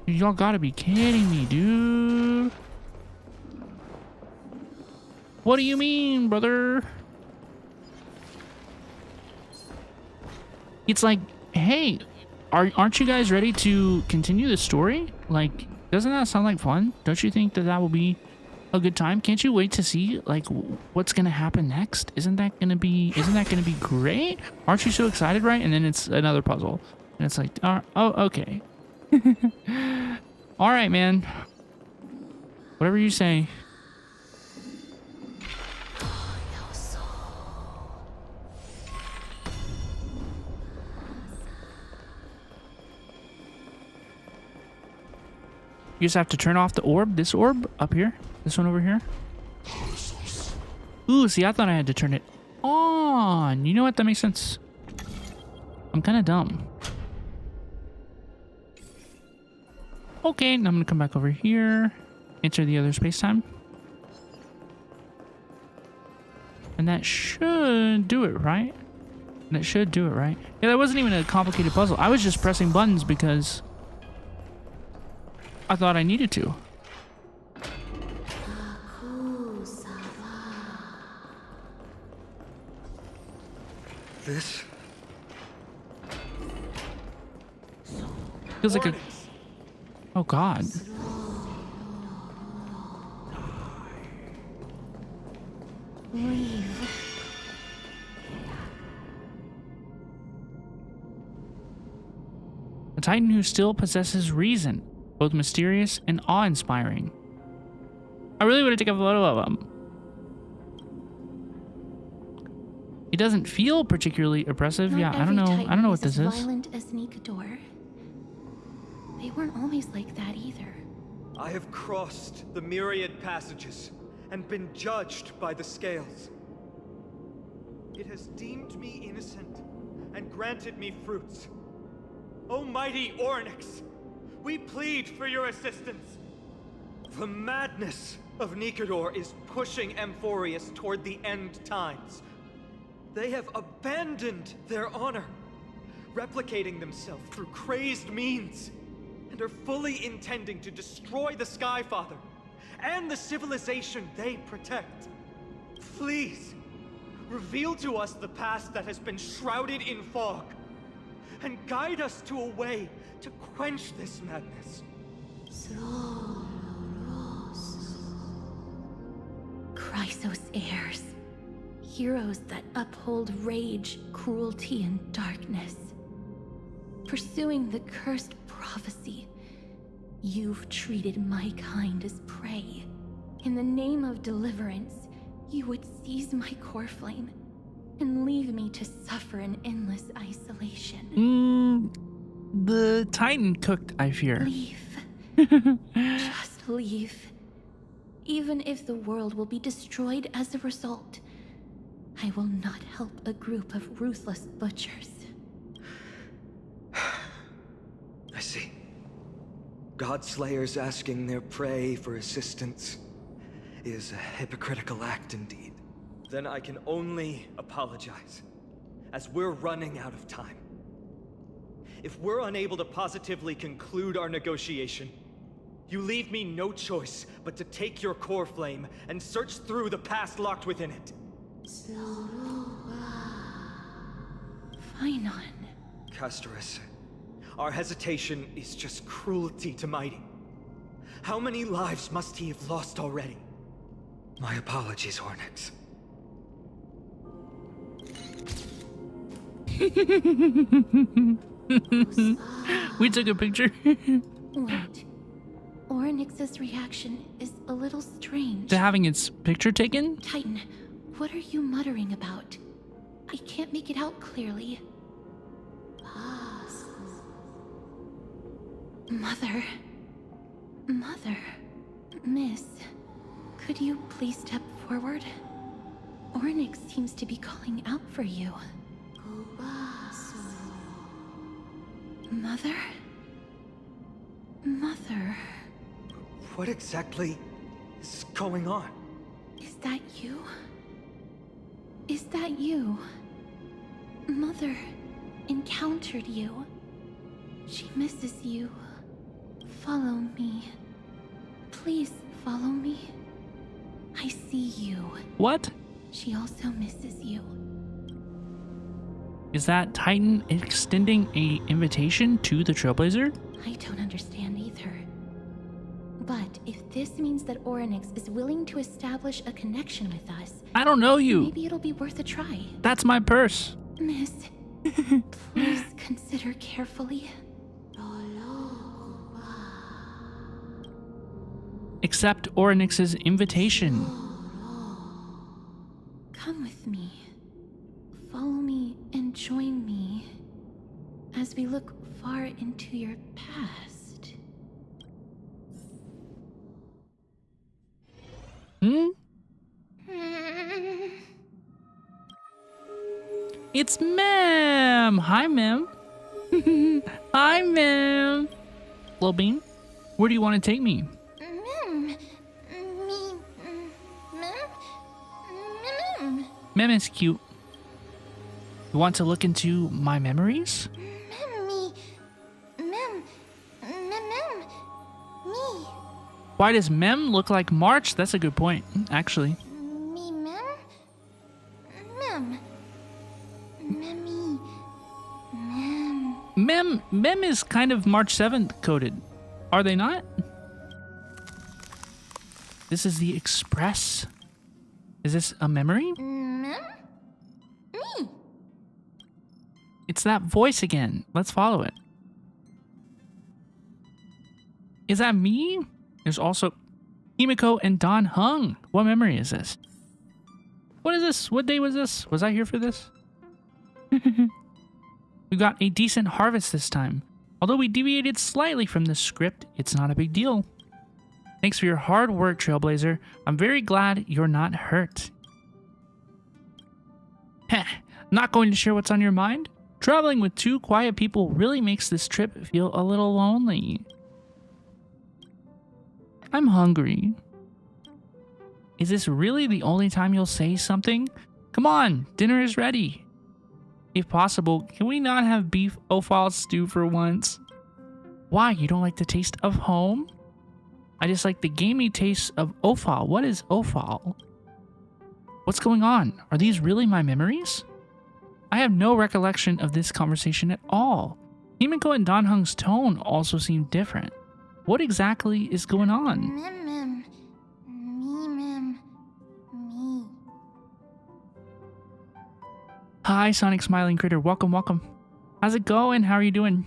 Y'all gotta be kidding me, dude. What do you mean, brother? It's like, hey, aren't you guys ready to continue the story? Like, doesn't that sound like fun? Don't you think that that will be a good time? Can't you wait to see like what's gonna happen next? Isn't that gonna be great? Aren't you so excited, right? And then it's another puzzle, and it's like, oh, okay. All right, man. Whatever you say. You just have to turn off the orb. This orb up here. This one over here. Ooh, see, I thought I had to turn it on. You know what? That makes sense. I'm kind of dumb. Okay, now I'm gonna come back over here. Enter the other space-time. And that should do it, right? That should do it, right? Yeah, that wasn't even a complicated puzzle. I was just pressing buttons because I thought I needed to.
This
feels like a... Oh, God.
Leave.
A Titan who still possesses reason, both mysterious and awe-inspiring. I really want to take a photo of him. He doesn't feel particularly oppressive.
Not
Yeah, I don't know.
every
I don't know what
Titan
this
as
is.
Violent as Nikador. They weren't always like that either.
I have crossed the myriad passages and been judged by the scales. It has deemed me innocent and granted me fruits. O mighty Ornyx, we plead for your assistance. The madness of Nikador is pushing Amphoreus toward the end times. They have abandoned their honor, replicating themselves through crazed means, and are fully intending to destroy the Skyfather and the civilization they protect. Please, reveal to us the past that has been shrouded in fog, and guide us to a way to quench this madness.
Chrysos heirs. Heroes that uphold rage, cruelty, and darkness. Pursuing the cursed prophecy, you've treated my kind as prey. In the name of deliverance, you would seize my core flame and leave me to suffer in endless isolation.
The Titan cooked, I fear.
Leave. Just leave. Even if the world will be destroyed as a result, I will not help a group of ruthless butchers.
I see. Godslayers asking their prey for assistance is a hypocritical act indeed. Then I can only apologize, as we're running out of time. If we're unable to positively conclude our negotiation, you leave me no choice but to take your core flame and search through the past locked within it.
Phainon.
Castorus, our hesitation is just cruelty to Mighty. How many lives must he have lost already? My apologies, Ornyx.
We took a picture.
Wait. Oryx's reaction is a little strange.
To having its picture taken?
Titan, what are you muttering about? I can't make it out clearly. Mother. Miss, could you please step forward? Oryx seems to be calling out for you. Mother?
What exactly is going on?
Is that you? Is that you? Mother encountered you. She misses you. Follow me. Please follow me. I see you.
What?
She also misses you.
Is that Titan extending a invitation to the Trailblazer?
I don't understand either. But if this means that Oryx is willing to establish a connection with us,
I don't know you.
Maybe it'll be worth a try.
That's my purse.
Miss, please consider carefully.
Accept Oryx's invitation.
Come with me. Follow me and join me as we look far into your past.
It's Mem. Hi, Mem. Hi, Mem. Little Bean, where do you want to take me? Mem is cute. You want to look into my memories? Why does Mem look like March? That's a good point, actually. Mem is kind of March 7th coded. Are they not? This is the Express. Is this a memory?
Me.
It's that voice again. Let's follow it. Is that me? There's also Himiko and Don Hung. What memory is this? What is this? What day was this? Was I here for this? We got a decent harvest this time. Although we deviated slightly from the script, it's not a big deal. Thanks for your hard work, Trailblazer. I'm very glad you're not hurt. Heh, not going to share what's on your mind? Traveling with two quiet people really makes this trip feel a little lonely. I'm hungry. Is this really the only time you'll say something? Come on, dinner is ready. If possible, can we not have beef offal stew for once? Why, you don't like the taste of home? I just like the gamey taste of offal. What is offal? What's going on? Are these really my memories? I have no recollection of this conversation at all. Himiko and Don Hung's tone also seem different. What exactly is going on?
Me.
Hi, Sonic Smiling Critter. Welcome, welcome. How's it going? How are you doing?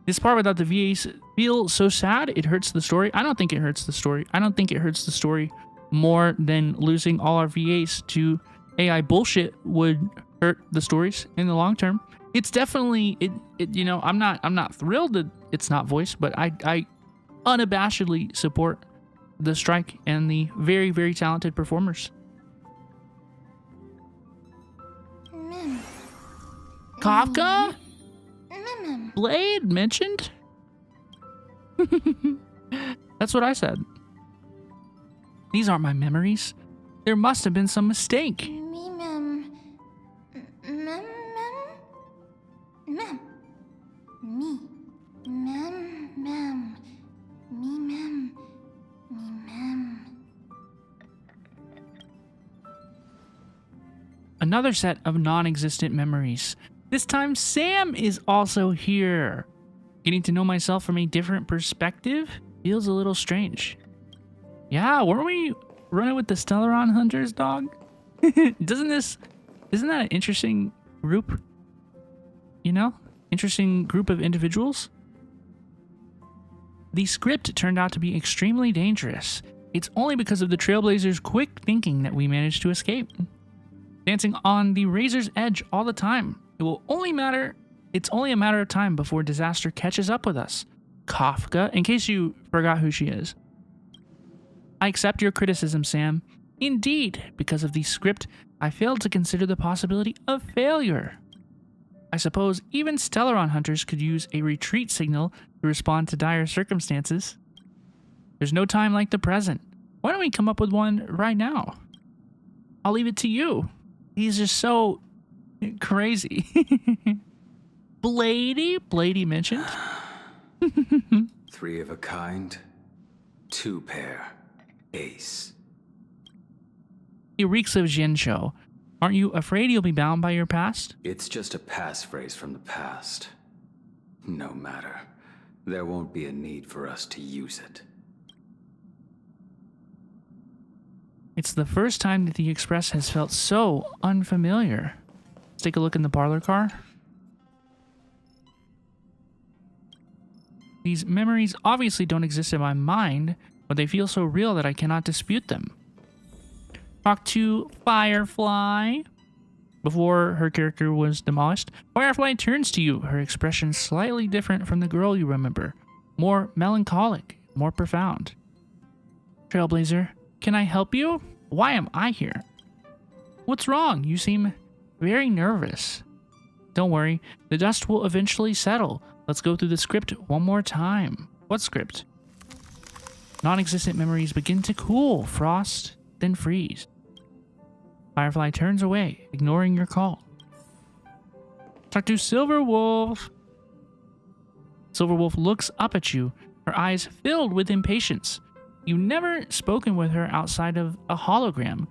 This part without the VAs feels so sad. It hurts the story. I don't think it hurts the story. I don't think it hurts the story more than losing all our VAs to AI bullshit would hurt the stories in the long term. It's definitely you know, I'm not thrilled that it's not voiced, but I unabashedly support the strike and the very, very talented performers. Kafka? Blade mentioned? That's what I said. These aren't my memories. There must have been some mistake. Another set of non-existent memories. This time Sam is also here. Getting to know myself from a different perspective feels a little strange. Yeah, weren't we running with the Stellaron Hunters, dog? Isn't that an interesting group? You know? interesting group of individuals. The script turned out to be extremely dangerous. It's only because of the Trailblazers' quick thinking that we managed to escape. Dancing on the razor's edge all the time. It's only a matter of time before disaster catches up with us. Kafka, in case you forgot who she is. I accept your criticism, Sam. Indeed, because of the script, I failed to consider the possibility of failure. I suppose even Stellaron hunters could use a retreat signal to respond to dire circumstances. There's no time like the present. Why don't we come up with one right now? I'll leave it to you. He's just so crazy. Blady mentioned.
3 of a kind, 2 pair, ace.
He reeks of Jinsho. Aren't you afraid you'll be bound by your past?
It's just a passphrase from the past. No matter. There won't be a need for us to use it.
It's the first time that the Express has felt so unfamiliar. Let's take a look in the parlor car. These memories obviously don't exist in my mind, but they feel so real that I cannot dispute them. Talk to Firefly. Before her character was demolished, Firefly turns to you, her expression slightly different from the girl you remember. More melancholic, more profound. Trailblazer, can I help you? Why am I here? What's wrong? You seem very nervous. Don't worry, the dust will eventually settle. Let's go through the script one more time. What script? Non-existent memories begin to cool, frost, then freeze. Firefly turns away, ignoring your call. Talk to Silverwolf. Silverwolf looks up at you, her eyes filled with impatience. You've never spoken with her outside of a hologram.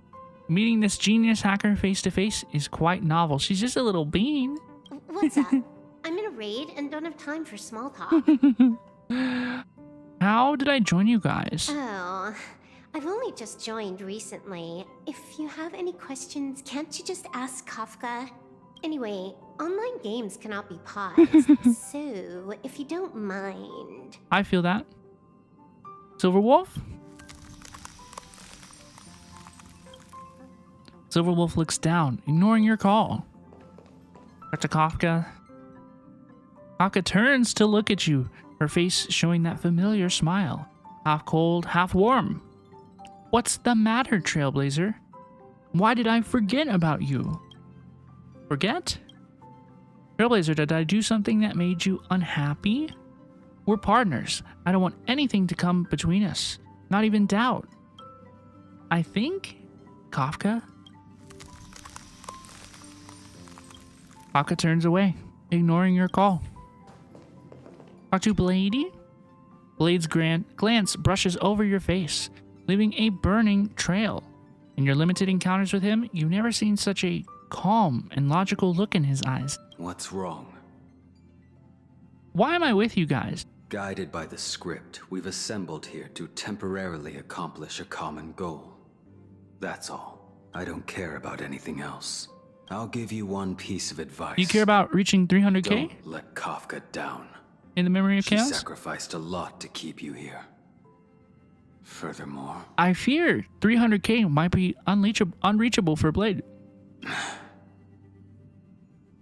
Meeting this genius hacker face to face is quite novel. She's just a little bean.
What's up? I'm in a raid and don't have time for small talk.
How did I join you guys?
Oh, I've only just joined recently. If you have any questions, can't you just ask Kafka? Anyway, online games cannot be paused, so if you don't mind.
I feel that. Silverwolf? Silverwolf looks down, ignoring your call. Dr. Kafka. Kafka turns to look at you, her face showing that familiar smile. Half cold, half warm. What's the matter, Trailblazer? Why did I forget about you? Forget? Trailblazer, did I do something that made you unhappy? We're partners. I don't want anything to come between us. Not even doubt. I think? Kafka? Kafka turns away, ignoring your call. Talk to Blady? Blade's glance brushes over your face, leaving a burning trail. In your limited encounters with him, you've never seen such a calm and logical look in his eyes.
What's wrong?
Why am I with you guys?
Guided by the script, we've assembled here to temporarily accomplish a common goal. That's all. I don't care about anything else. I'll give you one piece of advice.
You care about reaching 300k?
Don't let Kafka down.
In the memory of
She
chaos?
sacrificed a lot to keep you here. Furthermore,
I fear 300k might be unreachable for Blade.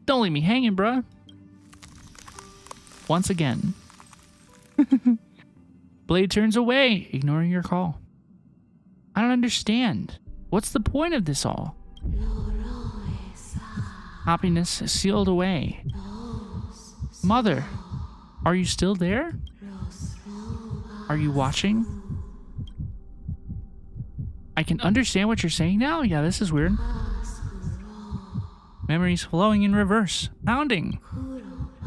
Don't leave me hanging, bruh. Once again. Blade turns away, ignoring your call. I don't understand. What's the point of this all? Happiness sealed away. Mother, are you still there? Are you watching? I can understand what you're saying now? Yeah, this is weird. Memories flowing in reverse, pounding.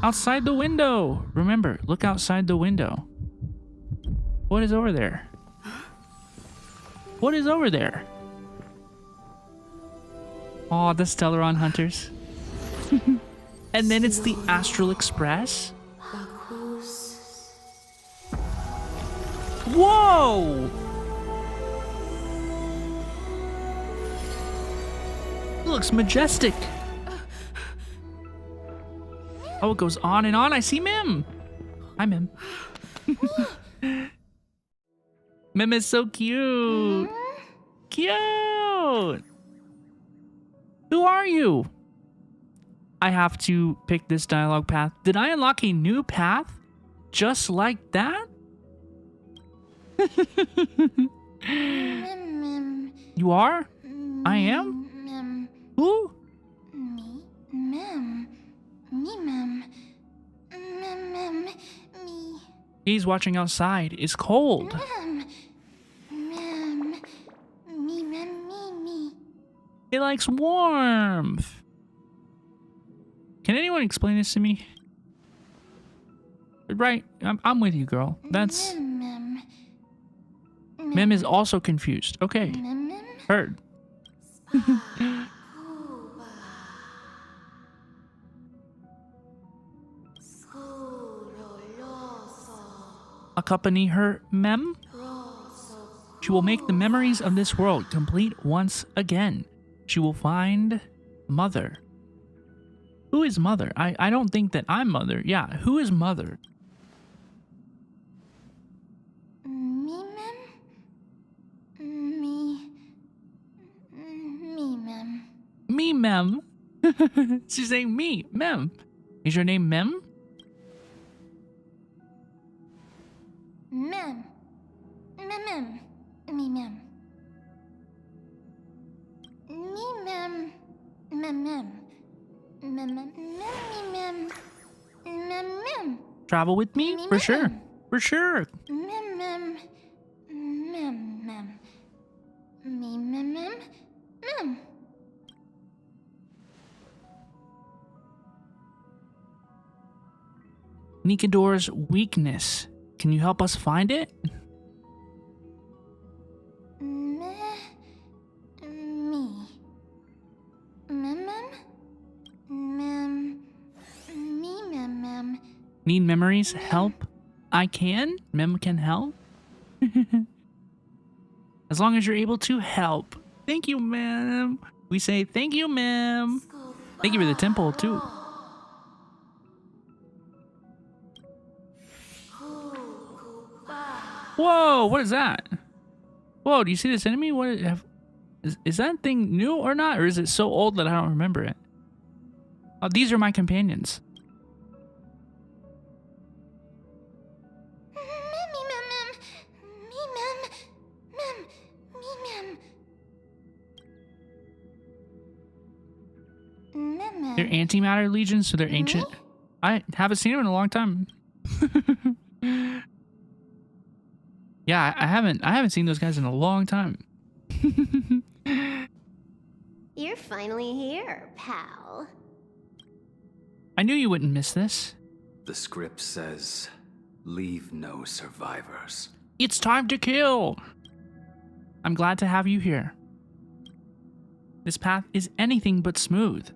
Outside the window. Remember, look outside the window. What is over there? What is over there? Oh, the Stellaron hunters. And then it's the Astral Express. Whoa! Looks majestic. Oh, it goes on and on. I see Mim. Hi, Mim. Mim is so cute. Cute. Who are you? I have to pick this dialogue path. Did I unlock a new path just like that? You are? I am? Who?
Me. Mem. Me. Mem. Mem. Me.
He's watching outside. It's cold.
Mem. Mem. Me. Mem. Me.
He likes warmth. Can anyone explain this to me? Right, I'm with you, girl. That's... Mem is also confused. Okay. Heard. Accompany her, Mem. She will make the memories of this world complete once again. She will find Mother. Who is Mother? I don't think that I'm Mother. Yeah, who is Mother?
Me, Mem. Me, Mem.
Me, Mem. She's saying me, Mem. Is your name Mem?
Mem. Mem. Me, Mem. Me, Mem. Mem. Mem.
Travel with me? For sure. For sure.
Mem. Me, Mem.
Nikador's weakness. Can you help us find it?
Me. Mem.
Need memories? Help? I can? Mem can help? As long as you're able to help. Thank you, Mem. We say thank you, Mem. Thank you for the temple, too. Whoa, what is that? Whoa, do you see this enemy? What is that thing new or not? Or is it so old that I don't remember it? Oh, these are my companions. They're antimatter legions, so they're ancient. I haven't seen them in a long time. Yeah, I haven't seen those guys in a long time.
You're finally here, pal.
I knew you wouldn't miss this.
The script says, leave no survivors.
It's time to kill. I'm glad to have you here. This path is anything but smooth.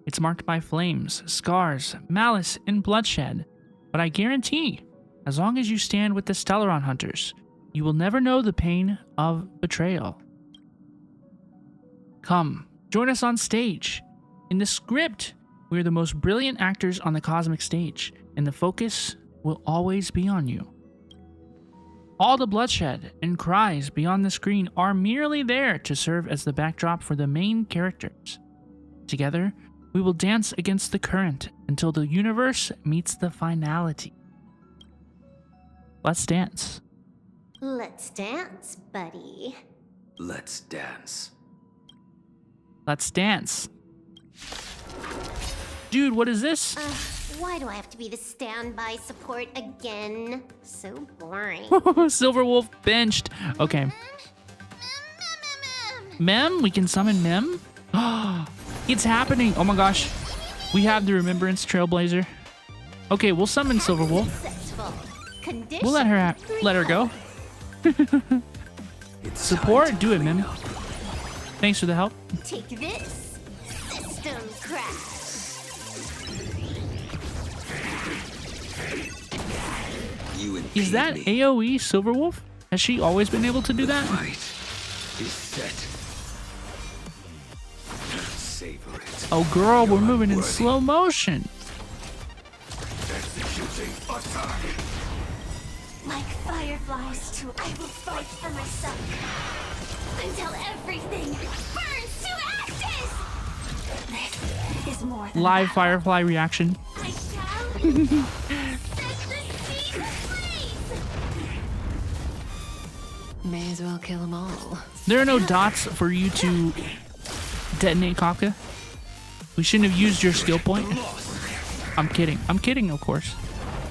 It's marked by flames, scars, malice, and bloodshed. But I guarantee, as long as you stand with the Stellaron Hunters, you will never know the pain of betrayal. Come, join us on stage. In the script, we are the most brilliant actors on the cosmic stage, and the focus will always be on you. All the bloodshed and cries beyond the screen are merely there to serve as the backdrop for the main characters. Together, we will dance against the current until the universe meets the finality. Let's dance.
Let's dance, buddy.
Let's dance.
Let's dance. Dude, what is this?
Why do I have to be the standby support again? So boring.
Silver Wolf benched. Okay. Mem? We can summon Mem? It's happening. Oh my gosh. We have the Remembrance Trailblazer. Okay, we'll summon Silver Wolf. We'll let her go. Support? Do it, Mem. Thanks for the help.
Take this. System crash.
Is that AoE Silverwolf? Has she always been able to do that?
Is set. Savor it.
Oh girl, we're moving in slow motion.
Attack!
Like fireflies too, I will fight for myself until everything burns to ashes. This is more than
Live Firefly reaction.
I shall set the seas ablaze.
May as well kill them all.
There are no dots for you to detonate Kafka. We shouldn't have used your skill point. I'm kidding. I'm kidding, of course.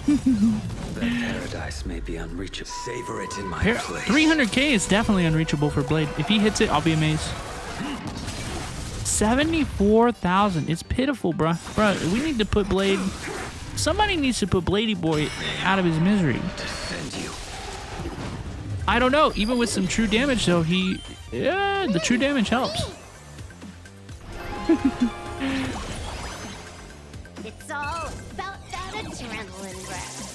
That paradise may be unreachable. Savor it in my place.
300k is definitely unreachable for Blade. If he hits it, I'll be amazed. 74,000. It's pitiful, bruh. Bruh, we need to put Blade... Somebody needs to put Bladey Boy out of his misery. I don't know. Even with some true damage, though, he... Yeah, the true damage helps.
It's all about that adrenaline rush.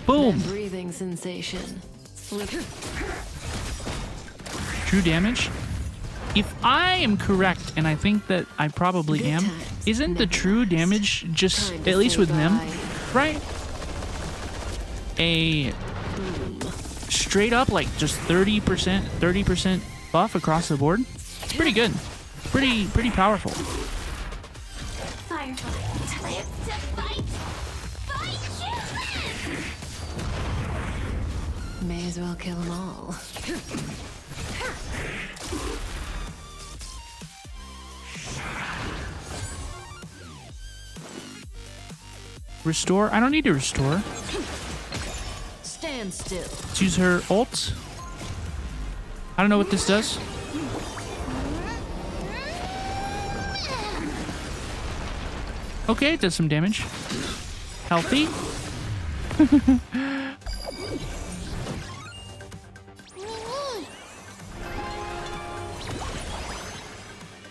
Boom.
That breathing sensation.
True damage. If I am correct, and I think that I probably am, isn't the true damage just, at least with them, right? A straight up, like, just 30% buff across the board? It's pretty good. Pretty powerful.
Firefly, live to fight. Fight you.
May as well kill them all.
Restore? I don't need to restore.
Stand still.
Let's use her ult. I don't know what this does. Okay, it does some damage. Healthy.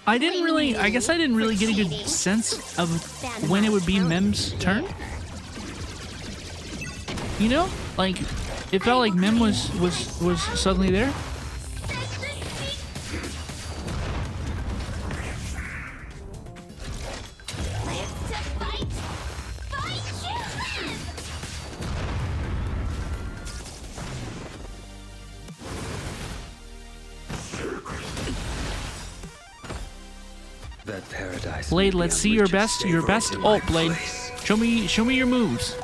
I guess I didn't really get a good sense of when it would be Mem's turn. You know? Like, it felt like Mem was suddenly there.
That paradise.
Blade, let's see your best ult, Blade. Show me your moves.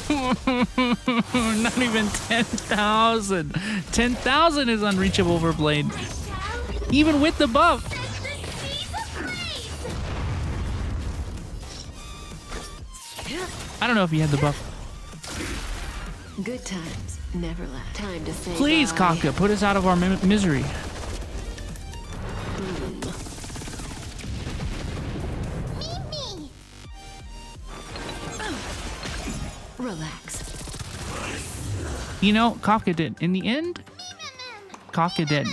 Not even 10,000. 10,000 is unreachable for Blade. Even with the buff. I don't know if he had the buff.
Good times never last. Time to say
Please,
bye.
Kafka, put us out of our misery.
Relax.
You know, Kafka did. In the end, Kafka did.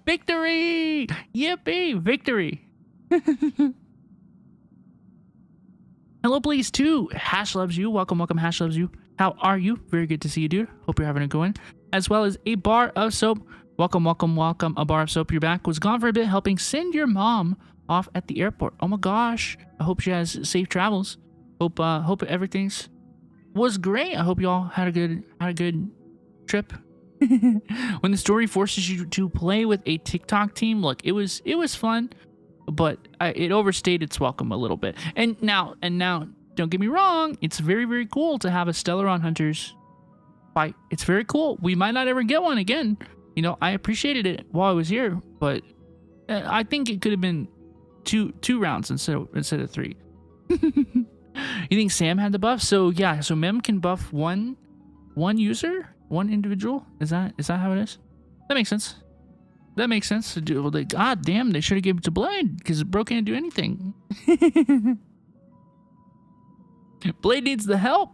Victory! Yippee! Victory! Hello, please, too. Hash loves you. Welcome, Hash loves you. How are you? Very good to see you, dude. Hope you're having a good one. As well as a bar of soap. Welcome. A bar of soap. You're back. Was gone for a bit, helping send your mom off at the airport. Oh my gosh. I hope she has safe travels. Hope everything's was great. I hope you all had a good trip. When the story forces you to play with a TikTok team, look, it was fun, but it overstayed its welcome a little bit. And now, don't get me wrong, it's very, very cool to have a Stellaron Hunters fight. It's very cool. We might not ever get one again. You know, I appreciated it while I was here, but I think it could have been two rounds instead of 3. You think Sam had the buff? So yeah, so Mem can buff one user, one individual. Is that how it is? That makes sense. That makes sense. God damn, they should have given it to Blade because Bro can't do anything. Blade needs the help.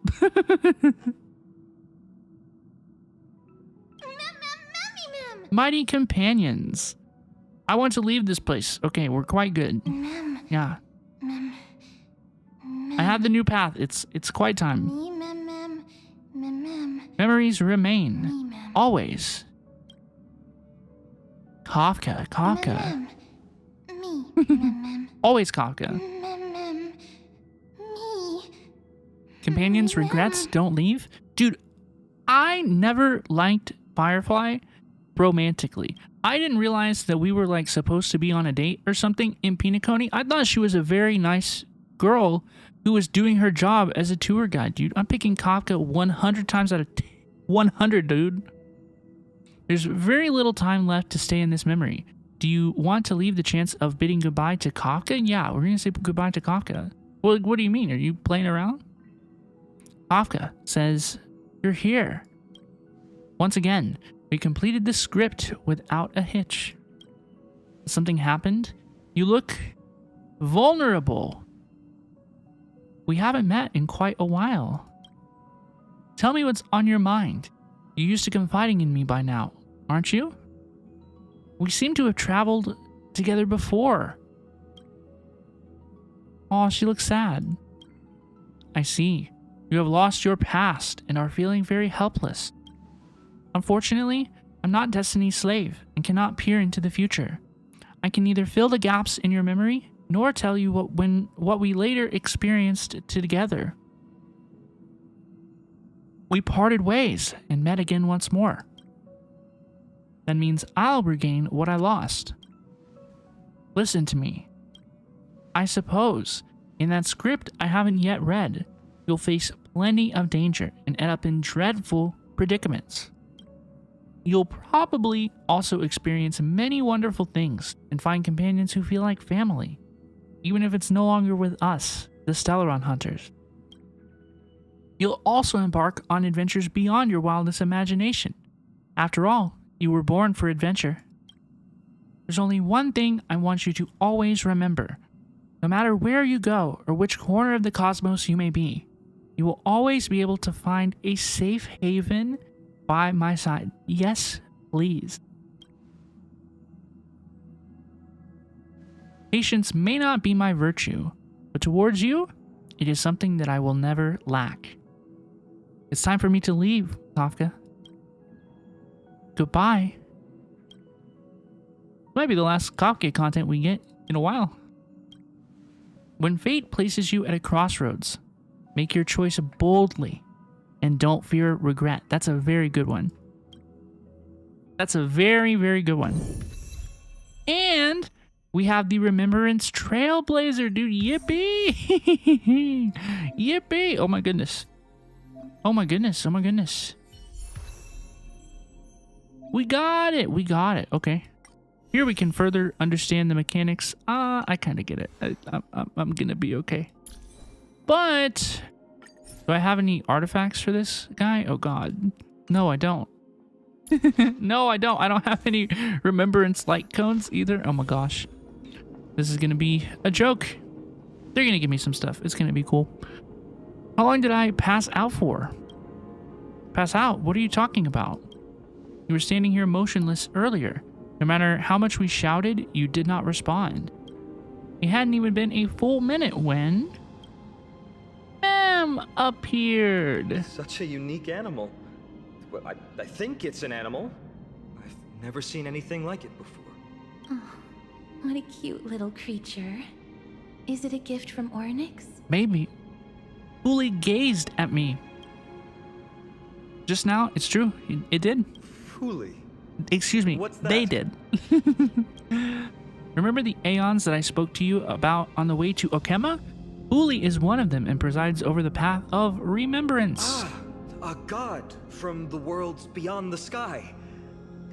Mighty companions. I want to leave this place. Okay, we're quite good. Yeah. I have the new path. It's quite time. Memories remain. Always. Kafka. Always Kafka.
Me.
Companions' regrets don't leave? Dude, I never liked Firefly romantically. I didn't realize that we were like supposed to be on a date or something in Pinacone. I thought she was a very nice girl who was doing her job as a tour guide, dude. I'm picking Kafka 100 times out of 100, dude. There's very little time left to stay in this memory. Do you want to leave the chance of bidding goodbye to Kafka? Yeah, we're going to say goodbye to Kafka. Well, what do you mean? Are you playing around? Kafka says, "You're here." Once again, we completed the script without a hitch. Something happened. You look vulnerable. We haven't met in quite a while. Tell me what's on your mind. You're used to confiding in me by now, aren't you? We seem to have traveled together before. Aw, she looks sad. I see. You have lost your past and are feeling very helpless. Unfortunately, I'm not Destiny's slave and cannot peer into the future. I can neither fill the gaps in your memory nor tell you what we later experienced together. We parted ways and met again once more. That means I'll regain what I lost. Listen to me. I suppose, in that script I haven't yet read, you'll face plenty of danger and end up in dreadful predicaments. You'll probably also experience many wonderful things and find companions who feel like family, even if it's no longer with us, the Stellaron Hunters. You'll also embark on adventures beyond your wildest imagination. After all, you were born for adventure. There's only one thing I want you to always remember. No matter where you go or which corner of the cosmos you may be, you will always be able to find a safe haven by my side. Yes, please. Patience may not be my virtue, but towards you, it is something that I will never lack. It's time for me to leave, Kafka. Goodbye. Might be the last Kafka content we get in a while. When fate places you at a crossroads, make your choice boldly and don't fear regret. That's a very good one. That's a very, very good one. And we have the Remembrance Trailblazer, dude. Yippee! Yippee! Oh my goodness. Oh my goodness. Oh my goodness. We got it. We got it. Okay. Here we can further understand the mechanics. I kind of get it. I'm gonna be okay. But do I have any artifacts for this guy? Oh god. No, I don't. No, I don't. I don't have any remembrance light cones either. Oh my gosh. This is gonna be a joke. They're gonna give me some stuff. It's gonna be cool. How long did I pass out for? Pass out? What are you talking about? You were standing here motionless earlier. No matter how much we shouted, you did not respond. It hadn't even been a full minute when Ma'am appeared.
Such a unique animal. Well, I think it's an animal. I've never seen anything like it before.
Oh, what a cute little creature. Is it a gift from Ornyx?
Maybe. Fully gazed at me. Just now, it's true. It did.
Fully?
Excuse me.
What's that?
They did. Remember the Aeons that I spoke to you about on the way to Okema? Uli is one of them and presides over the path of remembrance.
Ah, a god from the worlds beyond the sky.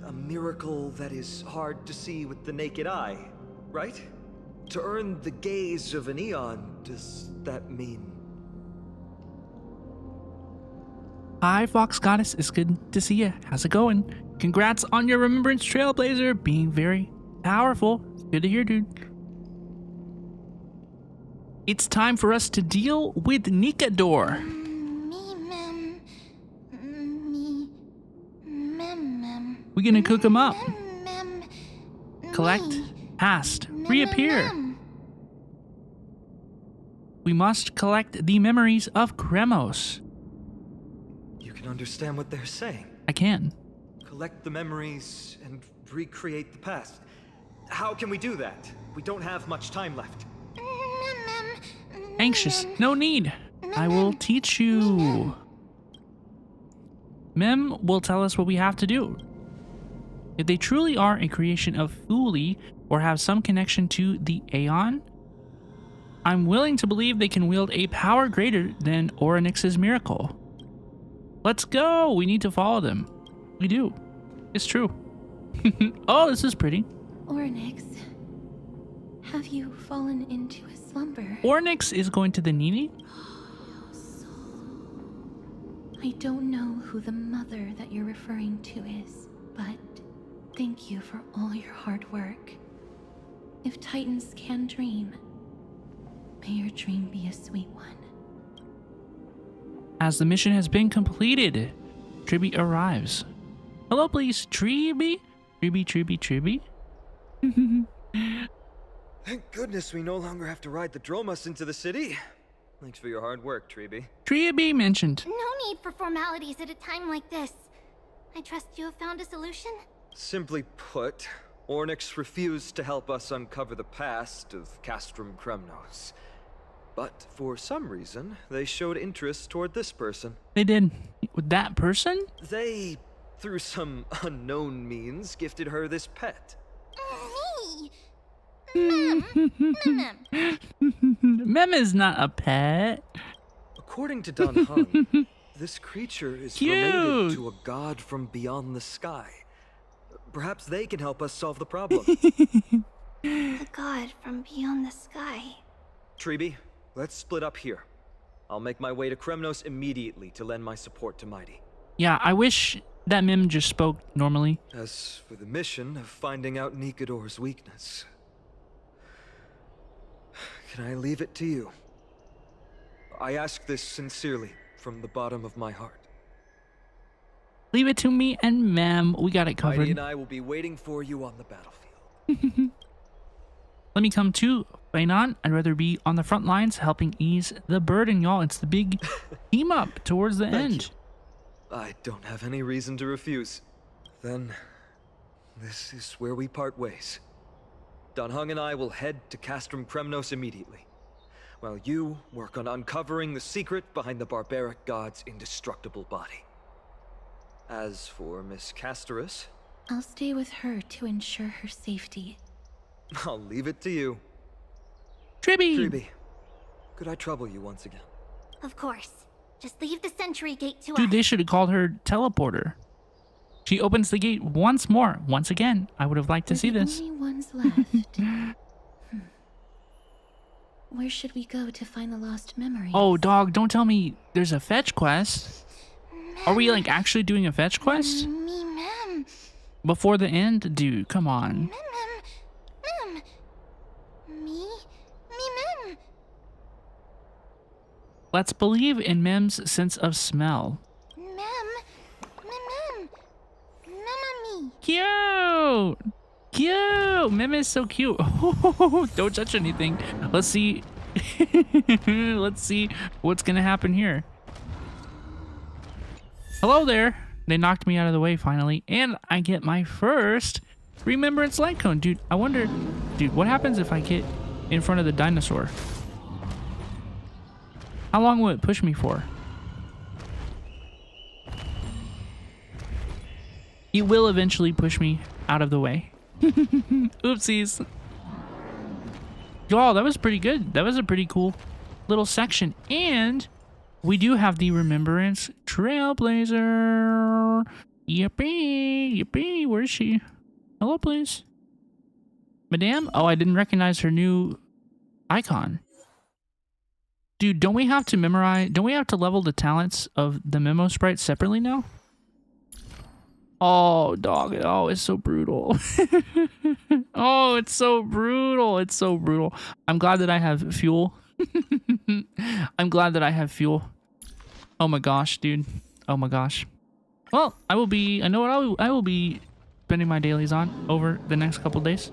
A miracle that is hard to see with the naked eye, right? To earn the gaze of an Aeon, does that mean?
Hi, Fox Goddess. It's good to see you. How's it going? Congrats on your Remembrance Trailblazer being very powerful. It's good to hear, dude. It's time for us to deal with Nikador. We're gonna cook him up. Collect, past, reappear. We must collect the memories of Kremos.
You can understand what they're saying.
I can.
Collect the memories and recreate the past. how can we do that? We don't have much time left.
Anxious. No need. I will teach you. Mem will tell us what we have to do. If they truly are a creation of Thule or have some connection to the Aeon, I'm willing to believe they can wield a power greater than Oryx's miracle. Let's go. We need to follow them. We do. It's true. Oh, this is pretty.
Oryx, have you fallen into a slumber?
Oryx is going to the Nini?
I don't know who the mother that you're referring to is, but thank you for all your hard work. If Titans can dream, may your dream be a sweet one.
As the mission has been completed, Tribby arrives. Hello, please, Tribby? Tribby.
Thank goodness we no longer have to ride the Dromus into the city. Thanks for your hard work, Tribby.
Tribby mentioned.
No need for formalities at a time like this. I trust you have found a solution?
Simply put, Ornyx refused to help us uncover the past of Castrum Kremnos. But for some reason, they showed interest toward this person.
They did. With that person?
They, through some unknown means, gifted her this pet.
Me? Mem.
Mem is not a pet.
According to Don Hung, this creature is related to a god from beyond the sky. Perhaps they can help us solve the problem.
A god from beyond the sky.
Tribby, let's split up here. I'll make my way to Kremnos immediately to lend my support to Mighty.
Yeah, I wish that Mim just spoke normally.
As for the mission of finding out Nikador's weakness, can I leave it to you? I ask this sincerely from the bottom of my heart.
Leave it to me and Mem. We got it covered.
Mighty and I will be waiting for you on the battlefield.
Let me come to Paean. I'd rather be on the front lines helping ease the burden, y'all. It's the big team up towards the end.
I don't have any reason to refuse. Then, this is where we part ways. Don Hung and I will head to Castrum Kremnos immediately, while you work on uncovering the secret behind the barbaric god's indestructible body. As for Miss Castorus,
I'll stay with her to ensure her safety.
I'll leave it to you.
Tribby,
could I trouble you once again?
Of course. Just leave the sentry gate to us.
Dude, they should have called her teleporter. She opens the gate once more. Once again, I would have liked to see this.
Only ones left. Where should we go to find the lost memories?
Oh, dog, don't tell me there's a fetch quest. Are we like actually doing a fetch quest?
Mem.
Before the end? Dude, come on.
Mem. Me, Mem.
Let's believe in Mem's sense of smell.
Mem. Me.
Cute! Mem is so cute. Don't touch anything. Let's see. Let's see what's gonna happen here. Hello there. They knocked me out of the way finally, and I get my first Remembrance Light Cone. Dude, I wonder, what happens if I get in front of the dinosaur? How long will it push me for? It will eventually push me out of the way. Oopsies. Y'all, that was pretty good. That was a pretty cool little section. And we do have the Remembrance Trailblazer. Yippee. Where is she? Hello, please. Madame? Oh, I didn't recognize her new icon. Dude, don't we have to level the talents of the Memo Sprite separately now? Oh, dog. Oh, it's so brutal. Oh, it's so brutal. It's so brutal. I'm glad that I have fuel. I'm glad that I have fuel. Oh my gosh, dude. Oh my gosh. Well, I will be spending my dailies on over the next couple days.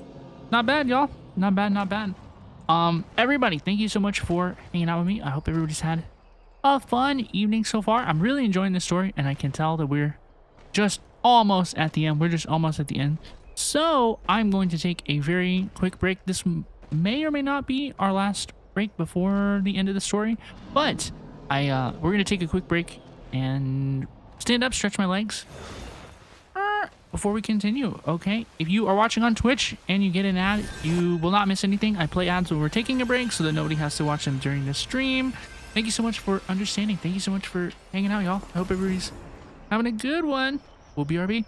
Not bad, y'all. Not bad. Everybody, thank you so much for hanging out with me. I hope everybody's had a fun evening so far. I'm really enjoying this story, and I can tell that we're just almost at the end. We're just almost at the end. So I'm going to take a very quick break. This may or may not be our last break before the end of the story, but we're going to take a quick break and stand up, stretch my legs before we continue. Okay, if you are watching on Twitch and you get an ad, you will not miss anything. I play ads when we're taking a break so that nobody has to watch them during the stream. Thank you so much for understanding. Thank you so much for hanging out, y'all. I hope everybody's having a good one. We'll BRB.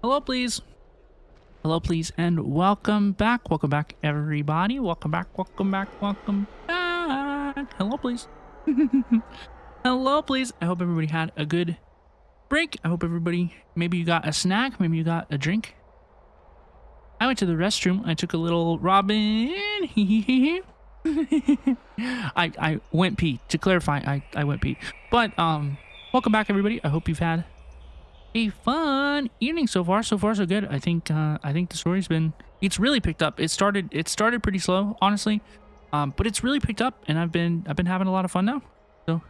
Hello, please. Hello, please, and welcome back. Welcome back, everybody. Welcome back, welcome back, welcome back. Hello, please. Hello, please. I hope everybody had a good break. I hope everybody, maybe you got a snack, maybe you got a drink. I went to the restroom. I took a little Robin. I went pee. To clarify, I went pee. But welcome back, everybody. I hope you've had a fun evening so far. So far, so good. I think the story's it's really picked up. It started pretty slow, honestly, but it's really picked up, and I've been having a lot of fun now. So,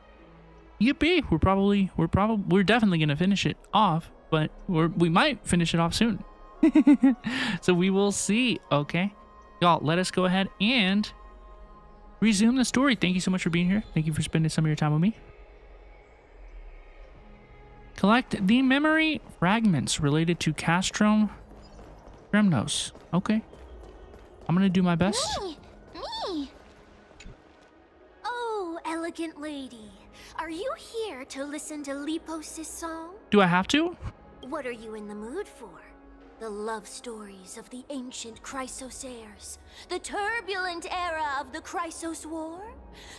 yippee! We're definitely gonna finish it off, but we might finish it off soon. So we will see. Okay, y'all, let us go ahead and resume the story. Thank you so much for being here. Thank you for spending some of your time with me. Collect the memory fragments related to Castrum Gremnos. Okay. I'm gonna do my best.
Me! Oh, elegant lady. Are you here to listen to Lepos' song?
Do I have to?
What are you in the mood for? The love stories of the ancient Chrysosairs, the turbulent era of the Chrysos War,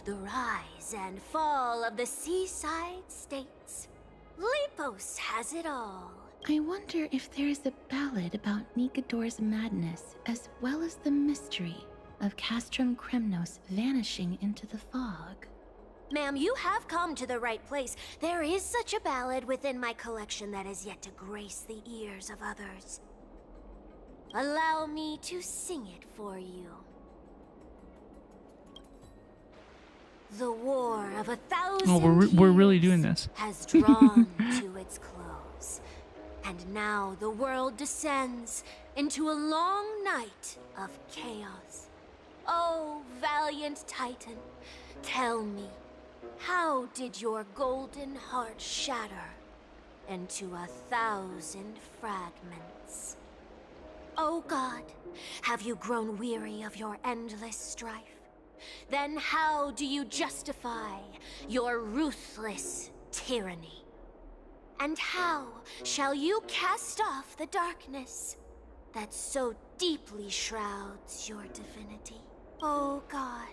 the rise and fall of the seaside states. Lepos has it all.
I wonder if there is a ballad about Nigador's madness, as well as the mystery of Castrum Kremnos vanishing into the fog.
Ma'am, you have come to the right place. There is such a ballad within my collection that is yet to grace the ears of others. Allow me to sing it for you. The war of 1,000
Oh, we're really doing this.
has drawn to its close. And now the world descends into a long night of chaos. Oh, valiant Titan, tell me, how did your golden heart shatter into 1,000 fragments? Oh God, have you grown weary of your endless strife? Then how do you justify your ruthless tyranny? And how shall you cast off the darkness that so deeply shrouds your divinity? Oh God,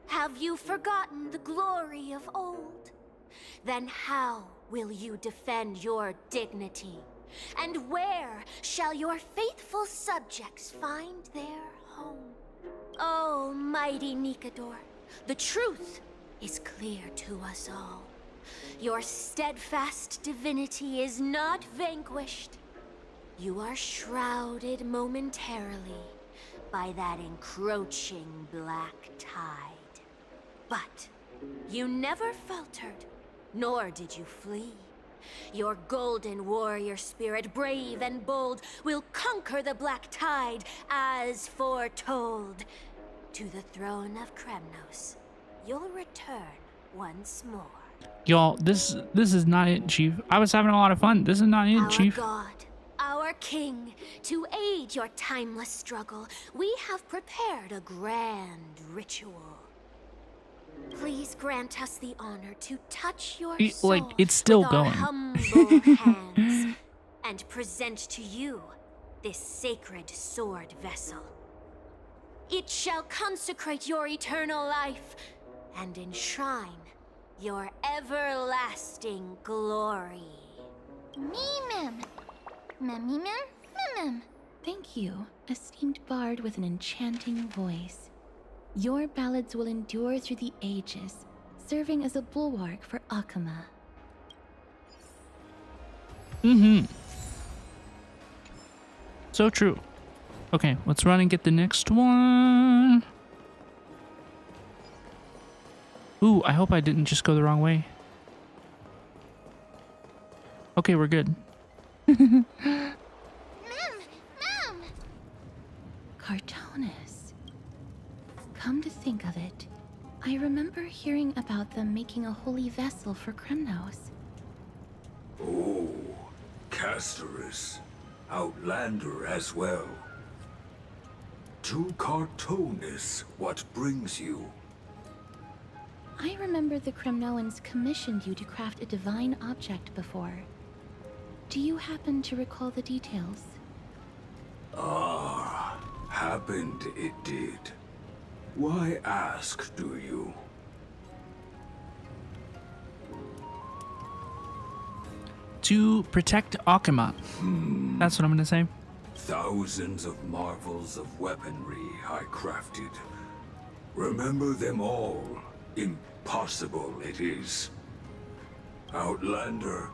have you forgotten the glory of old? Then how will you defend your dignity? And where shall your faithful subjects find their home? Oh, mighty Nigador, the truth is clear to us all. Your steadfast divinity is not vanquished. You are shrouded momentarily by that encroaching black tide. But you never faltered, nor did you flee. Your golden warrior spirit, brave and bold, will conquer the black tide as foretold. To the throne of Kremnos, you'll return once more.
Y'all, this is not it, Chief. I was having a lot of fun. This is not it, Chief.
Our God, our King, to aid your timeless struggle, we have prepared a grand ritual. Please grant us the honor to touch your soul
Like, it's still
with
going.
our humble hands and present to you this sacred sword vessel. It shall consecrate your eternal life and enshrine your everlasting glory.
Mem. Mem.
Thank you, esteemed bard with an enchanting voice. Your ballads will endure through the ages, serving as a bulwark for Akama.
So true. Okay, let's run and get the next one. Ooh, I hope I didn't just go the wrong way. Okay, we're good.
Cartonus. Come to think of it, I remember hearing about them making a holy vessel for Kremnos.
Oh, Casterus. Outlander as well. To Cartonus, what brings you?
I remember the Kremnoans commissioned you to craft a divine object before. Do you happen to recall the details?
Ah, happened it did. Why ask, do you?
To protect Akama. That's what I'm gonna say.
Thousands of marvels of weaponry I crafted. Remember them all. Impossible it is. Outlander,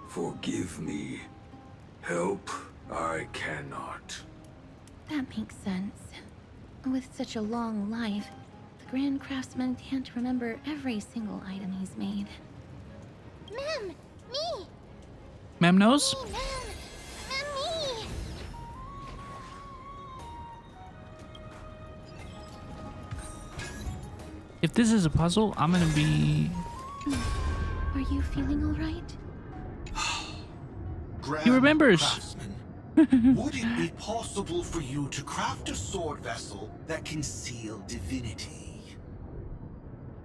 forgive me. Help I cannot.
That makes sense. With such a long life, the Grand Craftsman can't remember every single item he's made.
Mem, me.
Mem knows?
Me.
If this is a puzzle, I'm gonna be...
Are you feeling all right?
He remembers.
Craftsman, would it be possible for you to craft a sword vessel that can seal divinity?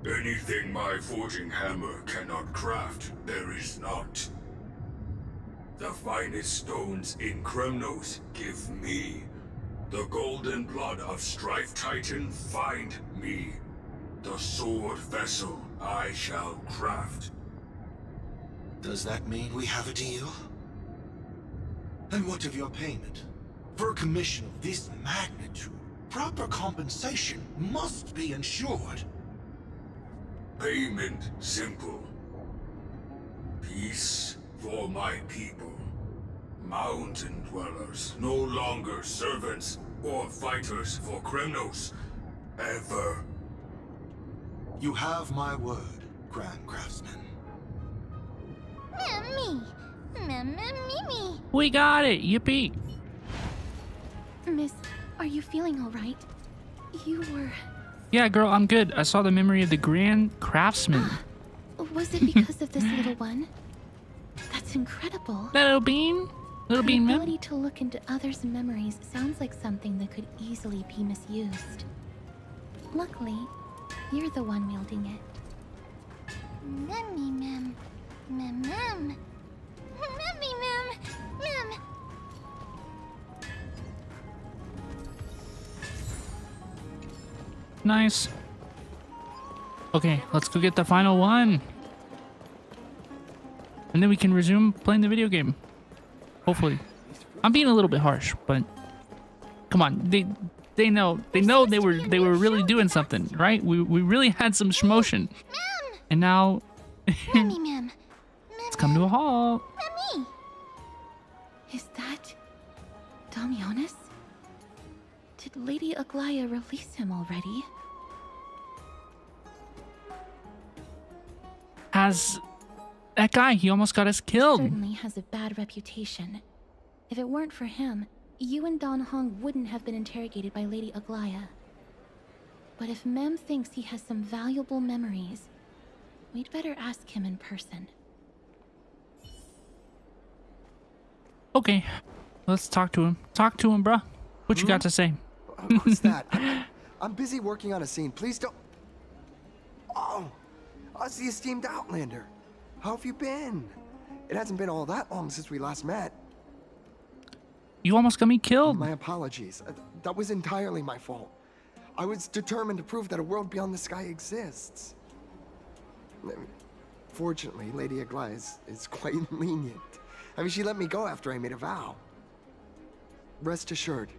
Anything my forging hammer cannot craft, there is not. The finest stones in Kremnos give me. The golden blood of Strife Titan find me. The sword vessel I shall craft.
Does that mean we have a deal? And what of your payment? For a commission of this magnitude, proper compensation must be ensured.
Payment simple. Peace for my people. Mountain dwellers, no longer servants or fighters for Kremnos. Ever.
You have my word, Grand Craftsman.
Me.
We got it. Yippee.
Miss, are you feeling all right? You were...
Yeah, girl, I'm good. I saw the memory of the Grand Craftsman.
Was it because of this little one? That's incredible.
Little bean? Little
The
bean,
ability to look into others' memories sounds like something that could easily be misused. Luckily, you're the one wielding it.
Mem. Mem.
Nice. Okay, let's go get the final one. And then we can resume playing the video game. Hopefully. I'm being a little bit harsh, but come on. They know they were really doing something, right? We really had some schmotion. And now it's come to a halt.
Is that... Damionis? Did Lady Aglaya release him already?
Has that guy, he almost got us killed.
Certainly has a bad reputation. If it weren't for him, you and Don Hong wouldn't have been interrogated by Lady Aglaya. But if Mem thinks he has some valuable memories, we'd better ask him in person.
Okay, let's talk to him. Talk to him, bruh. What you got to say?
What's that? I'm busy working on a scene. Please don't... Oh, us, the esteemed Outlander. How have you been? It hasn't been all that long since we last met.
You almost got me killed.
My apologies. That was entirely my fault. I was determined to prove that a world beyond the sky exists. Fortunately, Lady Aglaya is quite lenient. I mean, she let me go after I made a vow. Rest assured,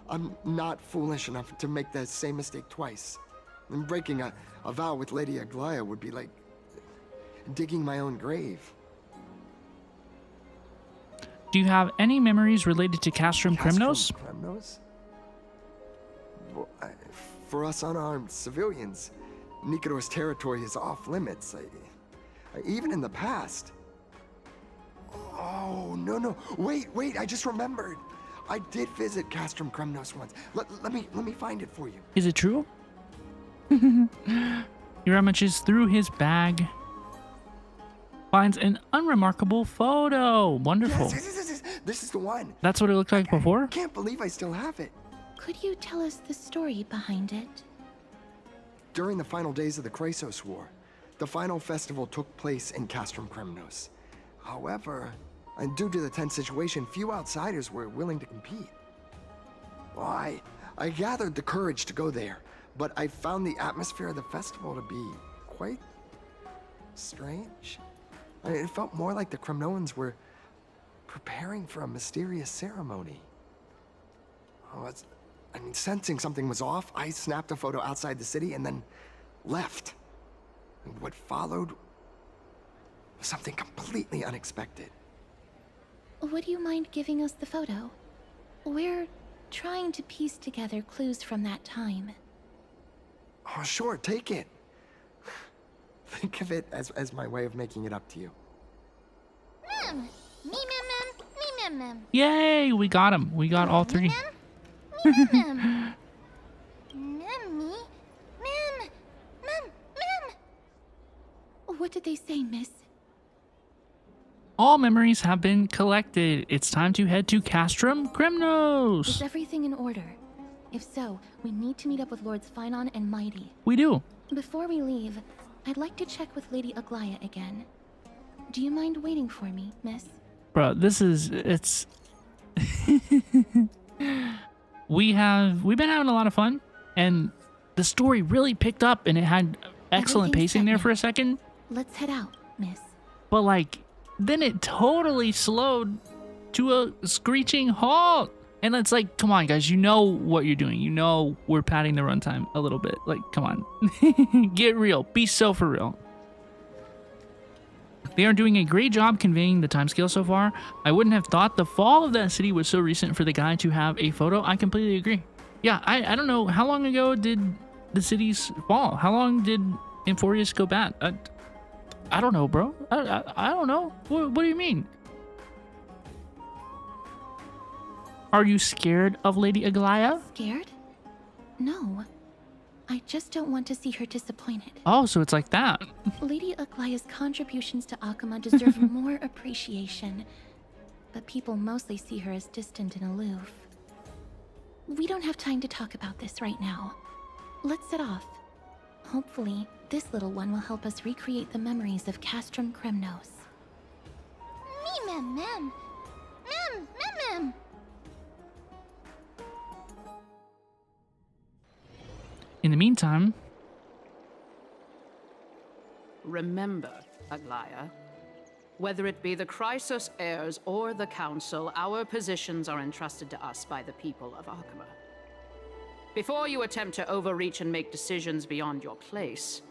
I'm not foolish enough to make the same mistake twice. And breaking a vow with Lady Aglaya would be like digging my own grave.
Do you have any memories related to Castrum Kremnos?
Kremnos? Well, for us unarmed civilians, Nikodor's territory is off limits. Even in the past. Oh, no. Wait, I just remembered. I did visit Castrum Kremnos once. Let me find it for you.
Is it true? He rummages through his bag. Finds an unremarkable photo. Wonderful.
Yes. This is the one.
That's what it looked like before?
I can't believe I still have it.
Could you tell us the story behind it?
During the final days of the Chrysos War, the final festival took place in Castrum Kremnos. However, due to the tense situation, few outsiders were willing to compete. Well, I gathered the courage to go there, but I found the atmosphere of the festival to be quite strange. It felt more like the Kremnoans were preparing for a mysterious ceremony. Sensing something was off, I snapped a photo outside the city and then left. What followed was something completely unexpected.
Would you mind giving us the photo? We're trying to piece together clues from that time.
Oh, sure, take it. Think of it as my way of making it up to you.
Mem.
Yay, we got him. We got all three.
Mem.
What did they say, miss?
All memories have been collected. It's time to head to Castrum Kremnos.
Is everything in order? If so, we need to meet up with Lords Phynon and Mighty.
We do.
Before we leave, I'd like to check with Lady Aglaya again. Do you mind waiting for me, miss?
Bro, it's... We've been having a lot of fun, and the story really picked up, and it had excellent pacing there for a second.
Let's head out, miss.
But like, then it totally slowed to a screeching halt. And it's like, come on, guys, you know what you're doing. You know we're padding the runtime a little bit. Like, come on. Get real. Be so for real. They are doing a great job conveying the timescale so far. I wouldn't have thought the fall of that city was so recent for the guy to have a photo. I completely agree. Yeah, I don't know. How long ago did the cities fall? How long did AMPHOREUS go bad? I don't know, bro. I don't know. What do you mean? Are you scared of Lady Aglaya?
Scared? No. I just don't want to see her disappointed.
Oh, so it's like that.
Lady Aglaya's contributions to Akuma deserve more appreciation, but people mostly see her as distant and aloof. We don't have time to talk about this right now. Let's set off. Hopefully, this little one will help us recreate the memories of Castrum Kremnos.
Mem.
In the meantime...
Remember, Aglaya, whether it be the Chrysos heirs or the Council, our positions are entrusted to us by the people of Akuma. Before you attempt to overreach and make decisions beyond your place,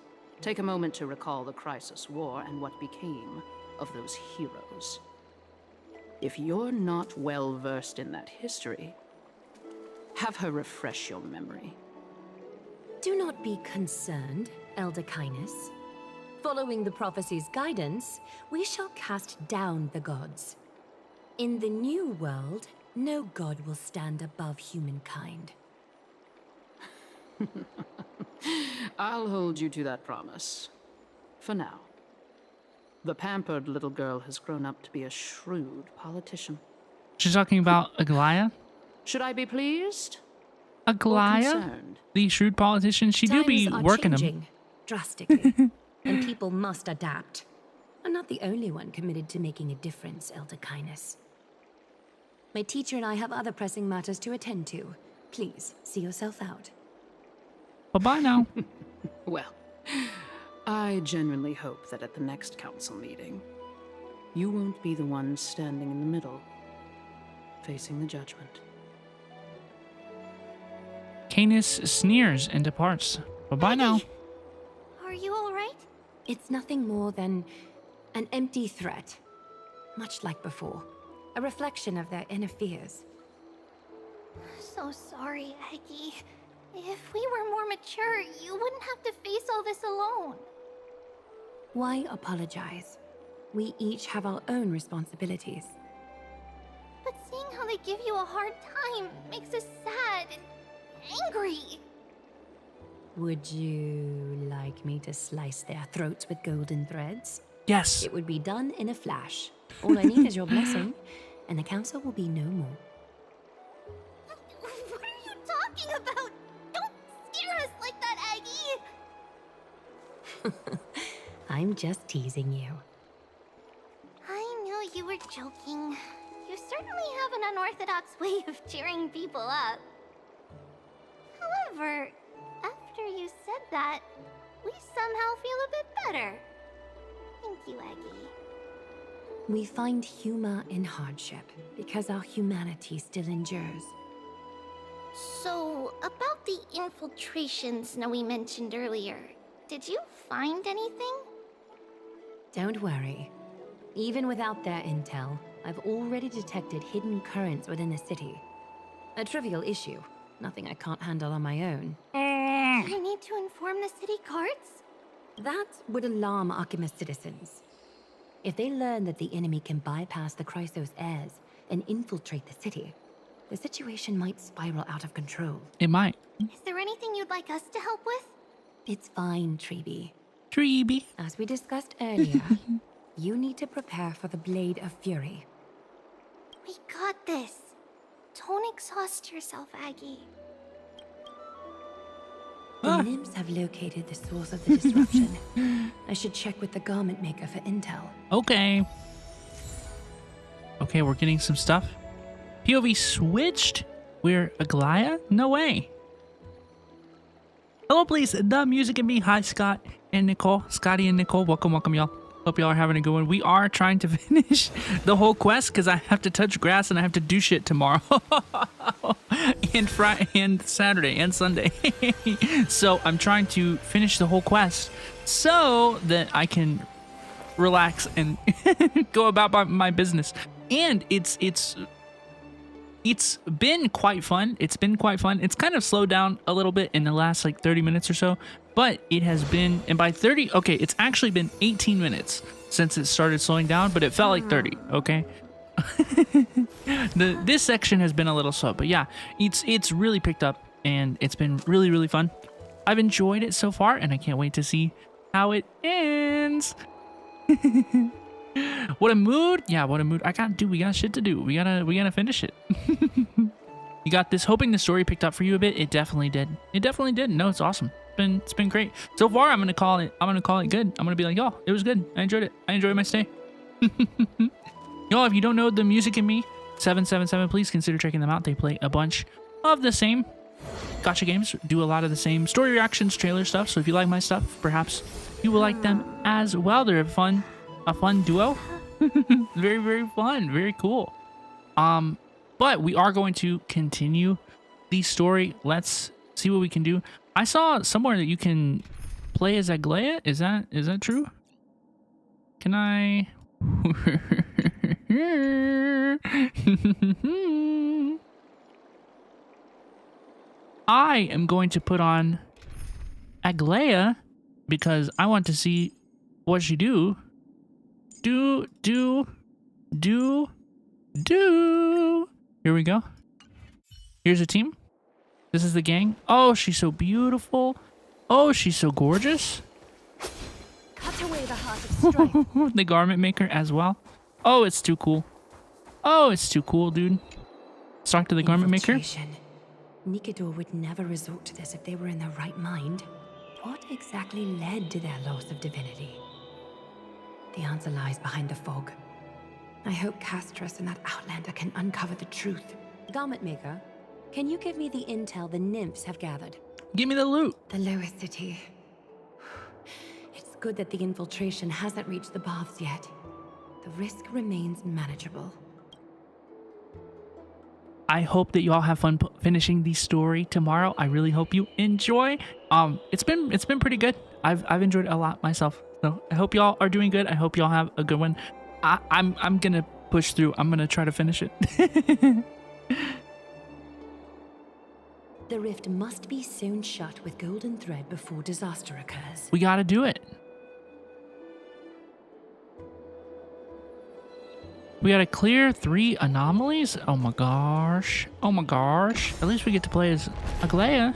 take a moment to recall the Chrysos War and what became of those heroes. If you're not well versed in that history, have her refresh your memory.
Do not be concerned, Elder Kynus. Following the prophecy's guidance, we shall cast down the gods. In the new world, no god will stand above humankind.
I'll hold you to that promise. For now. The pampered little girl has grown up to be a shrewd politician.
She's talking about Aglaya?
Should I be pleased?
Aglaya? The shrewd politician? She do be working them.
Drastically, and people must adapt. I'm not the only one committed to making a difference, Elder Kynus. My teacher and I have other pressing matters to attend to. Please, see yourself out.
Bye-bye now.
Well, I genuinely hope that at the next council meeting, you won't be the one standing in the middle, facing the judgment.
Canis sneers and departs. Bye-bye now.
Are you alright?
It's nothing more than an empty threat. Much like before. A reflection of their inner fears.
So sorry, Aggie. If we were more mature, you wouldn't have to face all this alone.
Why apologize? We each have our own responsibilities.
But seeing how they give you a hard time makes us sad and angry.
Would you like me to slice their throats with golden threads?
Yes.
It would be done in a flash. All I need is your blessing, and the council will be no more.
What are you talking about? Don't scare us like that, Aggie!
I'm just teasing you.
I knew you were joking. You certainly have an unorthodox way of cheering people up. However, after you said that, we somehow feel a bit better. Thank you, Aggie.
We find humor in hardship because our humanity still endures.
So, about the infiltrations Snowy mentioned earlier, did you find anything?
Don't worry. Even without their intel, I've already detected hidden currents within the city. A trivial issue, nothing I can't handle on my own.
I need to inform the city guards?
That would alarm Akuma citizens. If they learn that the enemy can bypass the Chrysos heirs and infiltrate the city, the situation might spiral out of control.
It might.
Is there anything you'd like us to help with?
It's fine, Treeby.
Treeby.
As we discussed earlier, you need to prepare for the Blade of Fury.
We got this. Don't exhaust yourself, Aggie.
The nymphs have located the source of the disruption. I should check with the garment maker for intel.
Okay. Okay, we're getting some stuff. POV switched? We're Aglaya? No way. Hello, please. The music and me. Hi, Scott and Nicole. Scotty and Nicole. Welcome, welcome, y'all. Hope y'all are having a good one. We are trying to finish the whole quest because I have to touch grass and I have to do shit tomorrow. And Friday and Saturday and Sunday. So I'm trying to finish the whole quest so that I can relax and go about my business. And it's been quite fun. It's been quite fun. It's kind of slowed down a little bit in the last like 30 minutes or so, but it has been, and by 30, okay, it's actually been 18 minutes since it started slowing down, but it felt like 30, okay? This section has been a little slow, but yeah, it's really picked up and it's been really, really fun. I've enjoyed it so far and I can't wait to see how it ends. What a mood. Yeah, what a mood. We got shit to do. We gotta finish it. You got this. Hoping the story picked up for you a bit. It definitely did. It definitely did. No, it's awesome. It's been great. So far, I'm gonna call it good. I'm gonna be like, oh, it was good. I enjoyed it. I enjoyed my stay. Y'all, if you don't know the music and me, 777, please consider checking them out. They play a bunch of the same gacha games, do a lot of the same story reactions, trailer stuff. So if you like my stuff, perhaps you will like them as well. They're a fun duo. Very, very fun. Very cool. But we are going to continue the story. Let's see what we can do. I saw somewhere that you can play as Aglaya. Is that true? Can I? I am going to put on Aglaya because I want to see what she do. Do. Here we go. Here's a team. This is the gang. Oh, she's so beautiful. Oh, she's so gorgeous.
Cut away the heart of strife.
The garment maker as well. Oh, it's too cool. Oh, it's too cool, dude. Let's talk to the garment maker.
Nikador would never resort to this if they were in their right mind. What exactly led to their loss of divinity? The answer lies behind the fog. I hope Castras and that Outlander can uncover the truth. Garment maker, can you give me the intel the nymphs have gathered?
Give me the loot.
The lowest city. It's good that the infiltration hasn't reached the baths yet. The risk remains manageable.
I hope that you all have fun finishing the story tomorrow. I really hope you enjoy. It's been pretty good. I've enjoyed it a lot myself. So I hope y'all are doing good. I hope y'all have a good one. I'm gonna push through. I'm gonna try to finish it.
The rift must be sewn shut with golden thread before disaster occurs.
We gotta do it. We gotta clear 3 anomalies? Oh my gosh. Oh my gosh. At least we get to play as Aglaya.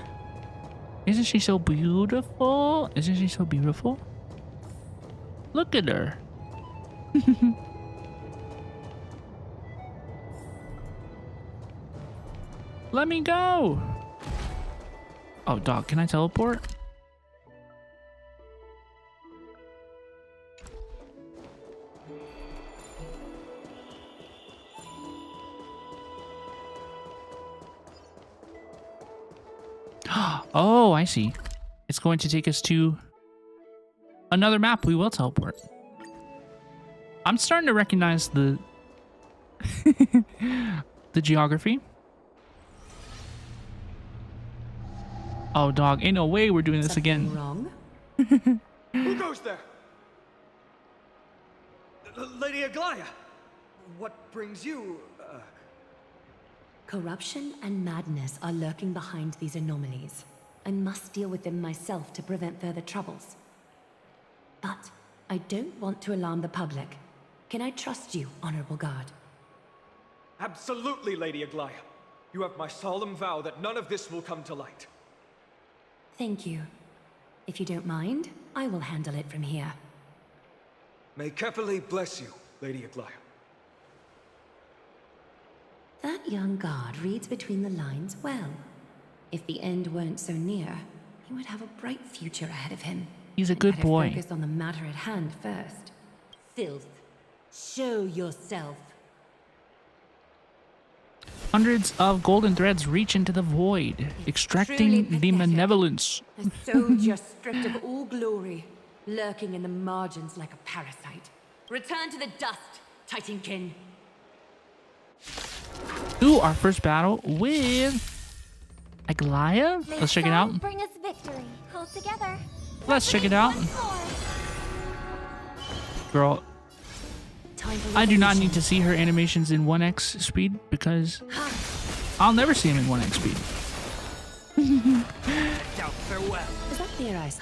Isn't she so beautiful? Isn't she so beautiful? Look at her. Let me go. Oh, dog, can I teleport? Oh, I see. It's going to take us to another map. We will teleport. I'm starting to recognize the the geography. Oh, dog, ain't no way we're doing this again.
Wrong?
Who goes there? Lady Aglaya! What brings you,
Corruption and madness are lurking behind these anomalies. I must deal with them myself to prevent further troubles. But I don't want to alarm the public. Can I trust you, Honorable Guard?
Absolutely, Lady Aglaya. You have my solemn vow that none of this will come to light.
Thank you. If you don't mind, I will handle it from here.
May Kepele bless you, Lady Aglaya.
That young guard reads between the lines well. If the end weren't so near, he would have a bright future ahead of him.
He's a good boy.
Focus on the matter at hand first. Filth, show yourself.
Hundreds of golden threads reach into the void, extracting the malevolence.
A soldier stripped of all glory, lurking in the margins like a parasite. Return to the dust, Titankin.
Ooh, our first battle with Aglaia. Let's check it out.
Bring us victory. Hold together.
Let's check it out. Girl, I do not need to see her animations in 1x speed because I'll never see them in 1x speed.
Farewell.
Is that their eyes?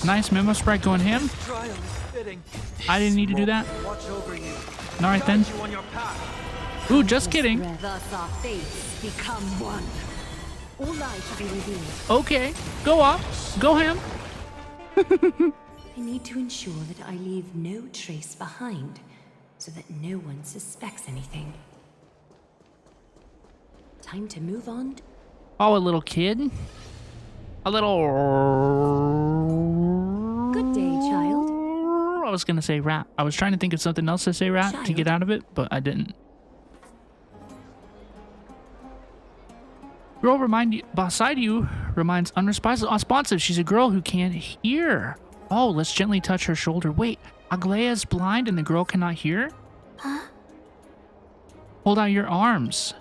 Nice memo sprite going ham.
Trial is fitting.
I didn't need to do that.
Watch over you.
Alright then.
Guide you on your path.
Ooh, just kidding.
Thus our fates become one. All lies shall be revealed.
Okay, go off. Go ham.
I need to ensure that I leave no trace behind, so that no one suspects anything. Time to move on.
Oh, a little kid. A little...
Good day, child.
I was gonna say rat. I was trying to think of something else to say rat to get out of it, but I didn't. Girl beside you reminds unresponsive. She's a girl who can't hear. Oh, let's gently touch her shoulder. Wait, Aglaia's blind and the girl cannot hear?
Huh?
Hold out your arms.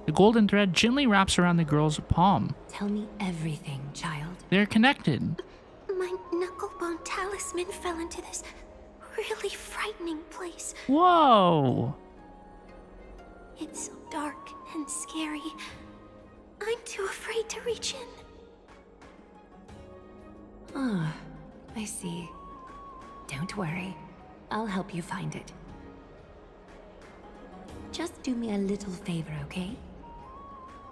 The golden thread gently wraps around the girl's palm.
Tell me everything, child.
They're connected.
My knucklebone talisman fell into this really frightening place.
Whoa.
It's so dark and scary. I'm too afraid to reach in.
Ah, I see. Don't worry. I'll help you find it. Just do me a little favor, okay?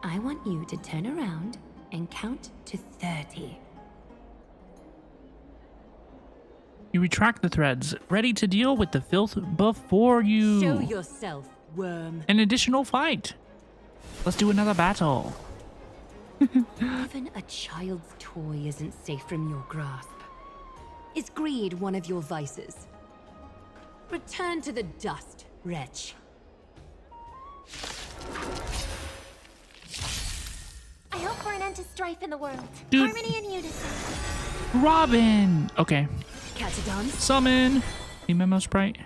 I want you to turn around and count to 30.
You retract the threads, ready to deal with the filth before you.
Show yourself, worm.
An additional fight. Let's do another battle.
Even a child's toy isn't safe from your grasp. Is greed one of your vices? Return to the dust, wretch.
I hope for an end to strife in the world.
Dude.
Harmony and unison.
Robin. Okay.
Catch a dance.
Summon. The memo sprite.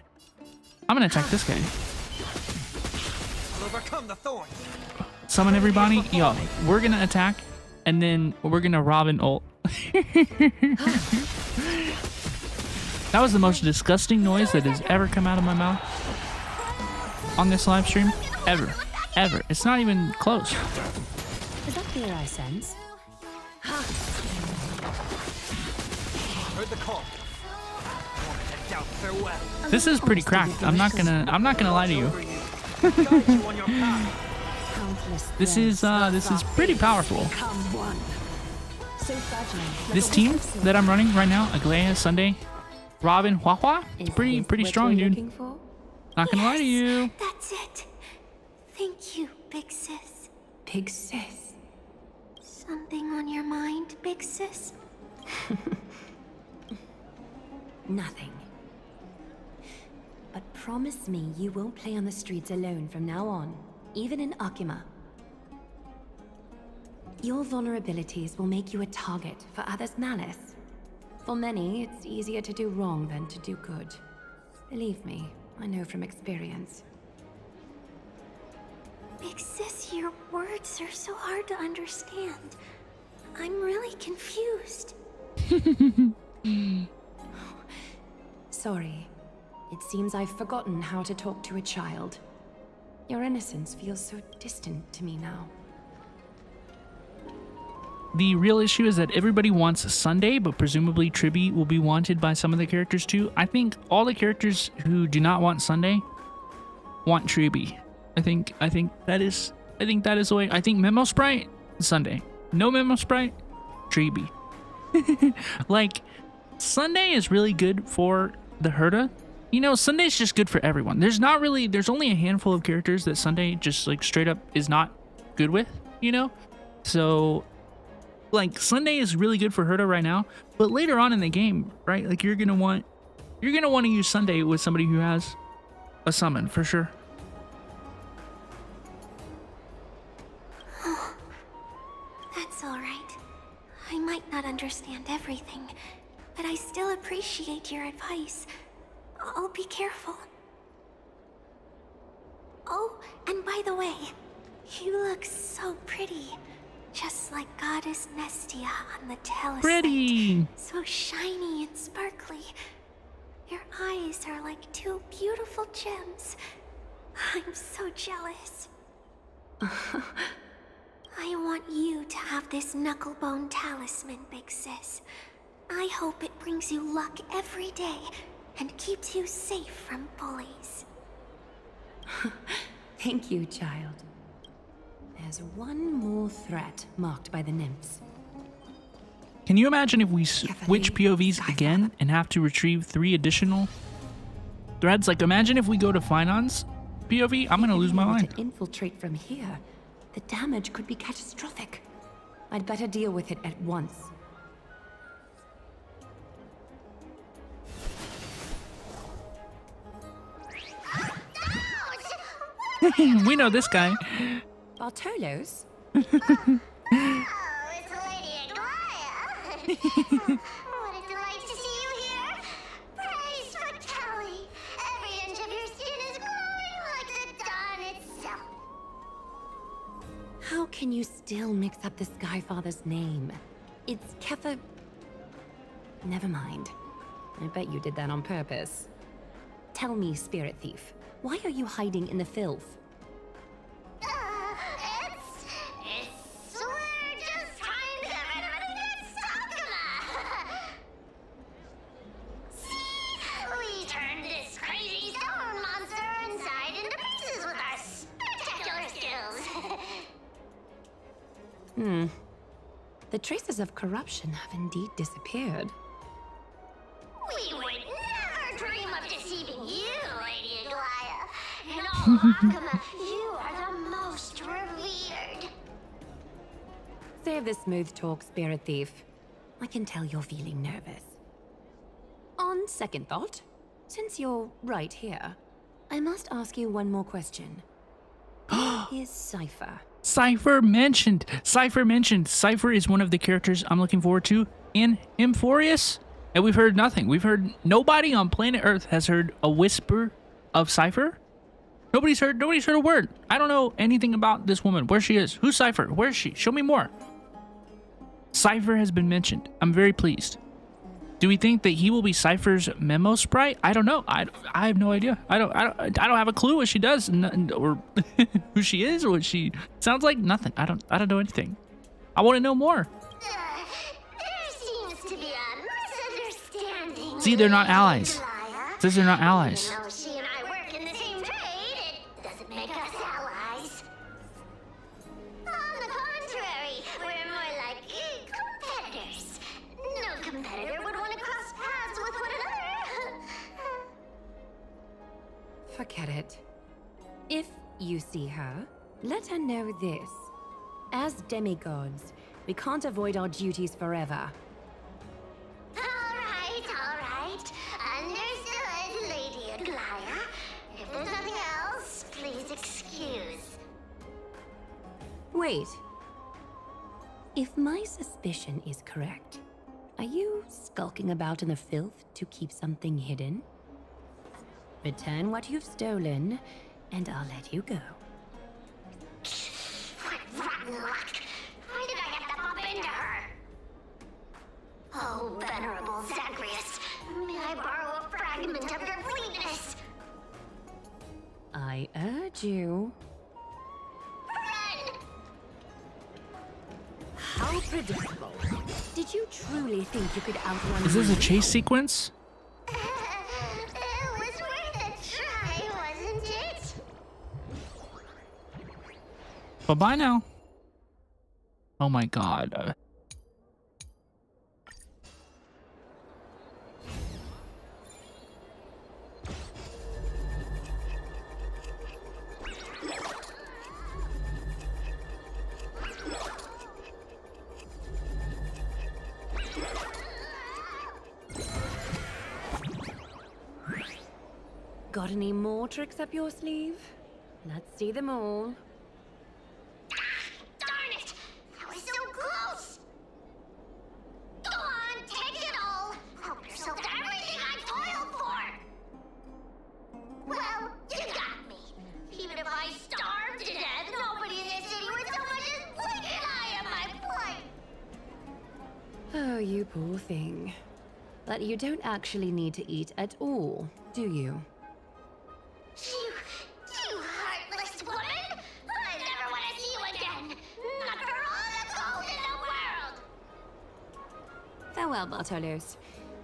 I'm gonna attack this guy.
I'll overcome the thorns.
Summon everybody. Yo, we're gonna attack, and then we're gonna Robin ult. That was the most disgusting noise that has ever come out of my mouth on this live stream. Ever. Ever. It's not even close.
Is that fear I sense?
Heard the call. Head down. Farewell.
This is pretty cracked. I'm not gonna lie to you.
Guide you on your path.
This is pretty powerful. This team that I'm running right now, Aglaia, Sunday, Robin, Hua, it's pretty strong, dude. Not gonna lie to you.
That's it. Thank you, big sis.
Big sis.
Something on your mind, big sis?
Nothing. But promise me you won't play on the streets alone from now on, even in Akima. Your vulnerabilities will make you a target for others' malice. For many, it's easier to do wrong than to do good. Believe me, I know from experience.
Big sis, your words are so hard to understand. I'm really confused.
Sorry. It seems I've forgotten how to talk to a child. Your innocence feels so distant to me now.
The real issue is that everybody wants Sunday, but presumably Triby will be wanted by some of the characters too. I think all the characters who do not want Sunday want Triby. I think that is the way. I think Memo Sprite, Sunday. No Memo Sprite, Triby. Like, Sunday is really good for the Herda, you know, Sunday's just good for everyone. There's only a handful of characters that Sunday just like straight up is not good with, you know? So like Sunday is really good for Herta right now, but later on in the game, right? Like you're gonna want to use Sunday with somebody who has a summon for sure.
That's all right. I might not understand everything, but I still appreciate your advice. I'll be careful. Oh, and by the way, you look so pretty. Just like Goddess Nestia on the telesite.
Pretty!
So shiny and sparkly. Your eyes are like two beautiful gems. I'm so jealous. I want you to have this knucklebone talisman, Big Sis. I hope it brings you luck every day and keeps you safe from bullies.
Thank you, child. There's one more threat marked by the nymphs.
Can you imagine if we switch POVs again and have to retrieve 3 additional threads? Like imagine if we go to Finon's POV, I'm gonna lose my mind.
To infiltrate from here, the damage could be catastrophic. I'd better deal with it at once.
We know this guy.
Bartolos?
Oh, it's Lady Aglaya. What a delight to see you here. Praise for Kelly. Every inch of your skin is glowing like the dawn itself.
How can you still mix up the Skyfather's name? It's Kepha... Never mind. I bet you did that on purpose. Tell me, Spirit Thief, why are you hiding in the filth?
We're just trying to get rid of an Sakuma. See, we turned this crazy stone monster inside into pieces with our spectacular skills.
The traces of corruption have indeed disappeared.
We would never dream of deceiving you, Lady Aglaya. In all Akuma, you are the most revered.
Save the smooth talk, Spirit Thief. I can tell you're feeling nervous. On second thought, since you're right here, I must ask you one more question. Where is Cypher?
Cypher mentioned. Cypher is one of the characters I'm looking forward to in AMPHOREUS. And we've heard nothing. We've heard nobody on planet Earth has heard a whisper of Cypher. Nobody's heard a word. I don't know anything about this woman. Where she is. Who's Cypher? Where is she? Show me more. Cypher has been mentioned. I'm very pleased. Do we think that he will be Cypher's memo sprite? I don't know. I have no idea. I don't have a clue what she does or who she is or what she sounds like. Nothing. I don't know anything. I want to know more.
There seems to be a misunderstanding.
See, they're not allies. It says they're not allies.
Even though she and I work in the same trade, it doesn't make us allies. On the contrary, we're more like competitors. No competitor would want to cross paths with one another.
Forget it. If you see her, let her know this. As demigods, we can't avoid our duties forever.
All right. Understood, Lady Aglaya. If there's nothing else, please excuse.
Wait. If my suspicion is correct, are you skulking about in the filth to keep something hidden? Return what you've stolen, and I'll let you go.
What rotten luck! Why did I have to bump into her? Oh, venerable Zagreus, may I borrow a fragment of your fleetness?
I urge you.
Run!
How predictable. Did you truly think you could outrun
Is this
me?
a chase sequence?
It was worth a try, wasn't it?
Bye-bye now. Oh my god.
Got any more tricks up your sleeve? Let's see them all.
Darn it! I was so close! Go on, take it all! Help yourself to everything I toiled for! Well, you got me. Even if I starved to death, nobody in this city would so much as blink an eye at my plight!
Oh, you poor thing. But you don't actually need to eat at all, do you?
You heartless woman! I never want to see you again! Not for all the gold in the world!
Farewell, Bartolos.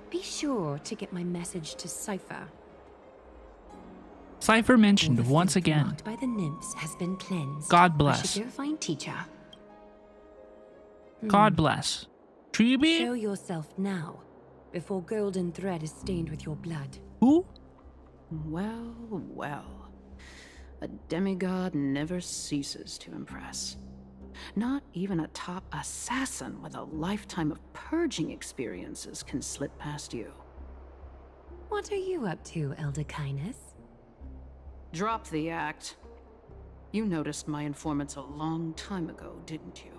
Be sure to get my message to Cypher.
Cypher mentioned once again.
Marked by the nymphs has been cleansed.
God
I
bless.
should go find teacher.
God bless. Treeby?
Show yourself now, before golden thread is stained with your blood.
Who?
Well, well. A demigod never ceases to impress. Not even a top assassin with a lifetime of purging experiences can slip past you.
What are you up to, Elder Kindness?
Drop the act. You noticed my informants a long time ago, didn't you?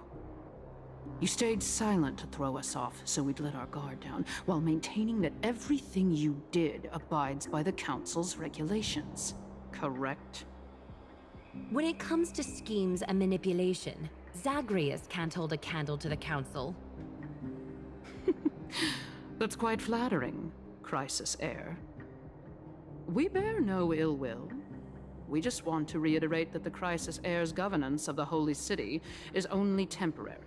You stayed silent to throw us off so we'd let our guard down, while maintaining that everything you did abides by the Council's regulations. Correct?
When it comes to schemes and manipulation, Zagreus can't hold a candle to the Council.
That's quite flattering, Crisis Heir. We bear no ill will. We just want to reiterate that the Crisis Heir's governance of the Holy City is only temporary.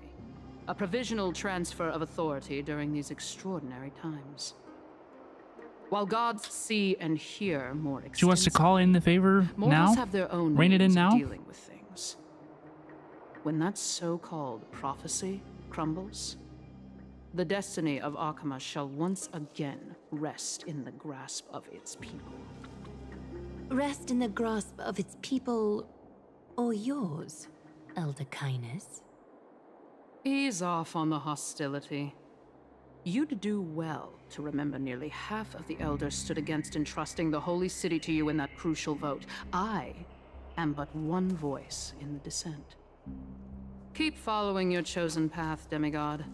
A provisional transfer of authority during these extraordinary times. While gods see and hear more extensively,
She wants to call in the favor now?
have their own
Rein it in
means of
now?
dealing with things. When that so-called prophecy crumbles, the destiny of Akama shall once again rest in the grasp of its people.
Rest in the grasp of its people, or yours, Elder Kindness?
Ease off on the hostility. You'd do well to remember nearly half of the elders stood against entrusting the Holy City to you in that crucial vote. I am but one voice in the dissent. Keep following your chosen path, demigod.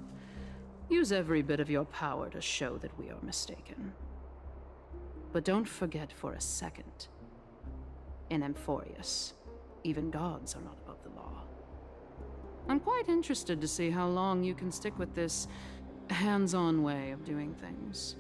Use every bit of your power to show that we are mistaken. But don't forget for a second, in AMPHOREUS, even gods are not above the law. I'm quite interested to see how long you can stick with this hands-on way of doing things.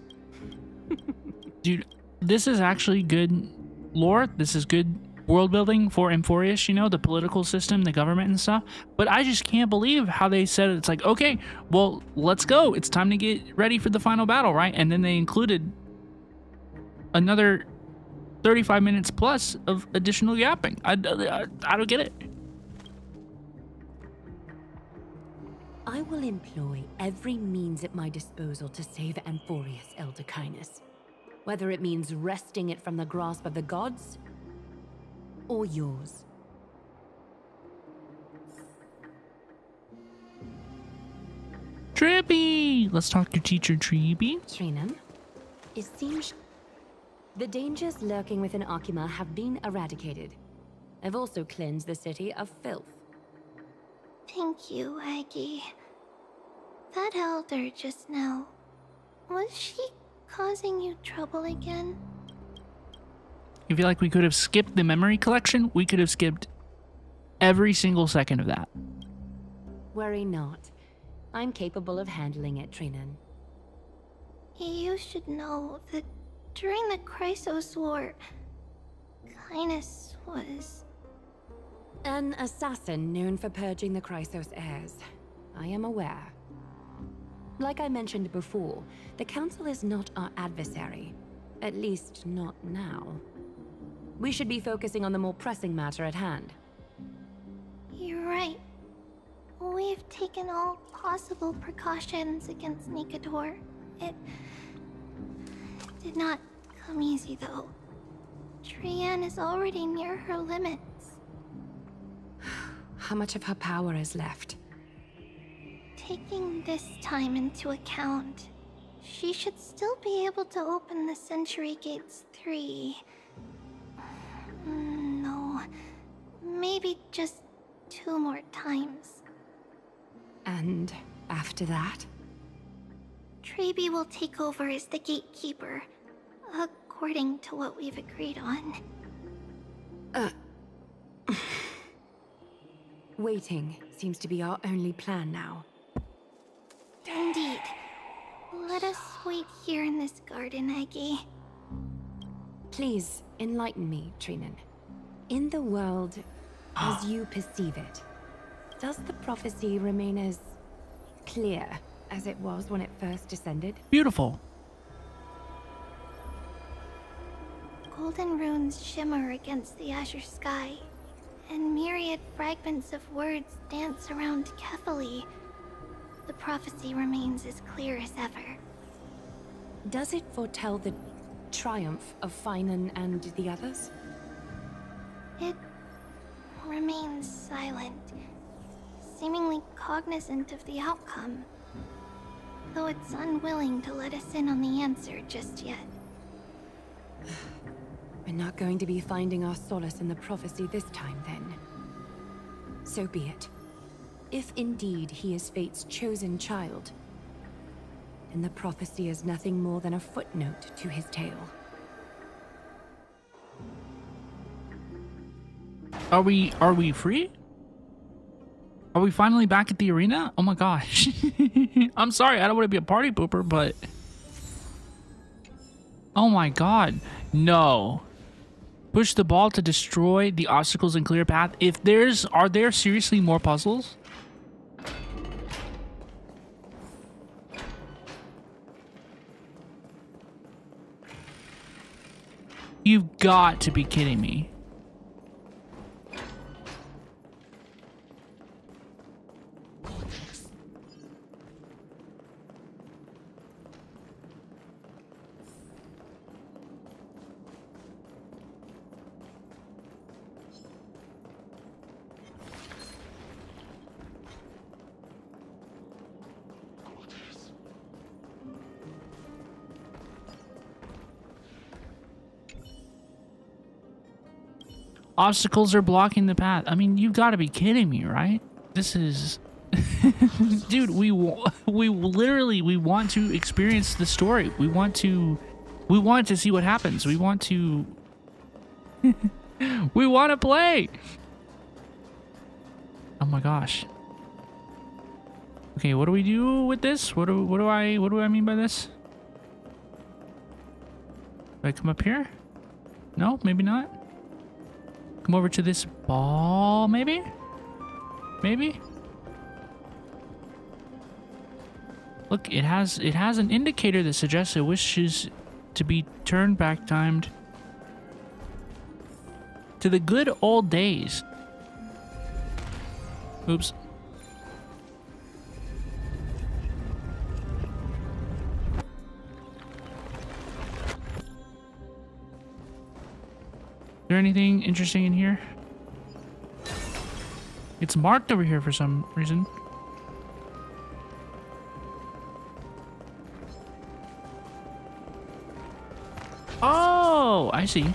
Dude, this is actually good lore. This is good world building for AMPHOREUS, you know, the political system, the government and stuff. But I just can't believe how they said it. It's like, okay, well, let's go. It's time to get ready for the final battle, right? And then they included another 35 minutes plus of additional yapping. I don't get it.
I will employ every means at my disposal to save AMPHOREUS, Elder Kindness. Whether it means wresting it from the grasp of the gods, or yours.
Trippy! Let's talk to Teacher Trippy.
Trina, it seems the dangers lurking within Akima have been eradicated. I've also cleansed the city of filth.
Thank you, Aggie. That elder just now, was she causing you trouble again?
You feel like we could have skipped the memory collection? We could have skipped every single second of that.
Worry not. I'm capable of handling it, Trinan.
You should know that during the Chrysos War, Kindness was...
an assassin known for purging the Chrysos heirs. I am aware. Like I mentioned before, the Council is not our adversary. At least, not now. We should be focusing on the more pressing matter at hand.
You're right. We've taken all possible precautions against Nikador. It did not come easy, though. Trian is already near her limits.
How much of her power is left?
Taking this time into account, she should still be able to open the Century Gates 3 Maybe just 2 more times.
And after that?
Treeby will take over as the gatekeeper, according to what we've agreed on.
Waiting seems to be our only plan now.
Indeed. Let us wait here in this garden, Eggy.
Please enlighten me, Trinan. In the world as you perceive it, does the prophecy remain as clear as it was when it first descended?
Beautiful.
Golden runes shimmer against the azure sky, and myriad fragments of words dance around Kefali. The prophecy remains as clear as ever.
Does it foretell the triumph of Finan and the others?
It remains silent, seemingly cognizant of the outcome, though it's unwilling to let us in on the answer just yet.
We're not going to be finding our solace in the prophecy this time, then. So be it. If indeed he is Fate's chosen child, then the prophecy is nothing more than a footnote to his tale.
Are we free? Are we finally back at the arena? Oh my gosh. I'm sorry, I don't want to be a party pooper, but oh my god. No. Push the ball to destroy the obstacles and clear a path. Are there seriously more puzzles? You've got to be kidding me. Obstacles are blocking the path. I mean, you've got to be kidding me, right? This is... Dude, we want to experience the story. We want to see what happens. We want to... we want to play! Oh my gosh. Okay, what do we do with this? What do I mean by this? Do I come up here? No, maybe not. Come over to this ball, maybe? Maybe? Look, it has an indicator that suggests it wishes to be turned back timed to the good old days. Oops. Is there anything interesting in here? It's marked over here for some reason. Oh, I see.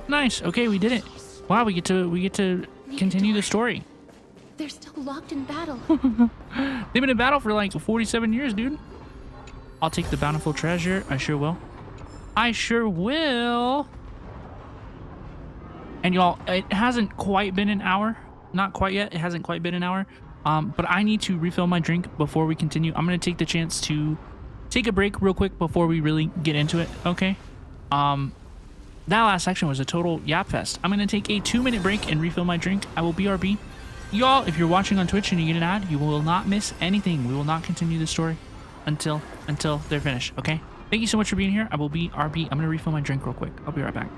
Nice. Okay, we did it. Wow, we get to continue the story.
They're still locked in battle.
They've been in battle for like 47 years, dude. I'll take the bountiful treasure. I sure will. I sure will. And y'all, it hasn't quite been an hour. Not quite yet. It hasn't quite been an hour. But I need to refill my drink before we continue. I'm gonna take the chance to take a break real quick before we really get into it. Okay. That last section was a total yap fest. I'm going to take a 2-minute break and refill my drink. I will BRB. Y'all, if you're watching on Twitch and you get an ad, you will not miss anything. We will not continue the story until they're finished, okay? Thank you so much for being here. I will BRB. I'm going to refill my drink real quick. I'll be right back.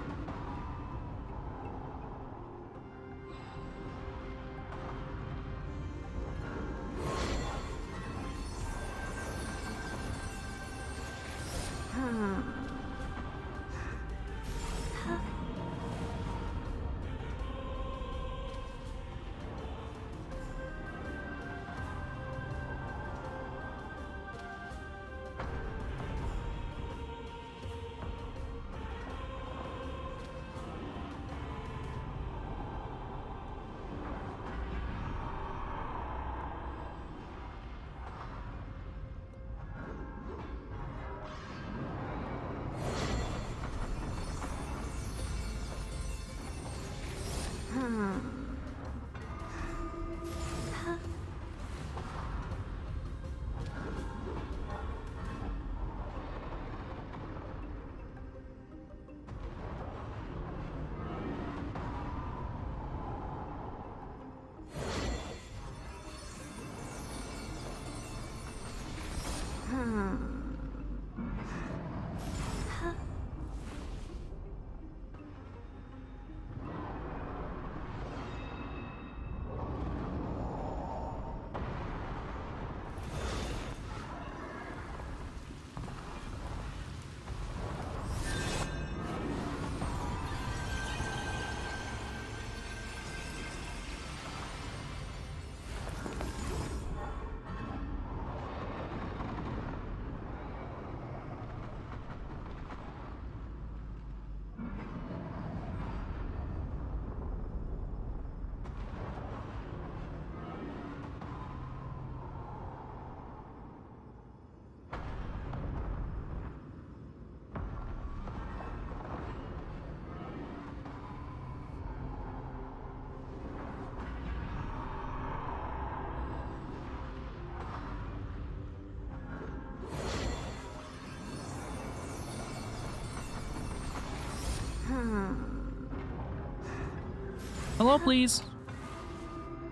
Hello, please.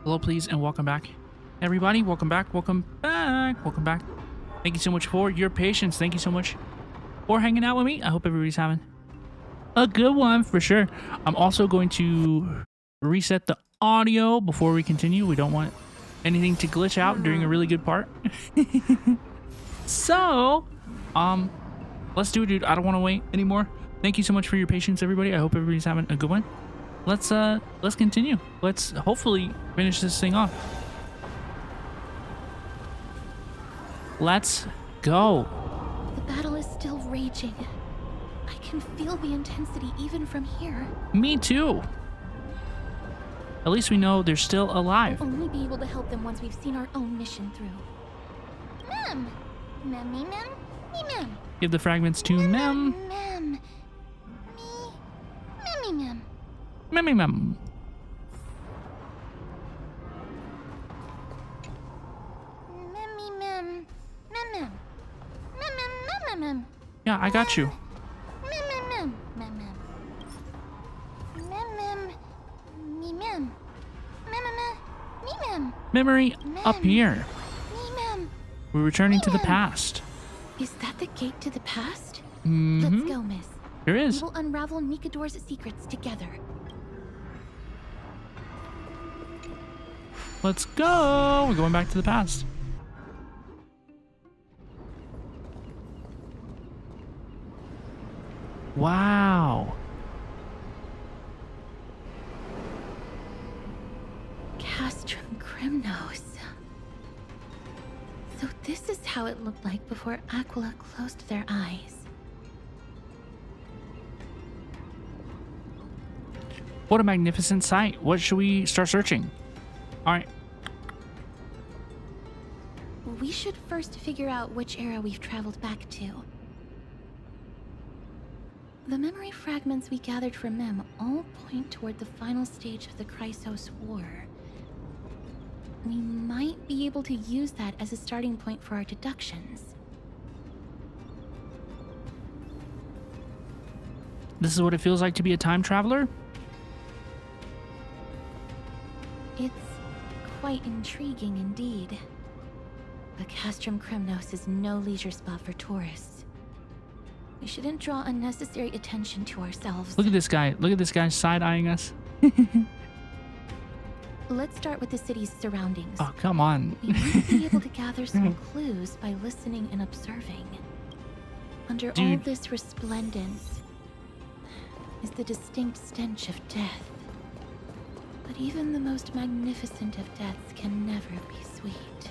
Hello, please, and welcome back. Everybody, welcome back, welcome back, welcome back. Thank you so much for your patience. Thank you so much for hanging out with me. I hope everybody's having a good one for sure. I'm also going to reset the audio before we continue. We don't want anything to glitch out during a really good part. So, let's do it, dude. I don't want to wait anymore. Thank you so much for your patience, everybody. I hope everybody's having a good one. Let's continue. Let's hopefully finish this thing off. Let's go.
The battle is still raging. I can feel the intensity even from here.
Me too. At least we know they're still alive.
We'll only be able to help them once we've seen our own mission through.
Mem. Mem, me, mem. Me, mem.
Give the fragments to Mem.
Mem. Me. Memmy, mem.
Memmy, mem.
Memmy, mem. Mem, mem. Mem, mem, mem, mem.
Yeah, I got you.
Mem, mem, mem. Mem, mem. Mem, mem. Me, mem. Mem, mem, me, mem.
Memory up here.
Me, mem.
We're returning to the past.
Is that the gate to the past?
Mm-hmm.
Let's go, miss.
There is.
We will unravel Mikador's secrets together.
Let's go. We're going back to the past. Wow.
Castrum Crimnos. So this is how it looked like before Aquila closed their eyes.
What a magnificent sight. What should we start searching? All right.
We should first figure out which era we've traveled back to. The memory fragments we gathered from Mem all point toward the final stage of the Chrysos War. We might be able to use that as a starting point for our deductions.
This is what it feels like to be a time traveler?
It's quite intriguing indeed. But Castrum Crimnos is no leisure spot for tourists. We shouldn't draw unnecessary attention to ourselves.
Look at this guy. Look at this guy side-eyeing us.
Let's start with the city's surroundings.
Oh, come on.
We might be able to gather some clues by listening and observing. Under all
Dude.
this resplendence is the distinct stench of death. But even the most magnificent of deaths can never be sweet.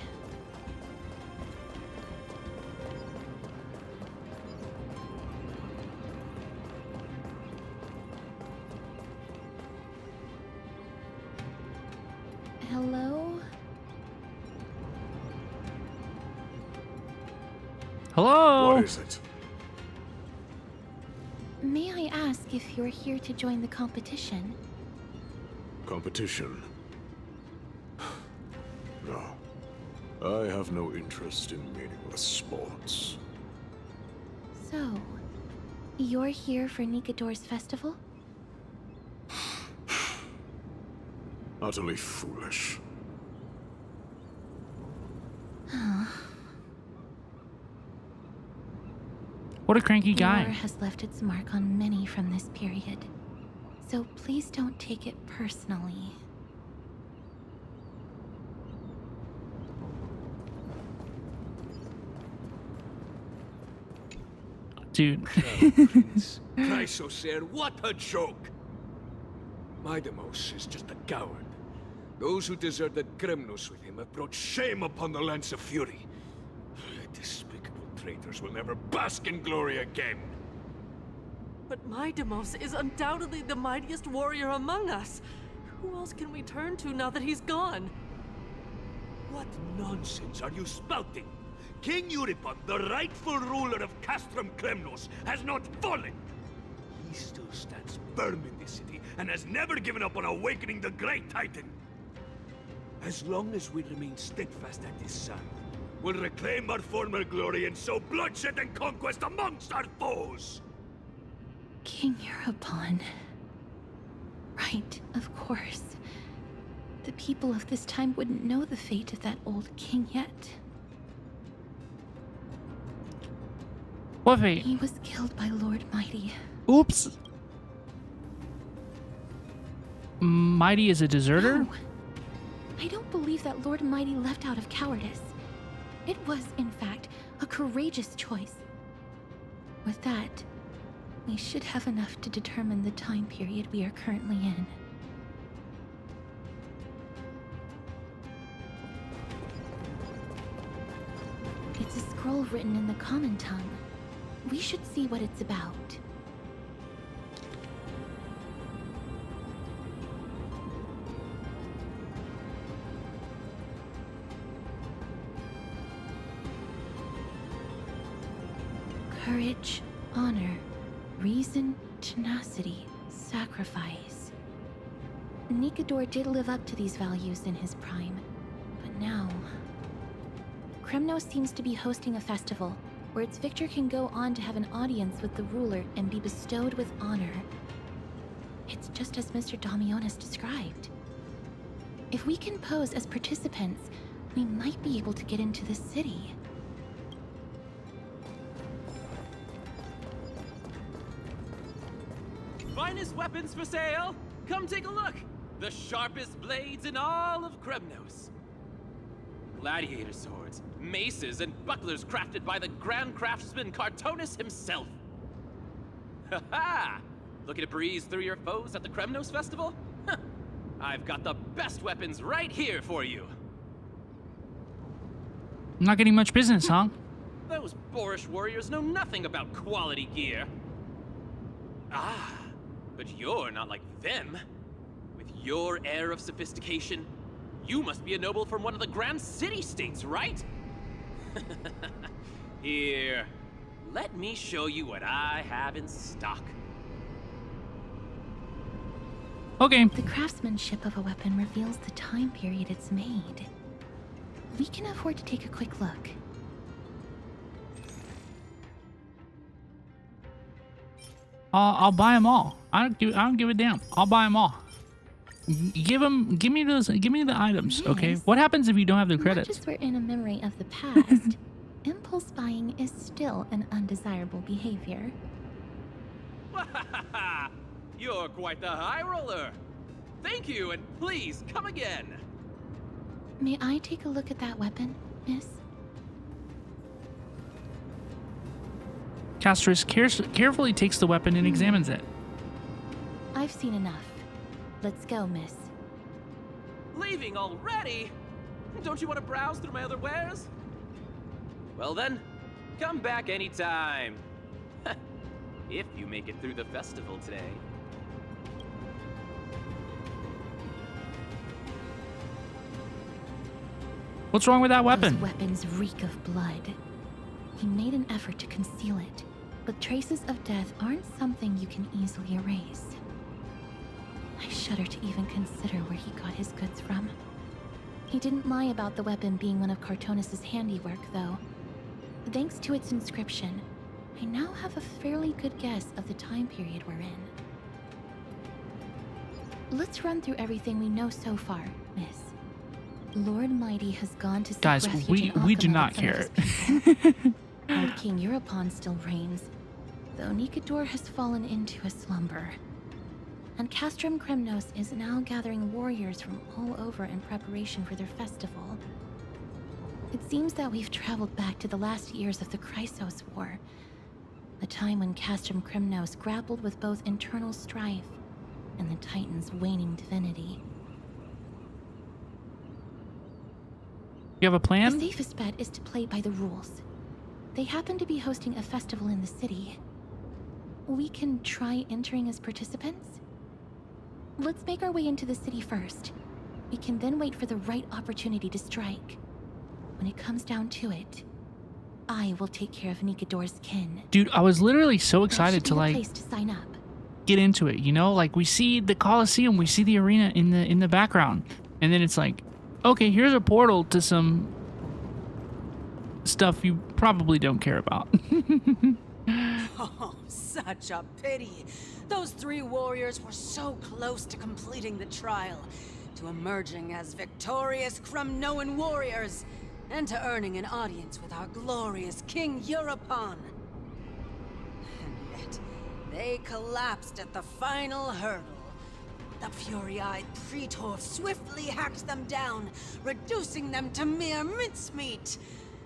Hello?
Hello?
What is it?
May I ask if you're here to join the competition?
Competition? No. I have no interest in meaningless sports.
So, you're here for Nikador's festival?
Utterly foolish.
What a cranky guy.
War has left its mark on many from this period. So please don't take it personally.
Dude.
Chrysos, what a joke! Maidemos is just a coward. Those who deserted Kremnos with him have brought shame upon the lands of Fury. Despicable traitors will never bask in glory again.
But Maidemos is undoubtedly the mightiest warrior among us. Who else can we turn to now that he's gone?
What nonsense are you spouting? King Euripon, the rightful ruler of Castrum Kremnos, has not fallen. He still stands firm in this city and has never given up on awakening the great Titan. As long as we remain steadfast at his side, we'll reclaim our former glory and sow bloodshed and conquest amongst our foes.
King Euripon. Right, of course. The people of this time wouldn't know the fate of that old king yet.
What fate?
He was killed by Lord Mighty.
Oops. Mighty is a deserter?
No. I don't believe that Lord Mighty left out of cowardice. It was, in fact, a courageous choice. With that, we should have enough to determine the time period we are currently in. It's a scroll written in the common tongue. We should see what it's about. Courage, honor, reason, tenacity, sacrifice. Nikador did live up to these values in his prime, but now... Kremnos seems to be hosting a festival, where its victor can go on to have an audience with the ruler and be bestowed with honor. It's just as Mr. Damionis described. If we can pose as participants, we might be able to get into the city.
Finest weapons for sale! Come take a look! The sharpest blades in all of Kremnos. Gladiator swords, maces, and bucklers crafted by the Grand Craftsman Cartonis himself. Ha-ha! Looking to breeze through your foes at the Kremnos Festival? Huh. I've got the best weapons right here for you.
Not getting much business, huh?
Those boorish warriors know nothing about quality gear. Ah, but you're not like them. With your air of sophistication, you must be a noble from one of the Grand City-States, right? Here, let me show you what I have in stock.
Okay.
The craftsmanship of a weapon reveals the time period it's made. We can afford to take a quick look.
I'll buy them all. I don't give a damn. I'll buy them all. Give me the items, okay?
Yes.
What happens if you don't have the credits?
Much as we're in a memory of the past, impulse buying is still an undesirable behavior.
You're quite the high roller. Thank you, and please come again.
May I take a look at that weapon, miss?
Castris carefully takes the weapon and examines it.
I've seen enough. Let's go, miss.
Leaving already? Don't you want to browse through my other wares? Well then, come back anytime. If you make it through the festival today.
What's wrong with that weapon?
Those weapons reek of blood. He made an effort to conceal it, but traces of death aren't something you can easily erase. I shudder to even consider where he got his goods from. He didn't lie about the weapon being one of Cartonis' handiwork, though. Thanks to its inscription, I now have a fairly good guess of the time period we're in. Let's run through everything we know so far, miss. Lord Mighty has gone to seek
Guys,
refuge in
we do
Akama
not
with some of
care.
his people. Old King Europon still reigns, though Nikador has fallen into a slumber. And Castrum Kremnos is now gathering warriors from all over in preparation for their festival. It seems that we've traveled back to the last years of the Chrysos War, the time when Castrum Kremnos grappled with both internal strife and the Titan's waning divinity.
You have a plan?
The safest bet is to play by the rules. They happen to be hosting a festival in the city. We can try entering as participants? Let's make our way into the city first. We can then wait for the right opportunity to strike. When it comes down to it, I will take care of Nikador's kin.
Dude, I was literally so excited to like
place to sign up.
get into it, you know? Like we see the Colosseum, we see the arena in the background. And then it's like, okay, here's a portal to some stuff you probably don't care about.
Oh, such a pity. Those three warriors were so close to completing the trial, to emerging as victorious Kremnoan warriors, and to earning an audience with our glorious King Europon. And yet, they collapsed at the final hurdle. The fury-eyed Praetor swiftly hacked them down, reducing them to mere mincemeat.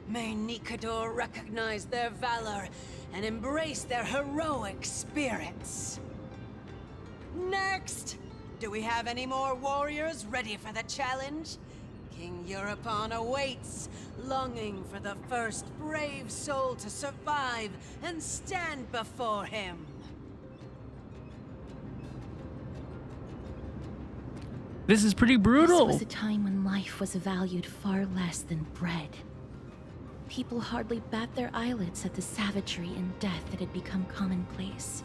May Nikador recognize their valor and embrace their heroic spirits. Next! Do we have any more warriors ready for the challenge? King Europon awaits, longing for the first brave soul to survive and stand before him.
This is pretty brutal.
This was a time when life was valued far less than bread. People hardly bat their eyelids at the savagery and death that had become commonplace.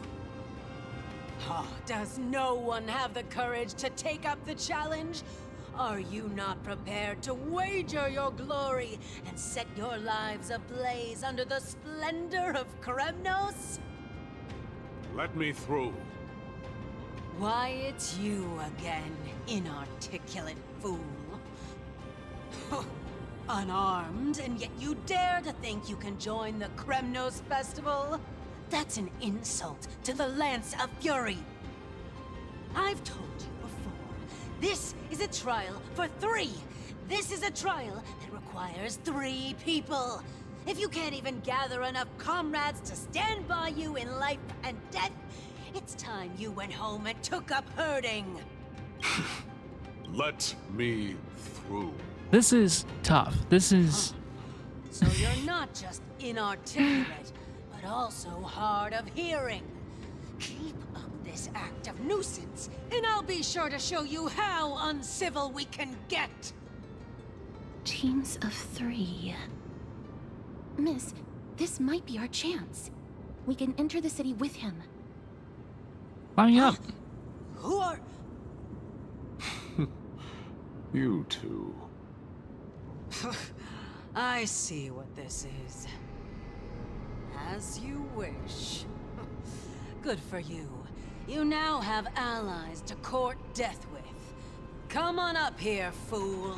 Oh, does no one have the courage to take up the challenge? Are you not prepared to wager your glory and set your lives ablaze under the splendor of Kremnos?
Let me through.
Why, it's you again, inarticulate fool. Unarmed, and yet you dare to think you can join the Kremnos festival? That's an insult to the Lance of Fury. I've told you before, this is a trial for 3. This is a trial that requires 3 people. If you can't even gather enough comrades to stand by you in life and death, it's time you went home and took up herding.
Let me through.
This is tough. This is...
So you're not just inarticulate, but also hard of hearing. Keep up this act of nuisance, and I'll be sure to show you how uncivil we can get.
Teams of 3. Miss, this might be our chance. We can enter the city with him.
Climbing up.
Who are...
You two.
I see what this is. As you wish. Good for you. You now have allies to court death with. Come on up here, fool.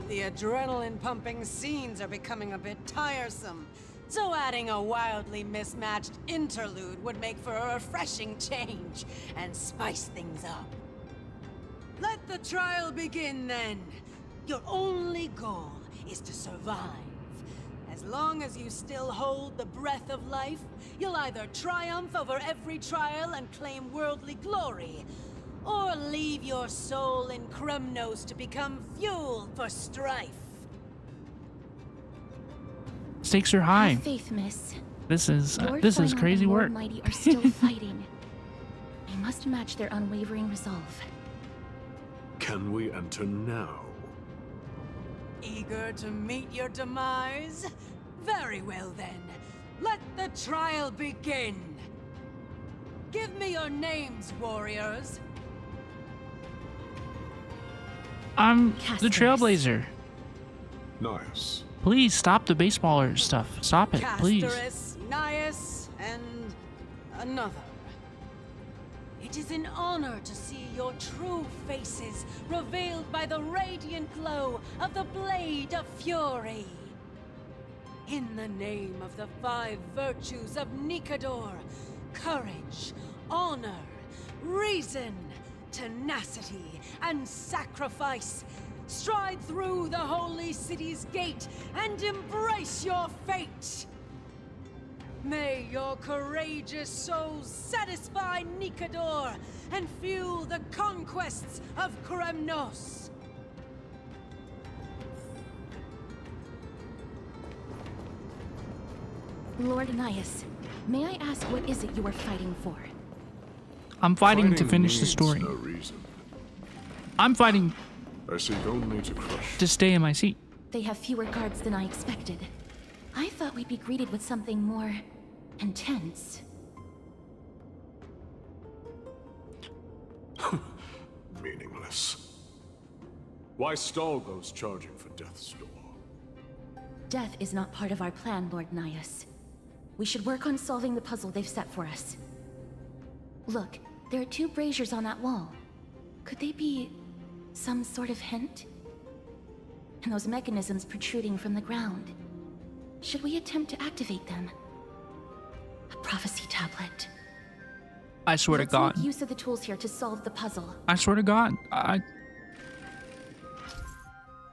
The adrenaline-pumping scenes are becoming a bit tiresome, so adding a wildly mismatched interlude would make for a refreshing change and spice things up. Let the trial begin, then. Your only goal is to survive. As As long as you still hold the breath of life, you'll either triumph over every trial and claim worldly glory, or leave your soul in Kremnos to become fuel for strife.
Stakes are high.
Have faith, miss.
This is
Lord
crazy
and
work.
Lord Mighty are still fighting. I must match their unwavering resolve.
Can we enter now?
Eager to meet your demise? Very well then. Let the trial begin. Give me your names, warriors.
I'm the Trailblazer.
Nice.
Please stop the baseballer stuff. Stop it, please.
Castorus, Nias, and another. It is an honor to see your true faces revealed by the radiant glow of the Blade of Fury. In the name of the 5 virtues of Nikador, courage, honor, reason, tenacity, and sacrifice, stride through the holy city's gate and embrace your fate. May your courageous souls satisfy Nikador and fuel the conquests of Kremnos.
Lord Nias, may I ask what is it you are fighting for?
I'm fighting to finish the story.
No reason.
I'm fighting
I seek only to crush.
to stay in my seat.
They have fewer guards than I expected. I thought we'd be greeted with something more intense.
Meaningless. Why stall those charging for death's door?
Death is not part of our plan, Lord Nias. We should work on solving the puzzle they've set for us. Look, there are 2 braziers on that wall. Could they be some sort of hint? And those mechanisms protruding from the ground. Should we attempt to activate them? A prophecy tablet.
I swear to
Let's
God.
make use of the tools here to solve the puzzle.
I swear to God.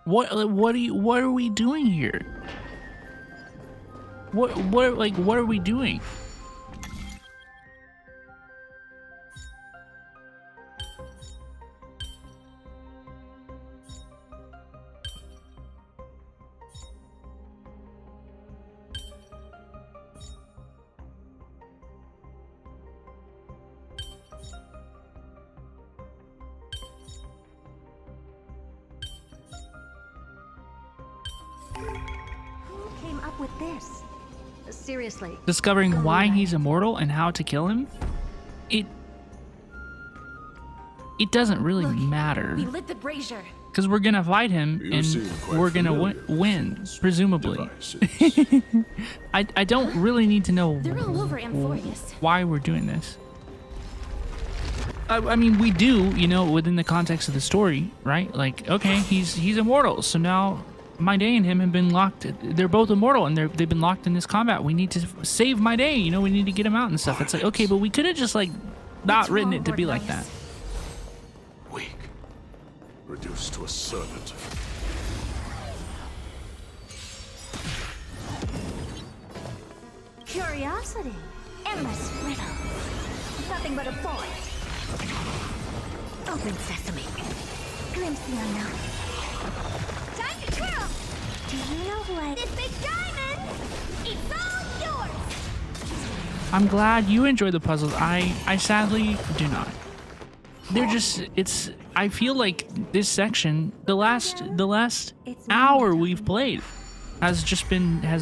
What are we doing here? What are we doing?
Who came up with this? Seriously.
Discovering why he's immortal and how to kill him? It doesn't really matter.
We lit the brazier.
Because we're gonna fight him and we're gonna win, presumably. I don't really need to know
They're all over AMPHOREUS.
why we're doing this. I mean, we do, you know, within the context of the story, right? Like, okay, he's immortal, so now My Day and him have been locked. They're both immortal, and they've been locked in this combat. We need to save My Day. You know, we need to get him out and stuff. It's like, okay, but we could have just like not written it to be like that.
Weak. Reduced to a servant.
Curiosity. Endless riddle. Nothing but a void. Open sesame. Glimpse the unknown.
Time to twirl!
Do you know what?
This big diamond! It's all yours!
I'm glad you enjoy the puzzles. I sadly do not. They're just, I feel like this section, the last hour we've played has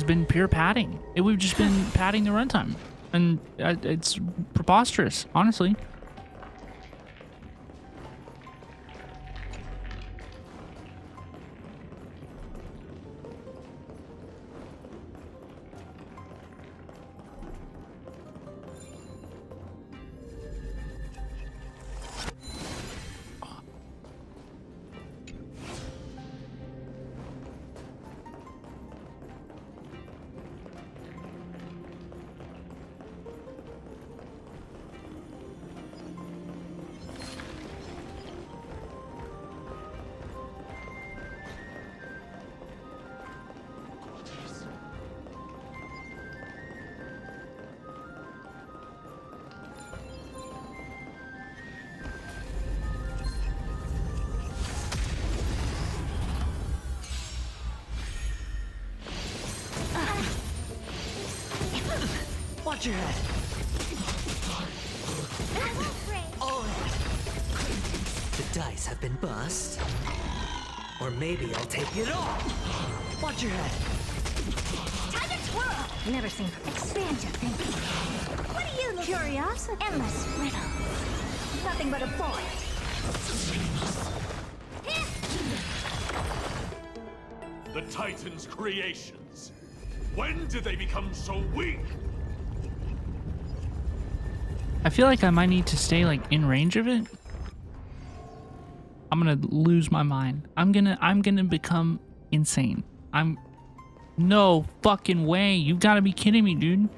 been pure padding. We've just been padding the runtime, and it's preposterous, honestly.
Watch your head. Oh. The dice have been bust. Or maybe I'll take it all. Watch your head.
Time to twirl. Never seen. Expand your thinking. What are you? Curiosity. Endless riddle. Nothing but a void.
The Titan's creations. When did they become so weak?
I feel like I might need to stay like in range of it. I'm gonna lose my mind. I'm gonna become insane. No fucking way. You gotta be kidding me, dude.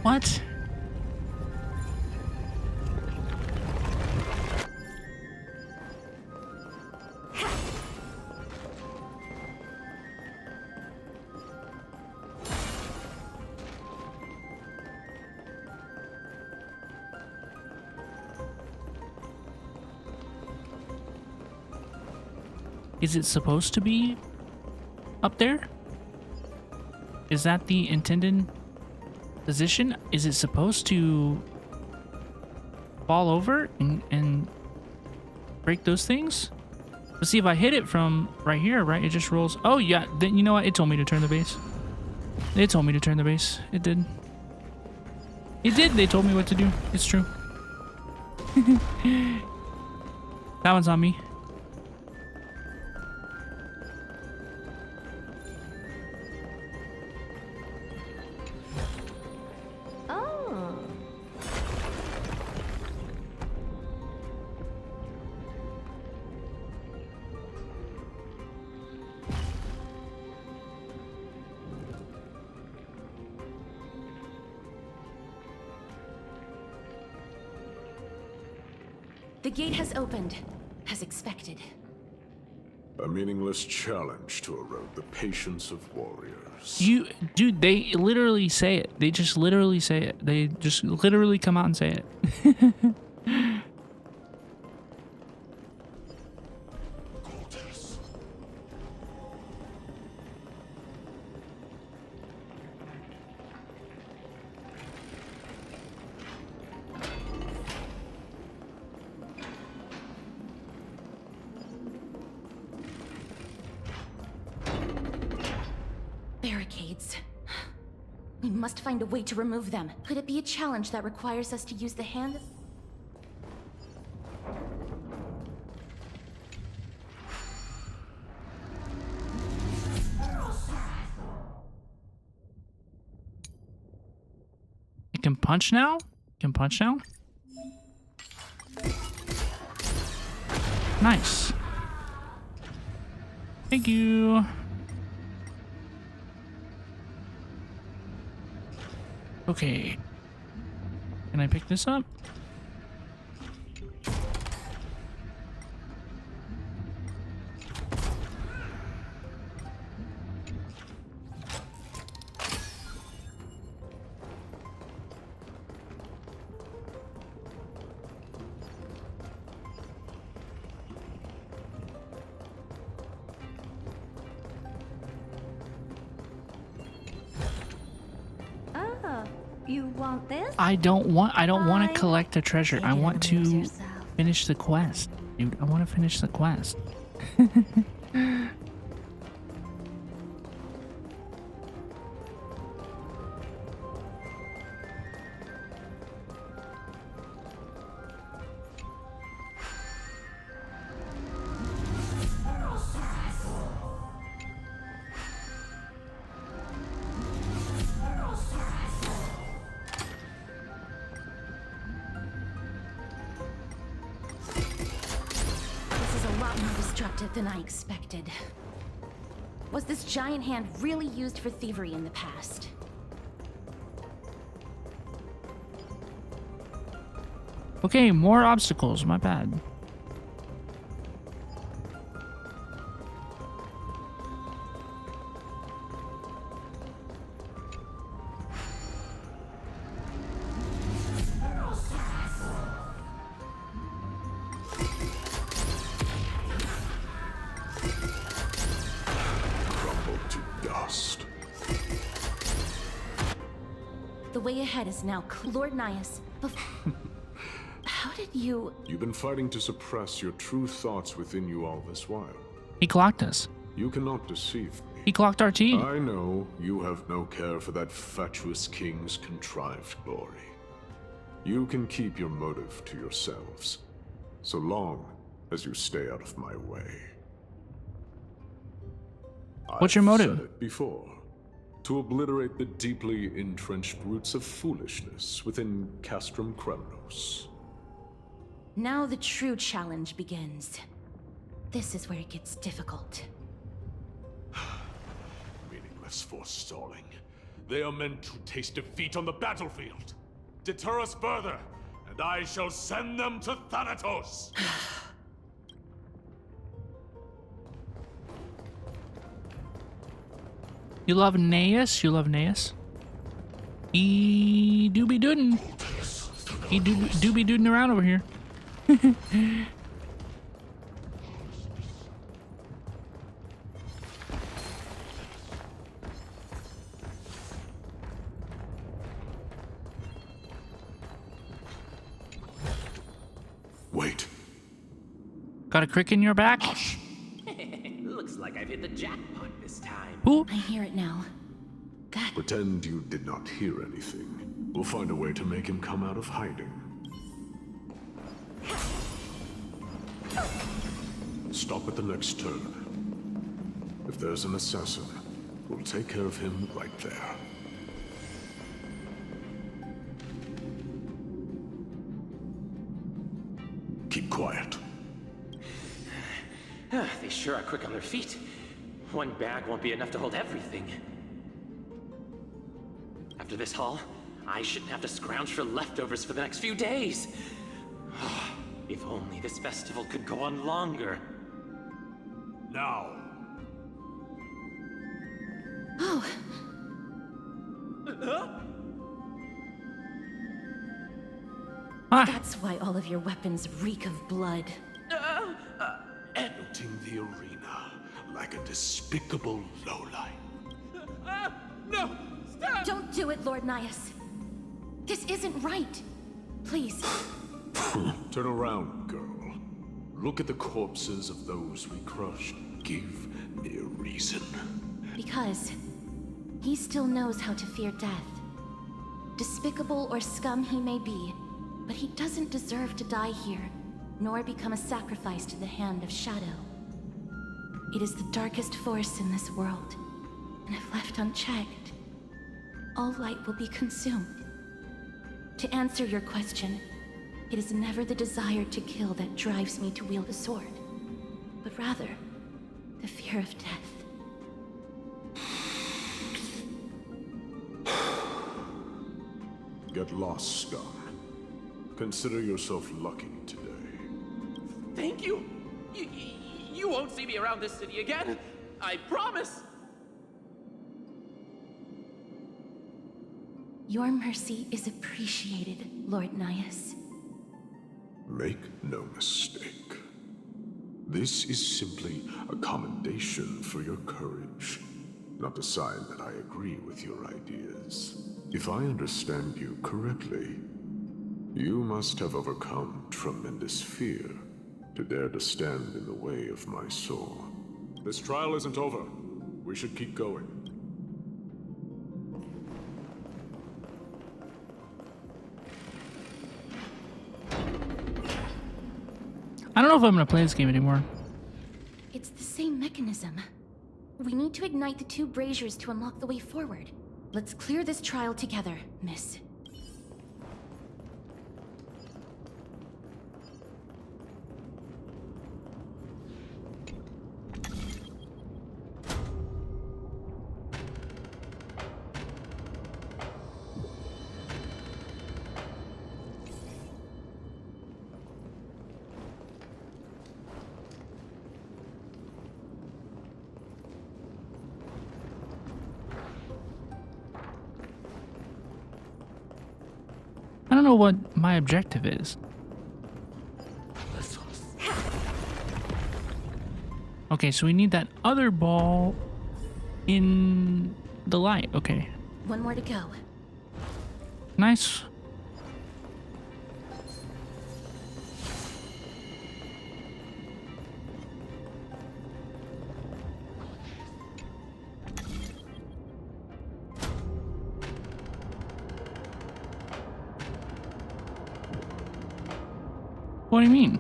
What? Is it supposed to be up there? Is that the intended position? Is it supposed to fall over and break those things? Let's see if I hit it from right here, right? It just rolls. Oh yeah, then you know what? It told me to turn the base. It told me to turn the base. It did. It did. They told me what to do. It's true. That one's on me.
The gate has opened, as expected.
A meaningless challenge to erode the patience of warriors.
Dude, they literally say it. They just literally say it. They just literally come out and say it.
Barricades. We must find a way to remove them. Could it be a challenge that requires us to use the hand?
It can punch now? Can punch now? Nice. Thank you. Okay. Can I pick this up?
You want this?
I don't want to collect a treasure. I want to finish the quest. Dude, I want to finish the quest.
Than I expected. Was this giant hand really used for thievery in the past?
Okay, more obstacles. My bad.
Crumble to dust.
The way ahead is now Lord Nias. How did you...
You've been fighting to suppress your true thoughts within you all this while.
He clocked us.
You cannot deceive me.
He clocked our team.
I know you have no care for that fatuous king's contrived glory. You can keep your motive to yourselves, so long as you stay out of my way.
What's your motive?
I've said it before. To obliterate the deeply entrenched roots of foolishness within Castrum Kremnos.
Now the true challenge begins. This is where it gets difficult.
Meaningless forestalling. They are meant to taste defeat on the battlefield. Deter us further, and I shall send them to Thanatos!
You love Naeus? You love Naeus? He do be doodin'. He do be doodin' around over here.
Wait.
Got a crick in your back?
Looks like I've hit the jackpot this time.
Who?
I hear it now.
Pretend you did not hear anything. We'll find a way to make him come out of hiding. Stop at the next turn. If there's an assassin, we'll take care of him right there. Keep quiet.
They sure are quick on their feet. One bag won't be enough to hold everything. After this haul, I shouldn't have to scrounge for leftovers for the next few days. If only this festival could go on longer.
Now.
Oh. That's why all of your weapons reek of blood.
Entering the arena like a despicable lowlife.
No! Stop!
Don't do it, Lord Nias. This isn't right. Please.
Turn around, girl. Look at the corpses of those we crushed. Give me a reason.
Because he still knows how to fear death. Despicable or scum he may be, but he doesn't deserve to die here, nor become a sacrifice to the hand of Shadow. It is the darkest force in this world, and if left unchecked, all light will be consumed. To answer your question, it is never the desire to kill that drives me to wield a sword, but rather the fear of death.
Get lost, scum. Consider yourself lucky today.
Thank you! You won't see me around this city again! I promise!
Your mercy is appreciated, Lord Nias.
Make no mistake. This is simply a commendation for your courage, not a sign that I agree with your ideas. If I understand you correctly, you must have overcome tremendous fear to dare to stand in the way of my soul. This trial isn't over. We should keep going.
I don't know if I'm gonna play this game anymore.
It's the same mechanism. We need to ignite the two braziers to unlock the way forward. Let's clear this trial together, miss.
don't know what my objective is. Okay, so we need that other ball in the light. Okay.
One more to go.
Nice. What do you mean?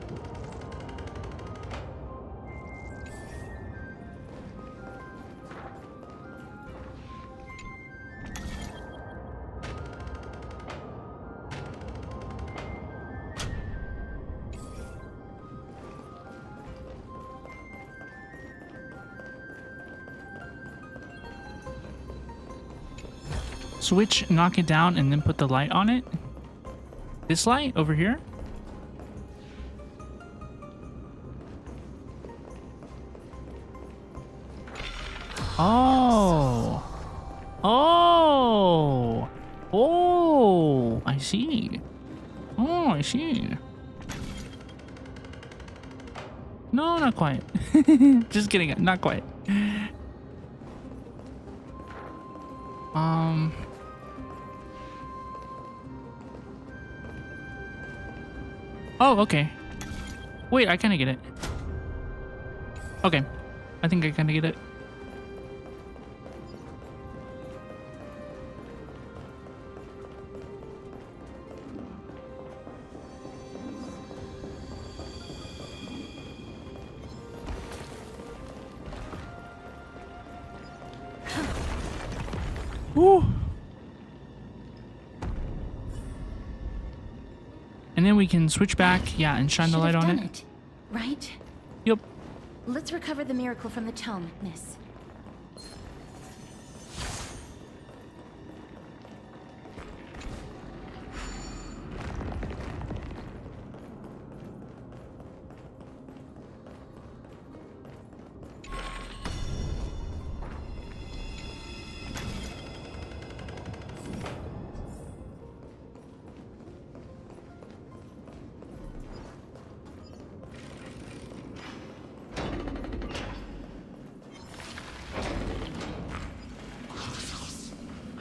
Switch, knock it down, and then put the light on it? This light over here? Oh. Oh. Oh. I see. Oh, I see. No, not quite. Just kidding. Not quite. Oh, okay. Wait, I kind of get it. Okay. I think I kind of get it. Woo. And then we can switch back, yeah, and shine the light on it.
Right?
Yep.
Let's recover the miracle from the tome, Miss.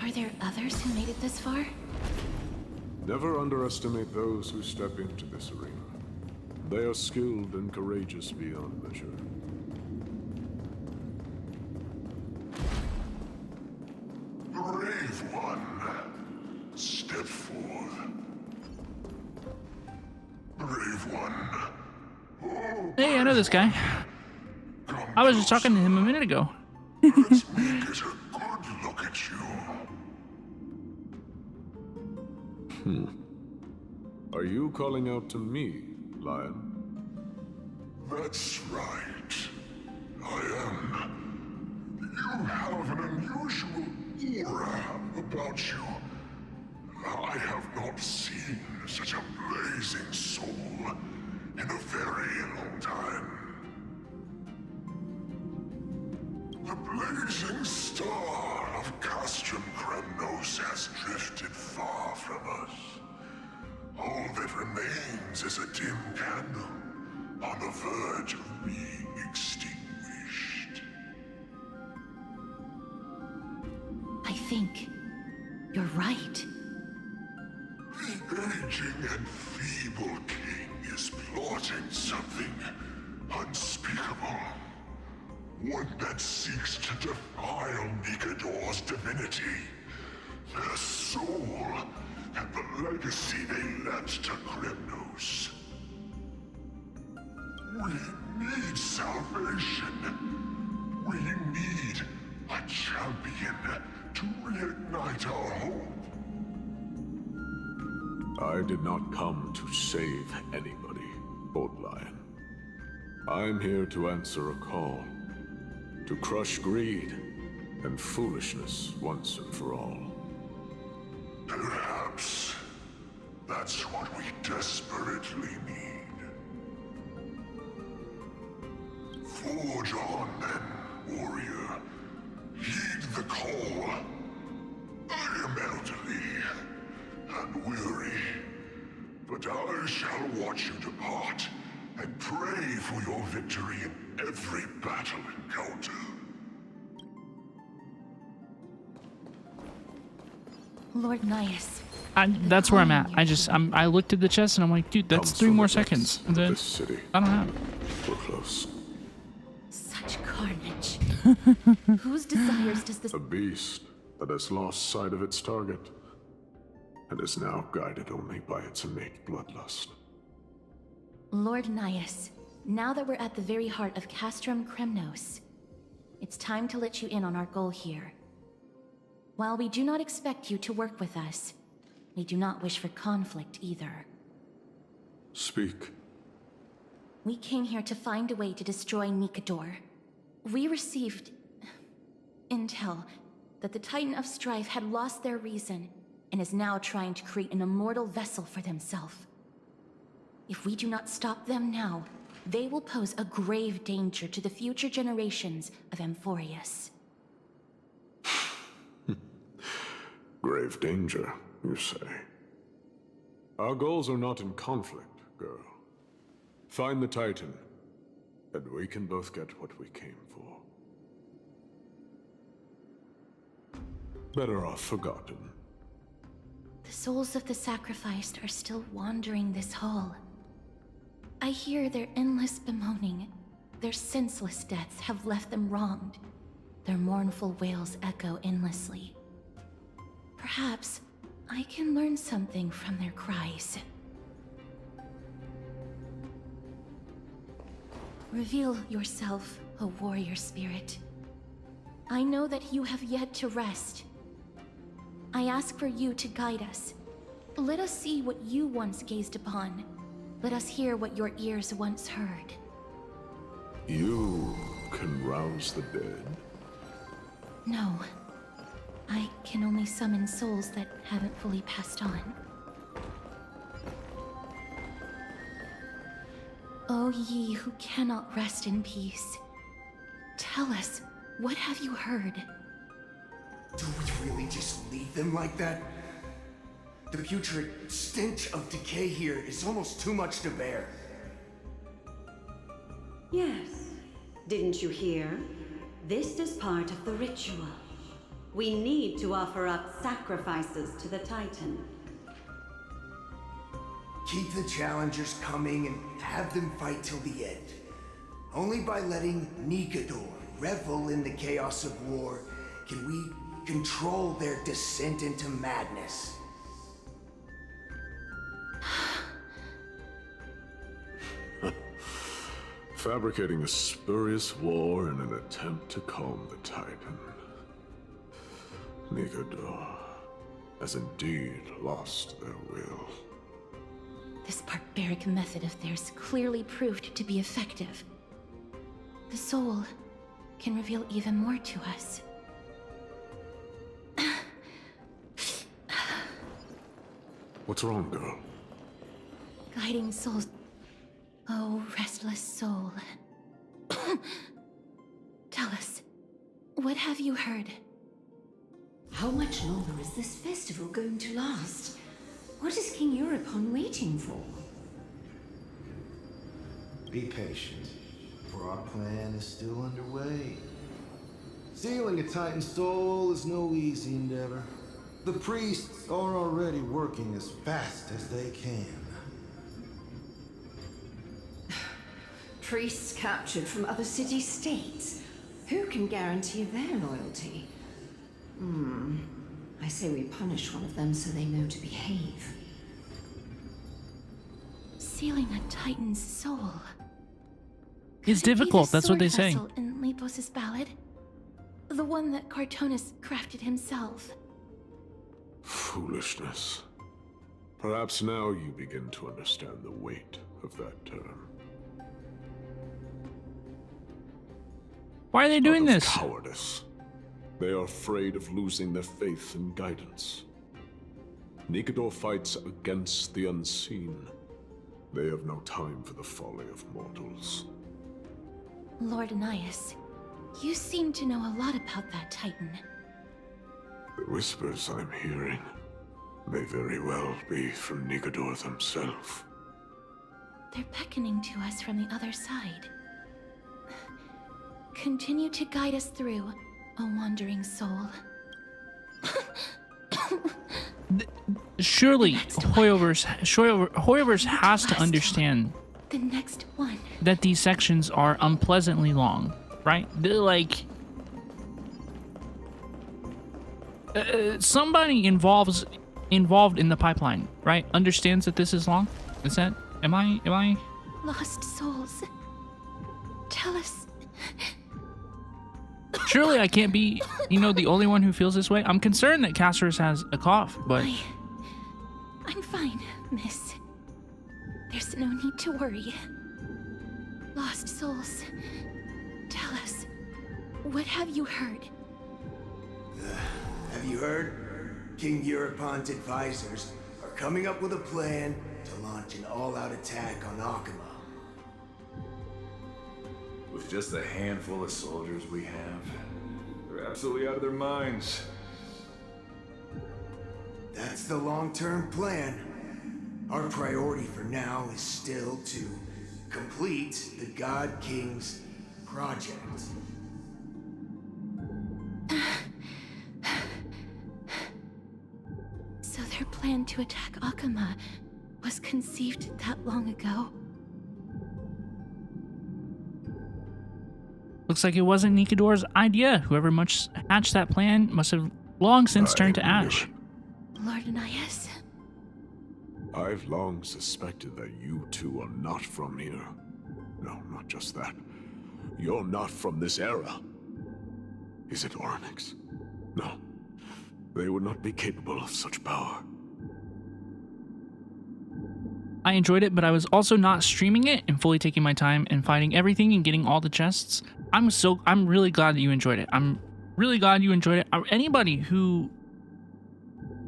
Are there others who made it this far?
Never underestimate those who step into this arena. They are skilled and courageous beyond measure. Brave one, step forth. Brave one. Oh,
Hey, I know this guy. I was just talking to him a minute ago.
let's make it a good look at you. Are you calling out to me, Lion? That's right. I am. You have an unusual aura about you. I have not seen such a blazing soul in a very long time. The blazing star of Castrum Kremnos has drifted far from us. All that remains is a dim candle on the verge of being extinguished.
I think you're right.
The aging and feeble king is plotting something unspeakable. One that seeks to defile Nikador's divinity, their soul, and the legacy they left to Kremnos. We need salvation. We need a champion to reignite our hope. I did not come to save anybody, Old Lion. I'm here to answer a call. To crush greed and foolishness once and for all. Perhaps that's what we desperately need. Forge on then, warrior. Heed the call. I am elderly and weary. But I shall watch you depart, and pray for your victory in every battle encounter.
Lord Nias.
That's where I'm at. I looked at the chest and I'm like, dude, that's 3 more seconds. And then I don't have.
We're close.
Such carnage. Whose desires does this...
A beast that has lost sight of its target, and is now guided only by its innate bloodlust.
Lord Nias, now that we're at the very heart of Castrum Kremnos, it's time to let you in on our goal here. While we do not expect you to work with us, we do not wish for conflict either.
Speak.
We came here to find a way to destroy Nikador. We received intel that the Titan of Strife had lost their reason and is now trying to create an immortal vessel for themselves. If we do not stop them now, they will pose a grave danger to the future generations of AMPHOREUS.
Grave danger, you say? Our goals are not in conflict, girl. Find the Titan, and we can both get what we came for. Better off forgotten.
The souls of the sacrificed are still wandering this hall. I hear their endless bemoaning. Their senseless deaths have left them wronged. Their mournful wails echo endlessly. Perhaps I can learn something from their cries. Reveal yourself, O warrior spirit. I know that you have yet to rest. I ask for you to guide us. Let us see what you once gazed upon. Let us hear what your ears once heard.
You can rouse the dead?
No. I can only summon souls that haven't fully passed on. O ye who cannot rest in peace, tell us, what have you heard?
Do we really just leave them like that? The putrid stench of decay here is almost too much to bear.
Yes. Didn't you hear? This is part of the ritual. We need to offer up sacrifices to the Titan.
Keep the challengers coming and have them fight till the end. Only by letting Nikador revel in the chaos of war can we control their descent into madness.
Fabricating a spurious war in an attempt to calm the Titan. Nikador has indeed lost their will.
This barbaric method of theirs clearly proved to be effective. The soul can reveal even more to us.
What's wrong, girl?
Guiding souls. Oh, restless soul. Tell us, what have you heard?
How much longer is this festival going to last? What is King Euripon waiting for?
Be patient, for our plan is still underway. Stealing a Titan soul is no easy endeavor. The priests are already working as fast as they can.
Priests captured from other city-states. Who can guarantee their loyalty? I say we punish one of them so they know to behave.
Sealing a Titan's soul.
It's difficult, that's what they say.
In Lepos' ballad? The one that Cartonus crafted himself.
Foolishness. Perhaps now you begin to understand the weight of that term.
Why are they doing this?
Cowardice. They are afraid of losing their faith and guidance. Nikador fights against the unseen. They have no time for the folly of mortals.
Lord Nias, you seem to know a lot about that Titan.
The whispers I'm hearing, may very well be from Nigador themselves.
They're beckoning to us from the other side. Continue to guide us through, a wandering soul.
Surely Hoyoverse has to understand
The next one.
that these sections are unpleasantly long, right? They're like somebody involved in the pipeline, right? Understands that this is long. Is that? Am I?
Lost souls. Tell us.
Surely I can't be, the only one who feels this way. I'm concerned that Castorus has a cough, but
I'm fine, miss. There's no need to worry. Lost souls. Tell us. What have you heard?
Have you heard? King Eurypon's advisors are coming up with a plan to launch an all-out attack on Akama.
With just a handful of soldiers we have, they're absolutely out of their minds.
That's the long-term plan. Our priority for now is still to complete the God King's project.
So their plan to attack Akama was conceived that long ago?
looks like it wasn't Nikador's idea. Whoever hatched that plan must have long since turned to ash.
Lord Anais?
I've long suspected that you two are not from here. No, not just that. You're not from this era. Is it Oryx? No. They would not be capable of such power.
I enjoyed it, but I was also not streaming it and fully taking my time and finding everything and getting all the chests. I'm really glad that you enjoyed it. I'm really glad you enjoyed it. Anybody who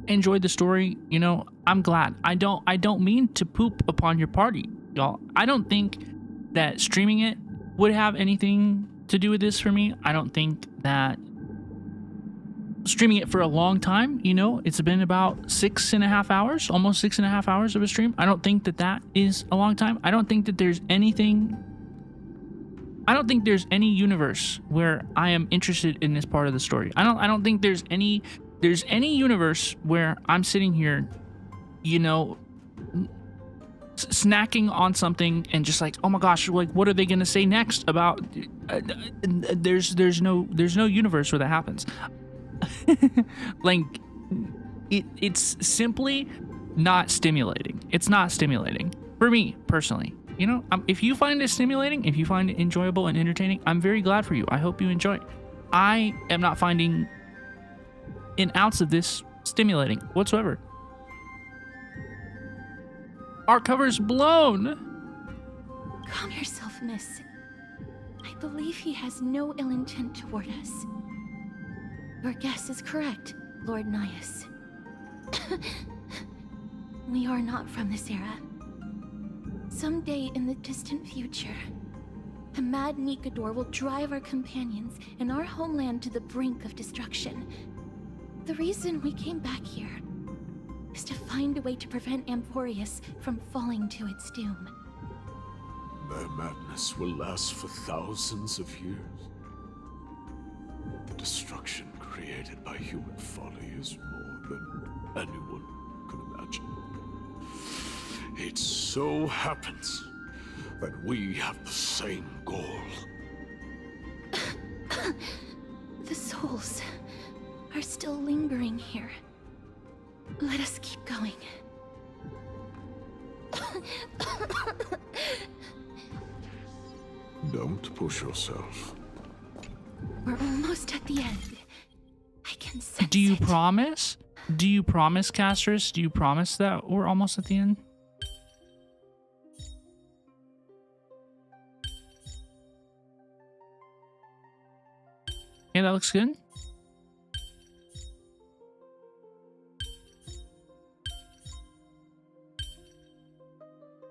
enjoyed the story, you know, I'm glad. I don't mean to poop upon your party, y'all. I don't think that streaming it would have anything to do with this for me. I don't think that streaming it for a long time, you know, it's been about 6.5 hours, almost 6.5 hours of a stream. I don't think that is a long time. I don't think that there's any universe where I am interested in this part of the story. I don't think there's any universe where I'm sitting here, you know, snacking on something and just like, oh my gosh, like what are they gonna say next about? There's no universe where that happens. Like it's simply not stimulating. It's not stimulating for me personally. You know, if you find it stimulating, if you find it enjoyable and entertaining, I'm very glad for you. I hope you enjoy it. I am not finding an ounce of this stimulating whatsoever. Our cover's blown.
Calm yourself, miss. I believe he has no ill intent toward us. Your guess is correct, Lord Nias. We are not from this era. Someday in the distant future, a mad Nikador will drive our companions and our homeland to the brink of destruction. The reason we came back here is to find a way to prevent AMPHOREUS from falling to its doom.
Their madness will last for thousands of years. The destruction created by human folly is more than anyone could imagine. It so happens that we have the same goal.
The souls are still lingering here. Let us keep going.
Don't push yourself.
We're almost at the end. I can sense
Do you
it.
promise? Do you promise, Castorus? Do you promise that we're almost at the end? Yeah, that looks good.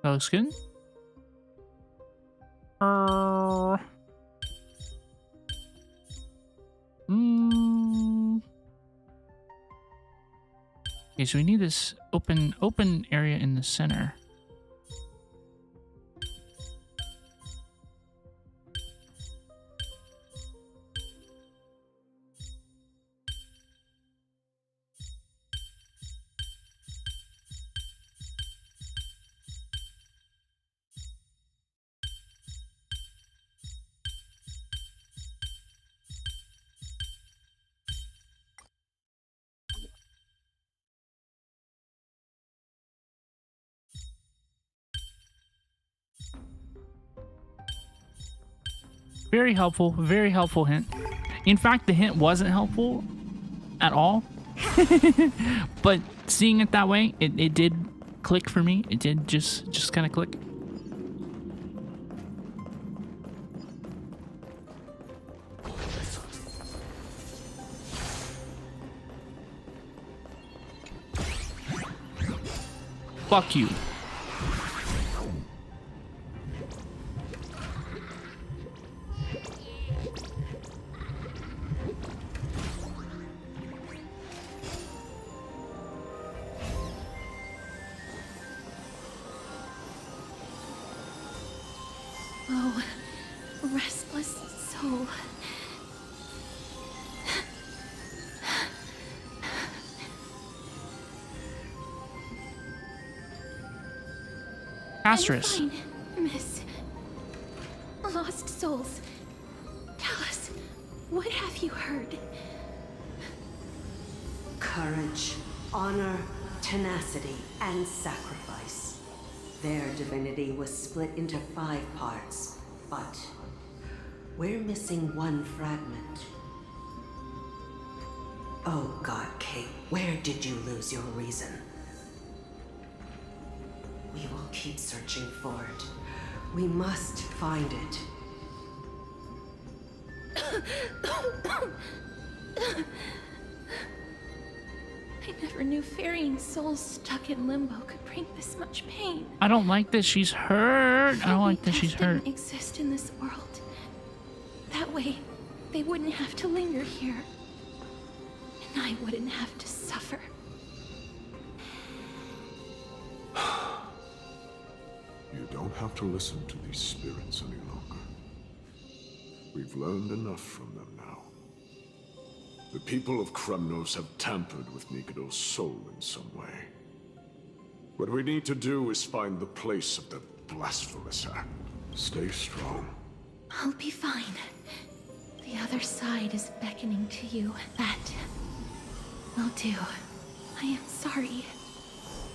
That looks good. Okay, so we need this open area in the center. Very helpful hint. In fact, the hint wasn't helpful at all. But seeing it that way, it did click for me. It did just kind of click. Fuck you.
Oh, restless soul.
Asterisk.
I'm fine, miss. Lost souls. Tell us, what have you heard?
Courage, honor, tenacity, and sacrifice. Their divinity was split into 5 parts, but we're missing one fragment. Oh God, Kate, where did you lose your reason? We will keep searching for it. We must find it.
I never knew ferrying souls stuck in limbo could bring this much pain.
I don't like that she's hurt. I don't like that she's hurt.
Didn't exist in this world. That way, they wouldn't have to linger here. And I wouldn't have to suffer.
You don't have to listen to these spirits any longer. We've learned enough from them now. The people of Kremnos have tampered with Nikado's soul in some way. What we need to do is find the place of the blasphemous act. Stay strong.
I'll be fine. The other side is beckoning to you. That will do. I am sorry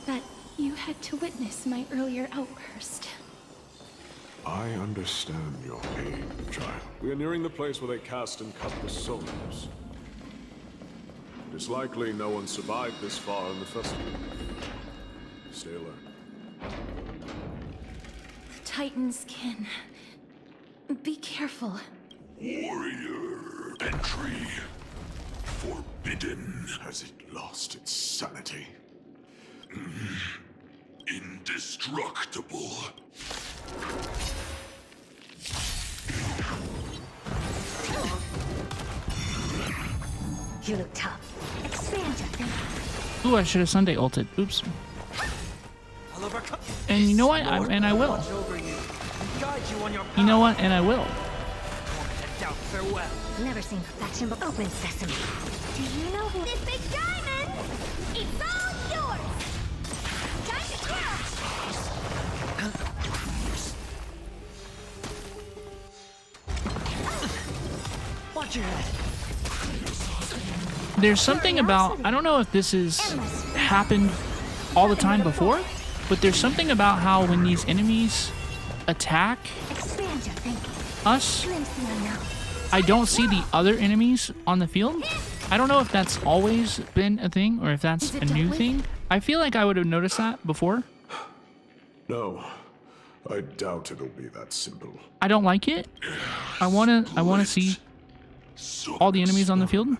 that you had to witness my earlier outburst.
I understand your pain, child. We are nearing the place where they cast and cut the souls. It is likely no one survived this far in the festival. Stay alert.
Titan's kin. Be careful.
Warrior entry forbidden. Has it lost its sanity? Indestructible.
You look tough. Expand your thinking.
Ooh, I should have Sunday ulted. Oops. And you know what? I will. You know what? And I will.
Farewell. Never seen perfection, but open sesame. Do you know who this big diamond? It's all yours. Time to kill. Watch your head.
There's something about, I don't know if this has happened all the time before, but there's something about how when these enemies attack us, I don't see the other enemies on the field. I don't know if that's always been a thing or if that's a new thing. I feel like I would have noticed that before.
No, I doubt it'll be that simple.
I don't like it. I wanna see all the enemies on the field.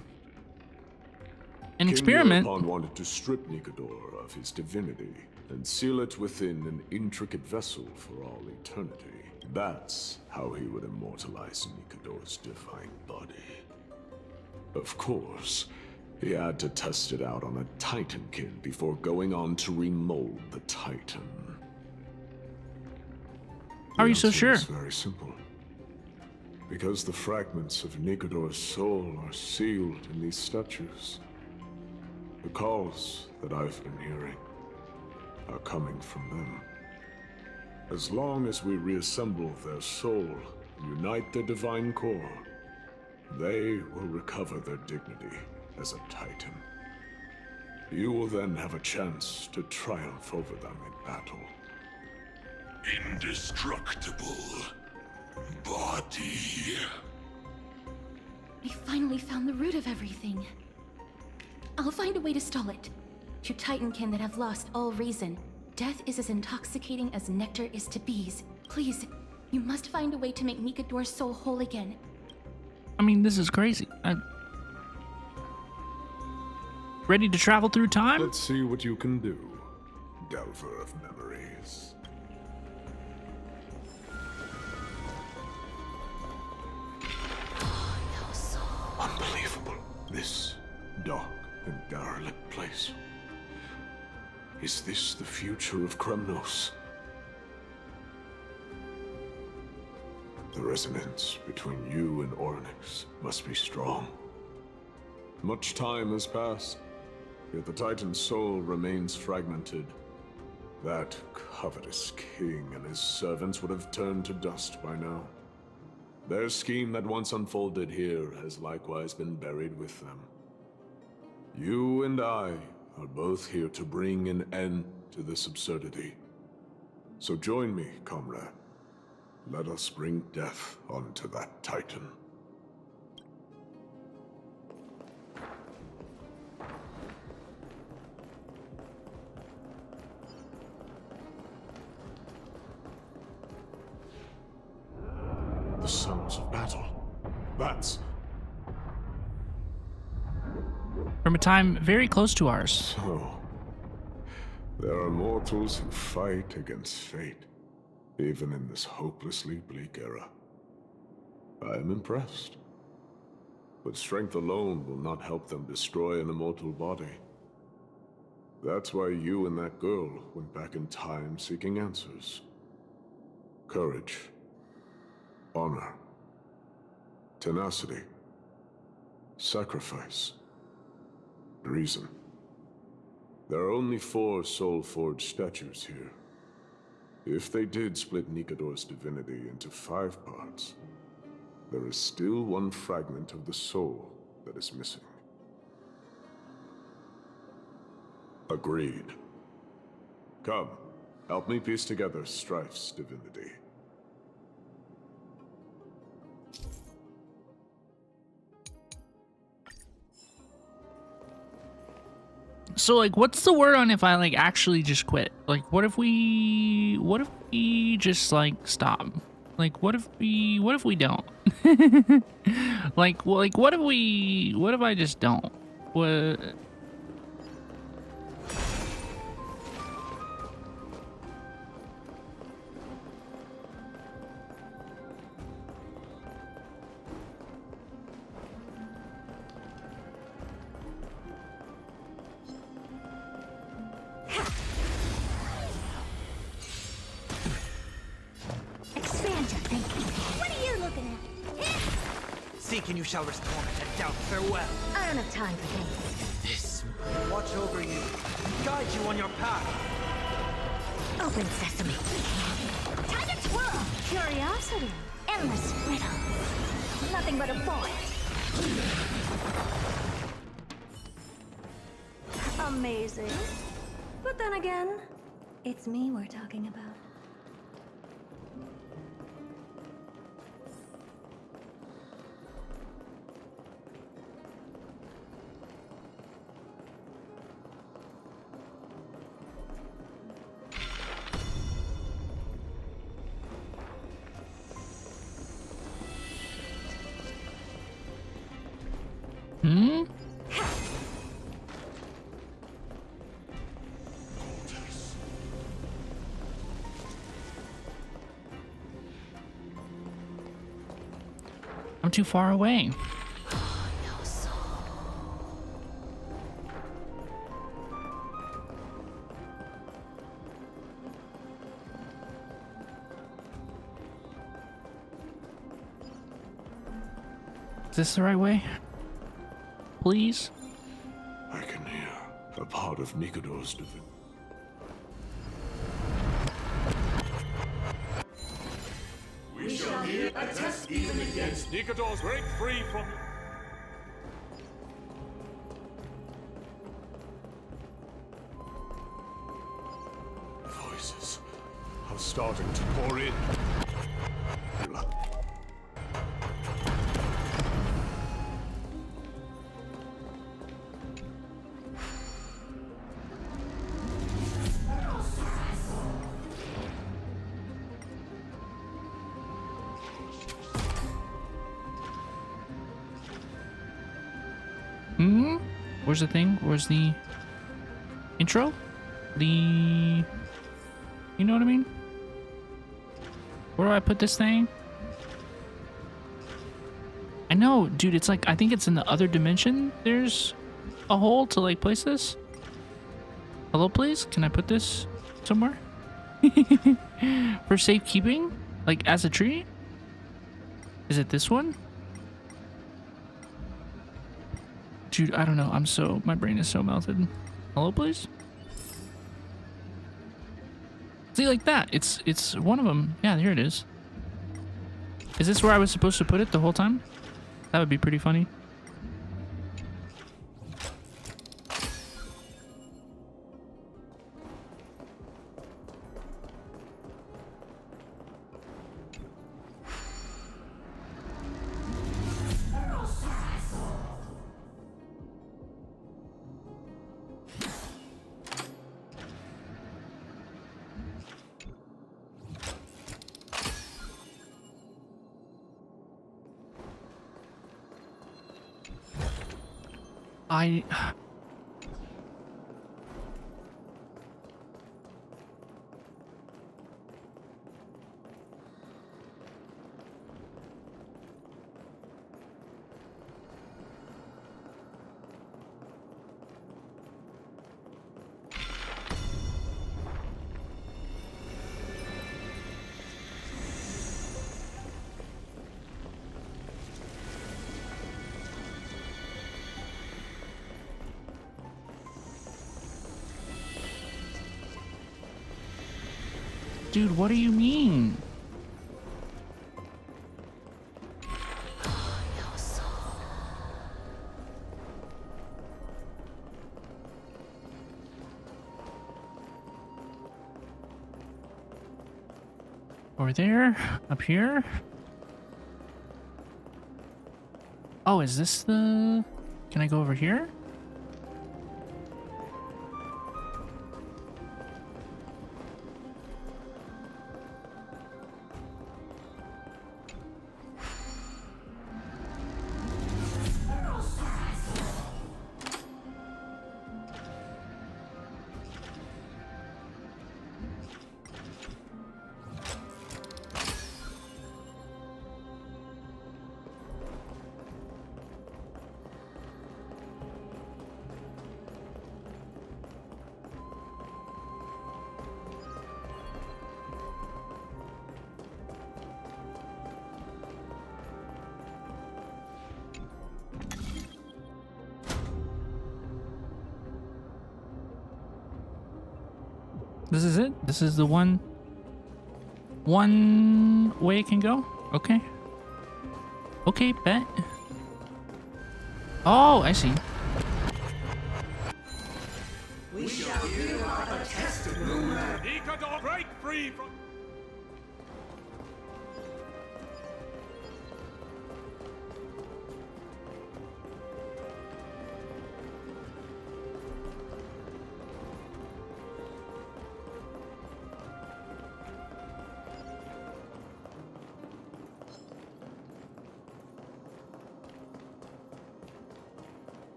An experiment.
King Urapon wanted to strip Nikador of his divinity and seal it within an intricate vessel for all eternity. That's how he would immortalize Nikador's divine body. Of course,
He had to test it out on a Titankin before going on to remold the Titan.
How are you so sure?
It's very simple. Because the fragments of Nikador's soul are sealed in these statues. The calls that I've been hearing are coming from them. As long as we reassemble their soul and unite their divine core, they will recover their dignity as a Titan. You will then have a chance to triumph over them in battle.
Indestructible body.
I finally found the root of everything. I'll find a way to stall it. To Titankin that have lost all reason, death is as intoxicating as nectar is to bees. Please, you must find a way to make Nikador's soul whole again.
I mean, this is crazy. Ready to travel through time?
Let's see what you can do, Delver of Memories. Unbelievable. This dark and derelict place. Is this the future of Kremnos? The resonance between you and Ornyx must be strong. Much time has passed, yet the Titan's soul remains fragmented. That covetous king and his servants would have turned to dust by now. Their scheme that once unfolded here has likewise been buried with them. You and I are both here to bring an end to this absurdity. So join me, comrade. Let us bring death onto that Titan. The sounds of battle. That's...
From a time very close to ours.
So, there are mortals who fight against fate, even in this hopelessly bleak era. I am impressed. But strength alone will not help them destroy an immortal body. That's why you and that girl went back in time seeking answers. Courage. Honor. Tenacity. Sacrifice. Reason. There are only 4 soul-forged statues here. If they did split Nikador's divinity into 5 parts, there is still one fragment of the soul that is missing. Agreed. Come, help me piece together Strife's divinity.
So, like, what's the word on if I, like, actually just quit? Like, what if we just, like, stop? Like, what if we don't? what if I just don't? What?
Seek and you shall respond, and doubt farewell.
I don't have time for games.
This watch over you, guide you on your path.
Open sesame. Time to twirl. Curiosity. Endless riddles. Nothing but a point. Amazing. But then again, it's me we're talking about.
I'm too far away. Is this the right way? Please?
I can hear a part of Nikodo's divinity.
We shall hear a test even against Nikodo's break free from...
Voices are starting to pour in.
Where's the thing? Where's the intro? You know what I mean? Where do I put this thing? I know, dude, it's like, I think it's in the other dimension. There's a hole to like place this. Hello, please? Can I put this somewhere? For safekeeping? Like as a tree? Is it this one? Dude, I don't know. My brain is so melted. Hello, please? See, like that. It's one of them. Yeah, here it is. Is this where I was supposed to put it the whole time? That would be pretty funny. Dude, what do you mean? Over there? Up here? Oh, is this the... Can I go over here? This is it? This is the one way it can go? Okay. Okay, bet. Oh, I see.
We shall hear a test of Nikodo break free from...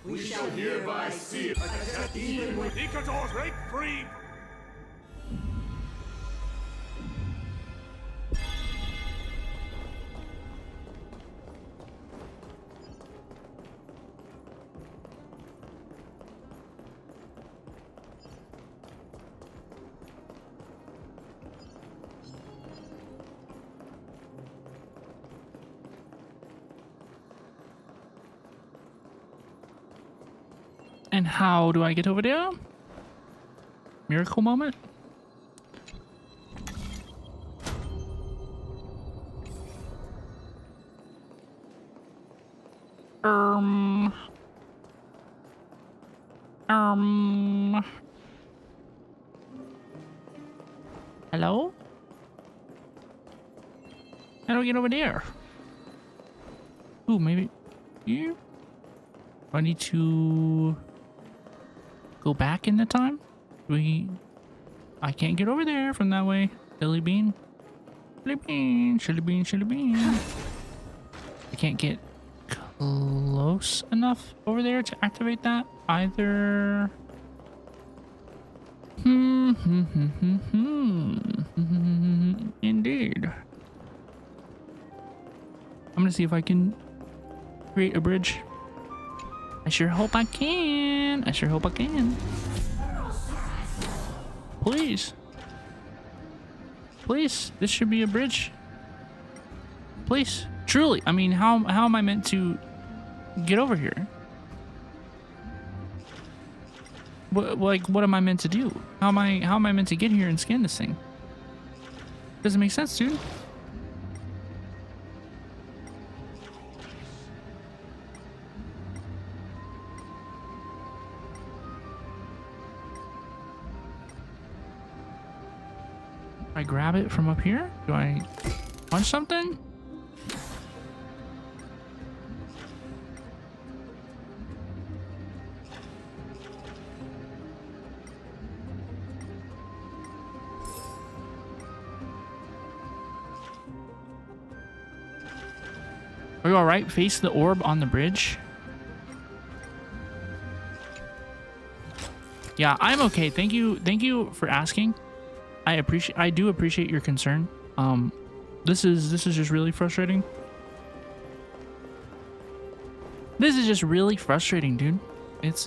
We shall hereby see a test even with Nikodo break free.
And how do I get over there? Miracle moment? Hello? How do I get over there? Ooh, maybe here? Do I need to go back in the time? I can't get over there from that way. Silly bean. Silly bean, silly bean, silly bean. I can't get close enough over there to activate that either. Indeed. I'm gonna see if I can create a bridge. I sure hope I can. I sure hope I can. Please. Please. This should be a bridge. Please. Truly. I mean, how am I meant to get over here? What am I meant to do? How am I meant to get here and scan this thing? Doesn't make sense, dude. I grab it from up here? Do I punch something? Are you alright? Face the orb on the bridge. Yeah, I'm okay. Thank you for asking. I do appreciate your concern. This is just really frustrating. This is just really frustrating, dude. It's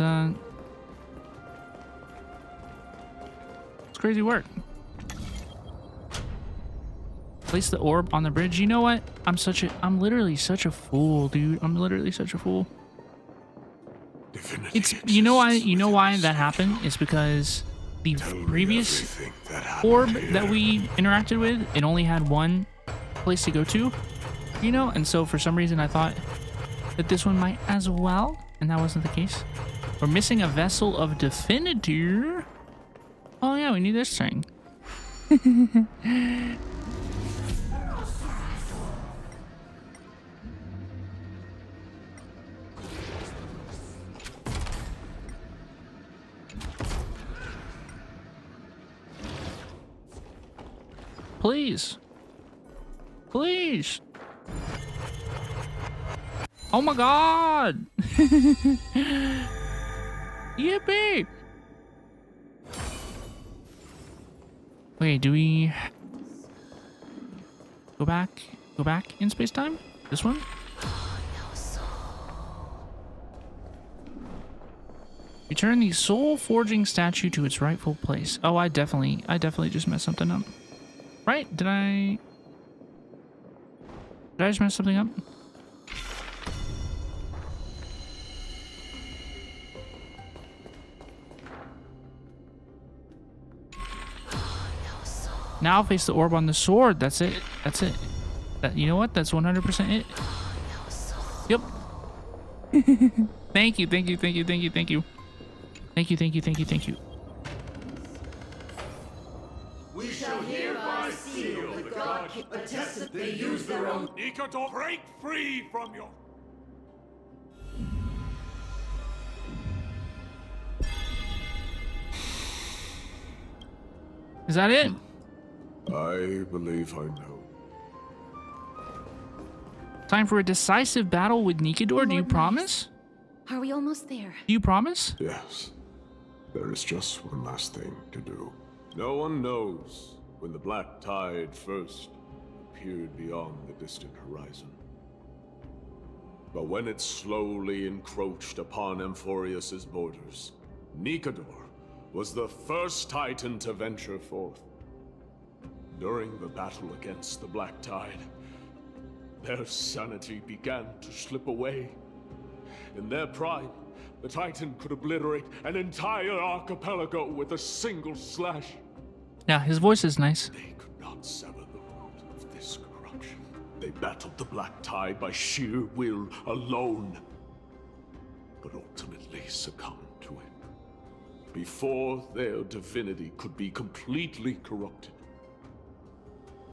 crazy work. Place the orb on the bridge. You know what? I'm literally such a fool, dude. I'm literally such a fool. It's you know why that happened? It's because the previous orb that we interacted with, it only had one place to go to, you know, and so for some reason I thought that this one might as well, and that wasn't the case. We're missing a vessel of Definitor. Oh yeah, we need this thing. Please. Please. Oh my god. Yippee. Wait, do we go back in space-time? This one? Return the soul forging statue to its rightful place. Oh, I definitely just messed something up. Right? Did I just mess something up? Now face the orb on the sword. That's it. That's it. You know what? That's 100% it. Yep. Thank you. Thank you. Thank you. Thank you. Thank you. Thank you. Thank you. Thank you. Thank you.
We shall hereby seal the god attested they use their own.
Nikito, break free from your.
Is that it?
I believe I know.
Time for a decisive battle with Nikador. Do you promise?
Are we almost there?
Do you promise?
Yes. There is just one last thing to do. No one knows when the black tide first appeared beyond the distant horizon. But when it slowly encroached upon AMPHOREUS' borders, Nikador was the first Titan to venture forth. During the battle against the black tide, their sanity began to slip away. In their prime, the Titan could obliterate an entire archipelago with a single slash.
Yeah, his voice is nice.
They could not sever the root of this corruption. They battled the Black Tide by sheer will alone, but ultimately succumbed to it. Before their divinity could be completely corrupted,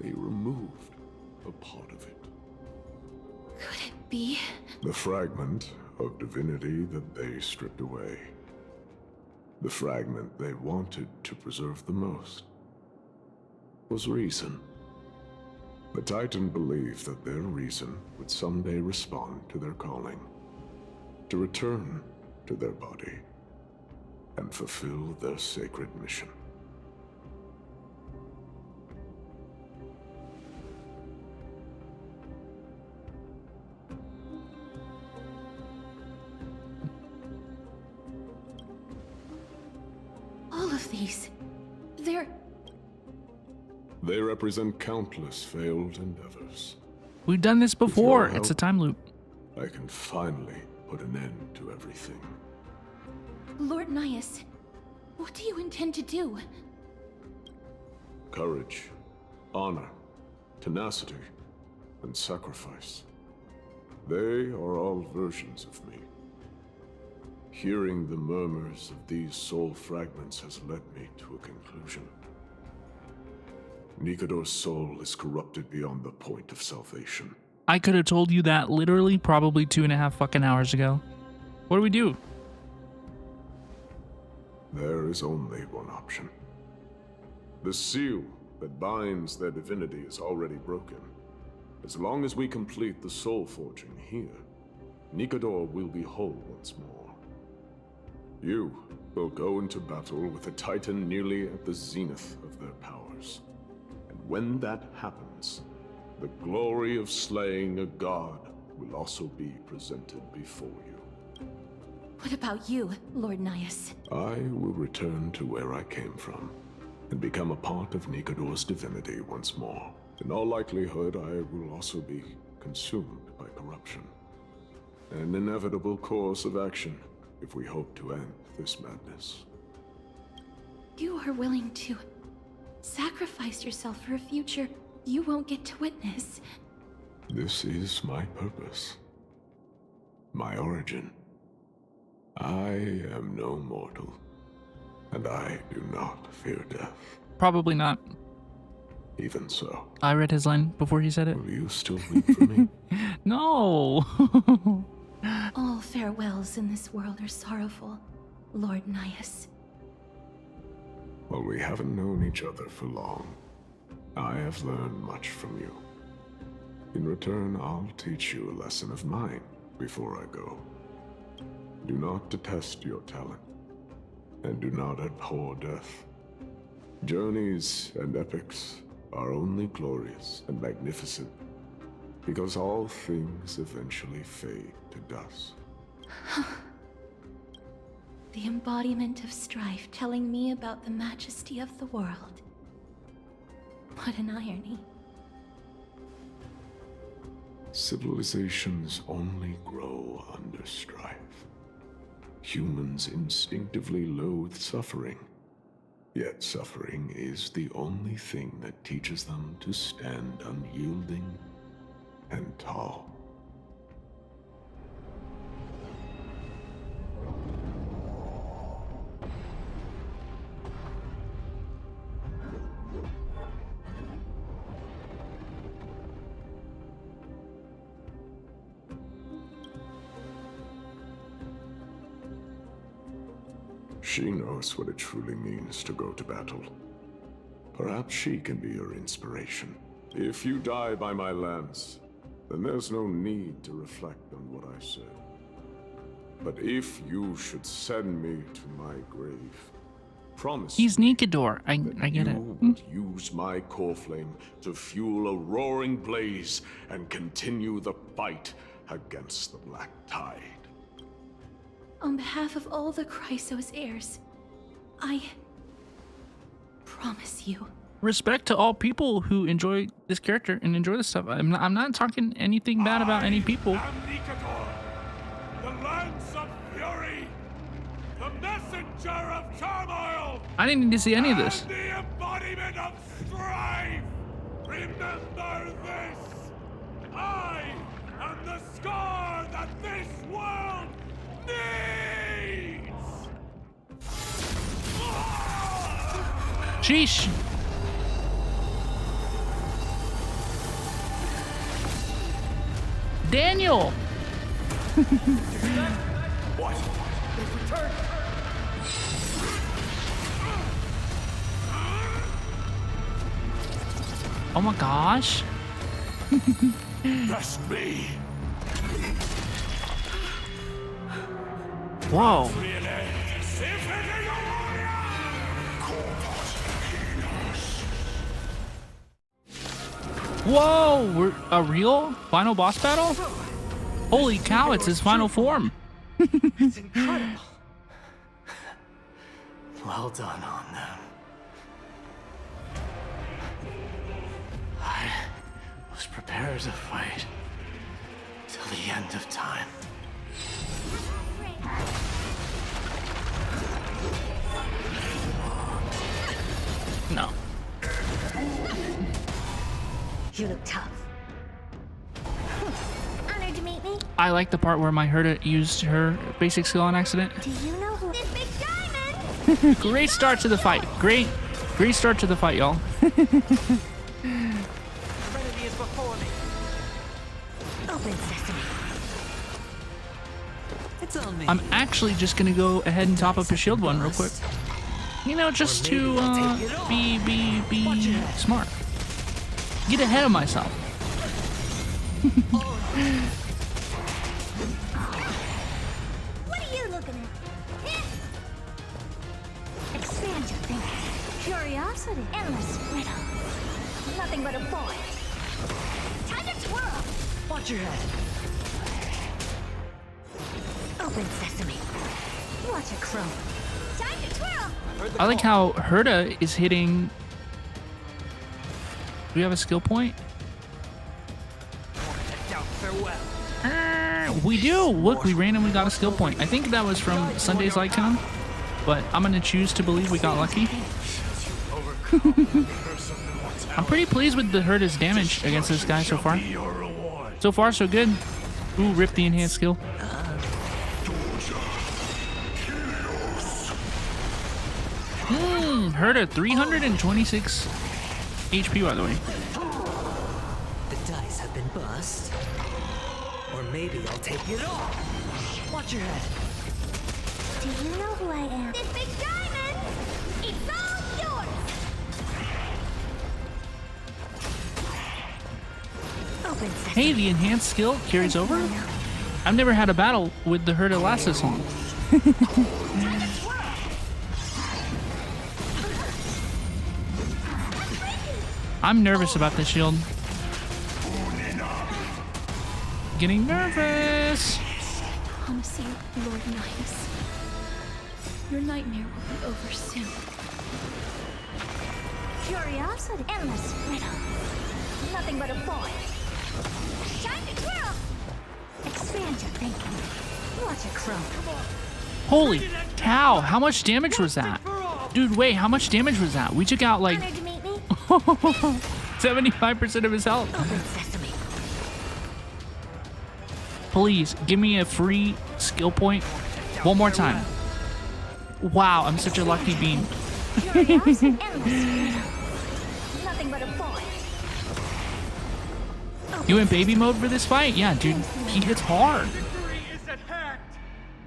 they removed a part of it.
Could it be?
The fragment of divinity that they stripped away. The fragment they wanted to preserve the most was reason. The Titan believed that their reason would someday respond to their calling, to return to their body, and fulfill their sacred mission.
All of these,
They represent countless failed endeavors.
We've done this before.
With your
It's a
help,
time loop.
I can finally put an end to everything.
Lord Nias, what do you intend to do?
Courage, honor, tenacity, and sacrifice. They are all versions of me. Hearing the murmurs of these soul fragments has led me to a conclusion. Nikador's soul is corrupted beyond the point of salvation.
I could have told you that literally probably 2.5 fucking hours ago. What do we do?
There is only one option. The seal that binds their divinity is already broken. As long as we complete the soul forging here, Nikador will be whole once more. You will go into battle with a Titan nearly at the zenith of their powers. And when that happens, the glory of slaying a god will also be presented before you.
What about you, Lord Nias?
I will return to where I came from, and become a part of Nikador's divinity once more. In all likelihood, I will also be consumed by corruption. An inevitable course of action, if we hope to end this madness.
You are willing to sacrifice yourself for a future you won't get to witness.
This is my purpose. My origin. I am no mortal, and I do not fear death.
Probably not.
Even so.
I read his line before he said it.
Will you still weep for me?
No.
All farewells in this world are sorrowful, Lord Nias.
Well, we haven't known each other for long. I have learned much from you. In return, I'll teach you a lesson of mine before I go. Do not detest your talent, and do not abhor death. Journeys and epics are only glorious and magnificent, because all things eventually fade to dust.
The embodiment of strife telling me about the majesty of the world. What an irony.
Civilizations only grow under strife. Humans instinctively loathe suffering. Yet suffering is the only thing that teaches them to stand unyielding and tall. She knows what it truly means to go to battle. Perhaps she can be your inspiration. If you die by my lance, then there's no need to reflect on what I said. But if you should send me to my grave, promise
He's Nikador. I get it.
you would use my core flame to fuel a roaring blaze and continue the fight against the Black Tide.
On behalf of all the Chrysos heirs, I promise you.
Respect to all people who enjoy this character and enjoy this stuff. I'm not talking anything bad about any people.
The lance of fury! The messenger of turmoil!
I didn't need to see any of this.
And the embodiment of strife! Remember this! I am the scar that this world needs!
Sheesh. Daniel.
What? They've returned!
Oh my gosh.
That's me.
Whoa. Whoa, we're a real final boss battle? Holy cow, it's his final form.
It's incredible.
Well done on them. I was prepared to fight till the end of time.
No.
You look tough. Honored to meet me.
I like the part where my Herta used her basic skill on accident.
Do you know who this big diamond?
Great start to the fight. Great start to the fight, y'all.
Trinity is before me.
Open sesame.
It's on me.
I'm actually just gonna go ahead and top up his shield one real quick. You know, just to be smart. Get ahead of myself.
What are you looking at? Expand your thinking. Curiosity. Endless riddle. Nothing but a boy. Time to twirl.
Watch your head.
Open sesame. Watch it crow. Time to twirl.
I like how Herta is hitting. Do we have a skill point?
Farewell.
We do. Look, we randomly got a skill point. I think that was from Sunday's Icon, but I'm gonna choose to believe we got lucky. I'm pretty pleased with the Herta's damage against this guy so far. So far, so good. Ooh, rip the enhanced skill. Herta 326 HP, by the way.
The dice have been bust. Or maybe I'll take it all. Watch your head.
Do you know who I am? This big diamond! It's all yours! Open sesame.
Hey, the enhanced skill carries over? I've never had a battle with the Herta last this long. I'm nervous about this shield. Getting nervous.
I promise you, Lord Nihus, your nightmare will be over soon.
Curiosity. Endless riddle. Nothing but a boy. Time to twirl. Expand your thinking. Watch it crow.
Holy cow, how much damage was that? Dude, wait, how much damage was that? We took out like 75% of his health.
Open sesame.
Please, give me a free skill point one more time. Wow, I'm such a lucky bean.
Curiosity. Endless riddle. Nothing but a boy.
You in baby mode for this fight? Yeah, dude, he hits hard.
Victory is at hand.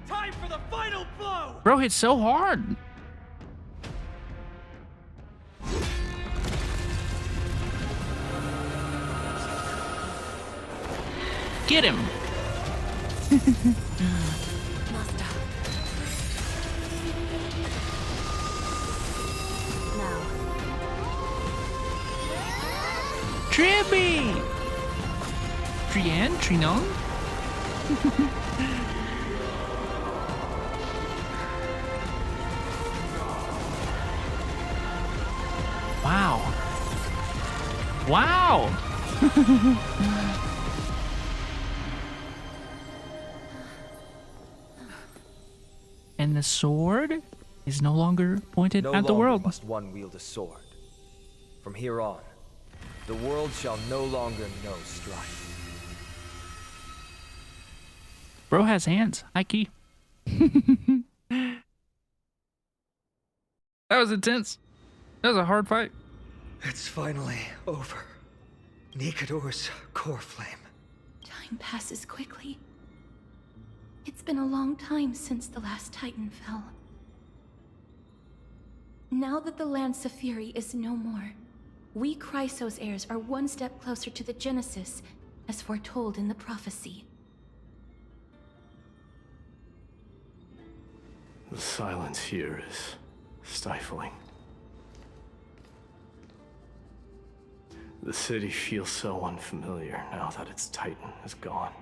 Time for the final blow.
Bro hits so hard. Get him. Trippy! Trian? Trinon? Wow. Wow! And the sword is no longer pointed
No
at the
longer
world.
must one wield a sword. From here on, the world shall no longer know strife.
Bro has hands. High key. That was intense. That was a hard fight.
It's finally over. Nikador's core flame.
Time passes quickly. It's been a long time since the last Titan fell. Now that the Lance of Fury is no more, we Chrysos heirs are one step closer to the Genesis, as foretold in the prophecy.
The silence here is stifling. The city feels so unfamiliar now that its Titan is gone.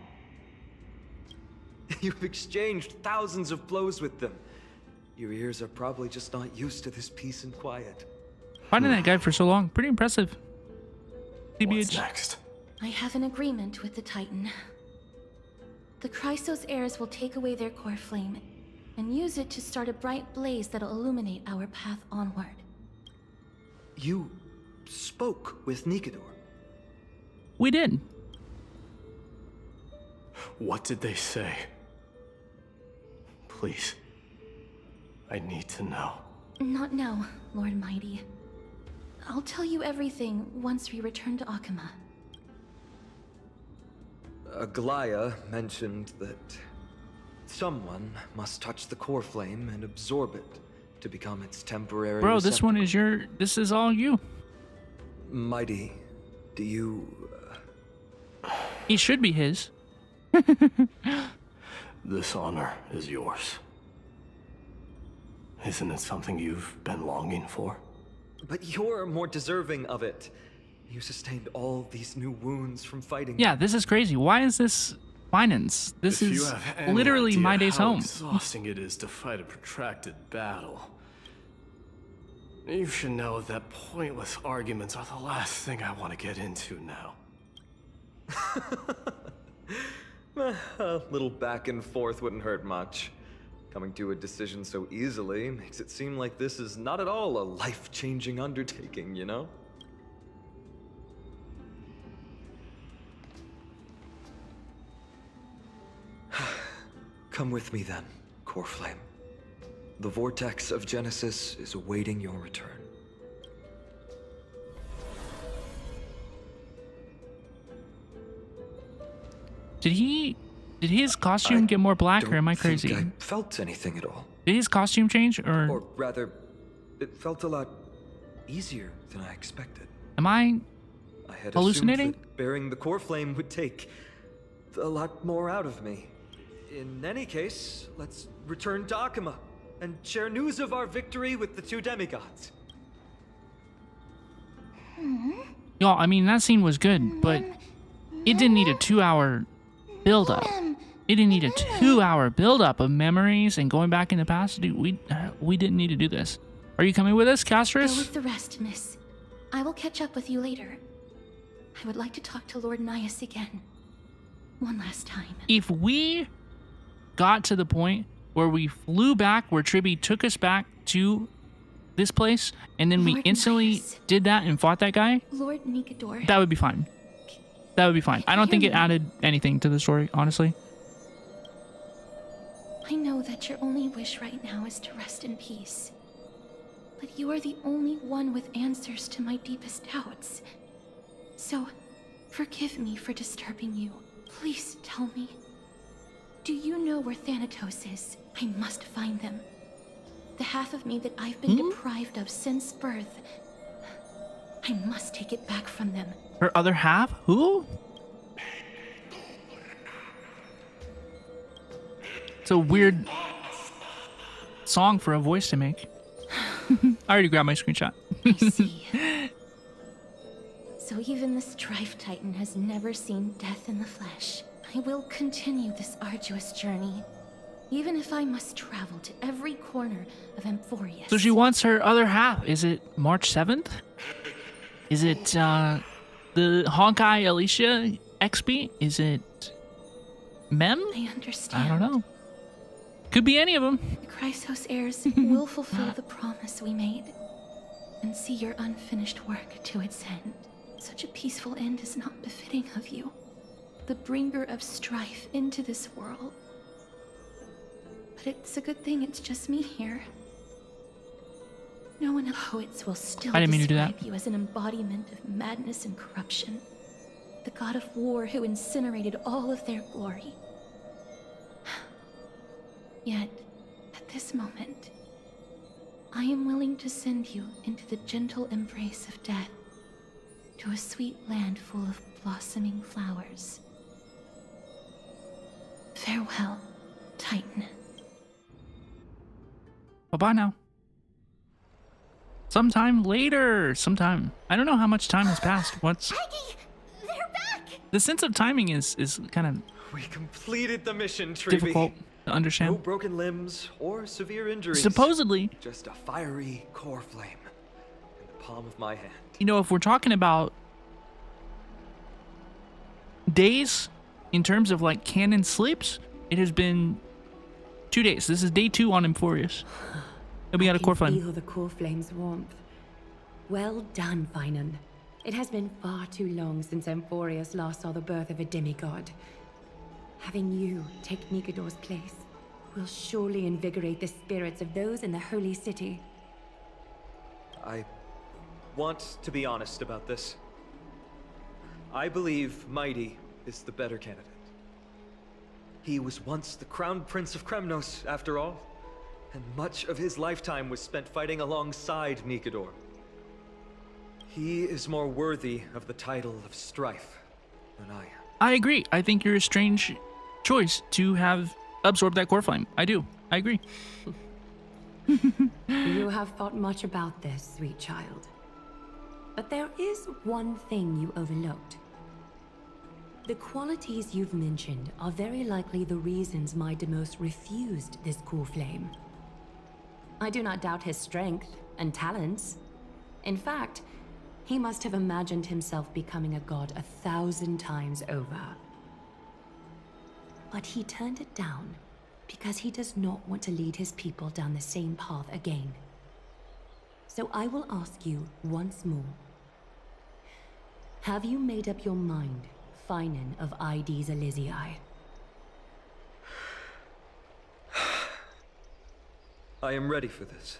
You've exchanged thousands of blows with them. Your ears are probably just not used to this peace and quiet.
Finding that guy for so long, pretty impressive.
What's next?
I have an agreement with the Titan. The Chrysos heirs will take away their core flame and use it to start a bright blaze that'll illuminate our path onward.
You spoke with Nikador.
We did.
What did they say? Please. I need to know.
Not now, Lord Mighty. I'll tell you everything once we return to Akama.
Aglaya mentioned that someone must touch the core flame and absorb it to become its temporary
Bro, this one is this is all you.
Mighty, do you...
He should be his.
This honor is yours. Isn't it something you've been longing for?
But you're more deserving of it. You sustained all these new wounds from fighting.
Yeah, this is crazy. Why is this finance? This
If you
is
have any
literally
idea
my day's
how
home.
exhausting it is to fight a protracted battle, you should know that pointless arguments are the last thing I want to get into now.
A little back and forth wouldn't hurt much. Coming to a decision so easily makes it seem like this is not at all a life-changing undertaking, you know? Come with me then, Core Flame. The vortex of Genesis is awaiting your return.
Did his costume get more black, or am I crazy?
I felt anything at all.
Did his costume change,
Or rather, it felt a lot easier than I expected.
am I
had
hallucinating?
assumed that bearing the core flame would take a lot more out of me. In any case, let's return to Akama and share news of our victory with the two demigods.
Y'all, I mean, that scene was good, but it didn't need a 2-hour build-up. It didn't need a 2-hour build-up of memories and going back in the past. Dude, we didn't need to do this. Are you coming with us,
Go
Castris?
with the rest, miss. I will catch up with you later. I would like to talk to Lord Nias again. One last time.
If we got to the point where we flew back, where Tribby took us back to this place, and then we
Lord
instantly did that and fought that guy,
Lord Nikador.
that would be fine. That would be fine. I don't think it added anything to the story, honestly.
I know that your only wish right now is to rest in peace. But you are the only one with answers to my deepest doubts. So, forgive me for disturbing you. Please tell me. Do you know where Thanatos is? I must find them. The half of me that I've been deprived of since birth. I must take it back from them.
Her other half? Who? It's a weird song for a voice to make. I already grabbed my screenshot.
I see. So even the Strife Titan has never seen death in the flesh. I will continue this arduous journey, even if I must travel to every corner of AMPHOREUS.
So she wants her other half. Is it March 7th? Is it the Honkai Alicia XP? Is it Mem?
I understand.
I don't know. Could be any of them.
The Chrysos heirs will fulfill the promise we made and see your unfinished work to its end. Such a peaceful end is not befitting of you, the bringer of strife into this world. But it's a good thing it's just me here. No one poets will still
I didn't mean to do that.
describe you as an embodiment of madness and corruption. The god of war who incinerated all of their glory. Yet, at this moment, I am willing to send you into the gentle embrace of death, to a sweet land full of blossoming flowers. Farewell, Titan.
Bye-bye now. Sometime later. Sometime. I don't know how much time has passed. What's...
Peggy! They're back!
The sense of timing is kind of
We completed the mission, Treevee.
difficult to understand.
No broken limbs or severe injuries.
Supposedly.
Just a fiery core flame in the palm of my hand.
You know, if we're talking about days in terms of like canon sleeps, it has been 2 days. This is day 2 on AMPHOREUS. And we got a core flame.
Feel the core flame's warmth. Well done, Paean. It has been far too long since AMPHOREUS last saw the birth of a demigod. Having you take Nikador's place will surely invigorate the spirits of those in the holy city.
I want to be honest about this. I believe Mighty is the better candidate. He was once the crown prince of Kremnos, after all, and much of his lifetime was spent fighting alongside Nikador. He is more worthy of the title of Strife than I am.
I agree. I think you're a strange choice to have absorbed that core flame. I do. I agree.
You have thought much about this, sweet child. But there is one thing you overlooked. The qualities you've mentioned are very likely the reasons my Demos refused this core flame. I do not doubt his strength and talents. In fact, he must have imagined himself becoming a god 1,000 times over. But he turned it down because he does not want to lead his people down the same path again. So I will ask you once more. Have you made up your mind, Paean of Ides Elysiae?
I am ready for this.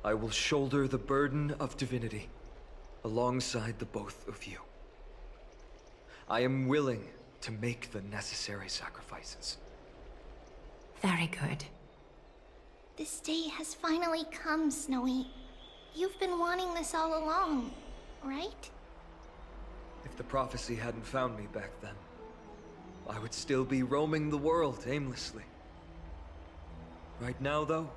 I will shoulder the burden of divinity alongside the both of you. I am willing to make the necessary sacrifices.
Very good.
This day has finally come, Snowy. You've been wanting this all along, right?
If the prophecy hadn't found me back then, I would still be roaming the world aimlessly. Right now, though,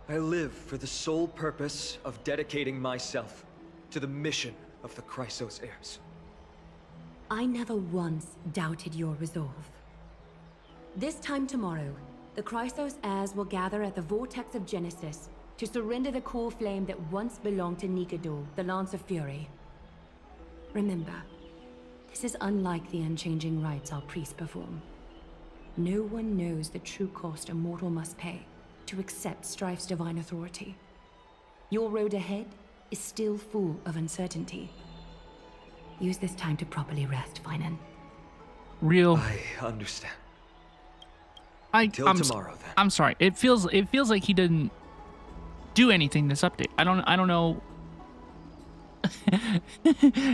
I live for the sole purpose of dedicating myself to the mission of the Chrysos heirs.
I never once doubted your resolve. This time tomorrow, the Chrysos heirs will gather at the vortex of Genesis to surrender the core flame that once belonged to Nikador, the Lance of Fury. Remember, this is unlike the unchanging rites our priests perform. No one knows the true cost a mortal must pay to accept Strife's divine authority. Your road ahead is still full of uncertainty. Use this time to properly rest, Paean.
Real.
I understand.
Till
tomorrow, then.
I'm sorry. It feels like he didn't do anything this update. I don't know.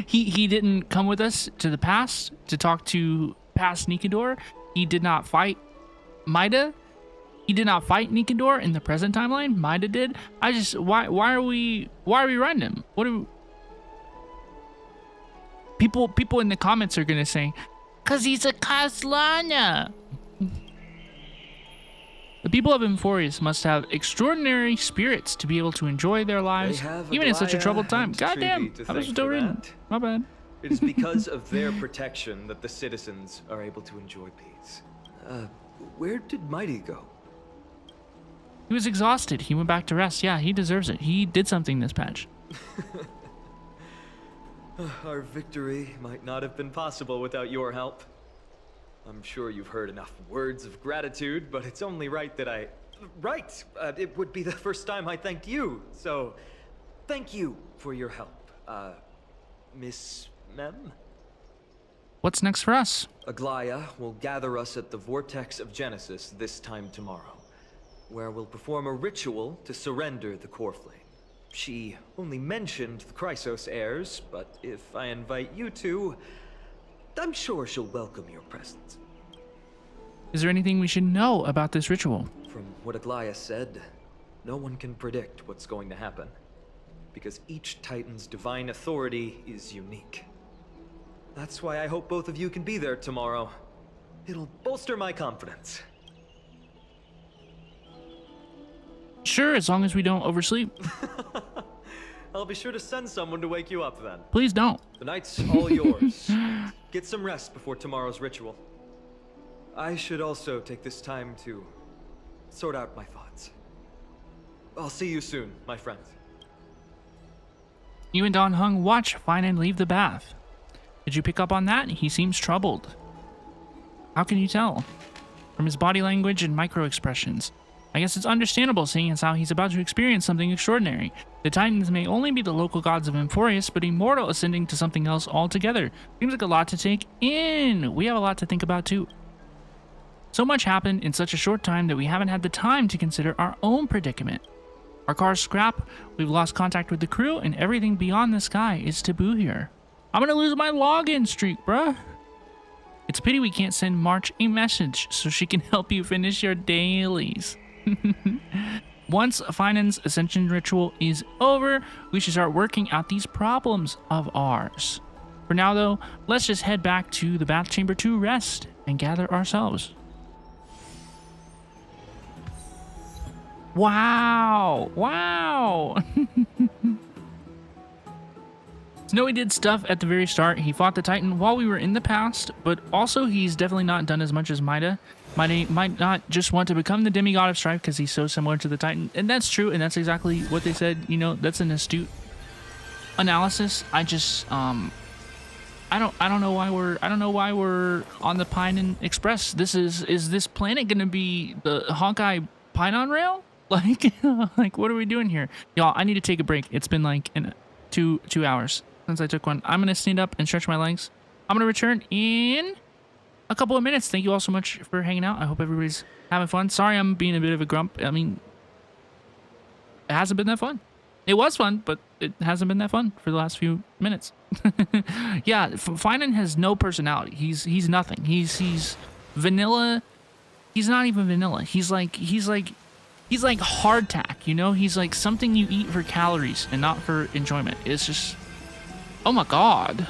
he didn't come with us to the past to talk to past Nikador. He did not fight Maida. He did not fight Nikador in the present timeline. Maida did. Why are we running him? What are people in the comments are gonna say? 'Cause he's a Kaslana. The people of AMPHOREUS must have extraordinary spirits to be able to enjoy their lives, even in such a troubled time. Goddamn, I was still reading. My bad.
It is because of their protection that the citizens are able to enjoy peace. Where did Mighty go?
He was exhausted. He went back to rest. Yeah, he deserves it. He did something this patch.
Our victory might not have been possible without your help. I'm sure you've heard enough words of gratitude, but it's only right that I... it would be the first time I thanked you, so... Thank you for your help, Miss Mem?
What's next for us?
Aglaya will gather us at the Vortex of Genesis this time tomorrow, where we'll perform a ritual to surrender the core flame. She only mentioned the Chrysos heirs, but if I invite you two, I'm sure she'll welcome your presence.
Is there anything we should know about this ritual?
From what Aglaya said, no one can predict what's going to happen, because each Titan's divine authority is unique. That's why I hope both of you can be there tomorrow. It'll bolster my confidence.
Sure, as long as we don't oversleep.
I'll be sure to send someone to wake you up then.
Please don't.
The night's all yours. Get some rest before tomorrow's ritual. I should also take this time to sort out my thoughts. I'll see you soon, my friends.
You and Don Hung watch Paean leave the bath. Did you pick up on that? He seems troubled. How can you tell? From his body language and micro-expressions. I guess it's understandable, seeing as how he's about to experience something extraordinary. The Titans may only be the local gods of AMPHOREUS, but immortal ascending to something else altogether. Seems like a lot to take in. We have a lot to think about too. So much happened in such a short time that we haven't had the time to consider our own predicament. Our car's scrap, we've lost contact with the crew, and everything beyond the sky is taboo here. I'm gonna lose my login streak, bruh. It's a pity we can't send March a message so she can help you finish your dailies. Once Paean's ascension ritual is over, we should start working out these problems of ours. For now, though, let's just head back to the bath chamber to rest and gather ourselves. Wow! Wow! Snowy did stuff at the very start. He fought the Titan while we were in the past, but also he's definitely not done as much as Mida. Mida might not just want to become the demigod of strife because he's so similar to the Titan, and that's true, and that's exactly what they said. You know, that's an astute analysis. I just I don't know why we're on the Paean Express. Is this planet gonna be the Honkai Paean rail? Like what are we doing here, y'all? I need to take a break. It's been like two hours since I took one. I'm gonna stand up and stretch my legs. I'm gonna return in a couple of minutes. Thank you all so much for hanging out. I hope everybody's having fun. Sorry I'm being a bit of a grump. I mean, it hasn't been that fun. It was fun, but it hasn't been that fun for the last few minutes. Yeah, Paean has no personality. He's nothing. He's vanilla. He's not even vanilla. He's like hardtack, you know? He's like something you eat for calories and not for enjoyment. It's just, oh my god.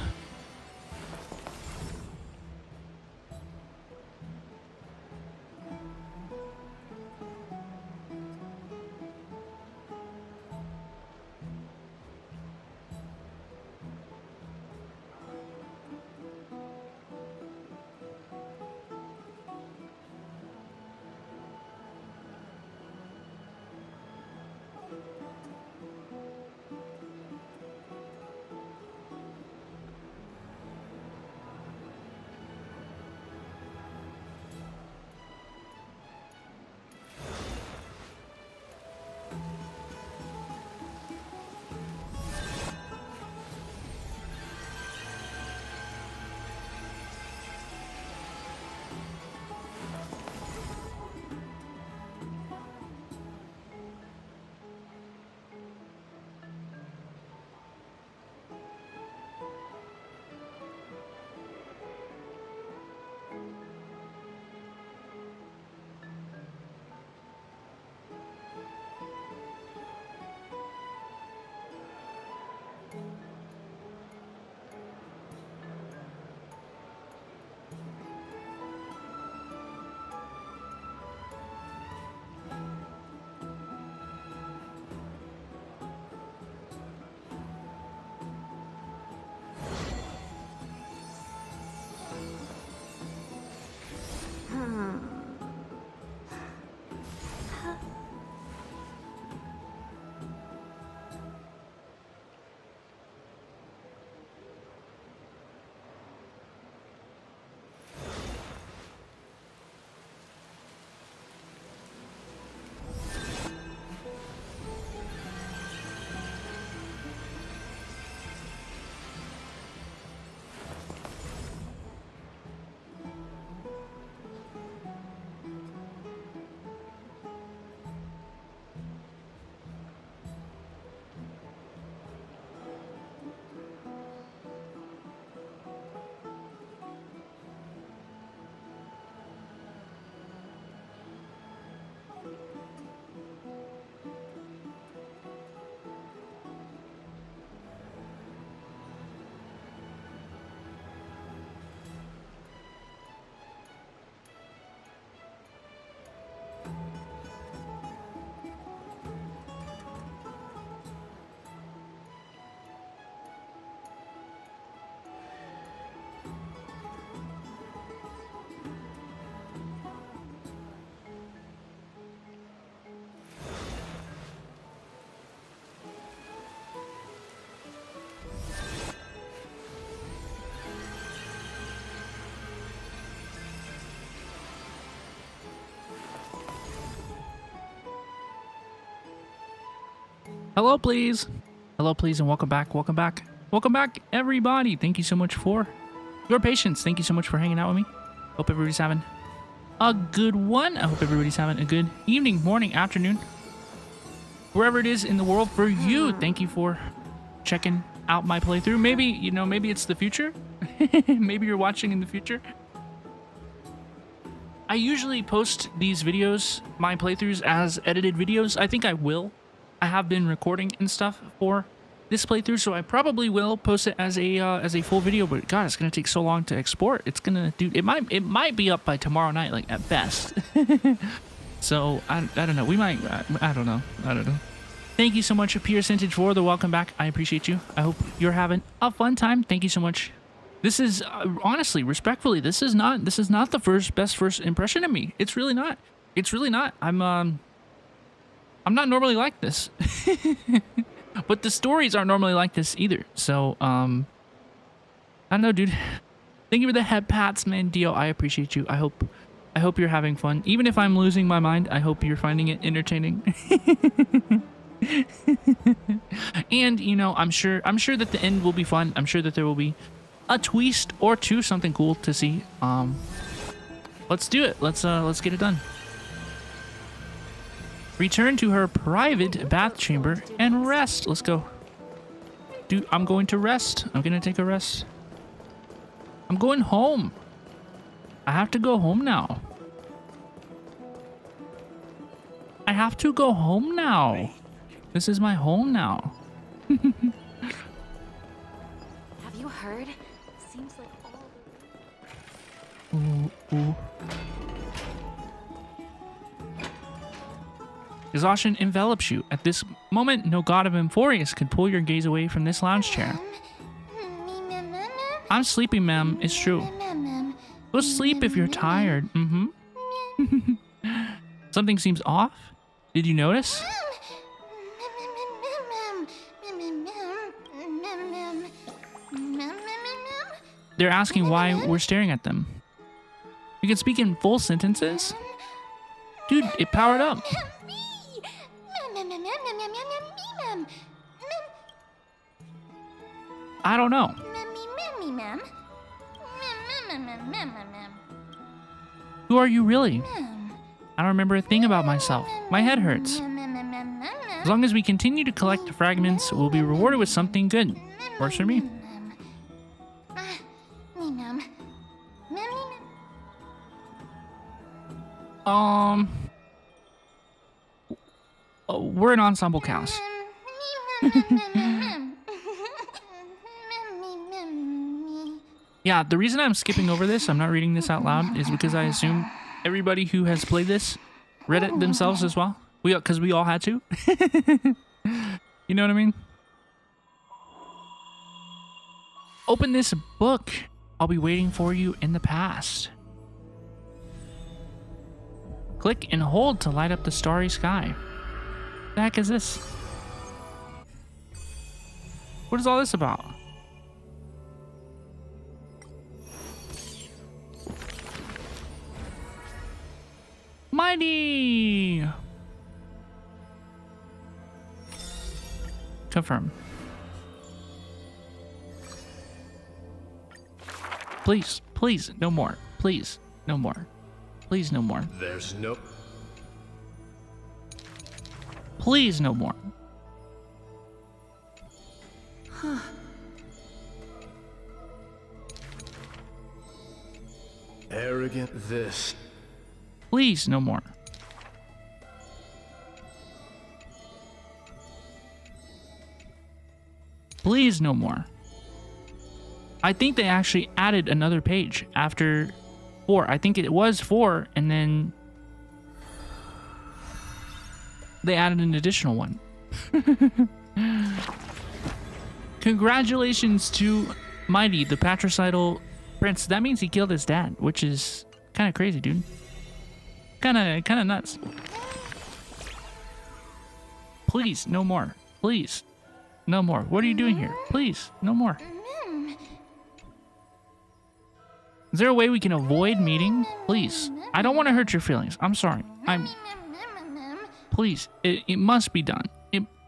Hello, please. Hello, please, and welcome back. Welcome back. Welcome back, everybody. Thank you so much for your patience. Thank you so much for hanging out with me. Hope everybody's having a good one. I hope everybody's having a good evening, morning, afternoon, wherever it is in the world for you. Thank you for checking out my playthrough. Maybe, you know, maybe it's the future. Maybe you're watching in the future. I usually post these videos, my playthroughs, as edited videos. I think I will. I have been recording and stuff for this playthrough, so I probably will post it as a full video. But God, it's gonna take so long to export. It's gonna, dude. It might be up by tomorrow night, like at best. So I don't know. We might. I don't know. Thank you so much, Pure Vintage, for the welcome back. I appreciate you. I hope you're having a fun time. Thank you so much. This is honestly, respectfully, this is not the best first impression of me. It's really not. It's really not. I'm not normally like this. But the stories aren't normally like this either. So I don't know, dude. Thank you for the head pats, man. Dio, I appreciate you. I hope you're having fun. Even if I'm losing my mind, I hope you're finding it entertaining. And you know, I'm sure that the end will be fun. I'm sure that there will be a twist or two, something cool to see. Let's do it. Let's get it done. Return to her private bath chamber and rest. Let's go. Dude, I'm going to rest. I'm gonna take a rest. I'm going home. I have to go home now. I have to go home now. This is my home now.
Have you heard? Seems like all...
Ooh. Exhaustion envelops you. At this moment, no god of AMPHOREUS could pull your gaze away from this lounge chair. I'm sleepy, ma'am. It's true. Go sleep if you're tired. Something seems off. Did you notice? They're asking why we're staring at them. You can speak in full sentences? Dude, it powered up. I don't know. Who are you really? I don't remember a thing about myself. My head hurts. As long as we continue to collect fragments, we'll be rewarded with something good. Works for me. We're an ensemble cast. Yeah, the reason I'm skipping over this, I'm not reading this out loud, is because I assume everybody who has played this read it themselves as well. Because we all had to. You know what I mean? Open this book. I'll be waiting for you in the past. Click and hold to light up the starry sky. What the heck is this? What is all this about? Mighty! Confirm. Please, please, no more. Please, no more. Please, no more.
There's no...
Please, no more.
Huh.
Arrogant this.
Please, no more. Please, no more. I think they actually added another page after 4. I think it was 4, and then they added an additional one. Congratulations to Mighty, the patricidal prince. That means he killed his dad, which is kind of crazy, dude. Kind of nuts. Please, no more. Please, no more. What are you doing here? Please, no more. Is there a way we can avoid meeting? Please. I don't want to hurt your feelings. I'm sorry. Please. It must be done.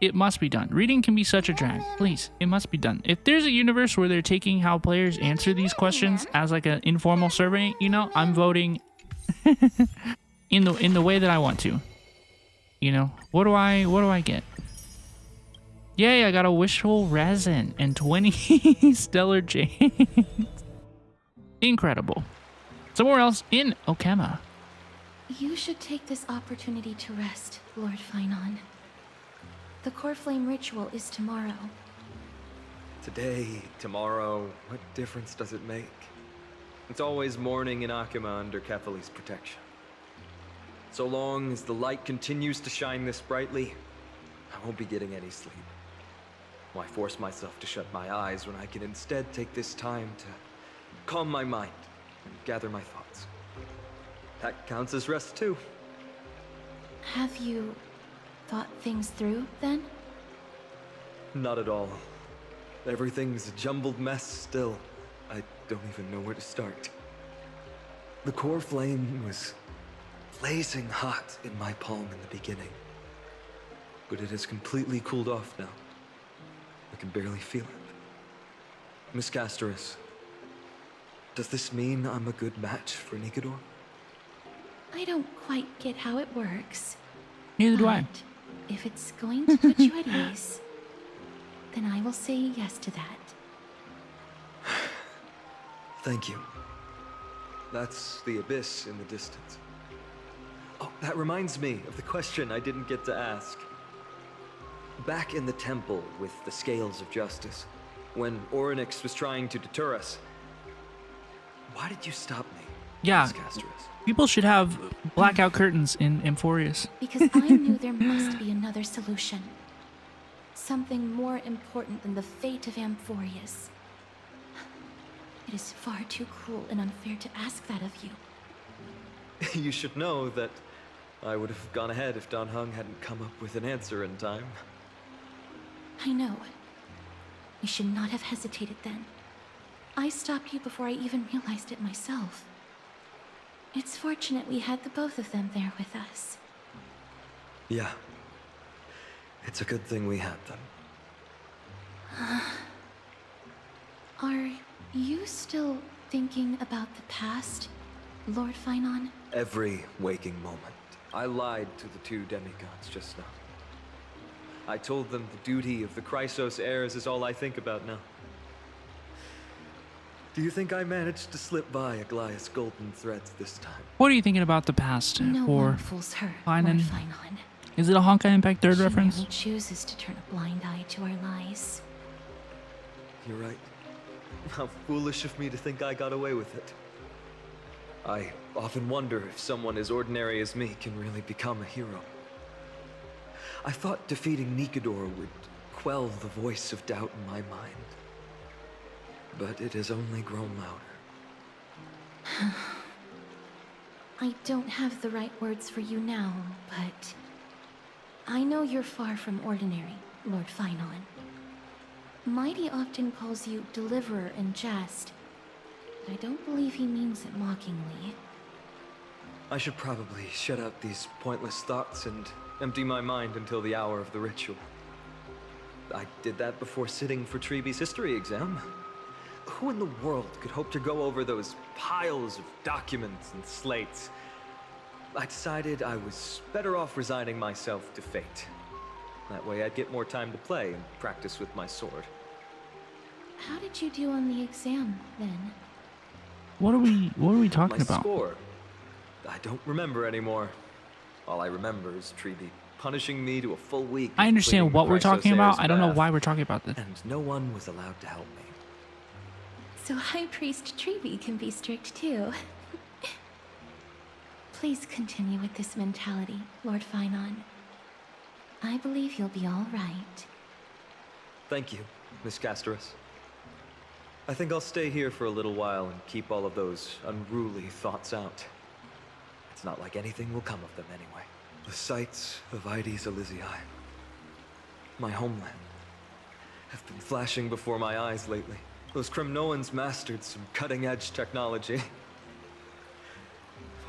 It must be done. Reading can be such a drag. Please, it must be done. If there's a universe where they're taking how players answer these questions as like an informal survey, you know, I'm voting in the way that I want to. You know, what do I get? Yay, I got a wishful resin and 20 stellar jades. Incredible. Somewhere else in Okema.
You should take this opportunity to rest, Lord Finon. The core flame ritual is tomorrow.
Today, tomorrow, what difference does it make? It's always morning in Akima under Kethali's protection. So long as the light continues to shine this brightly, I won't be getting any sleep. Why force myself to shut my eyes when I can instead take this time to calm my mind and gather my thoughts? That counts as rest too.
Have you thought things through, then?
Not at all. Everything's a jumbled mess still. I don't even know where to start. The core flame was blazing hot in my palm in the beginning, but it has completely cooled off now. I can barely feel it. Miss Castoris, does this mean I'm a good match for Nikador?
I don't quite get how it works.
Neither do I.
If it's going to put you at ease, then I will say yes to that.
Thank you. That's the abyss in the distance. Oh, that reminds me of the question I didn't get to ask. Back in the temple with the scales of justice, when Orynyx was trying to deter us, why did you stop me?
Yeah,
Miss Castoris?
people should have blackout curtains in AMPHOREUS.
Because I knew there must be another solution. Something more important than the fate of AMPHOREUS. It is far too cruel and unfair to ask that of you.
You should know that I would have gone ahead if Dan Heng hadn't come up with an answer in time.
I know. You should not have hesitated then. I stopped you before I even realized it myself. It's fortunate we had the both of them there with us.
Yeah. It's a good thing we had them.
Are you still thinking about the past, Lord Finon?
Every waking moment. I lied to the two demigods just now. I told them the duty of the Chrysos heirs is all I think about now. Do you think I managed to slip by Aglaya's golden threads this time?
What are you thinking about the past
No
for
one fools her,
Finon?
Lord Finon.
Is it a Honkai Impact 3rd reference?
She merely chooses to turn a blind eye to our lies.
You're right. How foolish of me to think I got away with it. I often wonder if someone as ordinary as me can really become a hero. I thought defeating Nikador would quell the voice of doubt in my mind. But it has only grown louder.
I don't have the right words for you now, but I know you're far from ordinary, Lord Finon. Mighty often calls you Deliverer in jest, but I don't believe he means it mockingly.
I should probably shut out these pointless thoughts and empty my mind until the hour of the ritual. I did that before sitting for Treeby's history exam. Who in the world could hope to go over those piles of documents and slates? I decided I was better off resigning myself to fate. That way I'd get more time to play and practice with my sword.
How did you do on the exam, then?
What are we talking
My
about?
score? I don't remember anymore. All I remember is Treeby punishing me to a full week.
I understand what we're talking about.
Chrysos
I don't know
Heirs'
why we're talking about this.
And no one was allowed to help me.
So High Priest Treeby can be strict too. Please continue with this mentality, Lord Finon. I believe you'll be all right.
Thank you, Miss Castoris. I think I'll stay here for a little while and keep all of those unruly thoughts out. It's not like anything will come of them anyway. The sights of Ides Elysiae, my homeland, have been flashing before my eyes lately. Those Kremnoans mastered some cutting-edge technology. If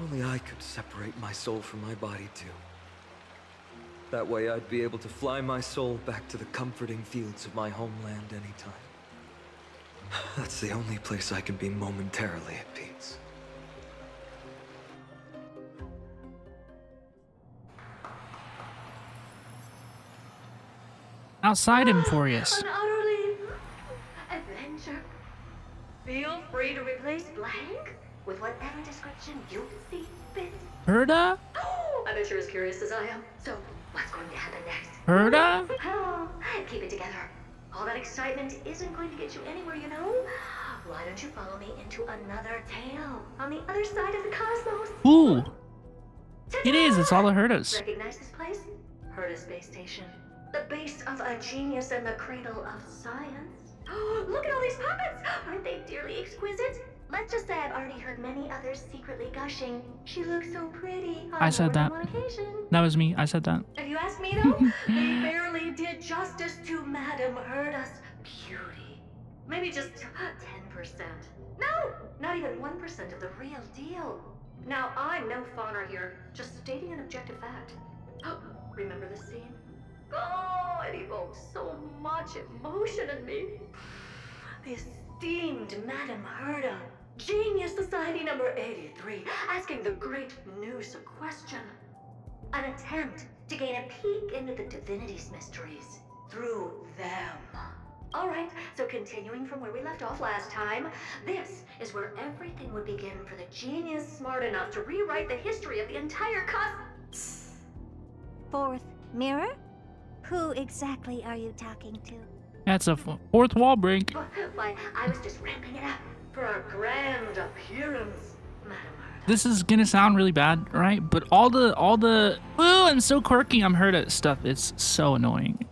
only I could separate my soul from my body too.
That way I'd be able to fly my soul back to the comforting fields of my homeland anytime. That's the only place I can be momentarily at peace.
Outside AMPHOREUS.
An utterly adventure. Feel free to replace blank with whatever description you see fit.
Herda?
I bet you're as curious as I am. So, what's going to happen next?
Herda?
Oh, keep it together. All that excitement isn't going to get you anywhere, you know? Why don't you follow me into another tale on the other side of the cosmos?
Ooh. It is. It's all the Herdas.
Recognize this place? Herda Space Station. The base of a genius and the cradle of science. Look at all these puppets! Aren't they dearly exquisite? Let's just say I've already heard many others secretly gushing. She looks so pretty.
I said that. That was me. I said that.
If you ask me though, they barely did justice to Madame Herda's beauty. Maybe just 10%. No, not even 1% of the real deal. Now, I'm no fawner here, just stating an objective fact. Remember this scene? Oh, it evokes so much emotion in me. The esteemed Madame Herda, Genius Society number 83, asking the great Noose a question. An attempt to gain a peek into the divinity's mysteries through them. Alright, so continuing from where we left off last time, this is where everything would begin for the genius smart enough to rewrite the history of the entire
Fourth mirror? Who exactly are you talking to?
That's a fourth wall break.
Why, I was just ramping it up for our grand appearance, Madam Herda.
This is gonna sound really bad, right? But all the ooh, I'm so quirky, I'm Herda stuff. It's so annoying.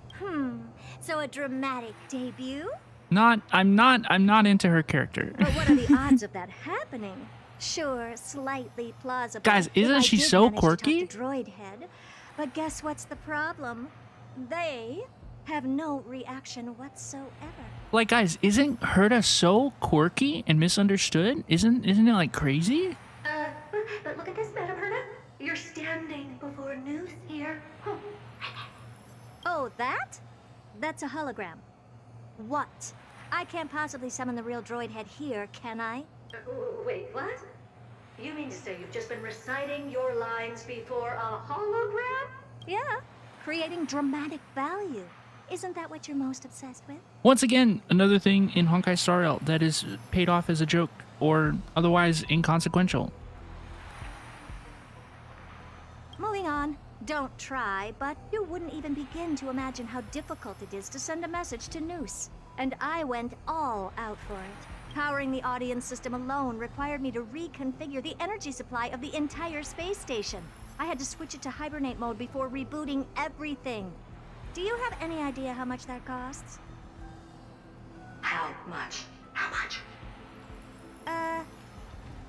So a dramatic debut?
I'm not into her character.
But what are the odds of that happening? Sure, slightly plausible.
Guys, isn't she so quirky?
Droid head, but guess what's the problem? They have no reaction whatsoever.
Like, guys, isn't Herda so quirky and misunderstood? Isn't it like crazy?
But look at this, Madam Herda. You're standing before Noose here.
Oh, that? That's a hologram. What? I can't possibly summon the real droid head here, can I?
Wait, what? You mean to say you've just been reciting your lines before a hologram?
Yeah, creating dramatic value. Isn't that what you're most obsessed with?
Once again, another thing in Honkai Star Rail that is paid off as a joke or otherwise inconsequential.
Moving on. Don't try, but you wouldn't even begin to imagine how difficult it is to send a message to Noose. And I went all out for it. Powering the audience system alone required me to reconfigure the energy supply of the entire space station. I had to switch it to hibernate mode before rebooting everything. Do you have any idea how much that costs?
How much? How much?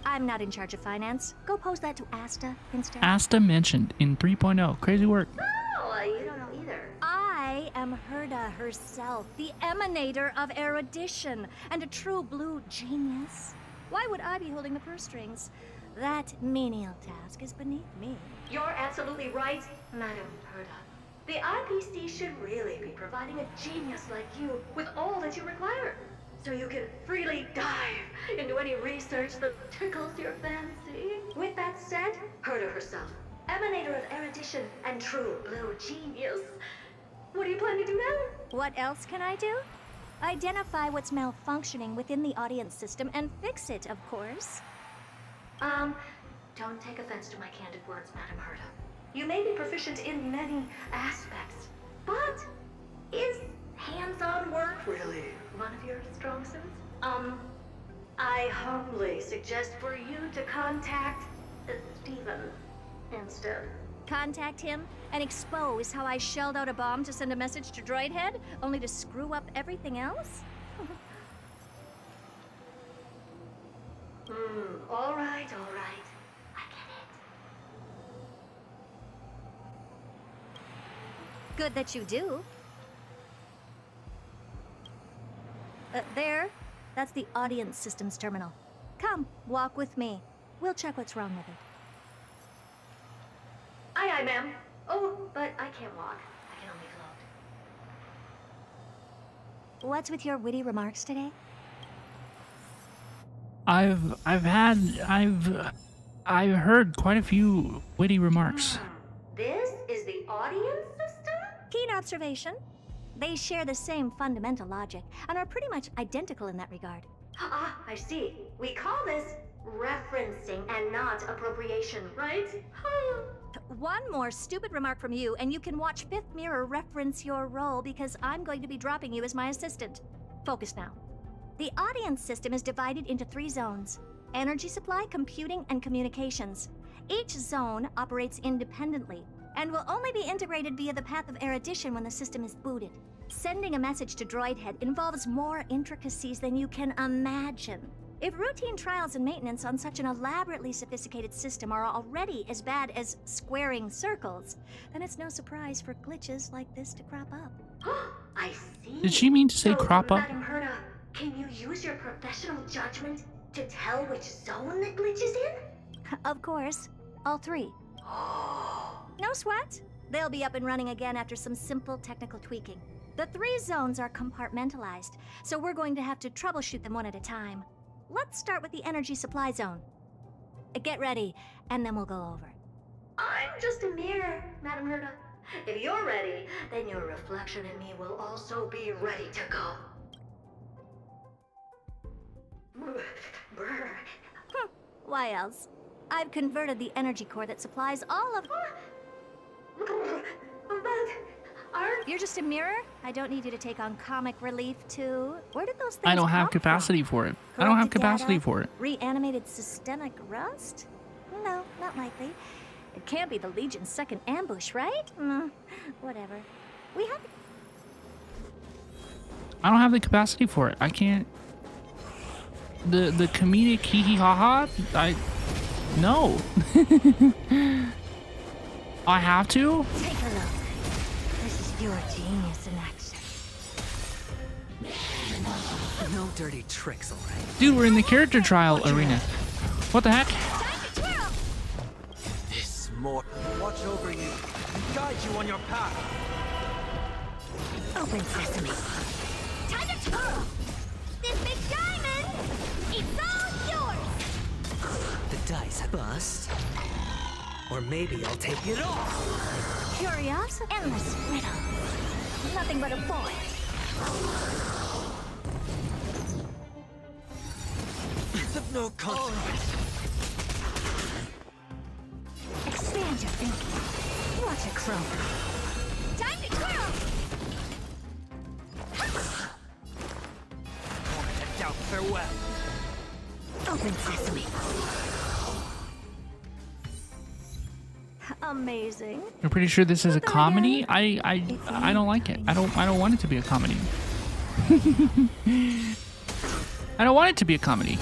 I'm not in charge of finance. Go pose that to Asta instead.
Asta mentioned in 3.0. Crazy work.
Oh, you don't know either.
I am Herda herself, the emanator of erudition, and a true blue genius. Why would I be holding the purse strings? That menial task is beneath me.
You're absolutely right, Madam Herda. The IPC should really be providing a genius like you with all that you require, so you can freely dive into any research that tickles your fancy. With that said, Herda herself, emanator of erudition and true blue genius. What do you plan to do now?
What else can I do? Identify what's malfunctioning within the audience system and fix it, of course.
Don't take offense to my candid words, Madam Herda. You may be proficient in many aspects, but is hands-on work really one of your strong suits? I humbly suggest for you to contact Steven instead.
Contact him and expose how I shelled out a bomb to send a message to Droidhead, only to screw up everything else?
All right. I get it.
Good that you do. There. That's the audience systems terminal. Come, walk with me. We'll check what's wrong with it.
Aye, ma'am.
Oh, but I can't walk. I can only float. What's with your witty remarks today?
I've heard quite a few witty remarks.
This is the audience system? Keen observation. They share the same fundamental logic and are pretty much identical in that regard. Ah, I see. We call this referencing and not appropriation, right? One more stupid remark from you, and you can watch Fifth Mirror reference your role because I'm going to be dropping you as my assistant. Focus now. The audience system is divided into 3 zones: energy supply, computing, and communications. Each zone operates independently and will only be integrated via the path of erudition when the system is booted. Sending a message to Droidhead involves more intricacies than you can imagine. If routine trials and maintenance on such an elaborately sophisticated system are already as bad as squaring circles, then it's no surprise for glitches like this to crop up. I see.
Did she mean to say crop up?
Madam Herta, can you use your professional judgment to tell which zone the glitch is in? Of course. All 3. No sweat. They'll be up and running again after some simple technical tweaking. The 3 zones are compartmentalized, so we're going to have to troubleshoot them one at a time. Let's start with the energy supply zone. Get ready, and then we'll go over. I'm just a mirror, Madam Herta. If you're ready, then your reflection in me will also be ready to go. Why else? I've converted the energy core that supplies all of... You're just a mirror? I don't need you to take on comic relief, too. Where did those things
I don't have
come
capacity
from?
for it. I don't have
Corrupted
capacity
data?
for it.
Reanimated systemic rust? No, not likely. It can't be the Legion's second ambush, right? Whatever. We have...
I don't have the capacity for it. I can't. The comedic hee hee ha ha. No. I have to.
Take a look. This is pure genius in action.
No dirty tricks, all right?
Dude, we're in the character trial arena. What the heck?
This more. Watch over you. Guide you on your path.
Open sesame.
Time to twirl! This big diamond! It's all yours!
The dice bust. Or maybe I'll take it all.
Curiosity? Endless riddle. Nothing but a point.
It's of no consequence.
Expand your thinking. Watch it grow.
Time to twirl!
Head down, farewell.
Open sesame. Amazing.
You're pretty sure this is a comedy? I don't like it. I don't want it to be a comedy. I don't want it to be a comedy.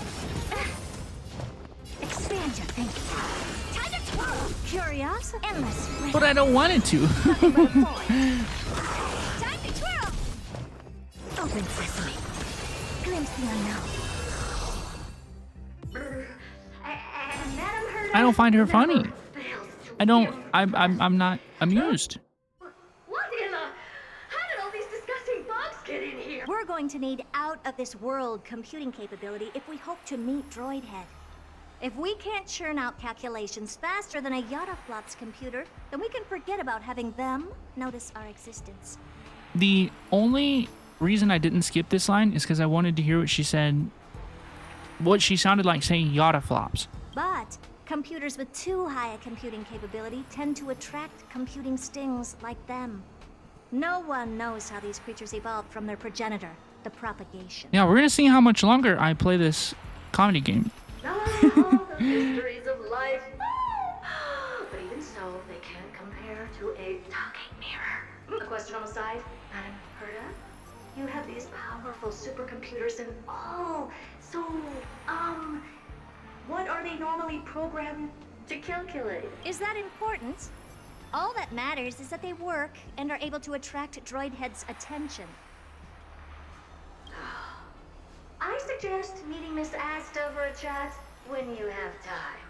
Expand your thinking. Time to twirl. Curiosity? Endless riddle.
But I don't want it to.
Nothing but a point. Time to twirl. Open sesame. Glimpse the unknown.
I don't find her funny. I'm not amused.
What in the... How did all these disgusting bugs get in here? We're going to need out-of-this-world computing capability if we hope to meet Droidhead. If we can't churn out calculations faster than a Yottaflop's computer, then we can forget about having them notice our existence.
The only reason I didn't skip this line is because I wanted to hear what she said. What she sounded like saying Yottaflops.
But computers with too high a computing capability tend to attract computing stings like them. No one knows how these creatures evolved from their progenitor, the propagation.
Yeah, we're gonna see how much longer I play this comedy game.
The mysteries of life. But even so, they can't compare to a talking mirror. A question on the side, Madam Herta? You have these powerful supercomputers and all. So, what are they normally programmed to calculate? Is that important? All that matters is that they work and are able to attract Droidhead's attention. I suggest meeting Miss Asta for a chat when you have time.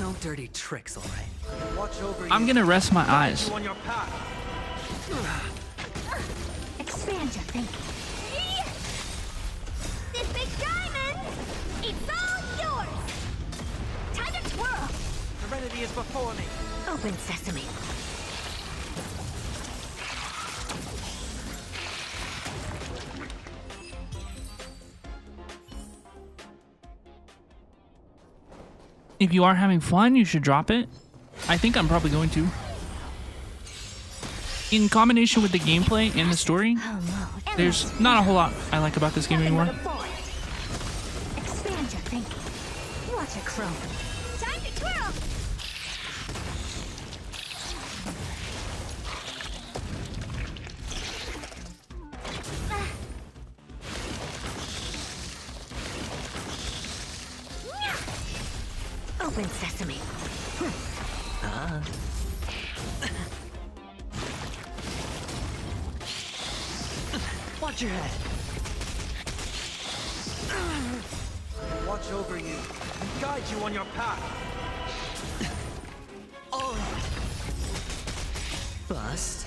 No dirty tricks, all right. Watch over
I'm gonna rest my eyes.
you on your path.
Expand your thinking.
This big diamond, it's all yours. Time to twirl.
Serenity is before me.
Open sesame.
If you are having fun, you should drop it. I think I'm probably going to. In combination with the gameplay and the story, there's not a whole lot I like about this game anymore.
Expand your thinking. Watch it grow.
Time to twirl.
Open sesame.
Watch your head. Watch over you and guide you on your path. Bust.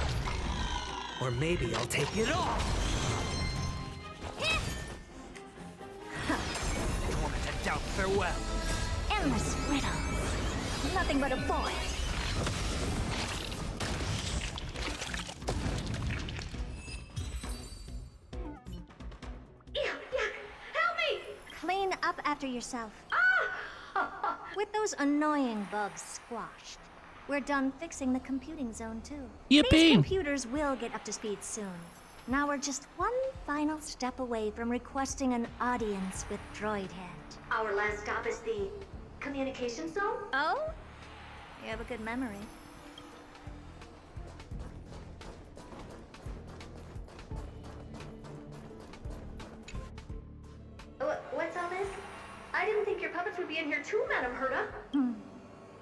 Or maybe I'll take it off. Torment and doubt, farewell.
Endless riddle. Nothing but a void.
Help me!
Clean up after yourself. With those annoying bugs squashed, we're done fixing the computing zone too.
Yippee!
These computers will get up to speed soon. Now we're just one final step away from requesting an audience with Droidhead.
Our last stop is the communication zone?
Oh? You have a good memory.
What's all this? I didn't think your puppets would be in here too, Madam Herta.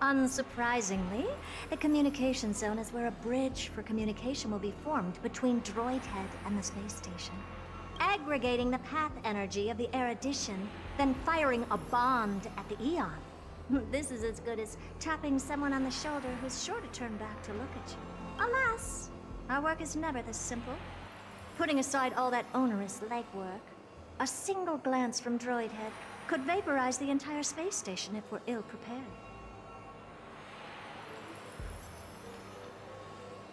Unsurprisingly, the communication zone is where a bridge for communication will be formed between Droidhead and the space station. Aggregating the path energy of the erudition, then firing a bond at the Eon. This is as good as tapping someone on the shoulder who's sure to turn back to look at you. Alas, our work is never this simple. Putting aside all that onerous legwork, a single glance from Droidhead could vaporize the entire space station if we're ill-prepared.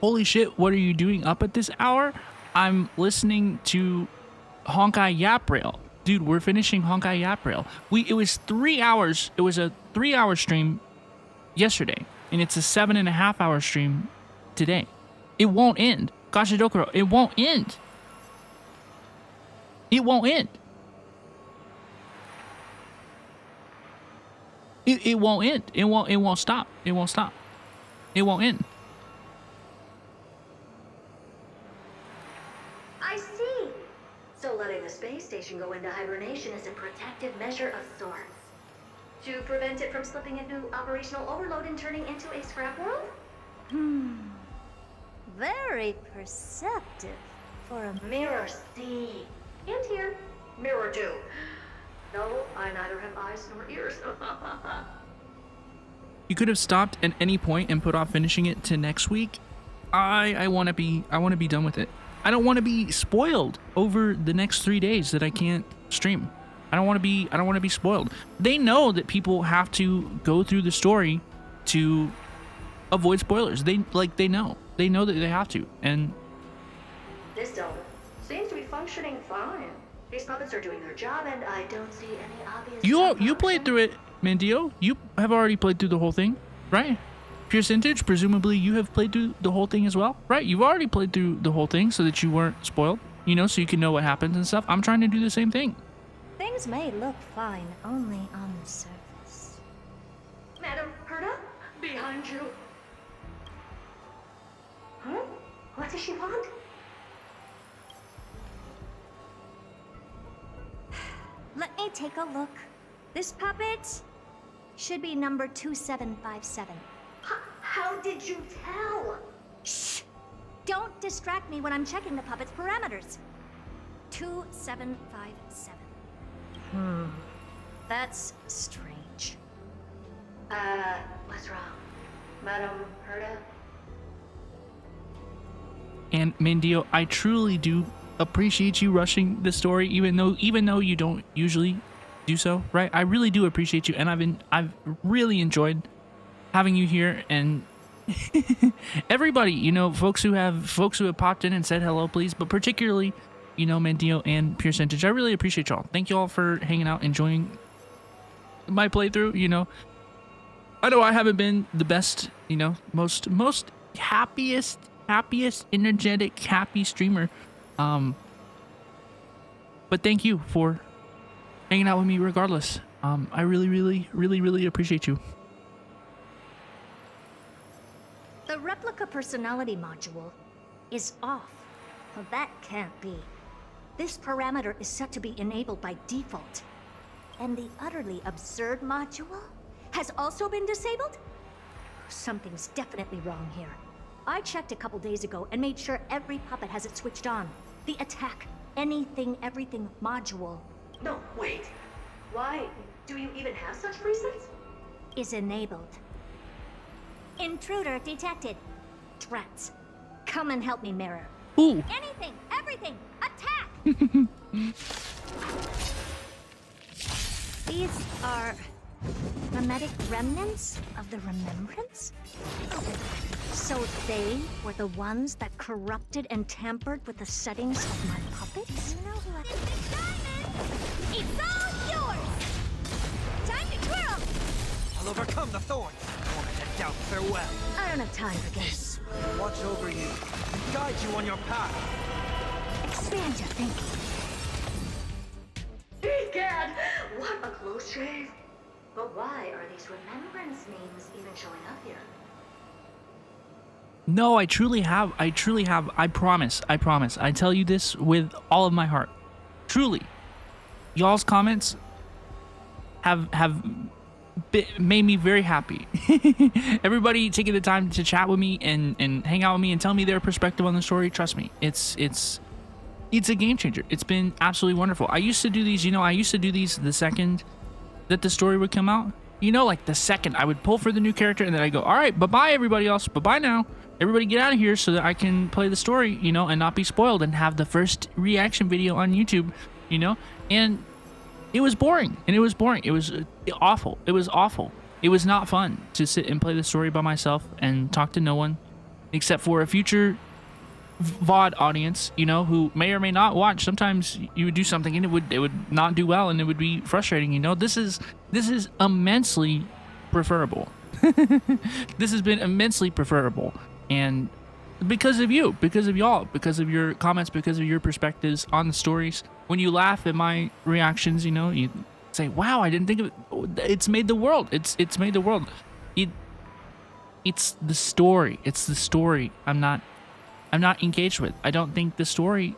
Holy shit, what are you doing up at this hour? I'm listening to Honkai Yap Rail. Dude, we're finishing Honkai Yap Rail. It was 3 hours. It was a 3-hour stream yesterday, and it's a 7.5-hour stream today. It won't end. Gashadokuro, it won't end. It won't end. It won't end. It won't stop. It won't stop. It won't end.
I see. So letting the space station go into hibernation is a protective measure of sorts. To prevent it from slipping into operational overload and turning into a scrap world?
Very perceptive for a
Mirror see. And here. Mirror do. No, I neither have eyes nor ears.
You could have stopped at any point and put off finishing it to next week. I want to be done with it. I don't want to be spoiled over the next 3 days that I can't stream. I don't want to be spoiled. They know that people have to go through the story to avoid spoilers. They know. They know that they have to. And
This dome seems to be functioning fine. These puppets are doing their job, and I don't see any obvious...
you played through it, Mandio. You have already played through the whole thing, right? Pure Vintage, presumably you have played through the whole thing as well, right? You've already played through the whole thing so that you weren't spoiled, you know, so you can know what happens and stuff. I'm trying to do the same thing.
Things may look fine only on the surface.
Madam Herta? Behind you. Huh? What does she want?
Let me take a look. This puppet should be number 2757.
How did you tell?
Shh! Don't distract me when I'm checking the puppet's parameters. 2757. That's strange.
What's wrong? Madam Herta?
And Mandio, I truly do appreciate you rushing the story, even though you don't usually do so, right? I really do appreciate you, and I've really enjoyed having you here, and everybody, you know, folks who have popped in and said hello, please, but particularly, you know, Mandio and Pure Sentage, I really appreciate y'all. Thank you all for hanging out, enjoying my playthrough. You know, I know I haven't been the best, you know, most happiest, energetic, happy streamer, but thank you for hanging out with me regardless. I really appreciate you.
The replica personality module is off. Well, that can't be. This parameter is set to be enabled by default. And the utterly absurd module has also been disabled? Something's definitely wrong here. I checked a couple days ago and made sure every puppet has it switched on. The attack, anything, everything module.
No, wait. Why do you even have such presets?
Is enabled. Intruder detected. Drats. Come and help me, Mirror.
Ooh.
Anything, everything, attack! These are mimetic remnants of the Remembrance? So they were the ones that corrupted and tampered with the settings of my puppets? You know who
It's all yours! Time to twirl!
I'll overcome the thorns. Moment of doubt, farewell.
I don't have time for this.
Watch over you and guide you on your path.
Expand your thinking.
Egad! What a close shave! But why are these remembrance names even showing up here?
No, I truly have. I promise. I tell you this with all of my heart. Truly. Y'all's comments have made me very happy. Everybody taking the time to chat with me and hang out with me and tell me their perspective on the story. Trust me, it's a game changer. It's been absolutely wonderful. I used to do these, the second that the story would come out. You know, like the second I would pull for the new character and then I go, all right, bye-bye everybody else. Bye-bye now. Everybody get out of here so that I can play the story, you know, and not be spoiled and have the first reaction video on YouTube, you know? And it was boring. It was awful. It was awful. It was not fun to sit and play the story by myself and talk to no one except for a future VOD audience, you know, who may or may not watch. Sometimes you would do something and it would not do well and it would be frustrating, you know. This is immensely preferable. This has been immensely preferable, and because of you, because of y'all, because of your comments, because of your perspectives on the stories. When you laugh at my reactions, you know, you say, wow, I didn't think of it. It's made the world. It's made the world. It's the story. It's the story I'm not engaged with. I don't think the story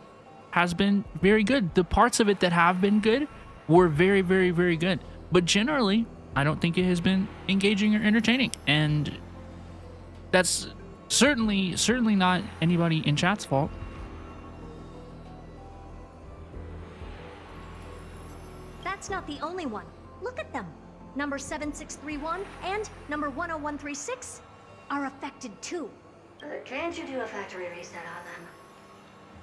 has been very good. The parts of it that have been good were very, very, very good. But generally, I don't think it has been engaging or entertaining. And that's certainly not anybody in chat's fault.
That's not the only one. Look at them. Number 7631 and number 10136 are affected too.
Can't you do a factory reset on them?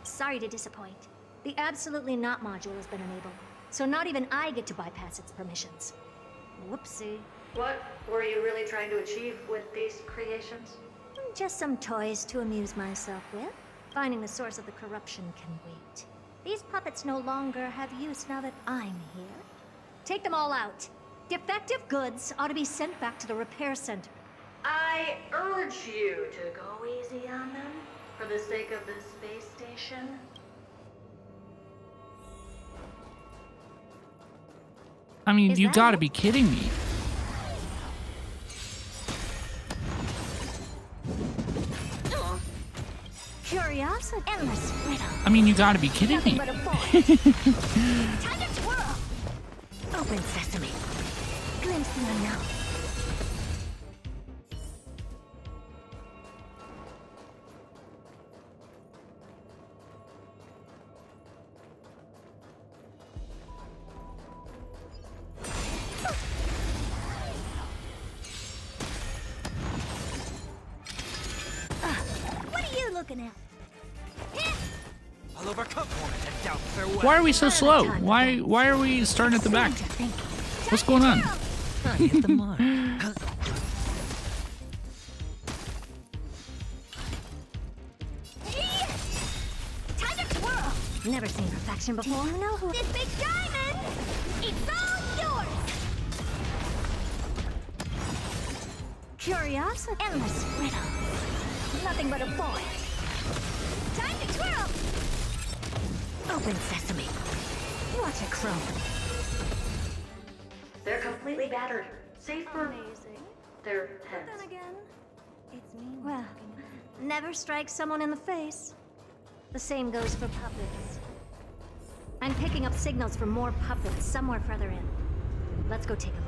Sorry to disappoint. The absolutely not module has been enabled, so not even I get to bypass its permissions. Whoopsie.
What were you really trying to achieve with these creations?
Just some toys to amuse myself with. Finding the source of the corruption can wait. These puppets no longer have use now that I'm here. Take them all out. Defective goods ought to be sent back to the repair center.
I urge you to go easy on them, for the sake of the space station.
I mean, you gotta be kidding me.
Curiosity, endless riddle.
I mean, you gotta be kidding me.
Time to twirl. Open sesame. Glimpse the unknown. looking at?
I'll overcome torment and doubt. Farewell.
Why are we so slow? Why are we starting at the back? What's going on?
I hit the mark.
Time to twirl! Never seen perfection before. Do you know who this big diamond? It's all yours! Curiosity. Endless riddle. Nothing but a point. Time to twirl! Open sesame. Watch it crumble.
They're completely battered. Safe for their heads.
Then again, it's me. Well, never strike someone in the face. The same goes for puppets. I'm picking up signals from more puppets somewhere further in. Let's go take a look.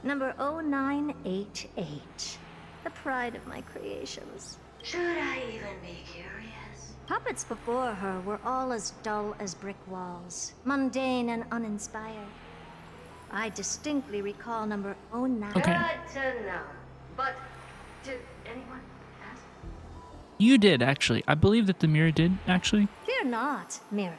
Number 0988. The pride of my creations.
Should I even be curious?
Puppets before her were all as dull as brick walls, mundane and uninspired. I distinctly recall number 09.
Okay.
Good to know. But did anyone ask?
You did, actually. I believe that the mirror did, actually.
Fear not, Mirror.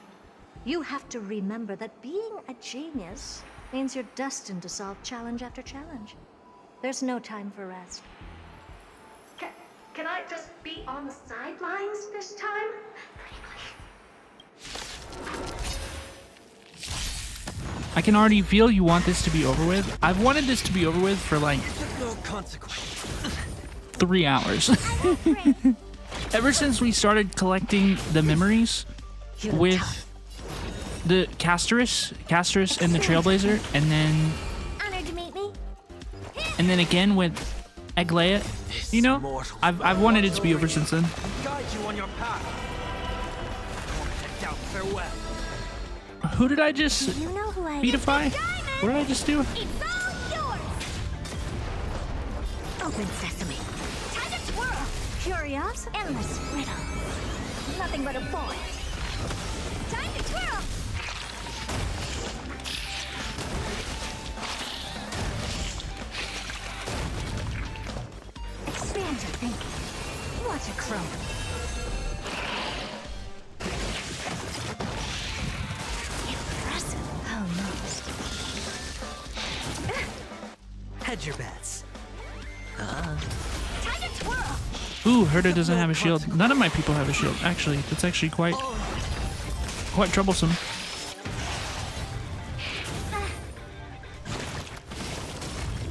You have to remember that being a genius means you're destined to solve challenge after challenge. There's no time for rest.
Can I just be on the sidelines this time?
I can already feel you want this to be over with. I've wanted this to be over with for like 3 hours. Ever since we started collecting the memories with the Casterus and the Trailblazer, and
Honored to meet me.
then again with Aglaia, you know, I've wanted it to be over since then.
Guide you on your path. Torment and doubt. Farewell.
Who did I just
You know who I
beatify? What did I just do?
It's all yours! Open sesame. Time to twirl! Curiosity. Endless riddle. Nothing but a point. Time to twirl! Expand your thinking. Watch it crumble. Impressive. Almost.
Hedge your bets.
Time to twirl!
Ooh, Herta doesn't have a shield. None of my people have a shield. Actually, that's actually quite troublesome.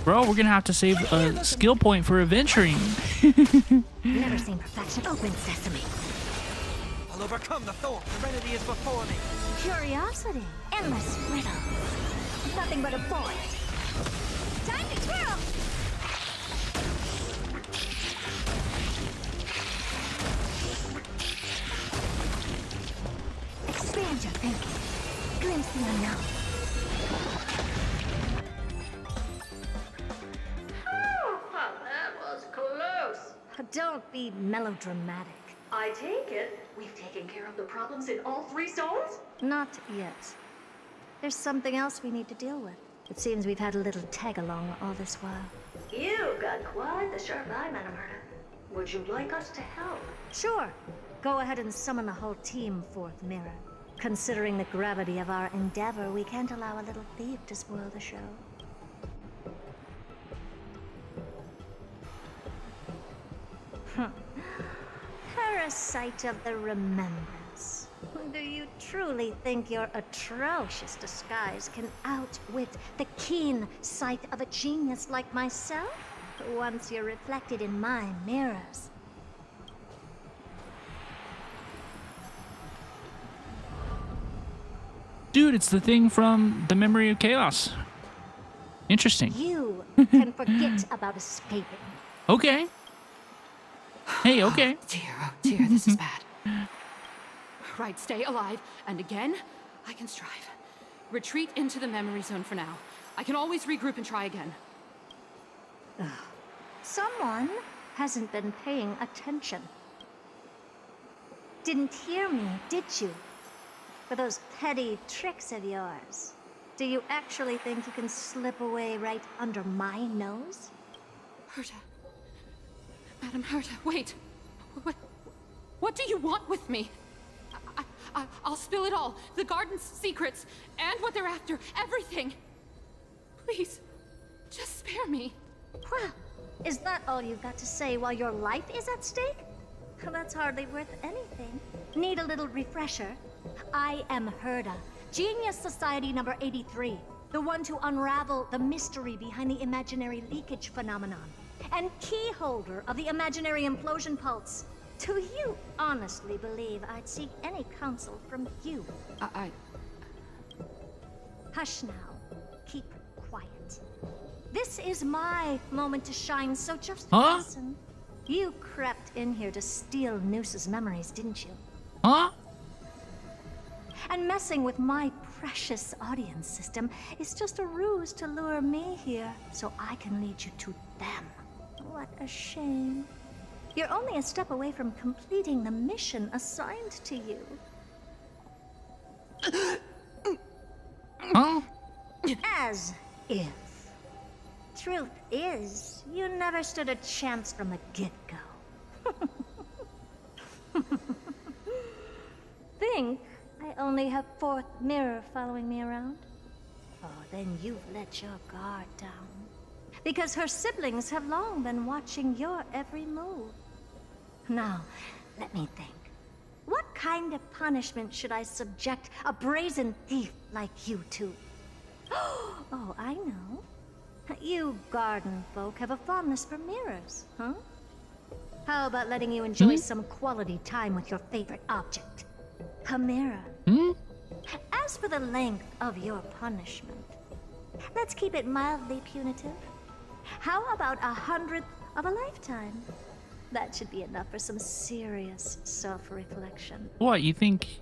Bro, we're gonna have to save a skill point for adventuring.
Never seen perfection. Open sesame.
I'll overcome the thorn. Serenity is before me.
Curiosity. Endless riddle. Nothing but a point. Time to twirl! Expand your thinking. Glimpse the unknown.
Well, that was close.
Don't be melodramatic.
I take it we've taken care of the problems in all 3 zones?
Not yet. There's something else we need to deal with. It seems we've had a little tag-along all this while.
You've got quite the sharp eye, Madam Herta. Would you like us to help?
Sure. Go ahead and summon the whole team forth, Mirror. Considering the gravity of our endeavor, we can't allow a little thief to spoil the show. Parasite of the remembrance. Do you truly think your atrocious disguise can outwit the keen sight of a genius like myself? Once you're reflected in my mirrors.
Dude, it's the thing from the Memory of Chaos. Interesting.
You can forget about escaping.
Okay. Hey, okay.
Oh dear, this is bad. Right, stay alive, and again, I can strive. Retreat into the memory zone for now. I can always regroup and try again.
Someone hasn't been paying attention. Didn't hear me, did you? For those petty tricks of yours. Do you actually think you can slip away right under my nose?
Herta. Madam Herta, wait. What do you want with me? I'll spill it all. The garden's secrets, and what they're after. Everything. Please, just spare me.
Well, is that all you've got to say while your life is at stake? That's hardly worth anything. Need a little refresher? I am Herta, Genius Society number 83, the one to unravel the mystery behind the imaginary leakage phenomenon, and key holder of the imaginary implosion pulse. Do you honestly believe I'd seek any counsel from you? Hush now. Keep quiet. This is my moment to shine, so just listen. You crept in here to steal Noose's memories, didn't you?
Huh?
And messing with my precious audience system is just a ruse to lure me here so I can lead you to them. What a shame. You're only a step away from completing the mission assigned to you.
Huh?
As if. Truth is, you never stood a chance from the get-go. Think I only have fourth mirror following me around? Oh, then you've let your guard down. Because her siblings have long been watching your every move. Now, let me think. What kind of punishment should I subject a brazen thief like you to? Oh, I know. You garden folk have a fondness for mirrors, huh? How about letting you enjoy some quality time with your favorite object? A mirror. As for the length of your punishment, let's keep it mildly punitive. How about 100th of a lifetime? That should be enough for some serious self-reflection.
What, you think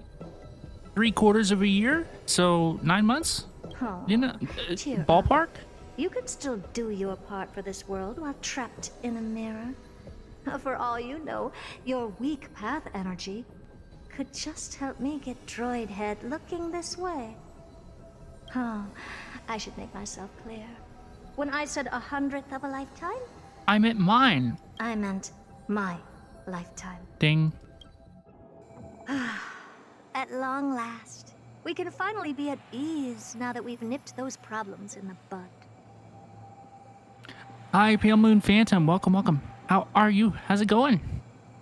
3/4 of a year? So 9 months?
Oh,
You know,
cheer up.
ballpark?
You could still do your part for this world while trapped in a mirror. For all you know, your weak path energy could just help me get droid head looking this way. Oh, I should make myself clear. When I said 100th of a lifetime,
I meant mine.
I meant my lifetime.
Ding.
At long last, we can finally be at ease now that we've nipped those problems in the bud.
Hi, Pale Moon Phantom. Welcome, welcome. How are you? How's it going?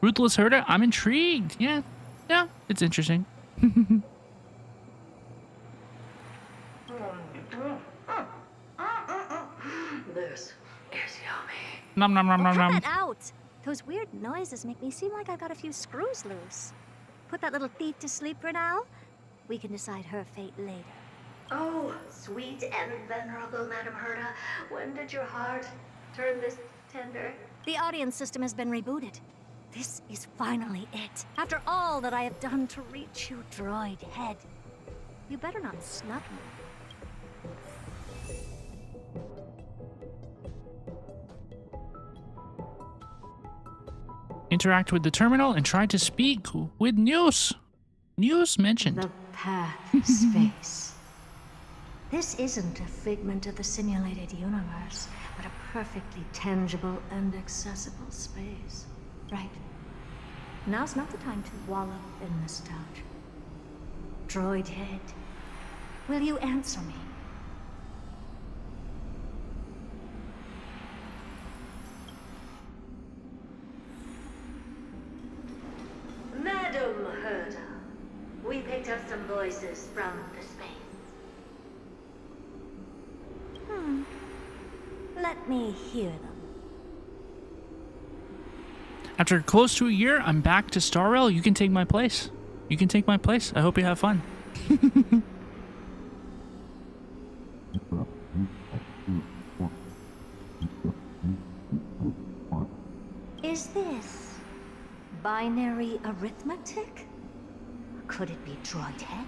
Ruthless Herta? I'm intrigued. Yeah, it's interesting.
This is yummy.
Nom nom nom nom
Cut
nom.
that out! Those weird noises make me seem like I've got a few screws loose. Put that little thief to sleep for now. We can decide her fate later.
Oh, sweet and venerable Madam Herta, when did your heart turn this tender?
The audience system has been rebooted. This is finally it. After all that I have done to reach you, droid head. You better not snub me.
Interact with the terminal and try to speak with News. News mentioned.
The path space. This isn't a figment of the simulated universe, but a perfectly tangible and accessible space. Right. Now's not the time to wallow in nostalgia. Droid head, will you answer me?
Madam Herta, we picked up some voices from the space.
Let me hear them.
After close to a year, I'm back to Star Rail. You can take my place. You can take my place. I hope you have fun.
Binary arithmetic? Could it be droid head?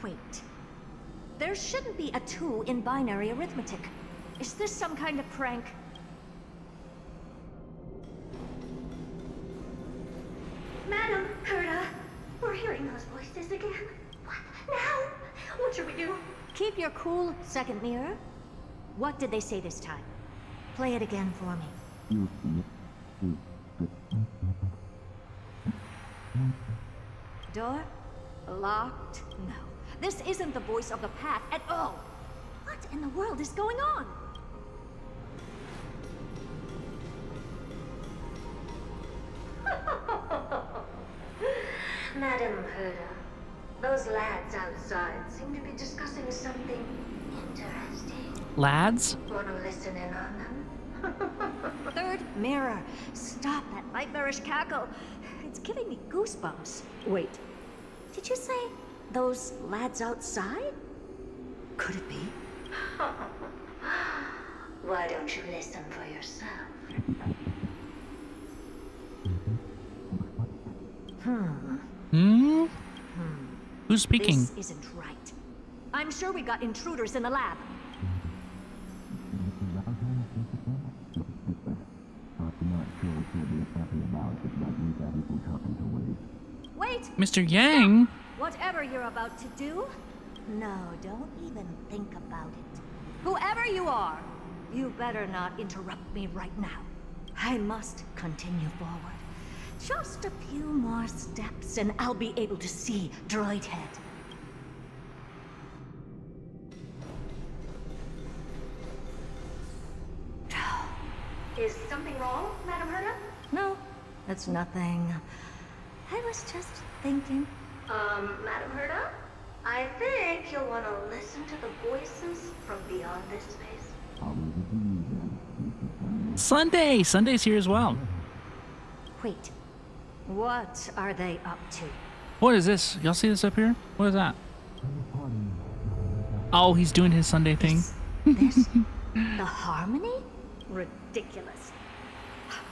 Wait. There shouldn't be a 2 in binary arithmetic. Is this some kind of prank?
Madam Herta, we're hearing those voices again. What now? What should we do?
Keep your cool, second mirror. What did they say this time? Play it again for me. Door? Locked? No. This isn't the voice of the path at all. What in the world is going on?
Madam Herta, those lads outside seem to be discussing something interesting.
Lads?
Want to listen in on them?
Third mirror. Stop that nightmarish cackle. It's giving me goosebumps. Wait. Did you say those lads outside? Could it be?
Why don't you listen for yourself?
Who's speaking?
This isn't right. I'm sure we got intruders in the lab. Wait!
Mr. Yang?
Whatever you're about to do, no, don't even think about it. Whoever you are, you better not interrupt me right now. I must continue forward. Just a few more steps and I'll be able to see Droid Head.
Is something wrong, Madam Herta?
No, that's nothing. I was just thinking.
Madam Herta? I think you'll want to listen to the voices from beyond this space.
Sunday! Sunday's here as well.
Wait, what are they up to?
What is this? Y'all see this up here? What is that? Oh, he's doing his Sunday thing.
This? The harmony? Ridiculous.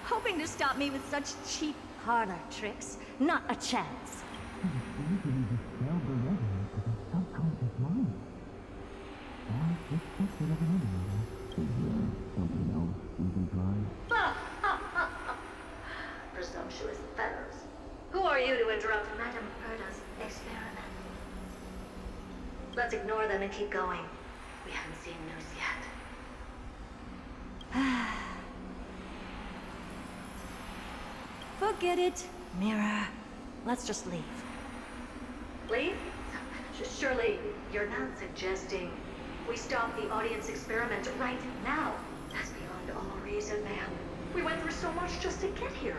Hoping to stop me with such cheap parlor tricks. Not a chance.
Presumptuous fellows. Who are you to interrupt Madam Herta's experiment? Let's ignore them and keep going. We haven't seen news yet.
Forget it, Mirror. Let's just leave.
Leave? Surely you're not suggesting we stop the audience experiment right now? That's beyond all reason, ma'am. We went through so much just to get here.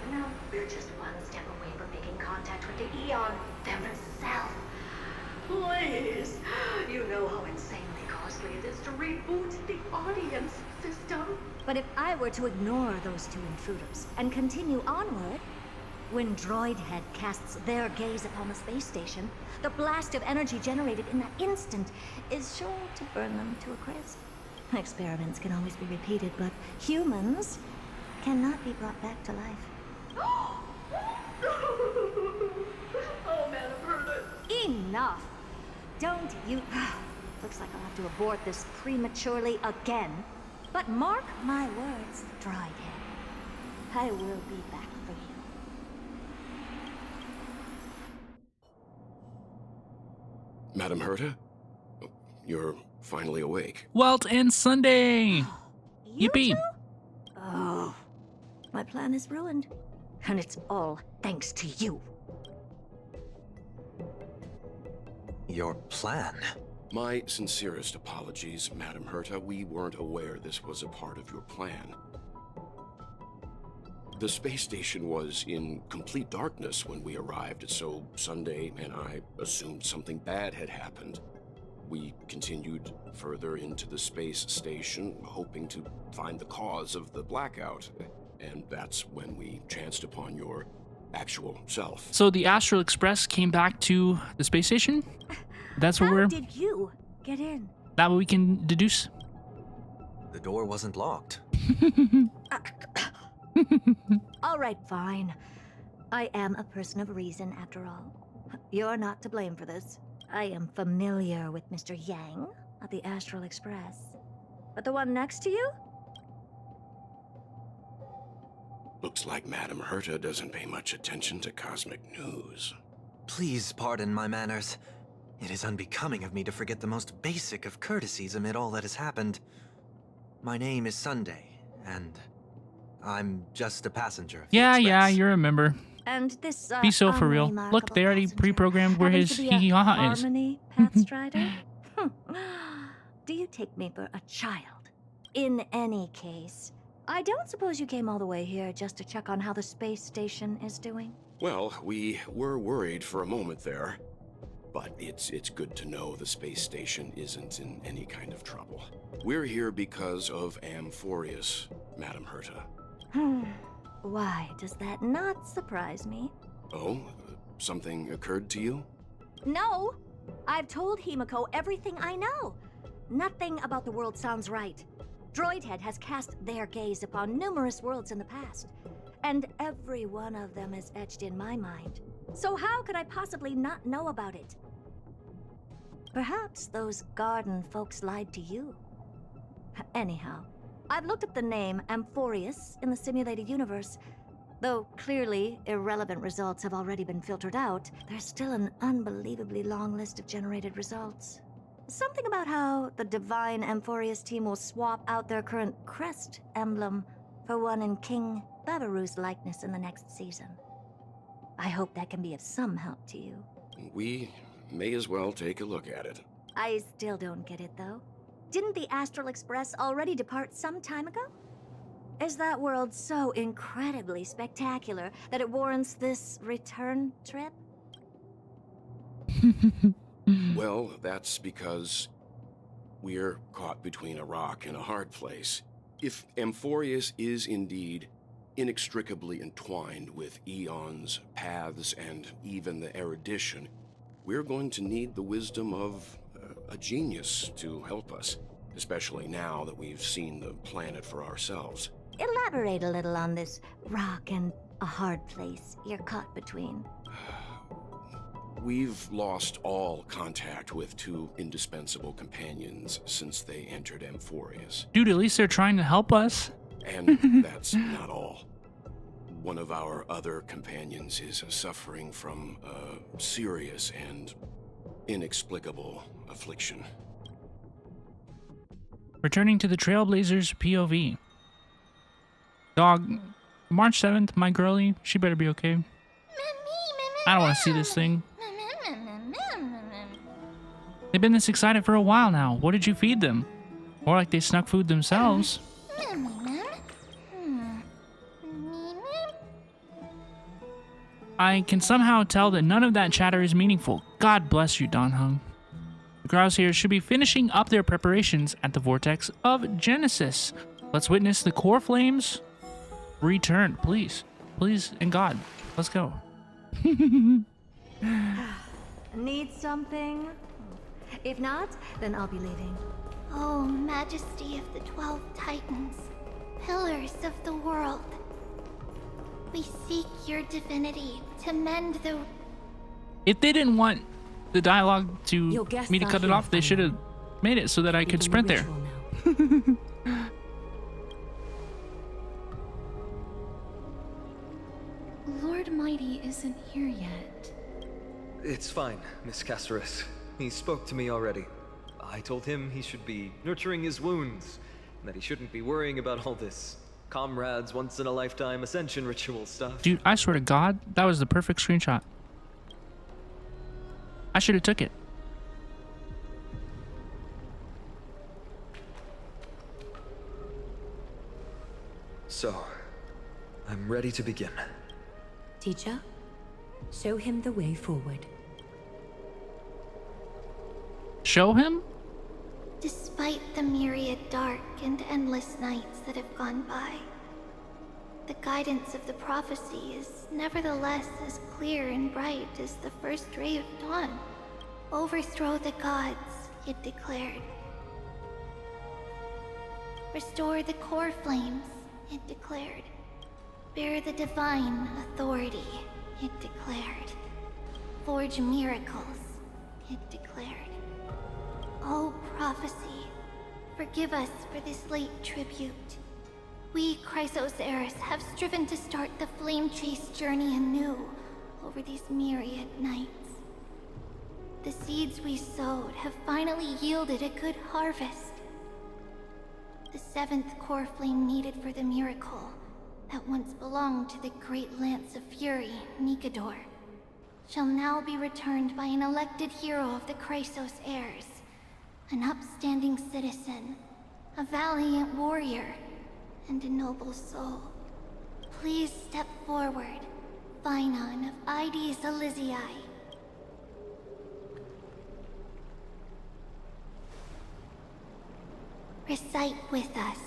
And now we're just one step away from making contact with the Eon themselves. Please! You know how insanely costly it is to reboot the audience system.
But if I were to ignore those two intruders and continue onward, when Droid Head casts their gaze upon the space station, the blast of energy generated in that instant is sure to burn them to a crisp. Experiments can always be repeated, but humans cannot be brought back to life.
Oh, Madam Herta.
Enough! Don't you... Looks like I'll have to abort this prematurely again. But mark my words, Droid Head. I will be back for you.
Madam Herta? You're finally awake.
Walt and Sunday! Yippee!
Oh, my plan is ruined. And it's all thanks to you.
Your plan?
My sincerest apologies, Madam Herta. We weren't aware this was a part of your plan. The space station was in complete darkness when we arrived, so Sunday and I assumed something bad had happened. We continued further into the space station, hoping to find the cause of the blackout. And that's when we chanced upon your actual self.
So the Astral Express came back to the space station? That's what
How did you get in?
That what we can deduce?
The
door wasn't locked.
All right, fine. I am a person of reason, after all. You're not to blame for this. I am familiar with Mr. Yang of the Astral Express. But the one next to you?
Looks like Madame Herta doesn't pay much attention to cosmic news.
Please pardon my manners. It is unbecoming of me to forget the most basic of courtesies amid all that has happened. My name is Sunday, and I'm just a passenger of the
Yeah, you remember.
And this,
Be so for real. Look, they already pre-programmed where his hee-haw is.
Harmony Pathstrider? Do you take me for a child? In any case, I don't suppose you came all the way here just to check on how the space station is doing?
Well, we were worried for a moment there. But it's good to know the space station isn't in any kind of trouble. We're here because of AMPHOREUS, Madame Herta.
Why does that not surprise me?
Oh? Something occurred to you?
No! I've told Himiko everything I know. Nothing about the world sounds right. Droidhead has cast their gaze upon numerous worlds in the past, and every one of them is etched in my mind. So how could I possibly not know about it? Perhaps those garden folks lied to you. Anyhow, I've looked up the name AMPHOREUS in the simulated universe. Though clearly irrelevant results have already been filtered out, there's still an unbelievably long list of generated results. Something about how the divine AMPHOREUS team will swap out their current crest emblem for one in King Babaru's likeness in the next season. I hope that can be of some help to you.
We may as well take a look at it.
I still don't get it, though. Didn't the Astral Express already depart some time ago? Is that world so incredibly spectacular that it warrants this return trip?
Well, that's because we're caught between a rock and a hard place. If AMPHOREUS is indeed inextricably entwined with eons, paths, and even the erudition, we're going to need the wisdom of a genius to help us, especially now that we've seen the planet for ourselves.
Elaborate a little on this rock and a hard place you're caught between.
We've lost all contact with two indispensable companions since they entered AMPHOREUS.
Dude, at least they're trying to help us.
And that's not all. One of our other companions is suffering from a serious and inexplicable affliction.
Returning to the Trailblazers POV. Dog, March 7th, my girlie, she better be okay. I don't want to see this thing. They've been this excited for a while now. What did you feed them? More like they snuck food themselves. I can somehow tell that none of that chatter is meaningful. God bless you, Don Hung. The Grouse here should be finishing up their preparations at the vortex of Genesis. Let's witness the core flames return, please. Please, and God. Let's go.
Need something? If not, then I'll be leaving.
Oh, Majesty of the 12 Titans, pillars of the world. We seek your divinity to mend the...
If they didn't want the dialogue to me to cut it off, they should have made it so that I could sprint there.
Lord Mighty isn't here yet.
It's fine, Miss Caceres. He spoke to me already. I told him he should be nurturing his wounds, and that he shouldn't be worrying about all this comrades once-in-a-lifetime ascension ritual stuff.
Dude, I swear to God, that was the perfect screenshot. I should have took it.
So, I'm ready to begin.
Teacher, show him the way forward.
Show him?
Despite the myriad dark and endless nights that have gone by, the guidance of the prophecy is nevertheless as clear and bright as the first ray of dawn. Overthrow the gods, it declared. Restore the core flames, it declared. Bear the divine authority, it declared. Forge miracles, it declared. O prophecy, forgive us for this late tribute. We, Chrysos have striven to start the Flame-Chase journey anew over these myriad nights. The seeds we sowed have finally yielded a good harvest. The 7th core flame needed for the miracle that once belonged to the great Lance of Fury, Nikador, shall now be returned by an elected hero of the Chrysos heirs, an upstanding citizen, a valiant warrior, and a noble soul. Please step forward, Paean of Ides Elysiae. Recite with us.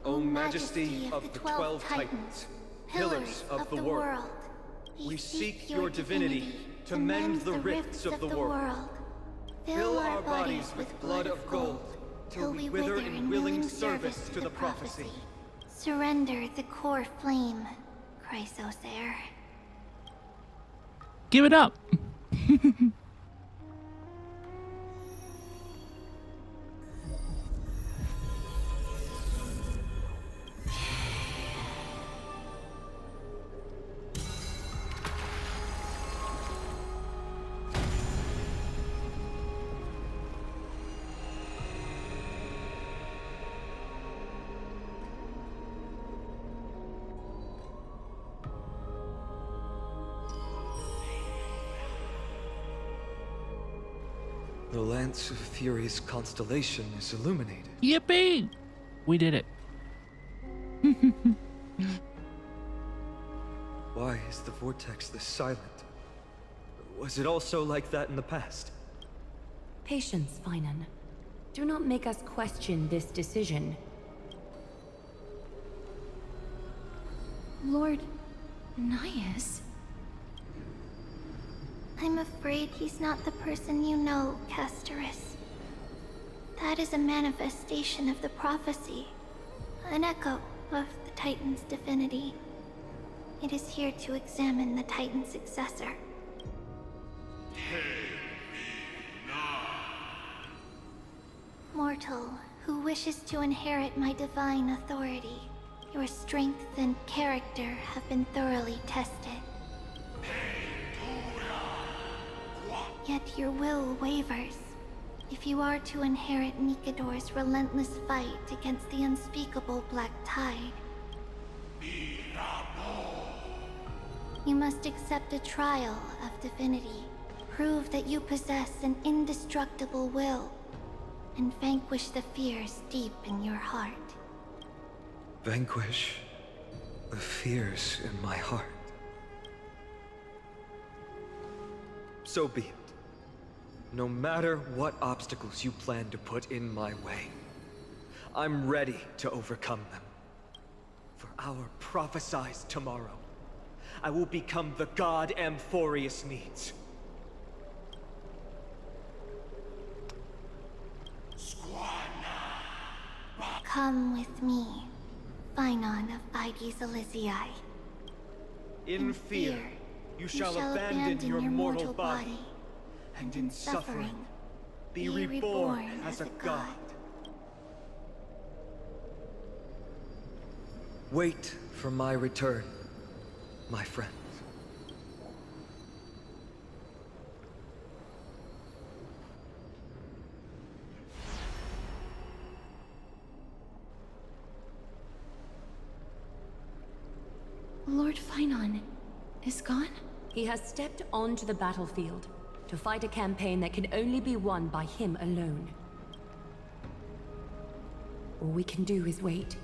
O Majesty of the 12 Titans, pillars of the world, we seek your divinity to mend the rifts of the world. Fill our bodies with blood of gold, till we wither in willing service to the prophecy.
Surrender the core flame, Chrysos heir.
Give it up.
The Lance of Fury's constellation is illuminated.
Yippee! We did it.
Why is the vortex this silent? Was it also like that in the past?
Patience, Paean. Do not make us question this decision.
Lord Nias?
I'm afraid he's not the person you know, Castorus. That is a manifestation of the prophecy, an echo of the Titan's divinity. It is here to examine the Titan's successor. Mortal, who wishes to inherit my divine authority, your strength and character have been thoroughly tested. Yet your will wavers. If you are to inherit Nikador's relentless fight against the unspeakable Black Tide, you must accept a trial of divinity. Prove that you possess an indestructible will, and vanquish the fears deep in your heart.
Vanquish the fears in my heart. So be it. No matter what obstacles you plan to put in my way, I'm ready to overcome them. For our prophesied tomorrow, I will become the god AMPHOREUS needs.
Come with me, Paean of Ides Elysiae.
In fear, you shall abandon your mortal body, and in suffering, be reborn as a god. Wait for my return, my friends.
Lord Paean is gone?
He has stepped onto the battlefield to fight a campaign that can only be won by him alone. All we can do is wait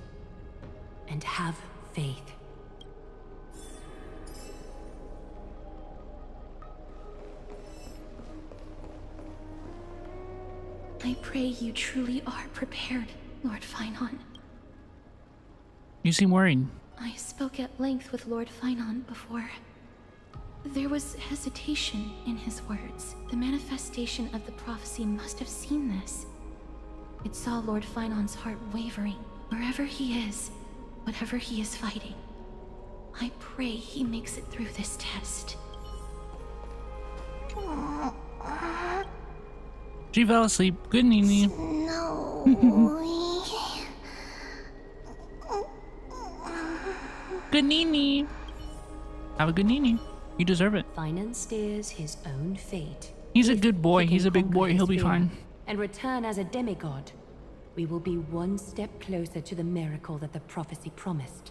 and have faith.
I pray you truly are prepared, Lord Paean.
You seem worried.
I spoke at length with Lord Paean before. There was hesitation in his words. The manifestation of the prophecy must have seen this. It saw Lord Finon's heart wavering. Wherever he is, whatever he is fighting, I pray he makes it through this test.
She fell asleep. Good Nini.
No.
Good Nini. Have a good Nini. You deserve it.
Finan steers his own fate.
He's a good boy. He's a big boy. He'll be fine.
And return as a demigod. We will be one step closer to the miracle that the prophecy promised.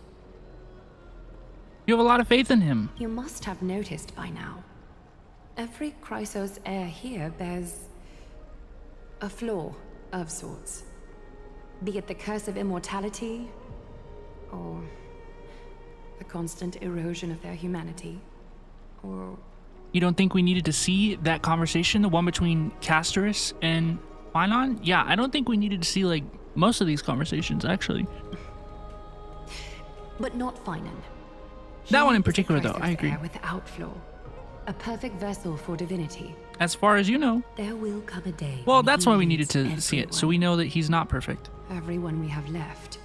You have a lot of faith in him.
You must have noticed by now. Every Chrysos heir here bears a flaw of sorts. Be it the curse of immortality, or the constant erosion of their humanity, or...
You don't think we needed to see that conversation, the one between Castorus and Finon? Yeah, I don't think we needed to see, like, most of these conversations, actually.
But not Finon.
That one in particular, though, I agree.
Without flaw. A perfect vessel for divinity.
As far as you know.
There will come a day.
Well, that's why we needed to see it, so we know that he's not perfect.
Everyone we have left.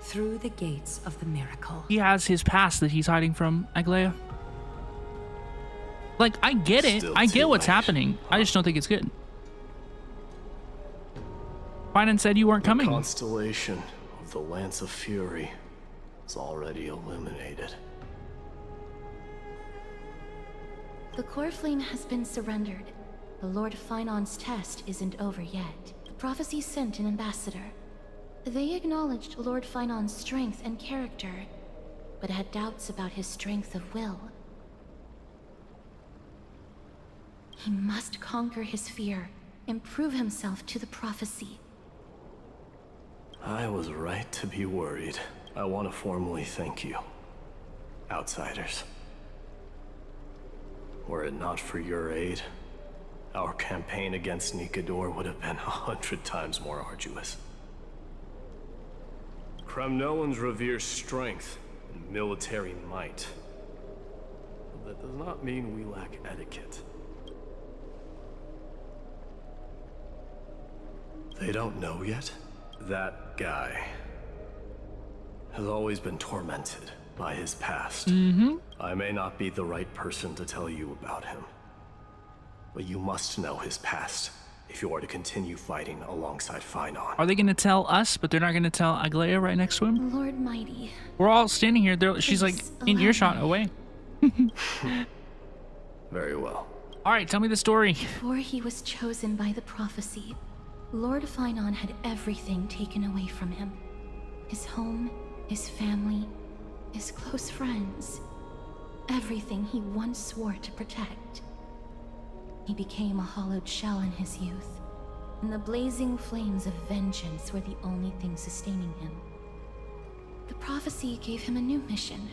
Through the gates of the miracle.
He has his past that he's hiding from Aglaia. Like, I get it. I get what's happening. I just don't think it's good. Finan said you weren't coming.
The constellation of the Lance of Fury is already illuminated.
The core flame has been surrendered. The Lord Finon's test isn't over yet. The prophecy sent an ambassador. They acknowledged Lord Finon's strength and character, but had doubts about his strength of will. He must conquer his fear and prove himself to the prophecy.
I was right to be worried. I want to formally thank you, outsiders. Were it not for your aid, our campaign against Nikador would have been 100 times more arduous. Kremnoans revere strength and military might. But that does not mean we lack etiquette. They don't know yet? That guy has always been tormented by his past. I may not be the right person to tell you about him, but you must know his past if you are to continue fighting alongside Finon.
Are they going to tell us, but they're not going to tell Aglaia right next to him?
Lord Mighty.
We're all standing here. She's like in earshot away.
Very well.
All right, tell me the story.
Before he was chosen by the prophecy, Lord Finon had everything taken away from him. His home, his family, his close friends. Everything he once swore to protect. He became a hollowed shell in his youth, and the blazing flames of vengeance were the only thing sustaining him. The prophecy gave him a new mission,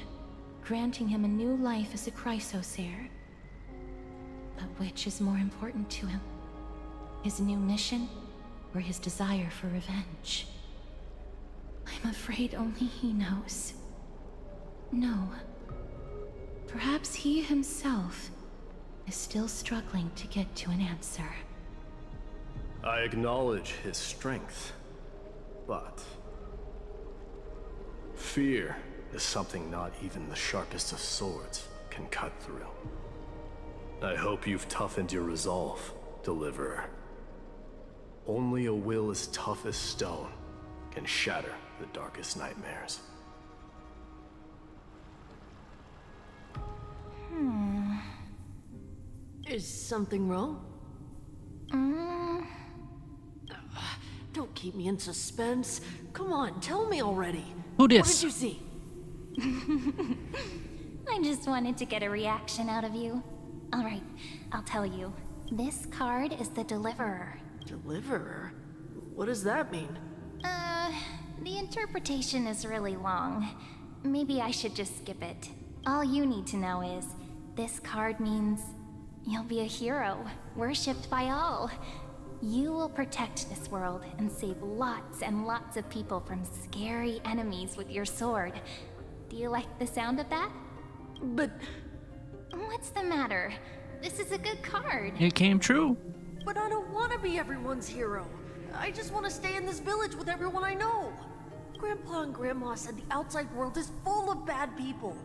granting him a new life as a Chrysos heir. But which is more important to him? His new mission, or his desire for revenge? I'm afraid only he knows. No. Perhaps he himself is still struggling to get to an answer.
I acknowledge his strength, but fear is something not even the sharpest of swords can cut through. I hope you've toughened your resolve, Deliverer. Only a will as tough as stone can shatter the darkest nightmares.
Is something wrong? Don't keep me in suspense. Come on, tell me already.
Who dis?
What did you see?
I just wanted to get a reaction out of you. Alright, I'll tell you. This card is the Deliverer.
Deliverer? What does that mean?
The interpretation is really long. Maybe I should just skip it. All you need to know is, this card means you'll be a hero, worshipped by all. You will protect this world and save lots and lots of people from scary enemies with your sword. Do you like the sound of that?
But...
What's the matter? This is a good card.
It came true.
But I don't want to be everyone's hero. I just want to stay in this village with everyone I know. Grandpa and Grandma said the outside world is full of bad people.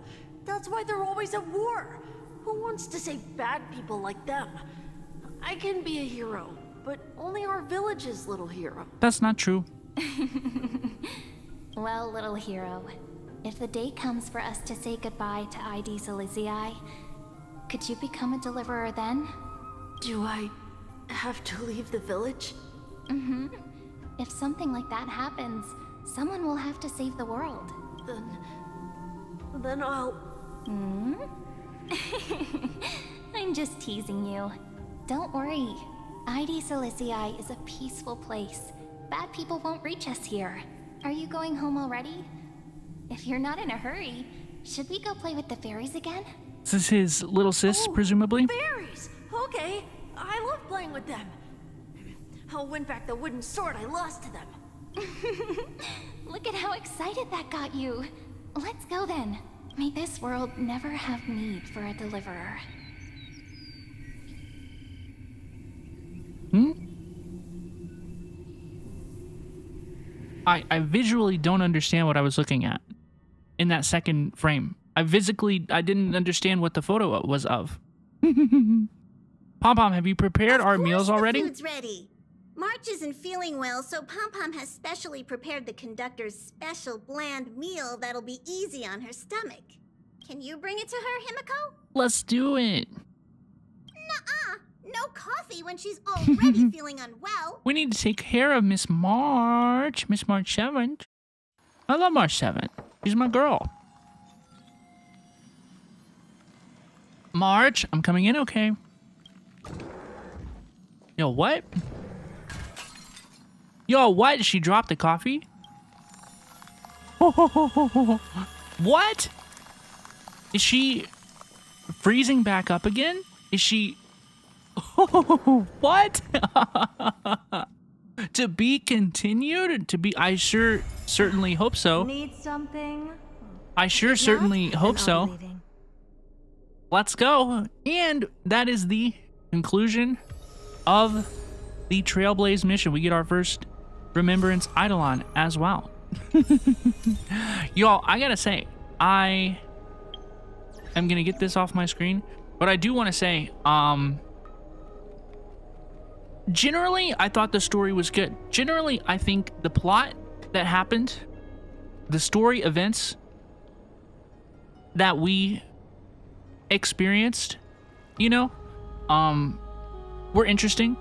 That's why they're always at war. Who wants to save bad people like them? I can be a hero, but only our village's little hero.
That's not true.
Well, little hero, if the day comes for us to say goodbye to ID Silicii, could you become a deliverer then?
Do I have to leave the village?
Mm-hmm. If something like that happens, someone will have to save the world.
Then I'll...
Hmm? I'm just teasing you. Don't worry. ID Silicii is a peaceful place. Bad people won't reach us here. Are you going home already? If you're not in a hurry, should we go play with the fairies again?
Is this his little sis, presumably?
Fairies! Okay, I love playing with them. I'll win back the wooden sword I lost to them.
Look at how excited that got you. Let's go then. May this world never have need for a deliverer.
Hmm? I visually don't understand what I was looking at in that second frame. I didn't understand what the photo was of. Pom-Pom, have you prepared our meals already?
Food's ready. March isn't feeling well, so Pom-Pom has specially prepared the conductor's special bland meal that'll be easy on her stomach. Can you bring it to her, Himiko?
Let's do it.
Nuh-uh. No coffee when she's already feeling unwell.
We need to take care of Miss March 7th. I love March 7th. She's my girl. March, I'm coming in, okay? Yo, what? Yo, what? She dropped the coffee? What? Is she freezing back up again? Is she... What? To be continued? To be... I certainly hope so.
Need something?
I certainly hope so. Let's go. And that is the conclusion of the Trailblaze mission. We get our first Remembrance Eidolon as well. Y'all, I gotta say, I am gonna get this off my screen, but I do want to say, generally, I thought the story was good. Generally, I think the plot that happened, the story events that we experienced, you know, were interesting.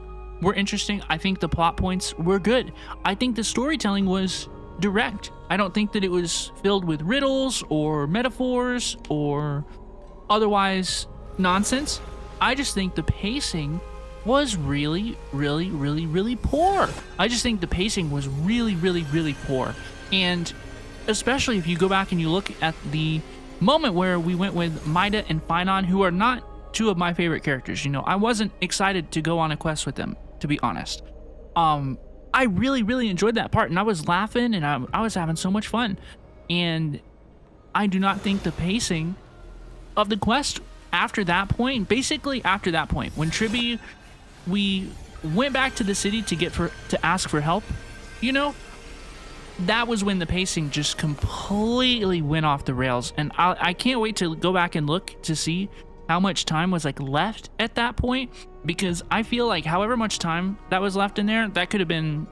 I think the plot points were good. I think the storytelling was direct. I don't think that it was filled with riddles or metaphors or otherwise nonsense. I just think the pacing was really poor. I just think the pacing was really poor. And especially if you go back and you look at the moment where we went with Maida and Paean, who are not two of my favorite characters. You know, I wasn't excited to go on a quest with them, to be honest. I really enjoyed that part, and I was laughing, and I was having so much fun. And I do not think the pacing of the quest after that point, basically after that point, when Tribby, we went back to the city to ask for help, you know, that was when the pacing just completely went off the rails. And I can't wait to go back and look to see how much time was like left at that point, because I feel like however much time that was left in there, that could have been,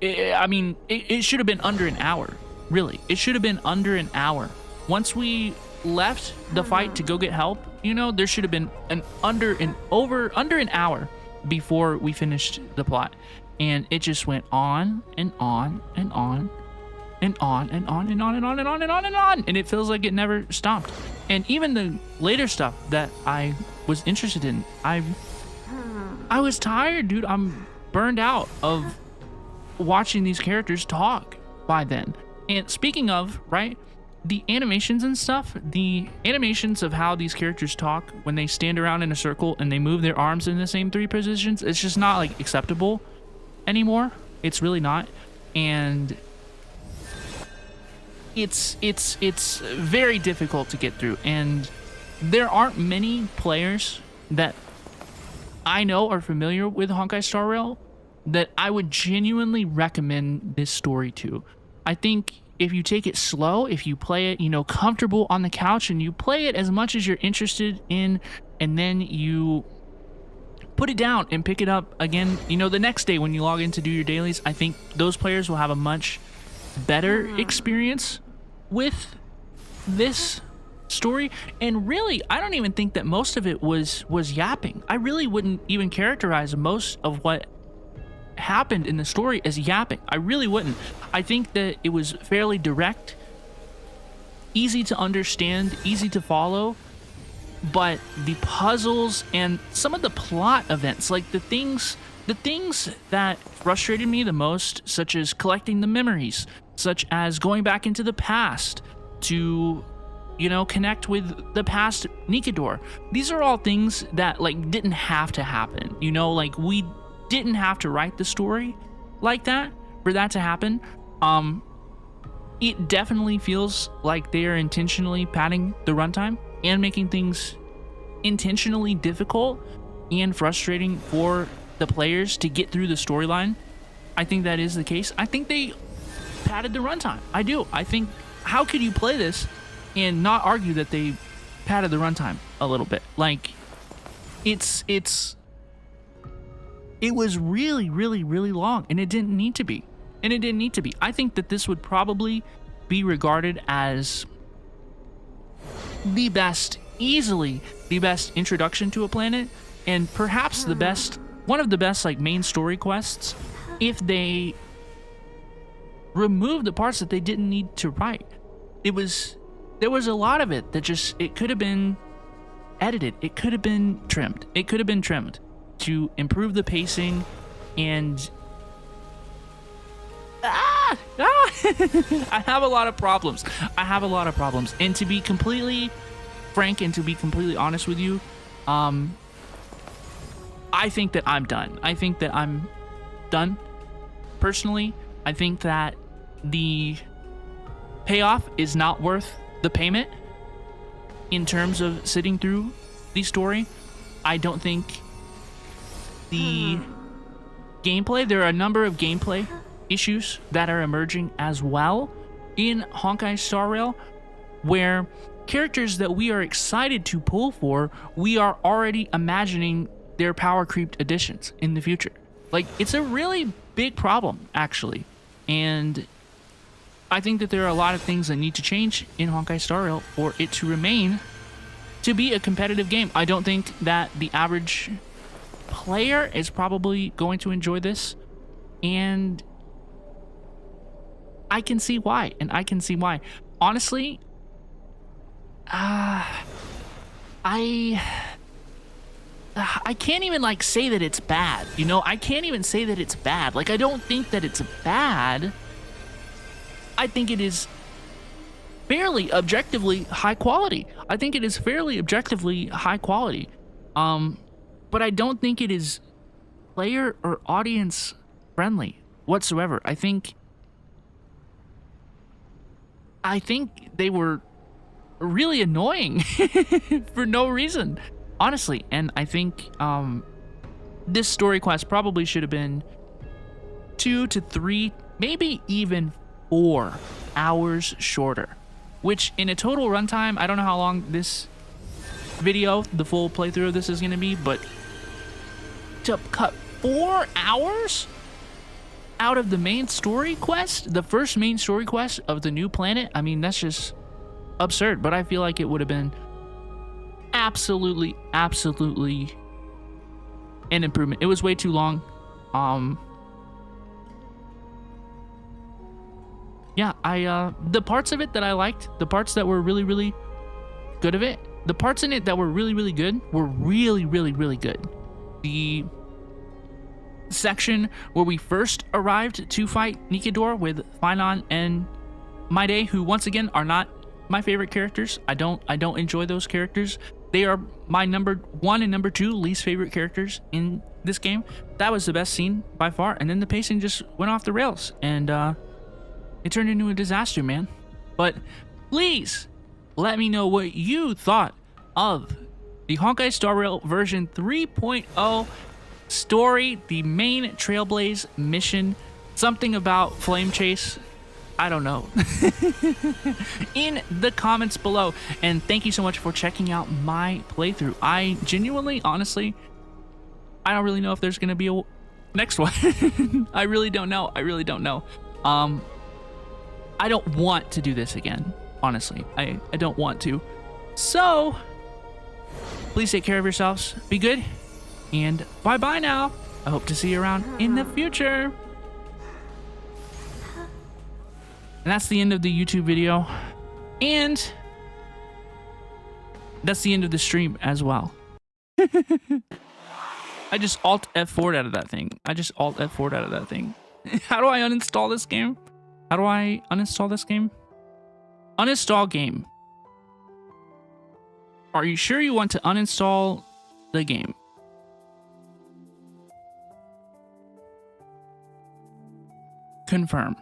I mean, it should have been under an hour. Really, it should have been under an hour. Once we left the fight to go get help, you know, there should have been under an hour before we finished the plot. And it just went on and on and on and on and on and on and on and on and on and on. And it feels like it never stopped. And even the later stuff that I was interested in, I was tired, dude. I'm burned out of watching these characters talk by then. And speaking of, right, the animations and stuff, the animations of how these characters talk when they stand around in a circle and they move their arms in the same three positions, it's just not like acceptable anymore. It's really not. And it's very difficult to get through, and there aren't many players that I know are familiar with Honkai Star Rail that I would genuinely recommend this story to. I think if you take it slow, if you play it, you know, comfortable on the couch, and you play it as much as you're interested in, and then you put it down and pick it up again, you know, the next day when you log in to do your dailies, I think those players will have a much better experience with this story. And really, I don't even think that most of it was yapping. I really wouldn't even characterize most of what happened in the story as yapping. I really wouldn't. I think that it was fairly direct, easy to understand, easy to follow, but the puzzles and some of the plot events, like the things that frustrated me the most, such as collecting the memories, such as going back into the past to, you know, connect with the past Nikador. These are all things that, like, didn't have to happen. You know, like, we didn't have to write the story like that for that to happen. It definitely feels like they are intentionally padding the runtime and making things intentionally difficult and frustrating for the players to get through the storyline. I think that is the case. I think they padded the runtime. I do. I think, how could you play this and not argue that they padded the runtime a little bit? Like, it was really, really, really long, and it didn't need to be. I think that this would probably be regarded as the best, easily the best introduction to a planet, and perhaps the best, one of the best, like, main story quests, if they removed the parts that they didn't need to write. There was a lot of it that just, it could have been edited, it could have been trimmed, to improve the pacing. And I have a lot of problems. And to be completely frank and to be completely honest with you, I think that I'm done. Personally, I think that the payoff is not worth the payment in terms of sitting through the story. I don't think the gameplay, there are a number of gameplay issues that are emerging as well in Honkai Star Rail, where characters that we are excited to pull for, we are already imagining their power creeped additions in the future. Like, it's a really big problem, actually. And I think that there are a lot of things that need to change in Honkai Star Rail for it to remain to be a competitive game. I don't think that the average player is probably going to enjoy this, and I can see why. Honestly, I can't even, like, say that it's bad, you know? I can't even say that it's bad. Like, I don't think that it's bad. I think it is fairly objectively high quality. But I don't think it is player or audience friendly whatsoever. I think they were really annoying for no reason, honestly. And I think this story quest probably should have been 2 to 3, maybe even 4 hours shorter, which in a total runtime, I don't know how long this video, the full playthrough of this, is going to be, but to cut 4 hours out of the main story quest, the first main story quest of the new planet, I mean, that's just absurd. But I feel like it would have been absolutely an improvement. It was way too long. Yeah, the parts of it that I liked, the parts that were really good of it, the parts in it that were really good were really good. The section where we first arrived to fight Nikador with Finon and Maide, who once again are not my favorite characters. I don't enjoy those characters. They are my number 1 and number 2 least favorite characters in this game. That was the best scene by far, and then the pacing just went off the rails, and it turned into a disaster, man. But please let me know what you thought of the Honkai Star Rail version 3.0 Story, the main Trailblaze mission, something about Flame-Chase. I don't know. In the comments below. And thank you so much for checking out my playthrough. I genuinely, honestly, I don't really know if there's going to be a next one. I really don't know. I really don't know. I don't want to do this again, honestly. I don't want to. So, please take care of yourselves. Be good. And bye-bye now. I hope to see you around in the future. And that's the end of the YouTube video. And that's the end of the stream as well. I just Alt F4'd out of that thing. How do I uninstall this game? How do I uninstall this game? Uninstall game. Are you sure you want to uninstall the game? Confirm.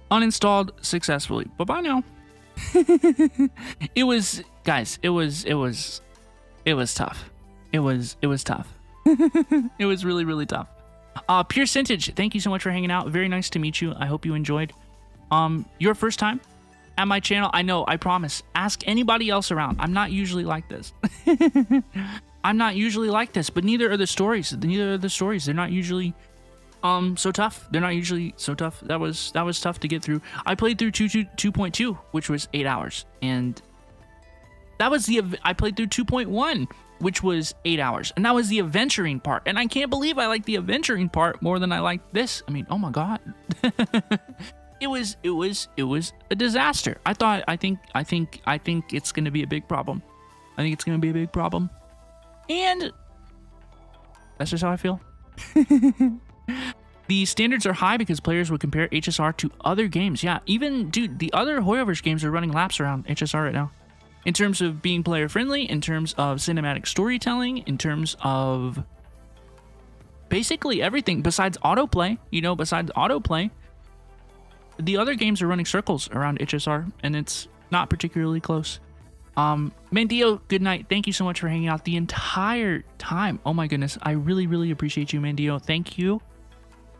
Uninstalled successfully. Bye-bye now. It was, guys, it was tough. It was tough. It was really, really tough. Pure Sintage, thank you so much for hanging out. Very nice to meet you. I hope you enjoyed. Your first time at my channel. I know, I promise. Ask anybody else around. I'm not usually like this. I'm not usually like this, but neither are the stories. They're not usually so tough. They're not usually so tough. That was tough to get through. I played through 2.2, which was 8 hours, and that was I played through 2.1, which was 8 hours, and that was the adventuring part. And I can't believe I like the adventuring part more than I like this. I mean, oh my god. It was a disaster. I think it's gonna be a big problem. And that's just how I feel. The standards are high because players would compare HSR to other games. Yeah, even, dude, the other Hoyoverse games are running laps around HSR right now. In terms of being player friendly, in terms of cinematic storytelling, in terms of basically everything besides autoplay, the other games are running circles around HSR, and it's not particularly close. Mandio, good night. Thank you so much for hanging out the entire time. Oh my goodness, I really, really appreciate you, Mandio. Thank you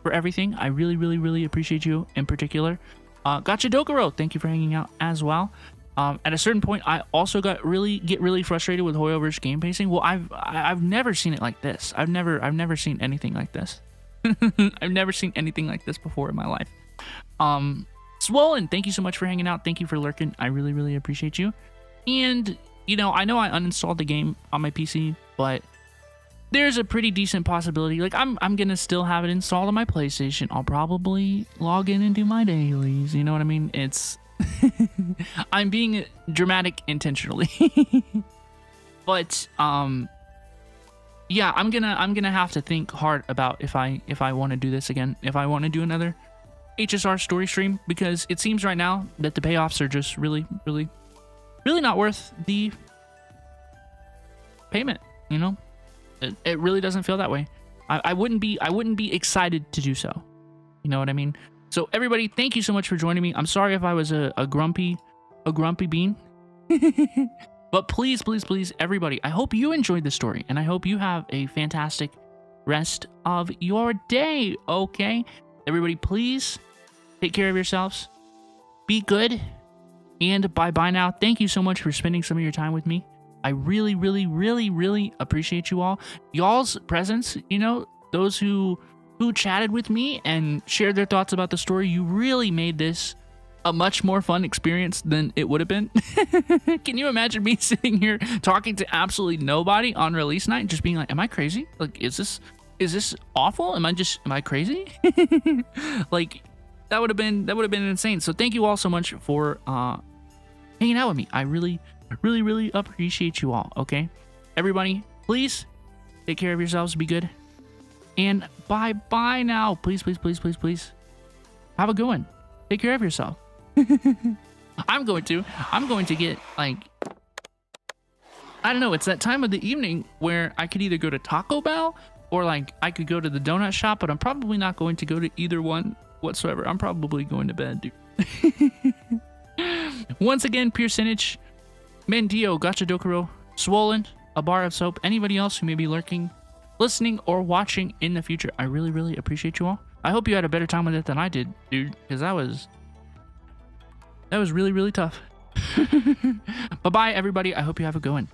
for everything. I really, really, really appreciate you in particular. Gacha Dokuro, thank you for hanging out as well. At a certain point, I also get really frustrated with Hoyoverse game pacing. Well, I've never seen it like this. I've never seen anything like this. I've never seen anything like this before in my life. Swollen, thank you so much for hanging out. Thank you for lurking. I really, really appreciate you. And, you know I uninstalled the game on my PC, but there's a pretty decent possibility. Like, I'm gonna still have it installed on my PlayStation. I'll probably log in and do my dailies. You know what I mean? It's... I'm being dramatic intentionally. But, yeah, I'm gonna have to think hard about if I want to do this again. If I want to do another HSR story stream, because it seems right now that the payoffs are just really, really, really not worth the payment, you know? It really doesn't feel that way. I wouldn't be excited to do so. You know what I mean? So everybody, thank you so much for joining me. I'm sorry if I was a grumpy bean. But please, please, please, everybody, I hope you enjoyed the story, and I hope you have a fantastic rest of your day, okay? Everybody, please take care of yourselves. Be good. And bye-bye now. Thank you so much for spending some of your time with me. I really, really, really, really appreciate you all. Y'all's presence, you know, those who chatted with me and shared their thoughts about the story, you really made this a much more fun experience than it would have been. Can you imagine me sitting here talking to absolutely nobody on release night and just being like, am I crazy? Like, is this awful? Am I crazy? Like, that would have been insane. So thank you all so much for hanging out with me. I really, really, really appreciate you all, okay? Everybody, please take care of yourselves. Be good. And bye-bye now. Please, please, please, please, please. Have a good one. Take care of yourself. I'm going to get, like, I don't know, it's that time of the evening where I could either go to Taco Bell or, like, I could go to the donut shop, but I'm probably not going to go to either one whatsoever. I'm probably going to bed, dude. Once again, Pearsonage, Mendio, Gacha Dokuro, Swollen, A Bar of Soap, anybody else who may be lurking, listening, or watching in the future. I really, really appreciate you all. I hope you had a better time with it than I did, dude, because that was really, really tough. Bye-bye, everybody. I hope you have a good one.